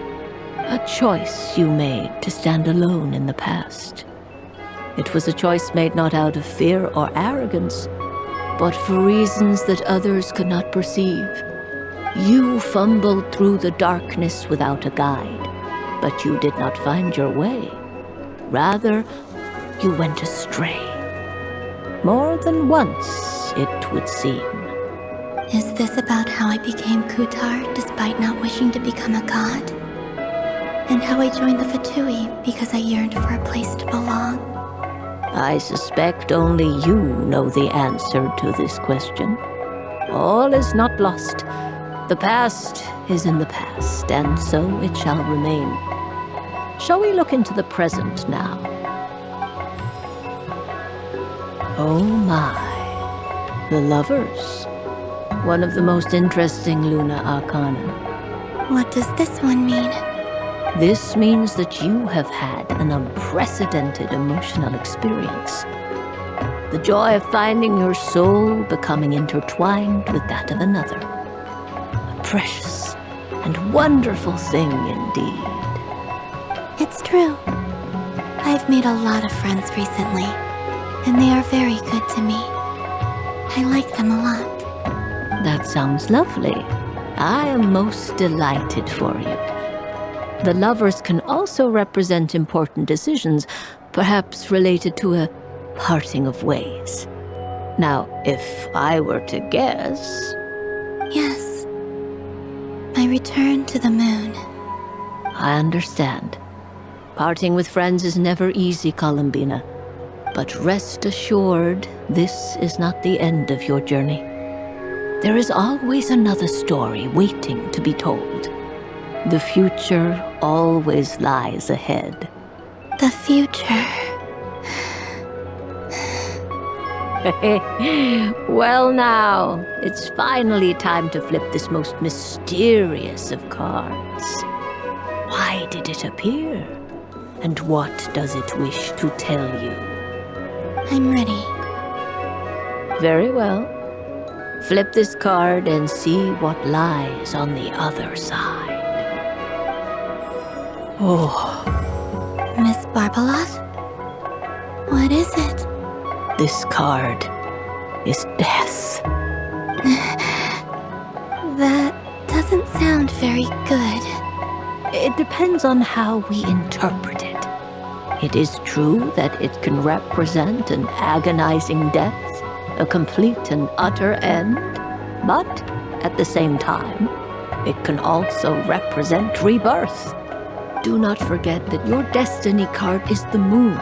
[SPEAKER 9] a choice you made to stand alone in the past. It was a choice made not out of fear or arrogance, but for reasons that others could not perceive. You fumbled through the darkness without a guide, but you did not find your way. Rather, you went astray. More than once, it would seem.
[SPEAKER 3] Is this about how I became Kutar despite not wishing to become a god? And how I joined the Fatui because I yearned for a place to belong?
[SPEAKER 9] I suspect only you know the answer to this question. All is not lost. The past is in the past, and so it shall remain. Shall we look into the present now? Oh my, the lovers. One of the most interesting Luna Arcana.
[SPEAKER 3] What does this one mean?
[SPEAKER 9] This means that you have had an unprecedented emotional experience. The joy of finding your soul becoming intertwined with that of another. A precious and wonderful thing indeed.
[SPEAKER 3] It's true. I've made a lot of friends recently, and they are very good to me. I like them a lot.
[SPEAKER 9] That sounds lovely. I am most delighted for you. The lovers can also represent important decisions, perhaps related to a parting of ways. Now, if I were to guess...
[SPEAKER 3] Yes. My return to the moon.
[SPEAKER 9] I understand. Parting with friends is never easy, Columbina. But rest assured, this is not the end of your journey. There is always another story waiting to be told. The future always lies ahead.
[SPEAKER 3] The future.
[SPEAKER 9] Well now, it's finally time to flip this most mysterious of cards. Why did it appear? And what does it wish to tell you?
[SPEAKER 3] I'm ready.
[SPEAKER 9] Very well. Flip this card and see what lies on the other side. Oh.
[SPEAKER 3] Miss Barbeloth? What is it?
[SPEAKER 9] This card is death.
[SPEAKER 3] That doesn't sound very good.
[SPEAKER 9] It depends on how we interpret it. It is true that it can represent an agonizing death, a complete and utter end, but at the same time, it can also represent rebirth. Do not forget that your destiny card is the moon.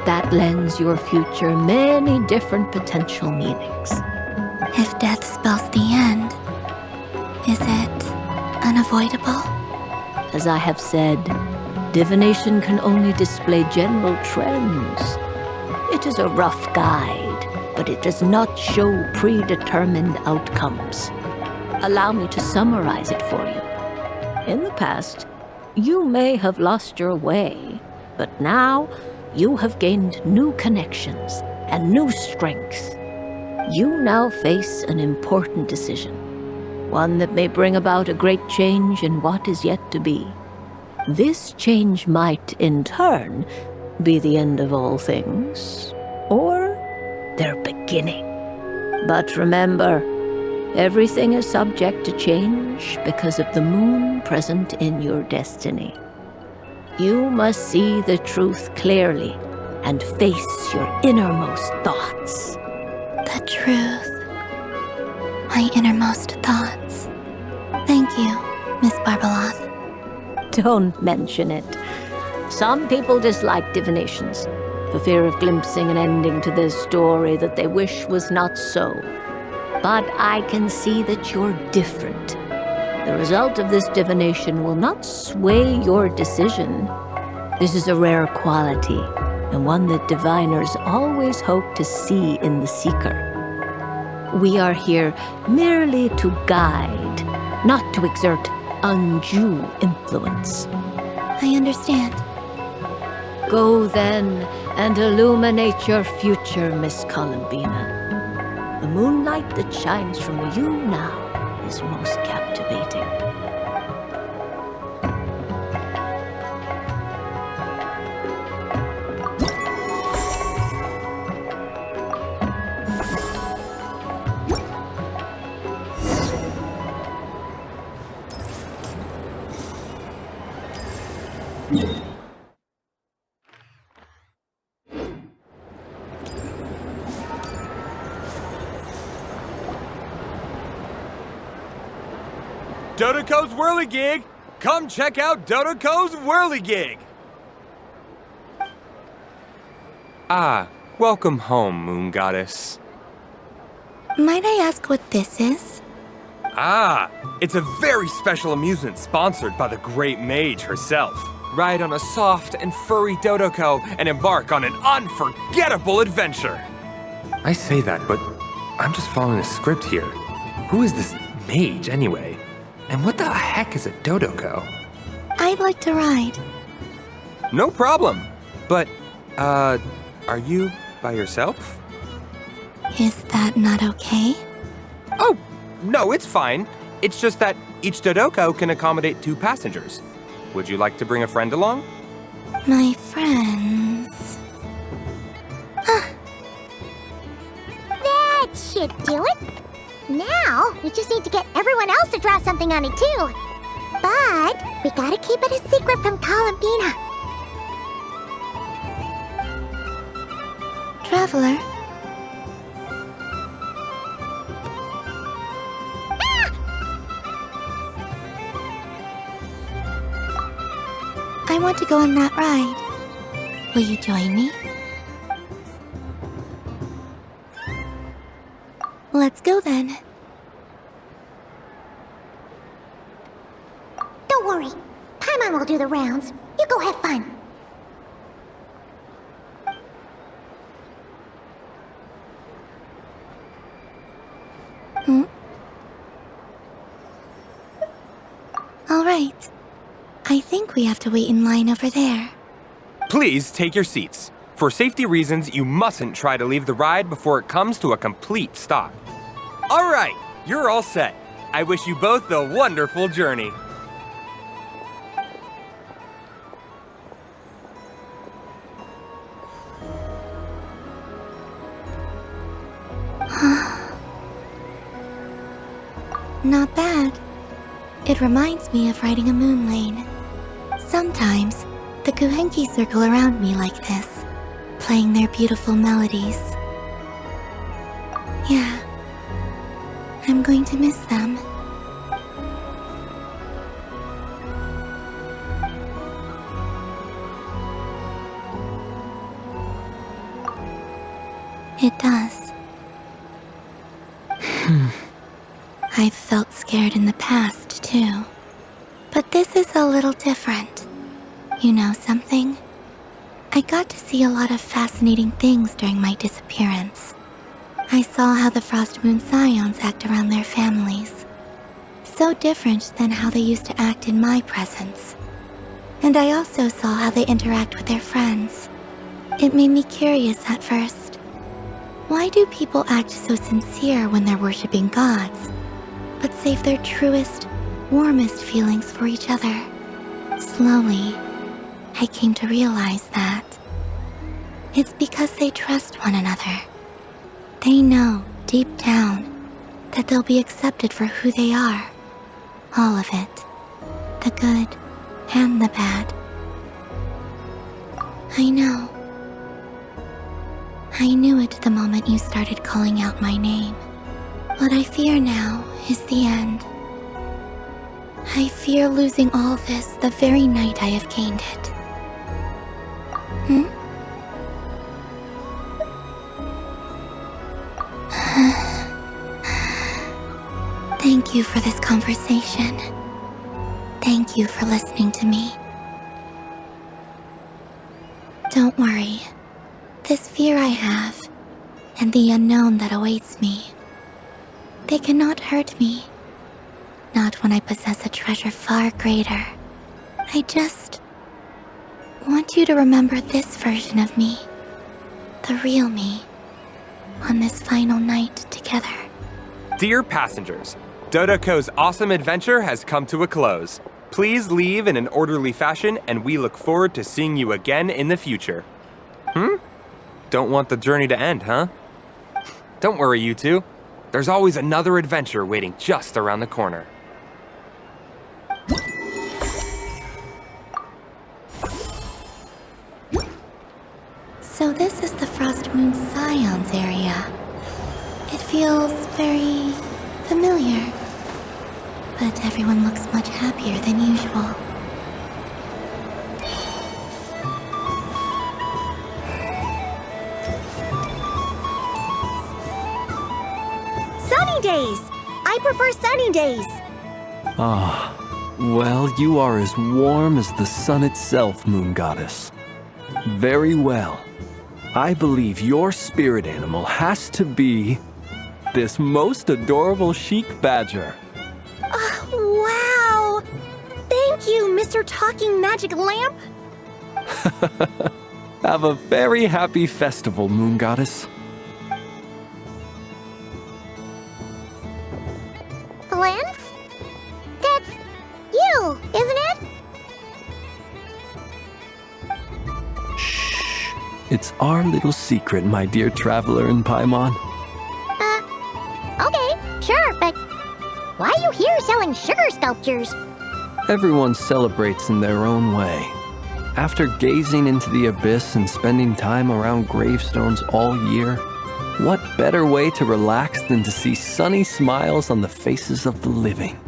[SPEAKER 9] That lends your future many different potential meanings.
[SPEAKER 3] If death spells the end, is it unavoidable?
[SPEAKER 9] As I have said, divination can only display general trends. It is a rough guide, but it does not show predetermined outcomes. Allow me to summarize it for you. In the past, you may have lost your way, but now you have gained new connections and new strength. You now face an important decision, one that may bring about a great change in what is yet to be. This change might, in turn, be the end of all things, or their beginning. But remember, everything is subject to change because of the moon present in your destiny. You must see the truth clearly and face your innermost thoughts.
[SPEAKER 3] The the truth. My innermost thoughts. Thank you, Miss Barbeloth.
[SPEAKER 9] Don't mention it. Some people dislike divinations, for fear of glimpsing an ending to their story that they wish was not so. But I can see that you're different. The result of this divination will not sway your decision. This is a rare quality, and one that diviners always hope to see in the seeker. We are here merely to guide, not to exert undue influence.
[SPEAKER 3] I understand.
[SPEAKER 9] Go then and illuminate your future, Miss Columbina. The moonlight that shines from you now is most captivating.
[SPEAKER 10] Dodoco's Whirligig! Come check out Dodoco's Whirligig! Ah, welcome home, Moon Goddess.
[SPEAKER 3] Might I ask what this is?
[SPEAKER 10] Ah, it's a very special amusement sponsored by the great mage herself. Ride on a soft and furry Dodoco and embark on an unforgettable adventure. I say that, but I'm just following a script here. Who is this mage, anyway? And what the heck is a Dodoco?
[SPEAKER 3] I'd like to ride.
[SPEAKER 10] No problem. But, are you by yourself?
[SPEAKER 3] Is that not okay?
[SPEAKER 10] Oh, no, it's fine. It's just that each Dodoco can accommodate 2 passengers. Would you like to bring a friend along?
[SPEAKER 3] My friends...
[SPEAKER 2] That should do it. Now, we just need to get everyone else to draw something on it too. But we gotta keep it a secret from Columbina.
[SPEAKER 3] Traveler. I want to go on that ride. Will you join me? Let's go then.
[SPEAKER 2] Don't worry. Paimon will do the rounds. You go have fun.
[SPEAKER 3] All right. I think we have to wait in line over there.
[SPEAKER 10] Please take your seats. For safety reasons, you mustn't try to leave the ride before it comes to a complete stop. All right, you're all set. I wish you both a wonderful journey.
[SPEAKER 3] Not bad. It reminds me of riding a moon lane. Sometimes, the Khaenri'ah circle around me like this, playing their beautiful melodies. Yeah, I'm going to miss them. It does. I've felt scared in the past, too. But this is a little different. You know something? I got to see a lot of fascinating things during my disappearance. I saw how the Frost Moon Scions act around their families. So different than how they used to act in my presence. And I also saw how they interact with their friends. It made me curious at first. Why do people act so sincere when they're worshipping gods, but save their truest, warmest feelings for each other? Slowly, I came to realize that it's because they trust one another. They know, deep down, that they'll be accepted for who they are. All of it. The good and the bad. I know. I knew it the moment you started calling out my name. What I fear now is the end. I fear losing all this the very night I have gained it. Thank you for this conversation. Thank you for listening to me. Don't worry. This fear I have, and the unknown that awaits me, they cannot hurt me. Not when I possess a treasure far greater. I just want you to remember this version of me, the real me, on this final night together.
[SPEAKER 10] Dear passengers, Dodoco's awesome adventure has come to a close. Please leave in an orderly fashion, and we look forward to seeing you again in the future. Don't want the journey to end, huh? Don't worry, you two. There's always another adventure waiting just around the corner.
[SPEAKER 3] So this is the Frost Moon Scions area. It feels very familiar. But everyone looks much happier than usual.
[SPEAKER 22] Sunny days! I prefer sunny days.
[SPEAKER 23] Ah, well, you are as warm as the sun itself, Moon Goddess. Very well. I believe your spirit animal has to be this most adorable chic badger.
[SPEAKER 22] Wow! Thank you, Mr. Talking Magic Lamp.
[SPEAKER 23] Have a very happy festival, Moon Goddess.
[SPEAKER 2] Lance? That's you, isn't it?
[SPEAKER 23] Shh. It's our little secret, my dear traveler in Paimon.
[SPEAKER 2] Okay, sure, but why are you here selling sugar sculptures?
[SPEAKER 23] Everyone celebrates in their own way. After gazing into the abyss and spending time around gravestones all year, what better way to relax than to see sunny smiles on the faces of the living?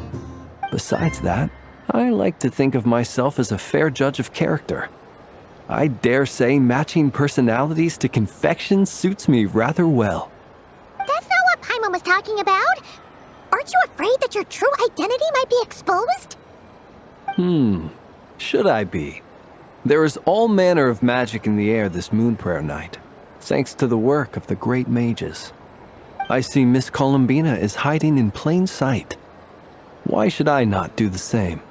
[SPEAKER 23] Besides that, I like to think of myself as a fair judge of character. I dare say matching personalities to confection suits me rather well.
[SPEAKER 2] That's not what Paimon was talking about. Aren't you afraid that your true identity might be exposed?
[SPEAKER 23] Should I be? There is all manner of magic in the air this moon prayer night, thanks to the work of the great mages. I see Miss Columbina is hiding in plain sight. Why should I not do the same?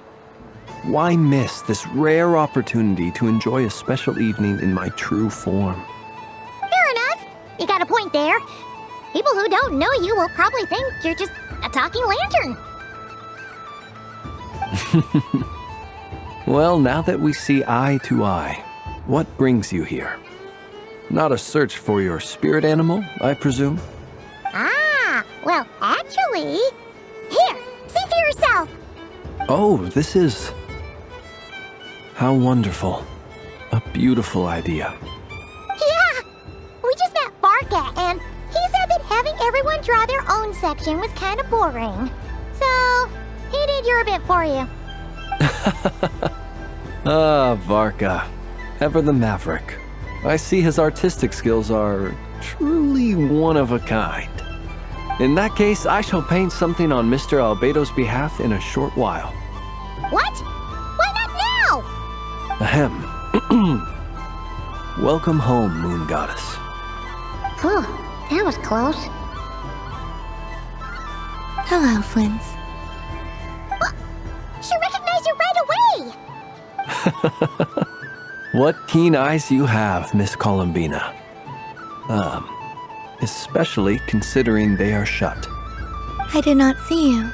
[SPEAKER 23] Why miss this rare opportunity to enjoy a special evening in my true form?
[SPEAKER 2] Fair enough. You got a point there. People who don't know you will probably think you're just a talking lantern.
[SPEAKER 23] Well, now that we see eye to eye, what brings you here? Not a search for your spirit animal, I presume?
[SPEAKER 2] Ah, well, actually... Here, see for yourself!
[SPEAKER 23] Oh, this is... How wonderful. A beautiful idea.
[SPEAKER 2] Yeah! We just met Barca, and he said that having everyone draw their own section was kind of boring. So, he did your bit for you.
[SPEAKER 23] Ah, Varka. Ever the maverick. I see his artistic skills are truly one of a kind. In that case, I shall paint something on Mr. Albedo's behalf in a short while.
[SPEAKER 2] What? Why not now?
[SPEAKER 23] Ahem. Welcome home, Moon Goddess.
[SPEAKER 2] Whew, that was close.
[SPEAKER 3] Hello, Flint.
[SPEAKER 2] She recognized you right away!
[SPEAKER 23] What keen eyes you have, Miss Columbina. Especially considering they are shut.
[SPEAKER 3] I did not see you.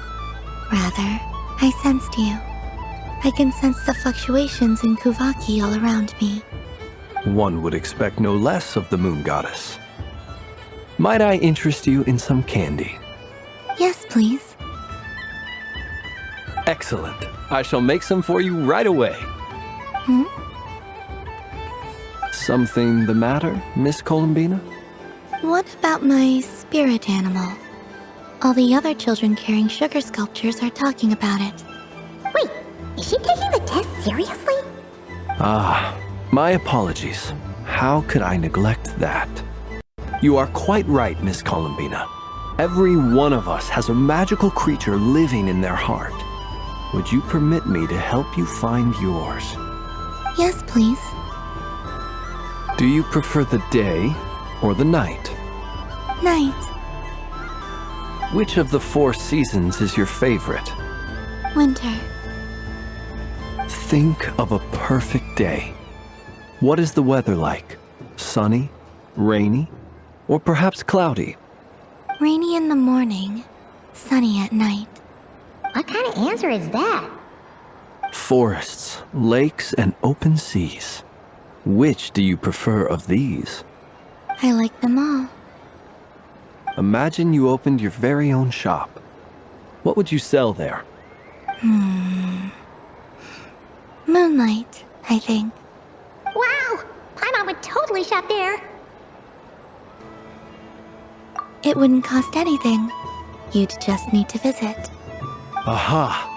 [SPEAKER 3] Rather, I sensed you. I can sense the fluctuations in Kuvaki all around me.
[SPEAKER 23] One would expect no less of the Moon Goddess. Might I interest you in some candy?
[SPEAKER 3] Yes, please.
[SPEAKER 23] Excellent. I shall make some for you right away.
[SPEAKER 3] Hmm?
[SPEAKER 23] Something the matter, Miss Columbina?
[SPEAKER 3] What about my spirit animal? All the other children carrying sugar sculptures are talking about it.
[SPEAKER 2] Wait, is she taking the test seriously?
[SPEAKER 23] Ah, my apologies. How could I neglect that? You are quite right, Miss Columbina. Every one of us has a magical creature living in their heart. Would you permit me to help you find yours?
[SPEAKER 3] Yes, please.
[SPEAKER 23] Do you prefer the day or the night?
[SPEAKER 3] Night.
[SPEAKER 23] Which of the 4 seasons is your favorite?
[SPEAKER 3] Winter.
[SPEAKER 23] Think of a perfect day. What is the weather like? Sunny, rainy, or perhaps cloudy?
[SPEAKER 3] Rainy in the morning, sunny at night.
[SPEAKER 2] What kind of answer is that?
[SPEAKER 23] Forests, lakes, and open seas. Which do you prefer of these?
[SPEAKER 3] I like them all.
[SPEAKER 23] Imagine you opened your very own shop. What would you sell there?
[SPEAKER 3] Moonlight, I think.
[SPEAKER 2] Wow! Paimon would totally shop there.
[SPEAKER 3] It wouldn't cost anything. You'd just need to visit.
[SPEAKER 23] Aha!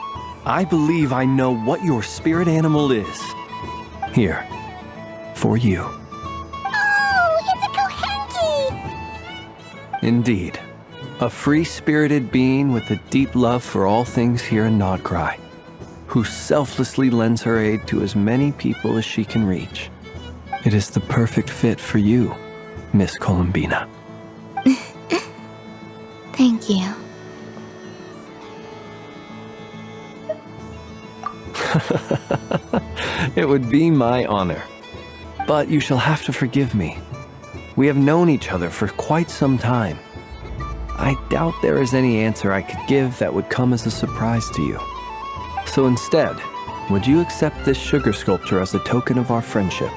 [SPEAKER 23] I believe I know what your spirit animal is. Here, for you.
[SPEAKER 2] Oh, it's a Kohenki!
[SPEAKER 23] Indeed. A free-spirited being with a deep love for all things here in Nod-Krai, who selflessly lends her aid to as many people as she can reach. It is the perfect fit for you, Miss Columbina.
[SPEAKER 3] Thank you.
[SPEAKER 23] It would be my honor. But you shall have to forgive me. We have known each other for quite some time. I doubt there is any answer I could give that would come as a surprise to you. So instead, would you accept this sugar sculpture as a token of our friendship?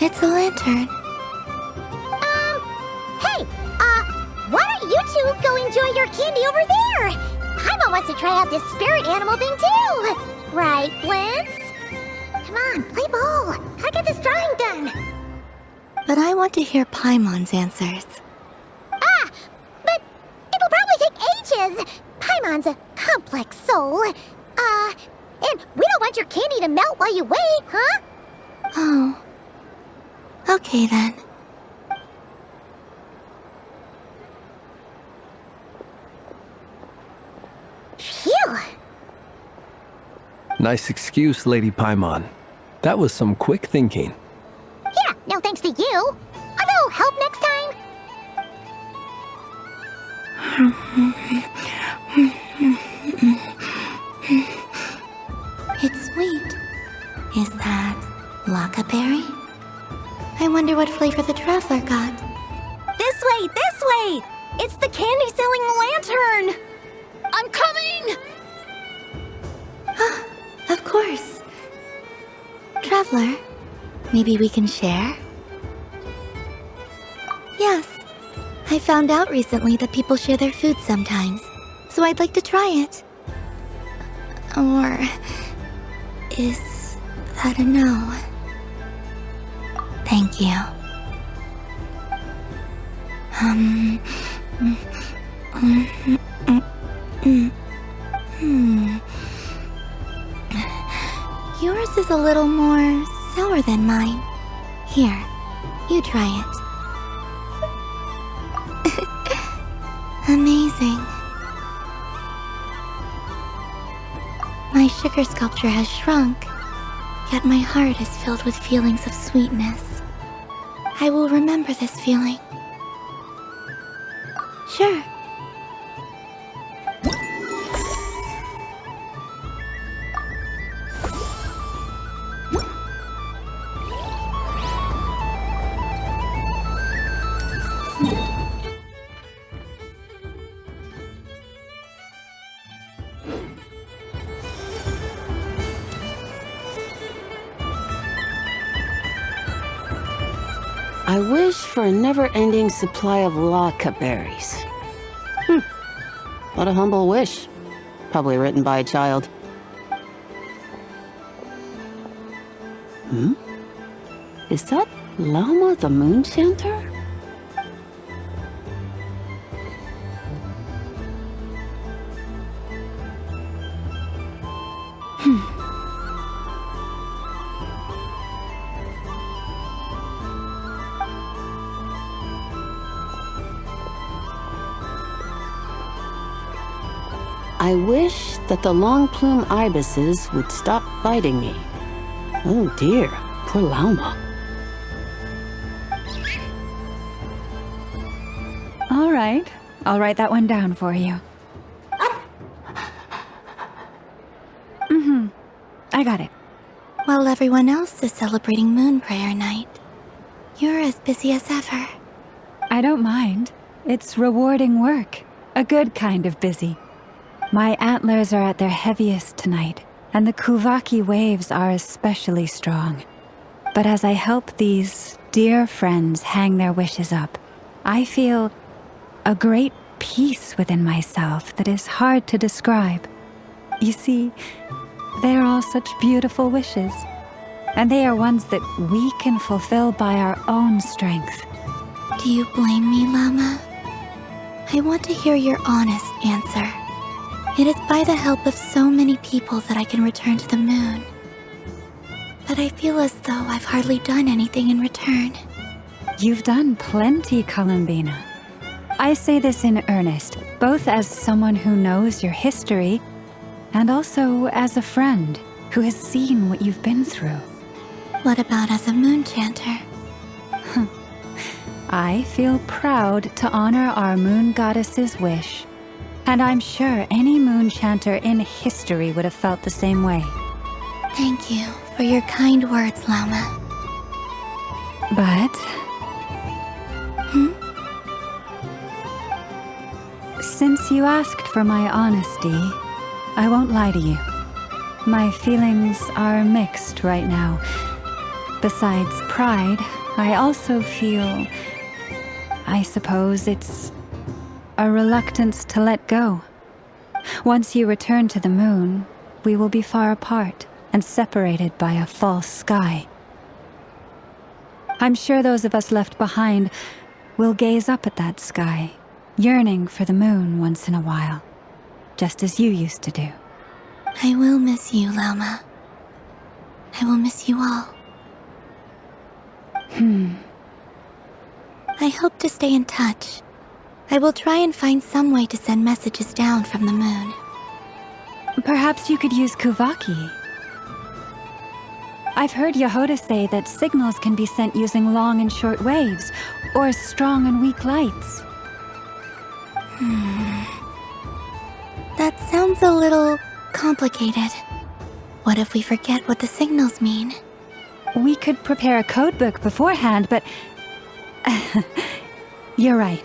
[SPEAKER 3] It's a lantern.
[SPEAKER 2] Hey, why don't you two go enjoy your candy over there? Paimon wants to try out this spirit animal thing too. Right, Blitz? Come on, play ball. I get this drawing done.
[SPEAKER 3] But I want to hear Paimon's answers.
[SPEAKER 2] But it'll probably take ages. Paimon's a complex soul. And we don't want your candy to melt while you wait, huh?
[SPEAKER 3] Oh. Okay then.
[SPEAKER 2] Phew.
[SPEAKER 23] Nice excuse, Lady Paimon. That was some quick thinking.
[SPEAKER 2] Yeah, no thanks to you. Although, help next time.
[SPEAKER 3] It's sweet. Is that lockaberry? I wonder what flavor the traveler got.
[SPEAKER 21] This way! This way! It's the candy-selling lantern! I'm coming!
[SPEAKER 3] Of course. Traveler, maybe we can share? Yes. I found out recently that people share their food sometimes, so I'd like to try it. Or is that a no? Thank you. Yours is a little more sour than mine. Here, you try it. Amazing. My sugar sculpture has shrunk, yet my heart is filled with feelings of sweetness. I will remember this feeling. Sure.
[SPEAKER 14] I wish for a never-ending supply of laka berries. What a humble wish. Probably written by a child. Is that Llama the Moon Chanter? I wish that the long plume ibises would stop biting me. Oh dear, poor Lauma.
[SPEAKER 6] All right, I'll write that one down for you. I got it.
[SPEAKER 3] While everyone else is celebrating Moon Prayer Night, you're as busy as ever.
[SPEAKER 6] I don't mind. It's rewarding work. A good kind of busy. My antlers are at their heaviest tonight, and the Kuvaki waves are especially strong. But as I help these dear friends hang their wishes up, I feel a great peace within myself that is hard to describe. You see, they are all such beautiful wishes, and they are ones that we can fulfill by our own strength.
[SPEAKER 3] Do you blame me, Llama? I want to hear your honest answer. It is by the help of so many people that I can return to the moon. But I feel as though I've hardly done anything in return.
[SPEAKER 6] You've done plenty, Columbina. I say this in earnest, both as someone who knows your history, and also as a friend who has seen what you've been through.
[SPEAKER 3] What about as a moon chanter?
[SPEAKER 6] I feel proud to honor our moon goddess's wish, and I'm sure any moon chanter in history would have felt the same way.
[SPEAKER 3] Thank you for your kind words, Llama.
[SPEAKER 6] But... Since you asked for my honesty, I won't lie to you. My feelings are mixed right now. Besides pride, I also feel... I suppose it's a reluctance to let go. Once you return to the moon, we will be far apart and separated by a false sky. I'm sure those of us left behind will gaze up at that sky, yearning for the moon once in a while, just as you used to do.
[SPEAKER 3] I will miss you, Llama. I will miss you all. I hope to stay in touch. I will try and find some way to send messages down from the moon.
[SPEAKER 6] Perhaps you could use Kuvaki. I've heard Yehoda say that signals can be sent using long and short waves, or strong and weak lights.
[SPEAKER 3] That sounds a little complicated. What if we forget what the signals mean?
[SPEAKER 6] We could prepare a codebook beforehand, but... You're right.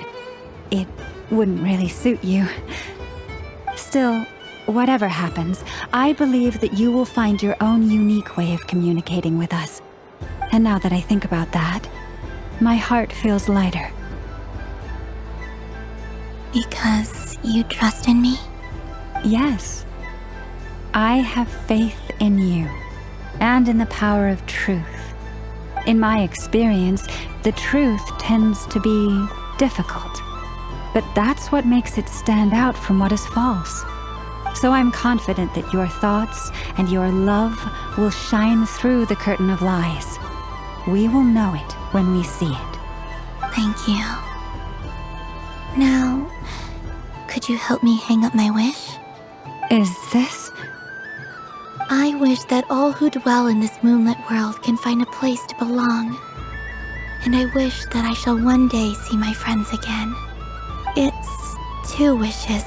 [SPEAKER 6] It wouldn't really suit you. Still, whatever happens, I believe that you will find your own unique way of communicating with us. And now that I think about that, my heart feels lighter.
[SPEAKER 3] Because you trust in me?
[SPEAKER 6] Yes. I have faith in you, and in the power of truth. In my experience, the truth tends to be difficult, but that's what makes it stand out from what is false. So I'm confident that your thoughts and your love will shine through the curtain of lies. We will know it when we see it.
[SPEAKER 3] Thank you. Now, could you help me hang up my wish?
[SPEAKER 6] Is this?
[SPEAKER 3] I wish that all who dwell in this moonlit world can find a place to belong. And I wish that I shall one day see my friends again. It's 2 wishes.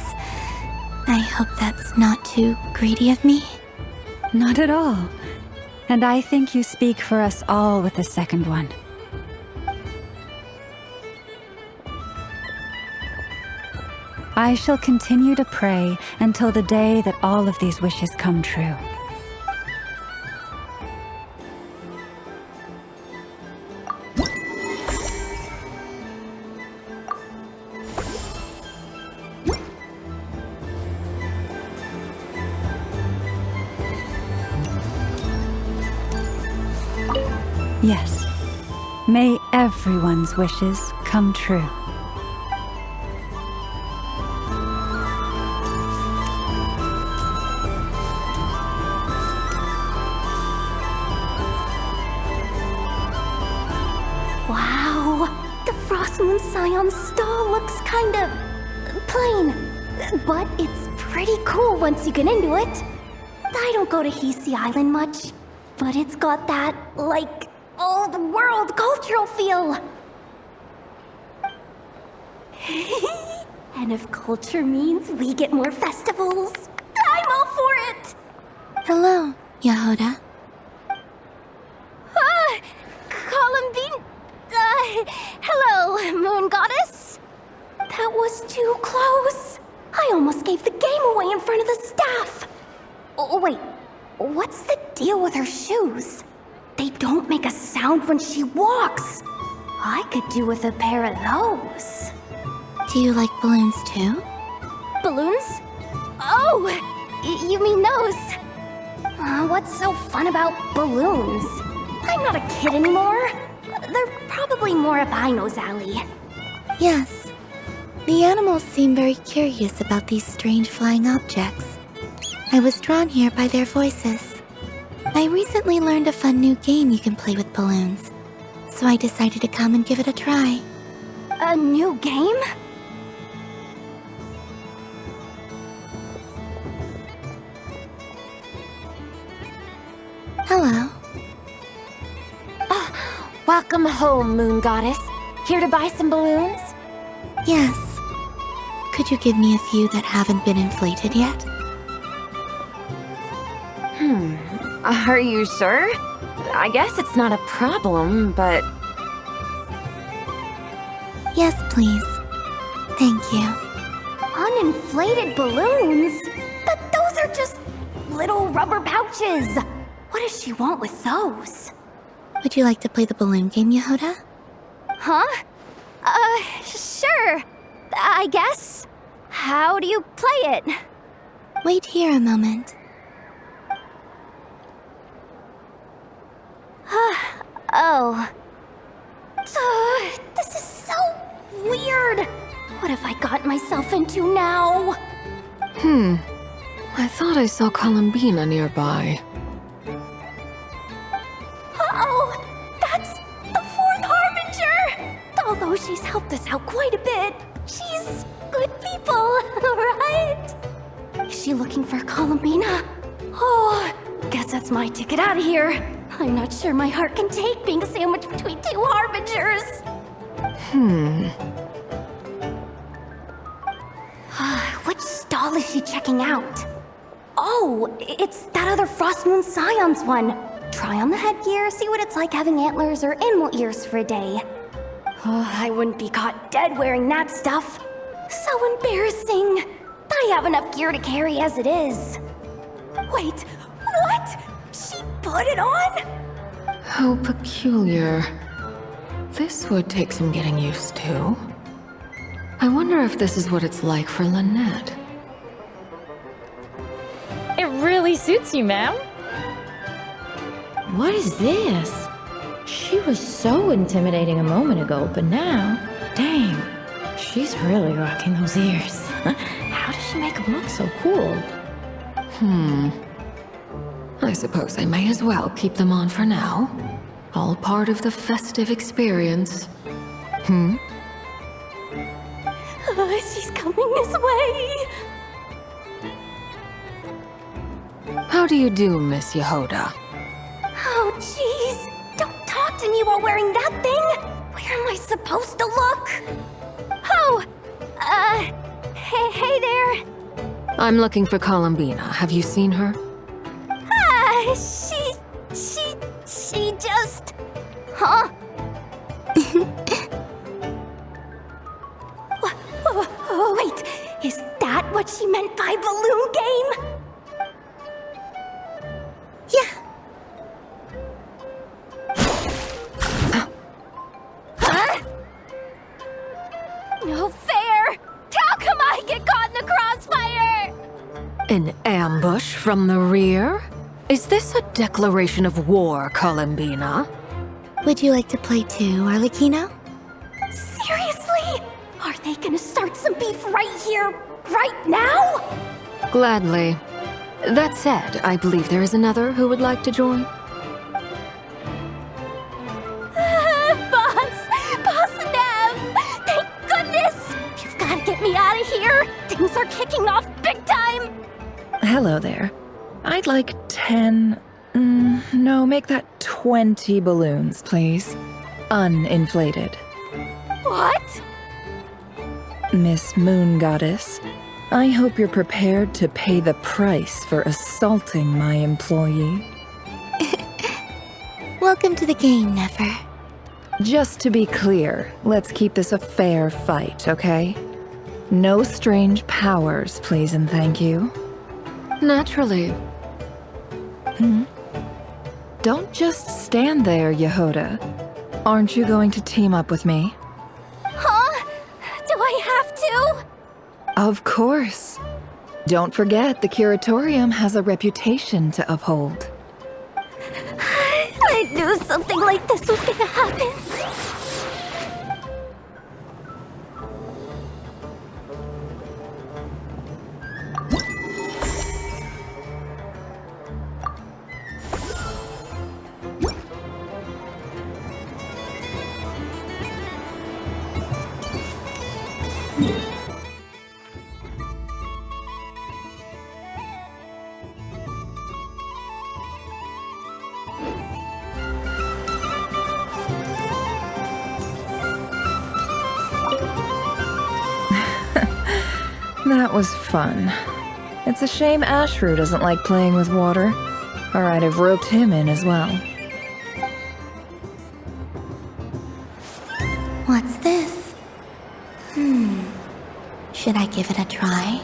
[SPEAKER 3] I hope that's not too greedy of me.
[SPEAKER 6] Not at all. And I think you speak for us all with the second one. I shall continue to pray until the day that all of these wishes come true. Yes. May everyone's wishes come true.
[SPEAKER 22] Wow, the Frost Moon Scion stall looks kind of plain, but it's pretty cool once you get into it. I don't go to Hisi Island much, but it's got that, like, old world cultural feel. And if culture means we get more festivals, I'm all for it!
[SPEAKER 3] Hello, Yehoda.
[SPEAKER 22] Columbine... hello, Moon Goddess? That was too close. I almost gave the game away in front of the staff. Oh, wait, what's the deal with her shoes? They don't make a sound when she walks. I could do with a pair of those.
[SPEAKER 3] Do you like balloons too?
[SPEAKER 22] Balloons? Oh, you mean those? What's so fun about balloons? I'm not a kid anymore. They're probably more up Aino's alley.
[SPEAKER 3] Yes. The animals seem very curious about these strange flying objects. I was drawn here by their voices. I recently learned a fun new game you can play with balloons, so I decided to come and give it a try.
[SPEAKER 22] A new game?
[SPEAKER 3] Hello.
[SPEAKER 21] Welcome home, Moon Goddess. Here to buy some balloons?
[SPEAKER 3] Yes. Could you give me a few that haven't been inflated yet?
[SPEAKER 21] Are you sure? I guess it's not a problem, but...
[SPEAKER 3] Yes, please. Thank you.
[SPEAKER 22] Uninflated balloons? But those are just little rubber pouches. What does she want with those?
[SPEAKER 3] Would you like to play the balloon game, Yehoda?
[SPEAKER 22] Huh? Sure. I guess. How do you play it?
[SPEAKER 3] Wait here a moment.
[SPEAKER 22] Oh. This is so weird. What have I got myself into now?
[SPEAKER 15] I thought I saw Columbina nearby.
[SPEAKER 22] Uh-oh! That's the fourth Harbinger! Although she's helped us out quite a bit, she's good people, right? Is she looking for Columbina? Oh, guess that's my ticket out of here. I'm not sure my heart can take being sandwiched between two Harbingers. Which stall is she checking out? Oh, it's that other Frost Moon Scion's one. Try on the headgear, see what it's like having antlers or animal ears for a day. Oh, I wouldn't be caught dead wearing that stuff. So embarrassing. I have enough gear to carry as it is. Wait, what? She put it on?
[SPEAKER 15] How peculiar. This would take some getting used to. I wonder if this is what it's like for Lynette.
[SPEAKER 11] It really suits you, ma'am. What is this? She was so intimidating a moment ago, but now, dang, she's really rocking those ears. How does she make them look so cool?
[SPEAKER 15] I suppose I may as well keep them on for now. All part of the festive experience.
[SPEAKER 22] She's coming this way.
[SPEAKER 15] How do you do, Miss Yehoda?
[SPEAKER 22] Oh, jeez. Don't talk to me while wearing that thing. Where am I supposed to look? Oh, hey there.
[SPEAKER 15] I'm looking for Columbina. Have you seen her?
[SPEAKER 22] She just... Huh? Wait, is that what she meant by balloon game?
[SPEAKER 3] Yeah.
[SPEAKER 22] Huh? No fair! How come I get caught in the crossfire?
[SPEAKER 15] An ambush from the rear? Is this a declaration of war, Columbina?
[SPEAKER 3] Would you like to play too, Arlecchino?
[SPEAKER 22] Seriously? Are they gonna start some beef right here, right now?
[SPEAKER 15] Gladly. That said, I believe there is another who would like to join.
[SPEAKER 22] Boss Nev! Thank goodness! You've gotta get me out of here! Things are kicking off big time!
[SPEAKER 16] Hello there. I'd like 10... no, make that 20 balloons, please. Uninflated.
[SPEAKER 22] What?
[SPEAKER 16] Miss Moon Goddess, I hope you're prepared to pay the price for assaulting my employee.
[SPEAKER 3] Welcome to the game, Nefer.
[SPEAKER 16] Just to be clear, let's keep this a fair fight, okay? No strange powers, please and thank you.
[SPEAKER 15] Naturally.
[SPEAKER 16] Don't just stand there, Yehoda. Aren't you going to team up with me?
[SPEAKER 22] Huh? Do I have to?
[SPEAKER 16] Of course. Don't forget, the Curatorium has a reputation to uphold.
[SPEAKER 22] I knew something like this was gonna happen.
[SPEAKER 16] That was fun. It's a shame Ashru doesn't like playing with water, or I'd have roped him in as well.
[SPEAKER 3] What's this? Should I give it a try?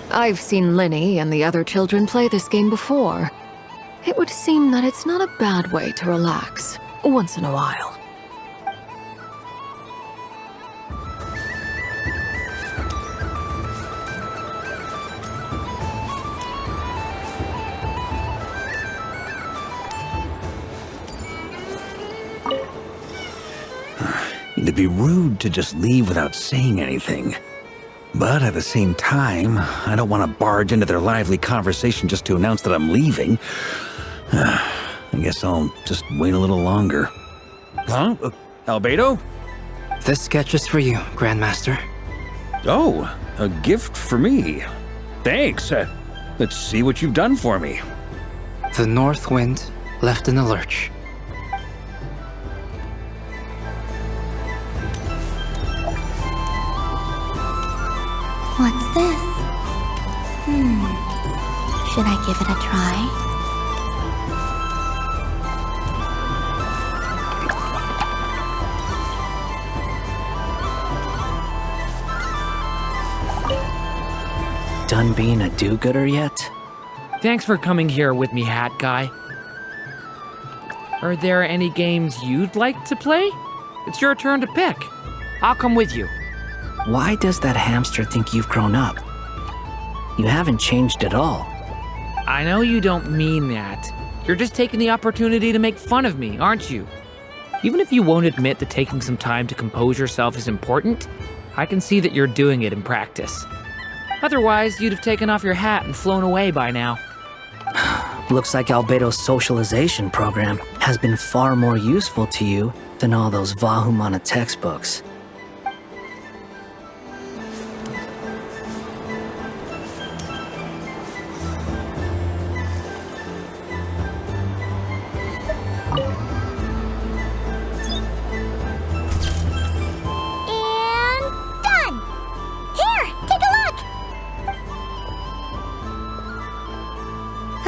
[SPEAKER 15] I've seen Lenny and the other children play this game before. It would seem that it's not a bad way to relax, once in a while.
[SPEAKER 5] It'd be rude to just leave without saying anything. But at the same time, I don't want to barge into their lively conversation just to announce that I'm leaving. I guess I'll just wait a little longer. Huh? Albedo?
[SPEAKER 17] This sketch is for you, Grandmaster.
[SPEAKER 5] Oh, a gift for me. Thanks. Let's see what you've done for me.
[SPEAKER 17] The North Wind left in the lurch.
[SPEAKER 3] What's this? Should I give it a try?
[SPEAKER 8] Done being a do-gooder yet?
[SPEAKER 7] Thanks for coming here with me, Hat Guy. Are there any games you'd like to play? It's your turn to pick. I'll come with you.
[SPEAKER 8] Why does that hamster think you've grown up? You haven't changed at all.
[SPEAKER 7] I know you don't mean that. You're just taking the opportunity to make fun of me, aren't you? Even if you won't admit that taking some time to compose yourself is important, I can see that you're doing it in practice. Otherwise, you'd have taken off your hat and flown away by now.
[SPEAKER 8] Looks like Albedo's socialization program has been far more useful to you than all those Vahumana textbooks.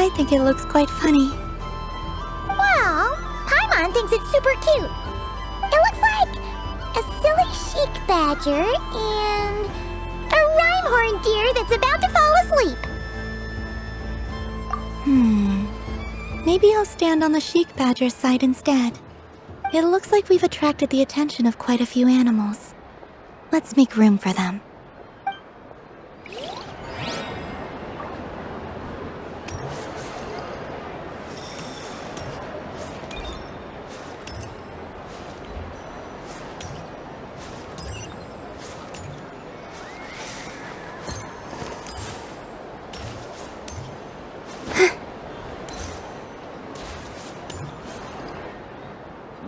[SPEAKER 3] I think it looks quite funny.
[SPEAKER 2] Well, Paimon thinks it's super cute. It looks like a silly chic badger and a rhyme-horn deer that's about to fall asleep.
[SPEAKER 3] Maybe I'll stand on the chic badger's side instead. It looks like we've attracted the attention of quite a few animals. Let's make room for them.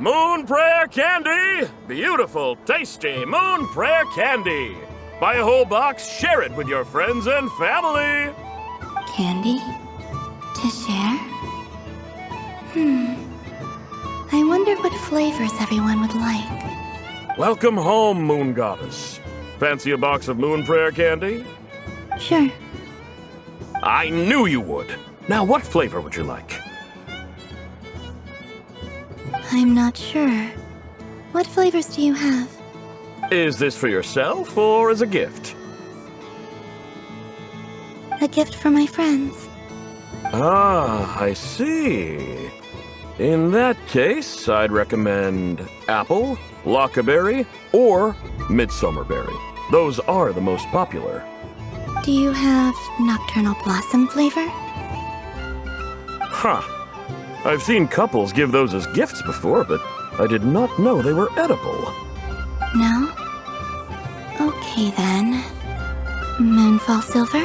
[SPEAKER 4] Moon Prayer Candy! Beautiful, tasty Moon Prayer Candy! Buy a whole box, share it with your friends and family!
[SPEAKER 3] Candy? To share? I wonder what flavors everyone would like.
[SPEAKER 4] Welcome home, Moon Goddess. Fancy a box of Moon Prayer Candy?
[SPEAKER 3] Sure.
[SPEAKER 4] I knew you would. Now, what flavor would you like?
[SPEAKER 3] I'm not sure. What flavors do you have?
[SPEAKER 4] Is this for yourself or as a gift?
[SPEAKER 3] A gift for my friends.
[SPEAKER 4] Ah, I see. In that case, I'd recommend apple, lockaberry, or midsummerberry. Those are the most popular.
[SPEAKER 3] Do you have nocturnal blossom flavor?
[SPEAKER 4] Huh. I've seen couples give those as gifts before, but I did not know they were edible.
[SPEAKER 3] No? Okay then. Moonfall silver?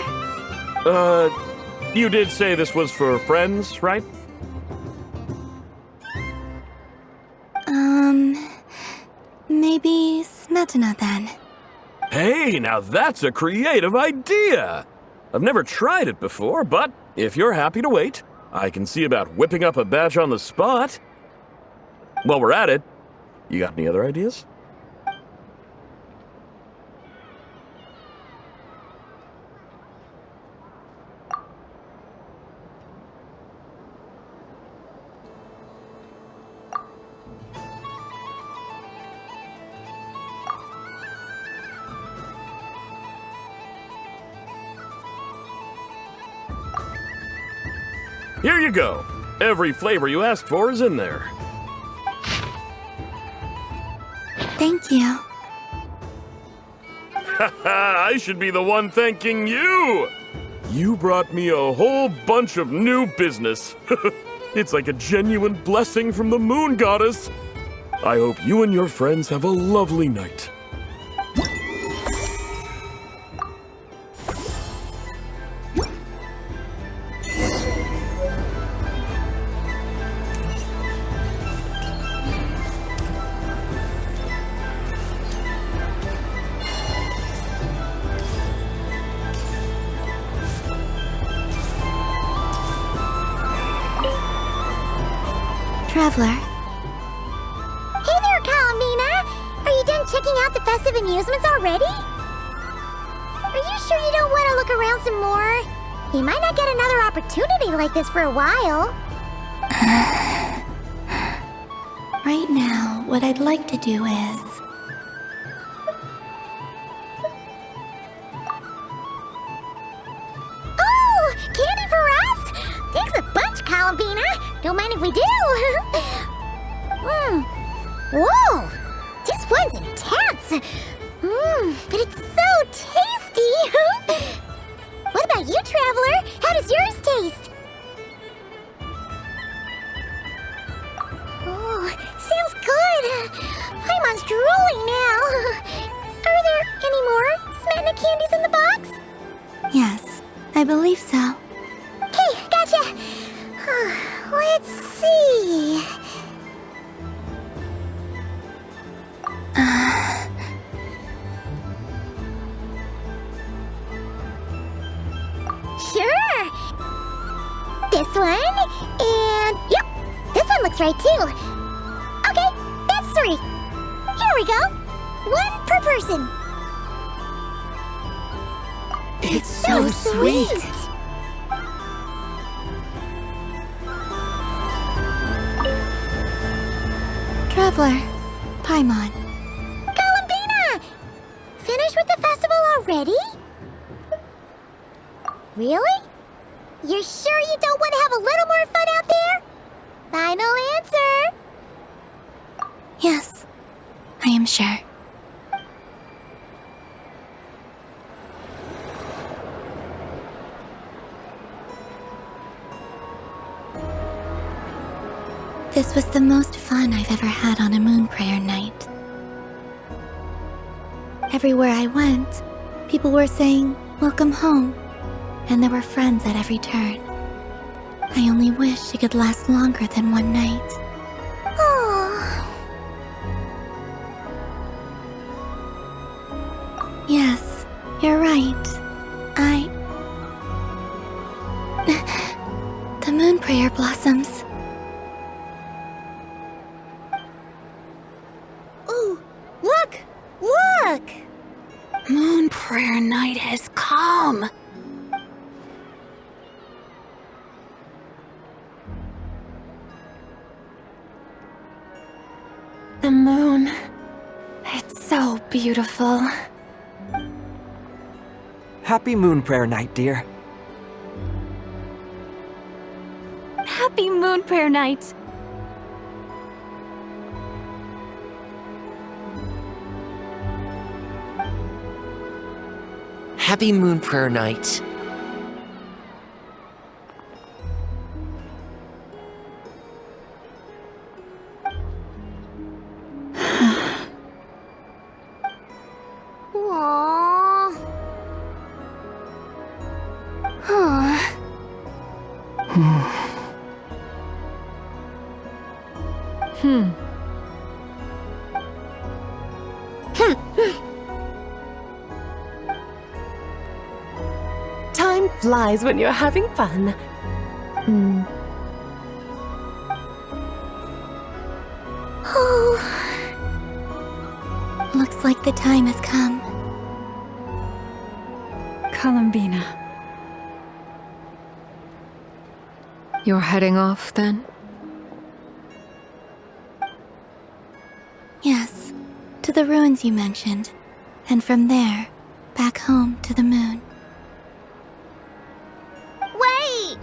[SPEAKER 4] You did say this was for friends, right?
[SPEAKER 3] Maybe smetana then.
[SPEAKER 4] Hey, now that's a creative idea! I've never tried it before, but if you're happy to wait, I can see about whipping up a batch on the spot. While we're at it, you got any other ideas? Here you go. Every flavor you asked for is in there.
[SPEAKER 3] Thank you.
[SPEAKER 4] Haha, I should be the one thanking you! You brought me a whole bunch of new business. It's like a genuine blessing from the Moon Goddess. I hope you and your friends have a lovely night.
[SPEAKER 3] Traveler.
[SPEAKER 2] Hey there, Columbina! Are you done checking out the festive amusements already? Are you sure you don't want to look around some more? You might not get another opportunity like this for a while.
[SPEAKER 3] Right now, what I'd like to do is...
[SPEAKER 2] Oh! Candy for us? Thanks a bunch, Columbina! Don't mind if we do! Whoa! This one's intense! But it's so tasty! What about you, Traveler? How does yours taste? Oh, sounds good! I'm drooling now! Are there any more Smetana candies in the box?
[SPEAKER 3] Yes, I believe so.
[SPEAKER 2] Okay, gotcha! Let's see... Sure! This one, and... Yep, this one looks right too. Okay, that's 3. Here we go. 1 per person.
[SPEAKER 1] It's so sweet.
[SPEAKER 3] Traveler, Paimon.
[SPEAKER 2] Columbina! Finished with the festival already? Really? You're sure you don't want to have a little more fun out there? Final answer?
[SPEAKER 3] Yes, I am sure. This was the most fun I've ever had on a moon prayer night. Everywhere I went, people were saying, "Welcome home," and there were friends at every turn. I only wish it could last longer than one night.
[SPEAKER 2] Oh,
[SPEAKER 3] You're right. The moon prayer blossoms.
[SPEAKER 18] Ooh, look! Look!
[SPEAKER 11] Moon prayer night has come. The moon. It's so beautiful.
[SPEAKER 1] Happy Moon Prayer Night, dear.
[SPEAKER 11] Happy Moon Prayer Night.
[SPEAKER 13] Happy Moon Prayer Night.
[SPEAKER 2] Aww. Huh.
[SPEAKER 19] Time flies when you're having fun.
[SPEAKER 3] Oh. Looks like the time has come.
[SPEAKER 6] Columbina.
[SPEAKER 15] You're heading off, then?
[SPEAKER 3] Yes, to the ruins you mentioned. And from there, back home to the moon.
[SPEAKER 2] Wait!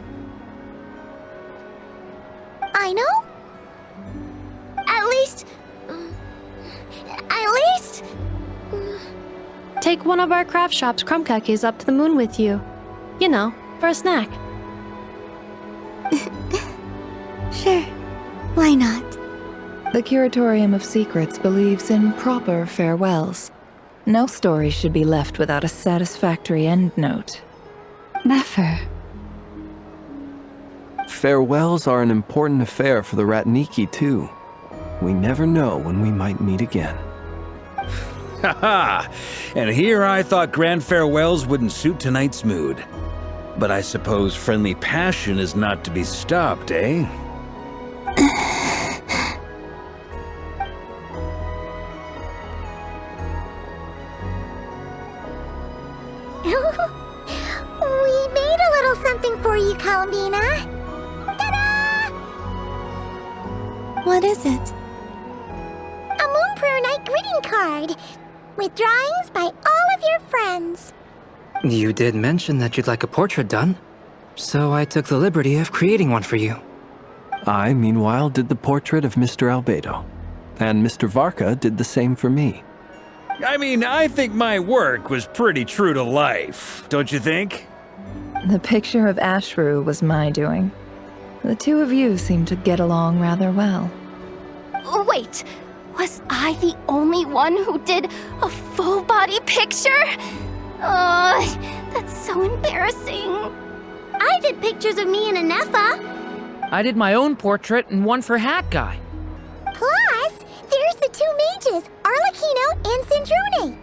[SPEAKER 2] I know? At least...
[SPEAKER 11] Take one of our craft shop's crumb cookies up to the moon with you. You know, for a snack.
[SPEAKER 3] Sure, why not?
[SPEAKER 16] The Curatorium of Secrets believes in proper farewells. No story should be left without a satisfactory endnote.
[SPEAKER 6] Never.
[SPEAKER 23] Farewells are an important affair for the Ratniki, too. We never know when we might meet again.
[SPEAKER 5] Haha! And here I thought grand farewells wouldn't suit tonight's mood. But I suppose friendly passion is not to be stopped, eh?
[SPEAKER 2] We made a little something for you, Columbina. Ta-da!
[SPEAKER 3] What is it?
[SPEAKER 2] A Moon Prayer Night greeting card with drawings by all of your friends.
[SPEAKER 17] You did mention that you'd like a portrait done, so I took the liberty of creating one for you.
[SPEAKER 23] I, meanwhile, did the portrait of Mr. Albedo, and Mr. Varka did the same for me.
[SPEAKER 5] I mean, I think my work was pretty true to life, don't you think?
[SPEAKER 16] The picture of Ashru was my doing. The two of you seem to get along rather well.
[SPEAKER 22] Wait, was I the only one who did a full-body picture? That's so embarrassing.
[SPEAKER 2] I did pictures of me and Anefa.
[SPEAKER 7] I did my own portrait and one for Hat Guy.
[SPEAKER 2] Plus, there's the two mages, Arlecchino and Sandrone.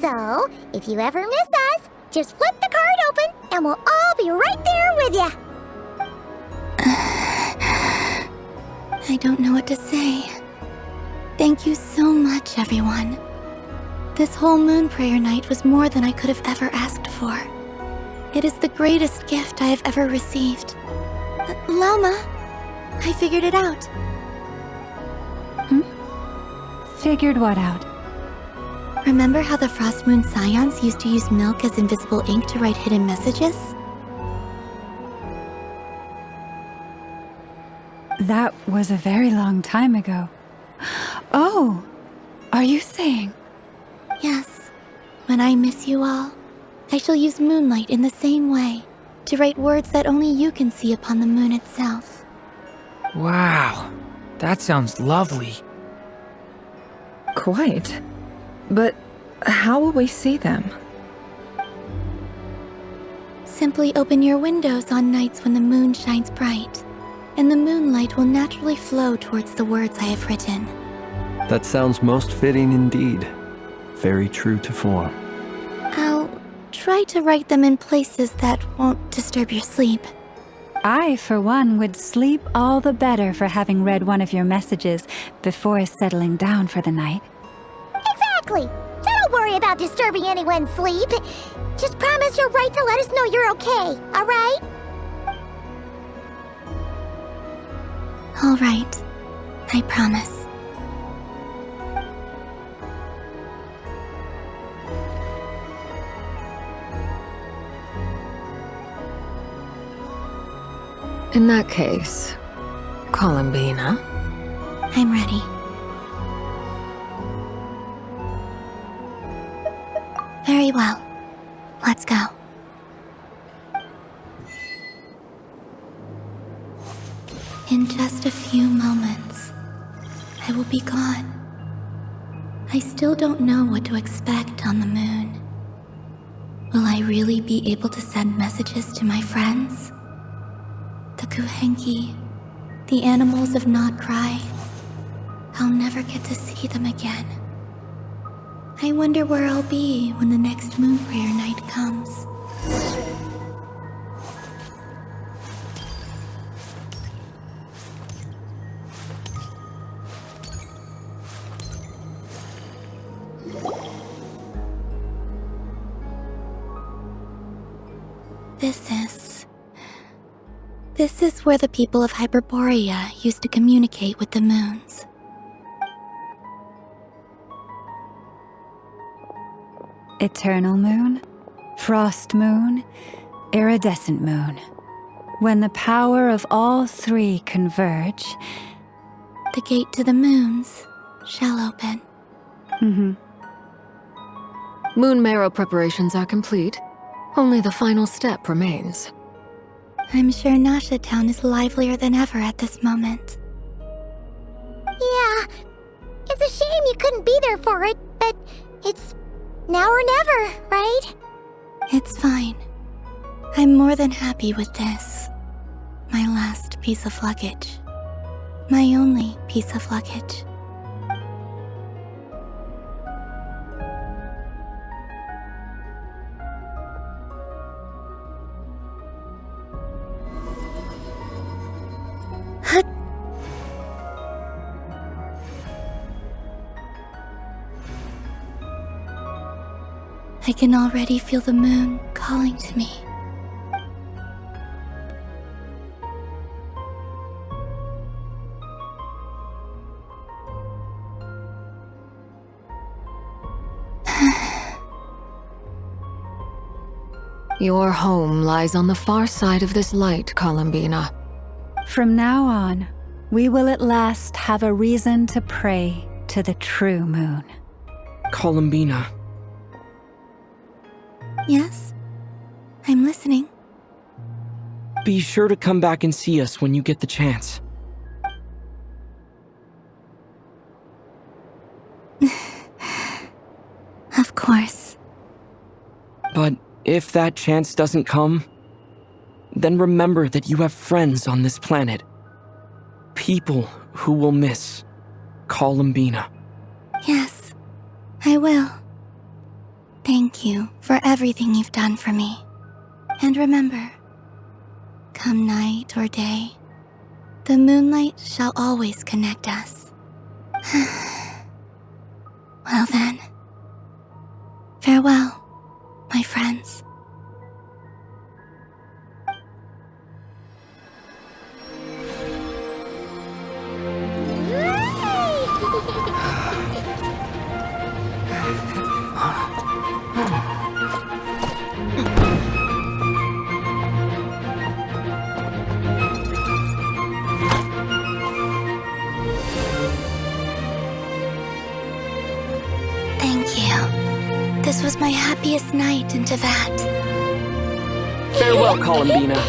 [SPEAKER 2] So, if you ever miss us, just flip the card open and we'll all be right there with you.
[SPEAKER 3] I don't know what to say. Thank you so much, everyone. This whole moon prayer night was more than I could have ever asked for. It is the greatest gift I have ever received. Llama, I figured it out.
[SPEAKER 6] Figured what out?
[SPEAKER 3] Remember how the Frost Moon Scions used to use milk as invisible ink to write hidden messages?
[SPEAKER 6] That was a very long time ago. Oh, are you saying?
[SPEAKER 3] Yes. When I miss you all, I shall use moonlight in the same way, to write words that only you can see upon the moon itself.
[SPEAKER 7] Wow, that sounds lovely.
[SPEAKER 16] Quite. But how will we see them?
[SPEAKER 3] Simply open your windows on nights when the moon shines bright, and the moonlight will naturally flow towards the words I have written.
[SPEAKER 23] That sounds most fitting indeed. Very true to form.
[SPEAKER 3] I'll try to write them in places that won't disturb your sleep.
[SPEAKER 6] I, for one, would sleep all the better for having read one of your messages before settling down for the night.
[SPEAKER 2] Exactly! So don't worry about disturbing anyone's sleep. Just promise you'll write to let us know you're okay, alright?
[SPEAKER 3] All right. I promise.
[SPEAKER 15] In that case, Columbina.
[SPEAKER 3] I'm ready. Very well. Let's go. In just a few moments, I will be gone. I still don't know what to expect on the moon. Will I really be able to send messages to my friends? The Kuhenki, the animals of Nod-Krai. I'll never get to see them again. I wonder where I'll be when the next moon prayer night comes. This is where the people of Hyperborea used to communicate with the moons.
[SPEAKER 6] Eternal moon, frost moon, iridescent moon. When the power of all three converge,
[SPEAKER 3] the gate to the moons shall open.
[SPEAKER 15] Moon marrow preparations are complete. Only the final step remains.
[SPEAKER 3] I'm sure Nasha Town is livelier than ever at this moment.
[SPEAKER 2] Yeah, it's a shame you couldn't be there for it, but it's now or never, right?
[SPEAKER 3] It's fine. I'm more than happy with this. My last piece of luggage. My only piece of luggage. I can already feel the moon calling to me.
[SPEAKER 15] Your home lies on the far side of this light, Columbina.
[SPEAKER 6] From now on, we will at last have a reason to pray to the true moon.
[SPEAKER 17] Columbina.
[SPEAKER 3] Yes? I'm listening.
[SPEAKER 17] Be sure to come back and see us when you get the chance.
[SPEAKER 3] Of course.
[SPEAKER 17] But if that chance doesn't come, then remember that you have friends on this planet. People who will miss Columbina.
[SPEAKER 3] Yes, I will. Thank you for everything you've done for me. And remember, come night or day, the moonlight shall always connect us. Well then, farewell, my friends. This was my happiest night in Tevat.
[SPEAKER 17] Farewell, Columbina.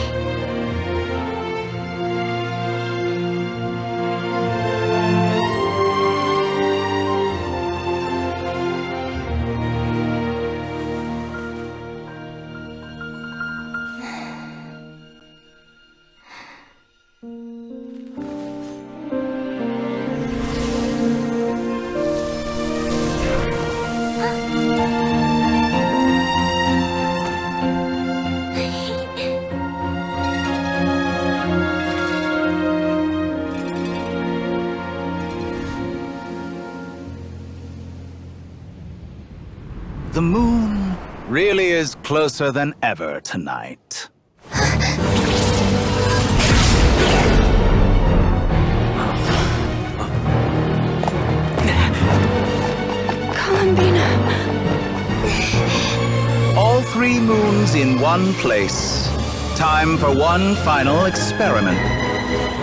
[SPEAKER 9] The moon really is closer than ever tonight.
[SPEAKER 16] Columbina.
[SPEAKER 9] All 3 moons in one place. Time for one final experiment.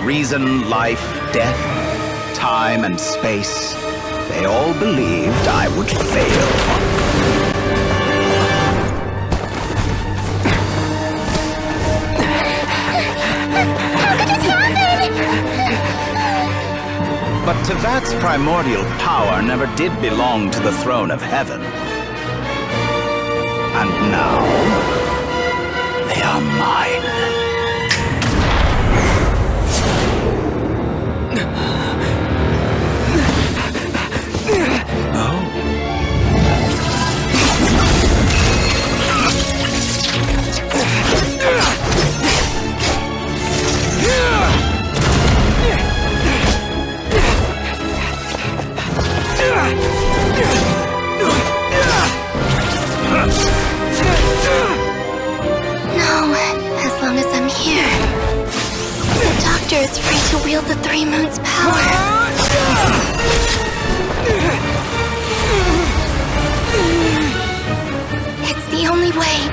[SPEAKER 9] Reason, life, death, time, and space. They all believed I would fail.
[SPEAKER 2] How could this happen?
[SPEAKER 9] But Tevat's primordial power never did belong to the throne of heaven. And now, they are mine.
[SPEAKER 3] As long as I'm here, the Doctor is free to wield the 3 moons' power. It's the only way.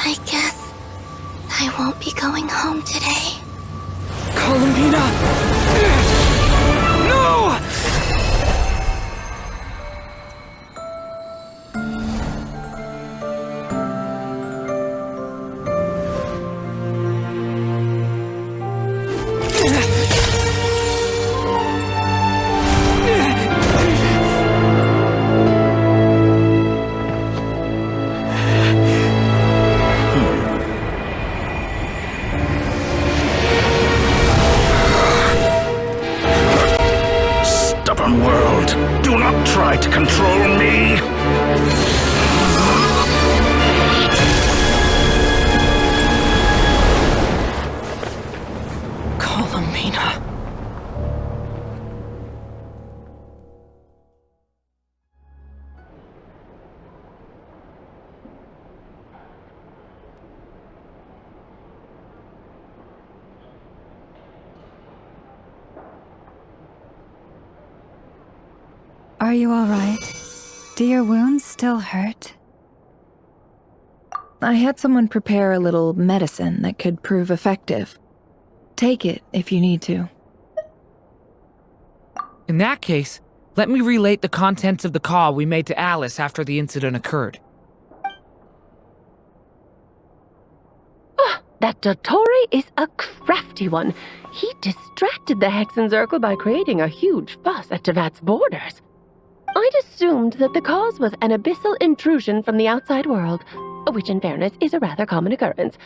[SPEAKER 3] I guess I won't be going home today.
[SPEAKER 10] Columbina! No!
[SPEAKER 9] World, do not try to control me!
[SPEAKER 16] Columbina.
[SPEAKER 6] Are you all right? Do your wounds still hurt?
[SPEAKER 16] I had someone prepare a little medicine that could prove effective. Take it if you need to.
[SPEAKER 7] In that case, let me relate the contents of the call we made to Alice after the incident occurred.
[SPEAKER 19] That Dori is a crafty one. He distracted the Hexenzirkel by creating a huge fuss at Tevat's borders. I'd assumed that the cause was an abyssal intrusion from the outside world, which in fairness is a rather common occurrence.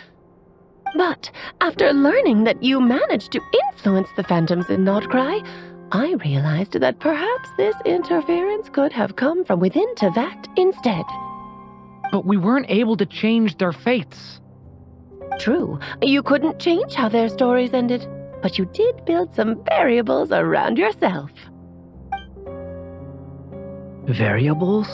[SPEAKER 19] But after learning that you managed to influence the phantoms in Nod-Krai, I realized that perhaps this interference could have come from within Tevat instead.
[SPEAKER 7] But we weren't able to change their fates.
[SPEAKER 19] True, you couldn't change how their stories ended, but you did build some variables around yourself.
[SPEAKER 17] Variables?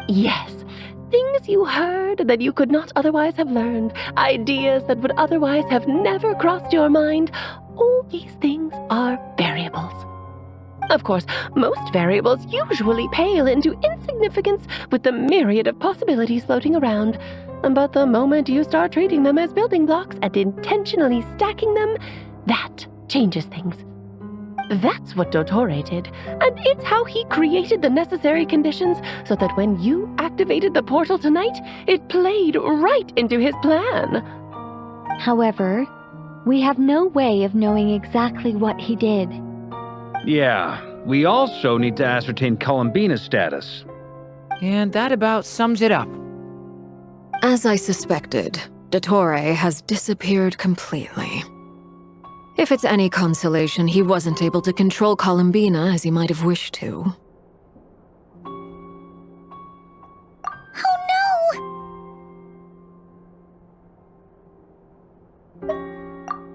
[SPEAKER 19] Yes, things you heard that you could not otherwise have learned, ideas that would otherwise have never crossed your mind. All these things are variables. Of course, most variables usually pale into insignificance with the myriad of possibilities floating around. But the moment you start treating them as building blocks and intentionally stacking them, that changes things. That's what Dori did, and it's how he created the necessary conditions so that when you activated the portal tonight, it played right into his plan.
[SPEAKER 11] However, we have no way of knowing exactly what he did.
[SPEAKER 5] Yeah, we also need to ascertain Columbina's status.
[SPEAKER 7] And that about sums it up.
[SPEAKER 15] As I suspected, Dori has disappeared completely. If it's any consolation, he wasn't able to control Columbina as he might have wished to.
[SPEAKER 2] Oh no!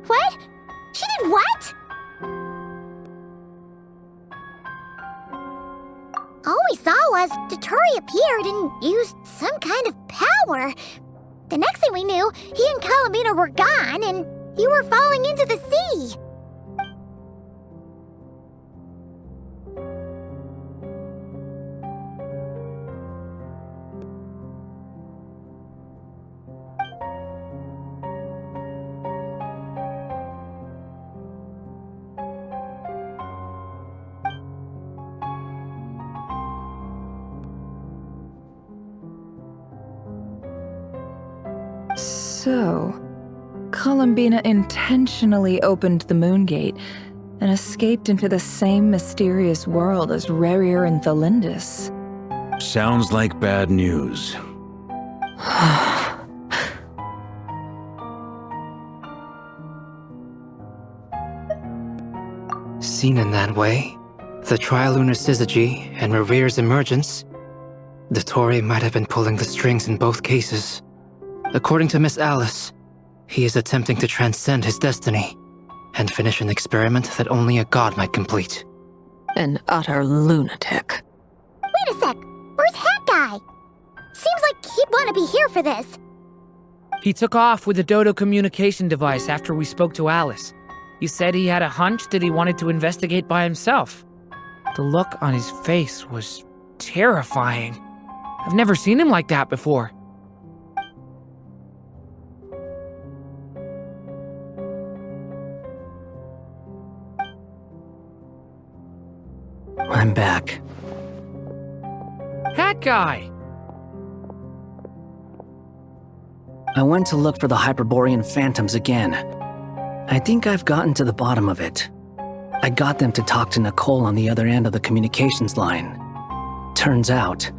[SPEAKER 2] What? She did what? All we saw was Dori appeared and used some kind of power. The next thing we knew, he and Columbina were gone and you were falling into the sea.
[SPEAKER 16] So, Columbina intentionally opened the moon gate and escaped into the same mysterious world as Rerir and Thalindus.
[SPEAKER 5] Sounds like bad news.
[SPEAKER 12] Seen in that way, the trilunar syzygy and Rerir's emergence, Dori might have been pulling the strings in both cases. According to Miss Alice, he is attempting to transcend his destiny and finish an experiment that only a god might complete.
[SPEAKER 15] An utter lunatic.
[SPEAKER 2] Wait a sec, where's Hat Guy? Seems like he'd want to be here for this.
[SPEAKER 7] He took off with the Dodo communication device after we spoke to Alice. He said he had a hunch that he wanted to investigate by himself. The look on his face was terrifying. I've never seen him like that before.
[SPEAKER 12] I'm back.
[SPEAKER 7] Hat Guy!
[SPEAKER 8] I went to look for the Hyperborean phantoms again. I think I've gotten to the bottom of it. I got them to talk to Nicole on the other end of the communications line. Turns out,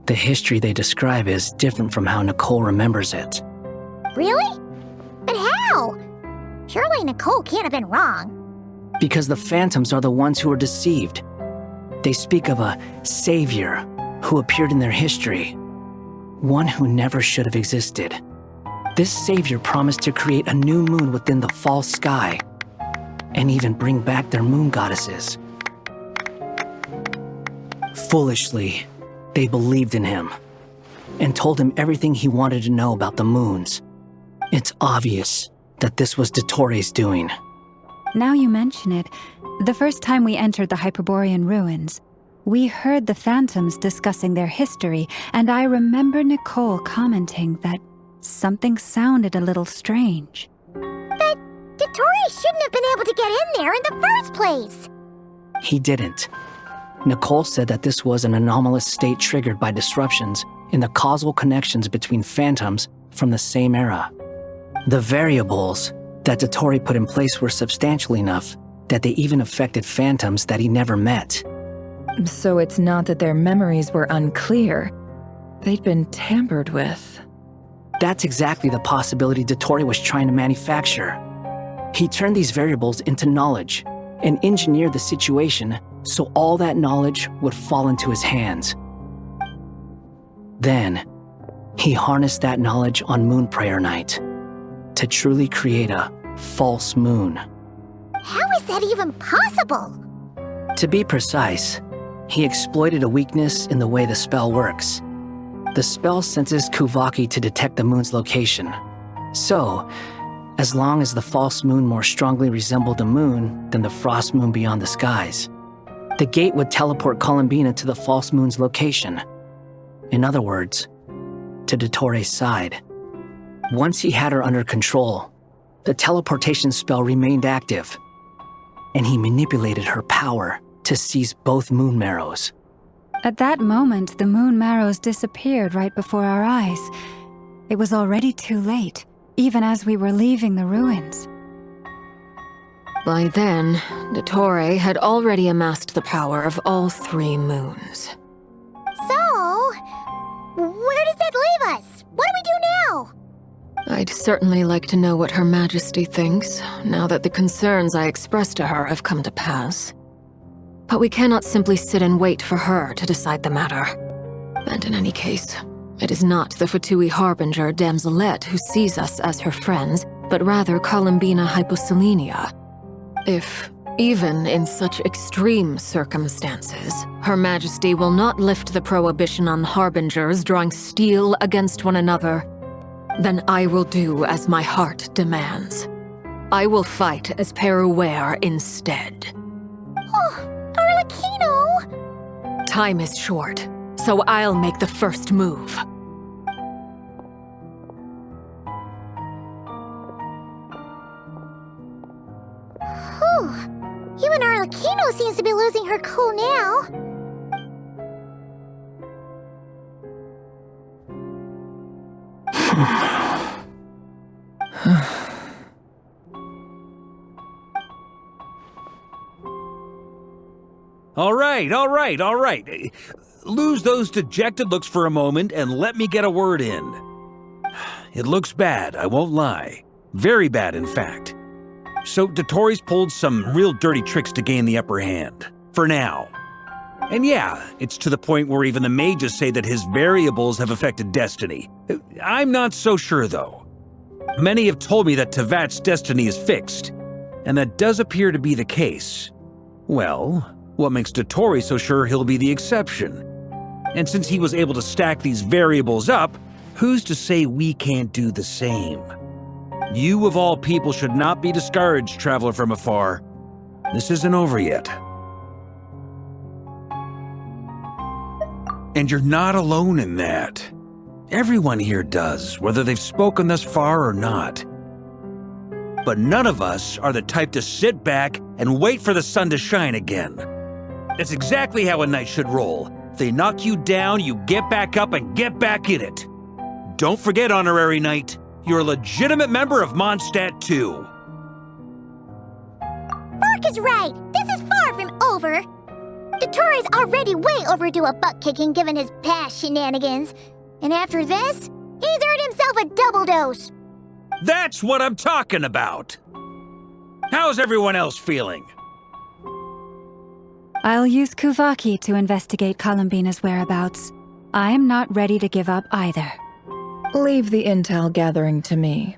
[SPEAKER 8] the history they describe is different from how Nicole remembers it.
[SPEAKER 2] Really? But how? Surely Nicole can't have been wrong.
[SPEAKER 8] Because the phantoms are the ones who were deceived. They speak of a savior who appeared in their history. One who never should have existed. This savior promised to create a new moon within the false sky, and even bring back their moon goddesses. Foolishly, they believed in him, and told him everything he wanted to know about the moons. It's obvious that this was Dori's doing.
[SPEAKER 6] Now you mention it, the first time we entered the Hyperborean ruins, we heard the phantoms discussing their history, and I remember Nicole commenting that something sounded a little strange.
[SPEAKER 2] But Dori shouldn't have been able to get in there in the first place!
[SPEAKER 8] He didn't. Nicole said that this was an anomalous state triggered by disruptions in the causal connections between phantoms from the same era. The variables that Dori put in place were substantial enough that they even affected phantoms that he never met.
[SPEAKER 16] So it's not that their memories were unclear. They'd been tampered with.
[SPEAKER 8] That's exactly the possibility Dori was trying to manufacture. He turned these variables into knowledge and engineered the situation so all that knowledge would fall into his hands. Then, he harnessed that knowledge on Moon Prayer Night to truly create a false moon.
[SPEAKER 2] How is that even possible?
[SPEAKER 8] To be precise, he exploited a weakness in the way the spell works. The spell senses Kuvaki to detect the moon's location. So, as long as the false moon more strongly resembled a moon than the frost moon beyond the skies, the gate would teleport Columbina to the false moon's location. In other words, to Dori's side. Once he had her under control, the teleportation spell remained active, and he manipulated her power to seize both moon marrows.
[SPEAKER 6] At that moment, the moon marrows disappeared right before our eyes. It was already too late, even as we were leaving the ruins.
[SPEAKER 15] By then, Dori had already amassed the power of all 3 moons.
[SPEAKER 2] So, where does that leave us? What do we do now?
[SPEAKER 15] I'd certainly like to know what Her Majesty thinks, now that the concerns I expressed to her have come to pass. But we cannot simply sit and wait for her to decide the matter. And in any case, it is not the Fatui Harbinger Damselette who sees us as her friends, but rather Columbina Hyposelenia. If Even in such extreme circumstances, Her Majesty will not lift the prohibition on Harbingers drawing steel against one another. Then I will do as my heart demands. I will fight as Peruware instead.
[SPEAKER 2] Oh, Arlecchino!
[SPEAKER 15] Time is short, so I'll make the first move.
[SPEAKER 2] Whew. Even Arlecchino seems to be losing her cool now.
[SPEAKER 5] All right. Lose those dejected looks for a moment and let me get a word in. It looks bad, I won't lie. Very bad, in fact. So Dotori's pulled some real dirty tricks to gain the upper hand. For now. And yeah, it's to the point where even the mages say that his variables have affected destiny. I'm not so sure, though. Many have told me that Tevat's destiny is fixed, and that does appear to be the case. Well, what makes Dotori so sure he'll be the exception? And since he was able to stack these variables up, who's to say we can't do the same? You of all people should not be discouraged, traveler from afar. This isn't over yet. And you're not alone in that. Everyone here does, whether they've spoken thus far or not. But none of us are the type to sit back and wait for the sun to shine again. That's exactly how a knight should roll. If they knock you down, you get back up and get back in it. Don't forget, Honorary Knight, you're a legitimate member of Mondstadt too.
[SPEAKER 2] Mark is right. This is far from over. Dotori's already way overdue a butt-kicking given his past shenanigans. And after this, he's earned himself a double dose.
[SPEAKER 5] That's what I'm talking about. How's everyone else feeling?
[SPEAKER 6] I'll use Kuvaki to investigate Columbina's whereabouts. I am not ready to give up either.
[SPEAKER 16] Leave the intel gathering to me.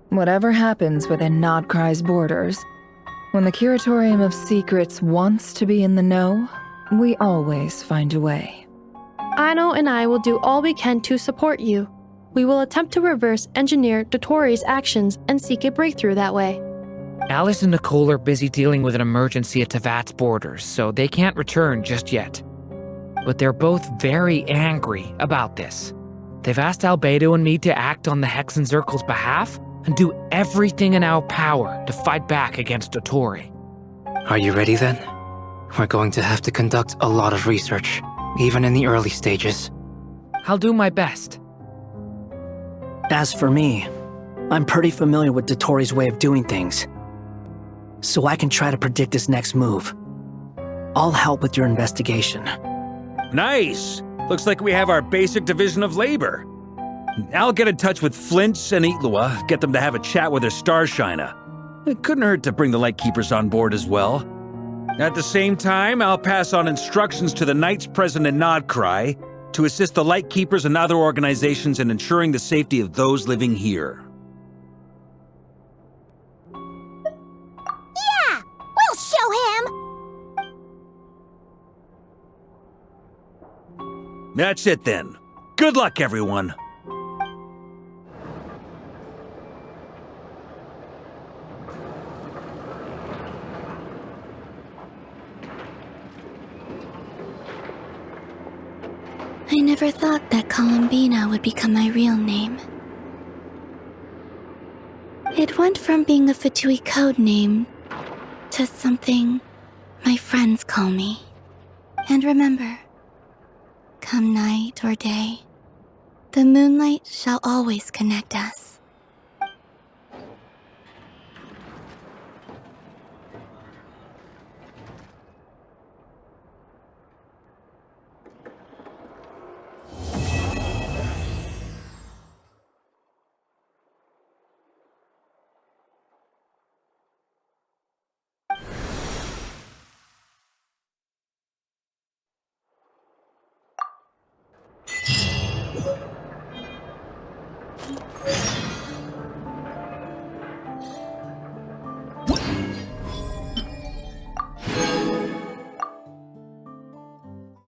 [SPEAKER 16] Whatever happens within Nod-Krai's borders, when the Curatorium of Secrets wants to be in the know, we always find a way.
[SPEAKER 14] Ano and I will do all we can to support you. We will attempt to reverse engineer Dotori's actions and seek a breakthrough that way.
[SPEAKER 7] Alice and Nicole are busy dealing with an emergency at Tevat's borders, so they can't return just yet. But they're both very angry about this. They've asked Albedo and me to act on the Hexen Circle's behalf and do everything in our power to fight back against Dotori.
[SPEAKER 12] Are you ready then? We're going to have to conduct a lot of research, even in the early stages.
[SPEAKER 7] I'll do my best.
[SPEAKER 8] As for me, I'm pretty familiar with Dotori's way of doing things, so I can try to predict his next move. I'll help with your investigation.
[SPEAKER 5] Nice! Looks like we have our basic division of labor. I'll get in touch with Flints and Itlua, get them to have a chat with their Starshiner. It couldn't hurt to bring the Lightkeepers on board as well. At the same time, I'll pass on instructions to the Knights present in Nod-Krai to assist the Lightkeepers and other organizations in ensuring the safety of those living here.
[SPEAKER 2] Yeah! We'll show him!
[SPEAKER 5] That's it then. Good luck, everyone.
[SPEAKER 3] I never thought that Columbina would become my real name. It went from being a Fatui code name to something my friends call me. And remember, come night or day, the moonlight shall always connect us.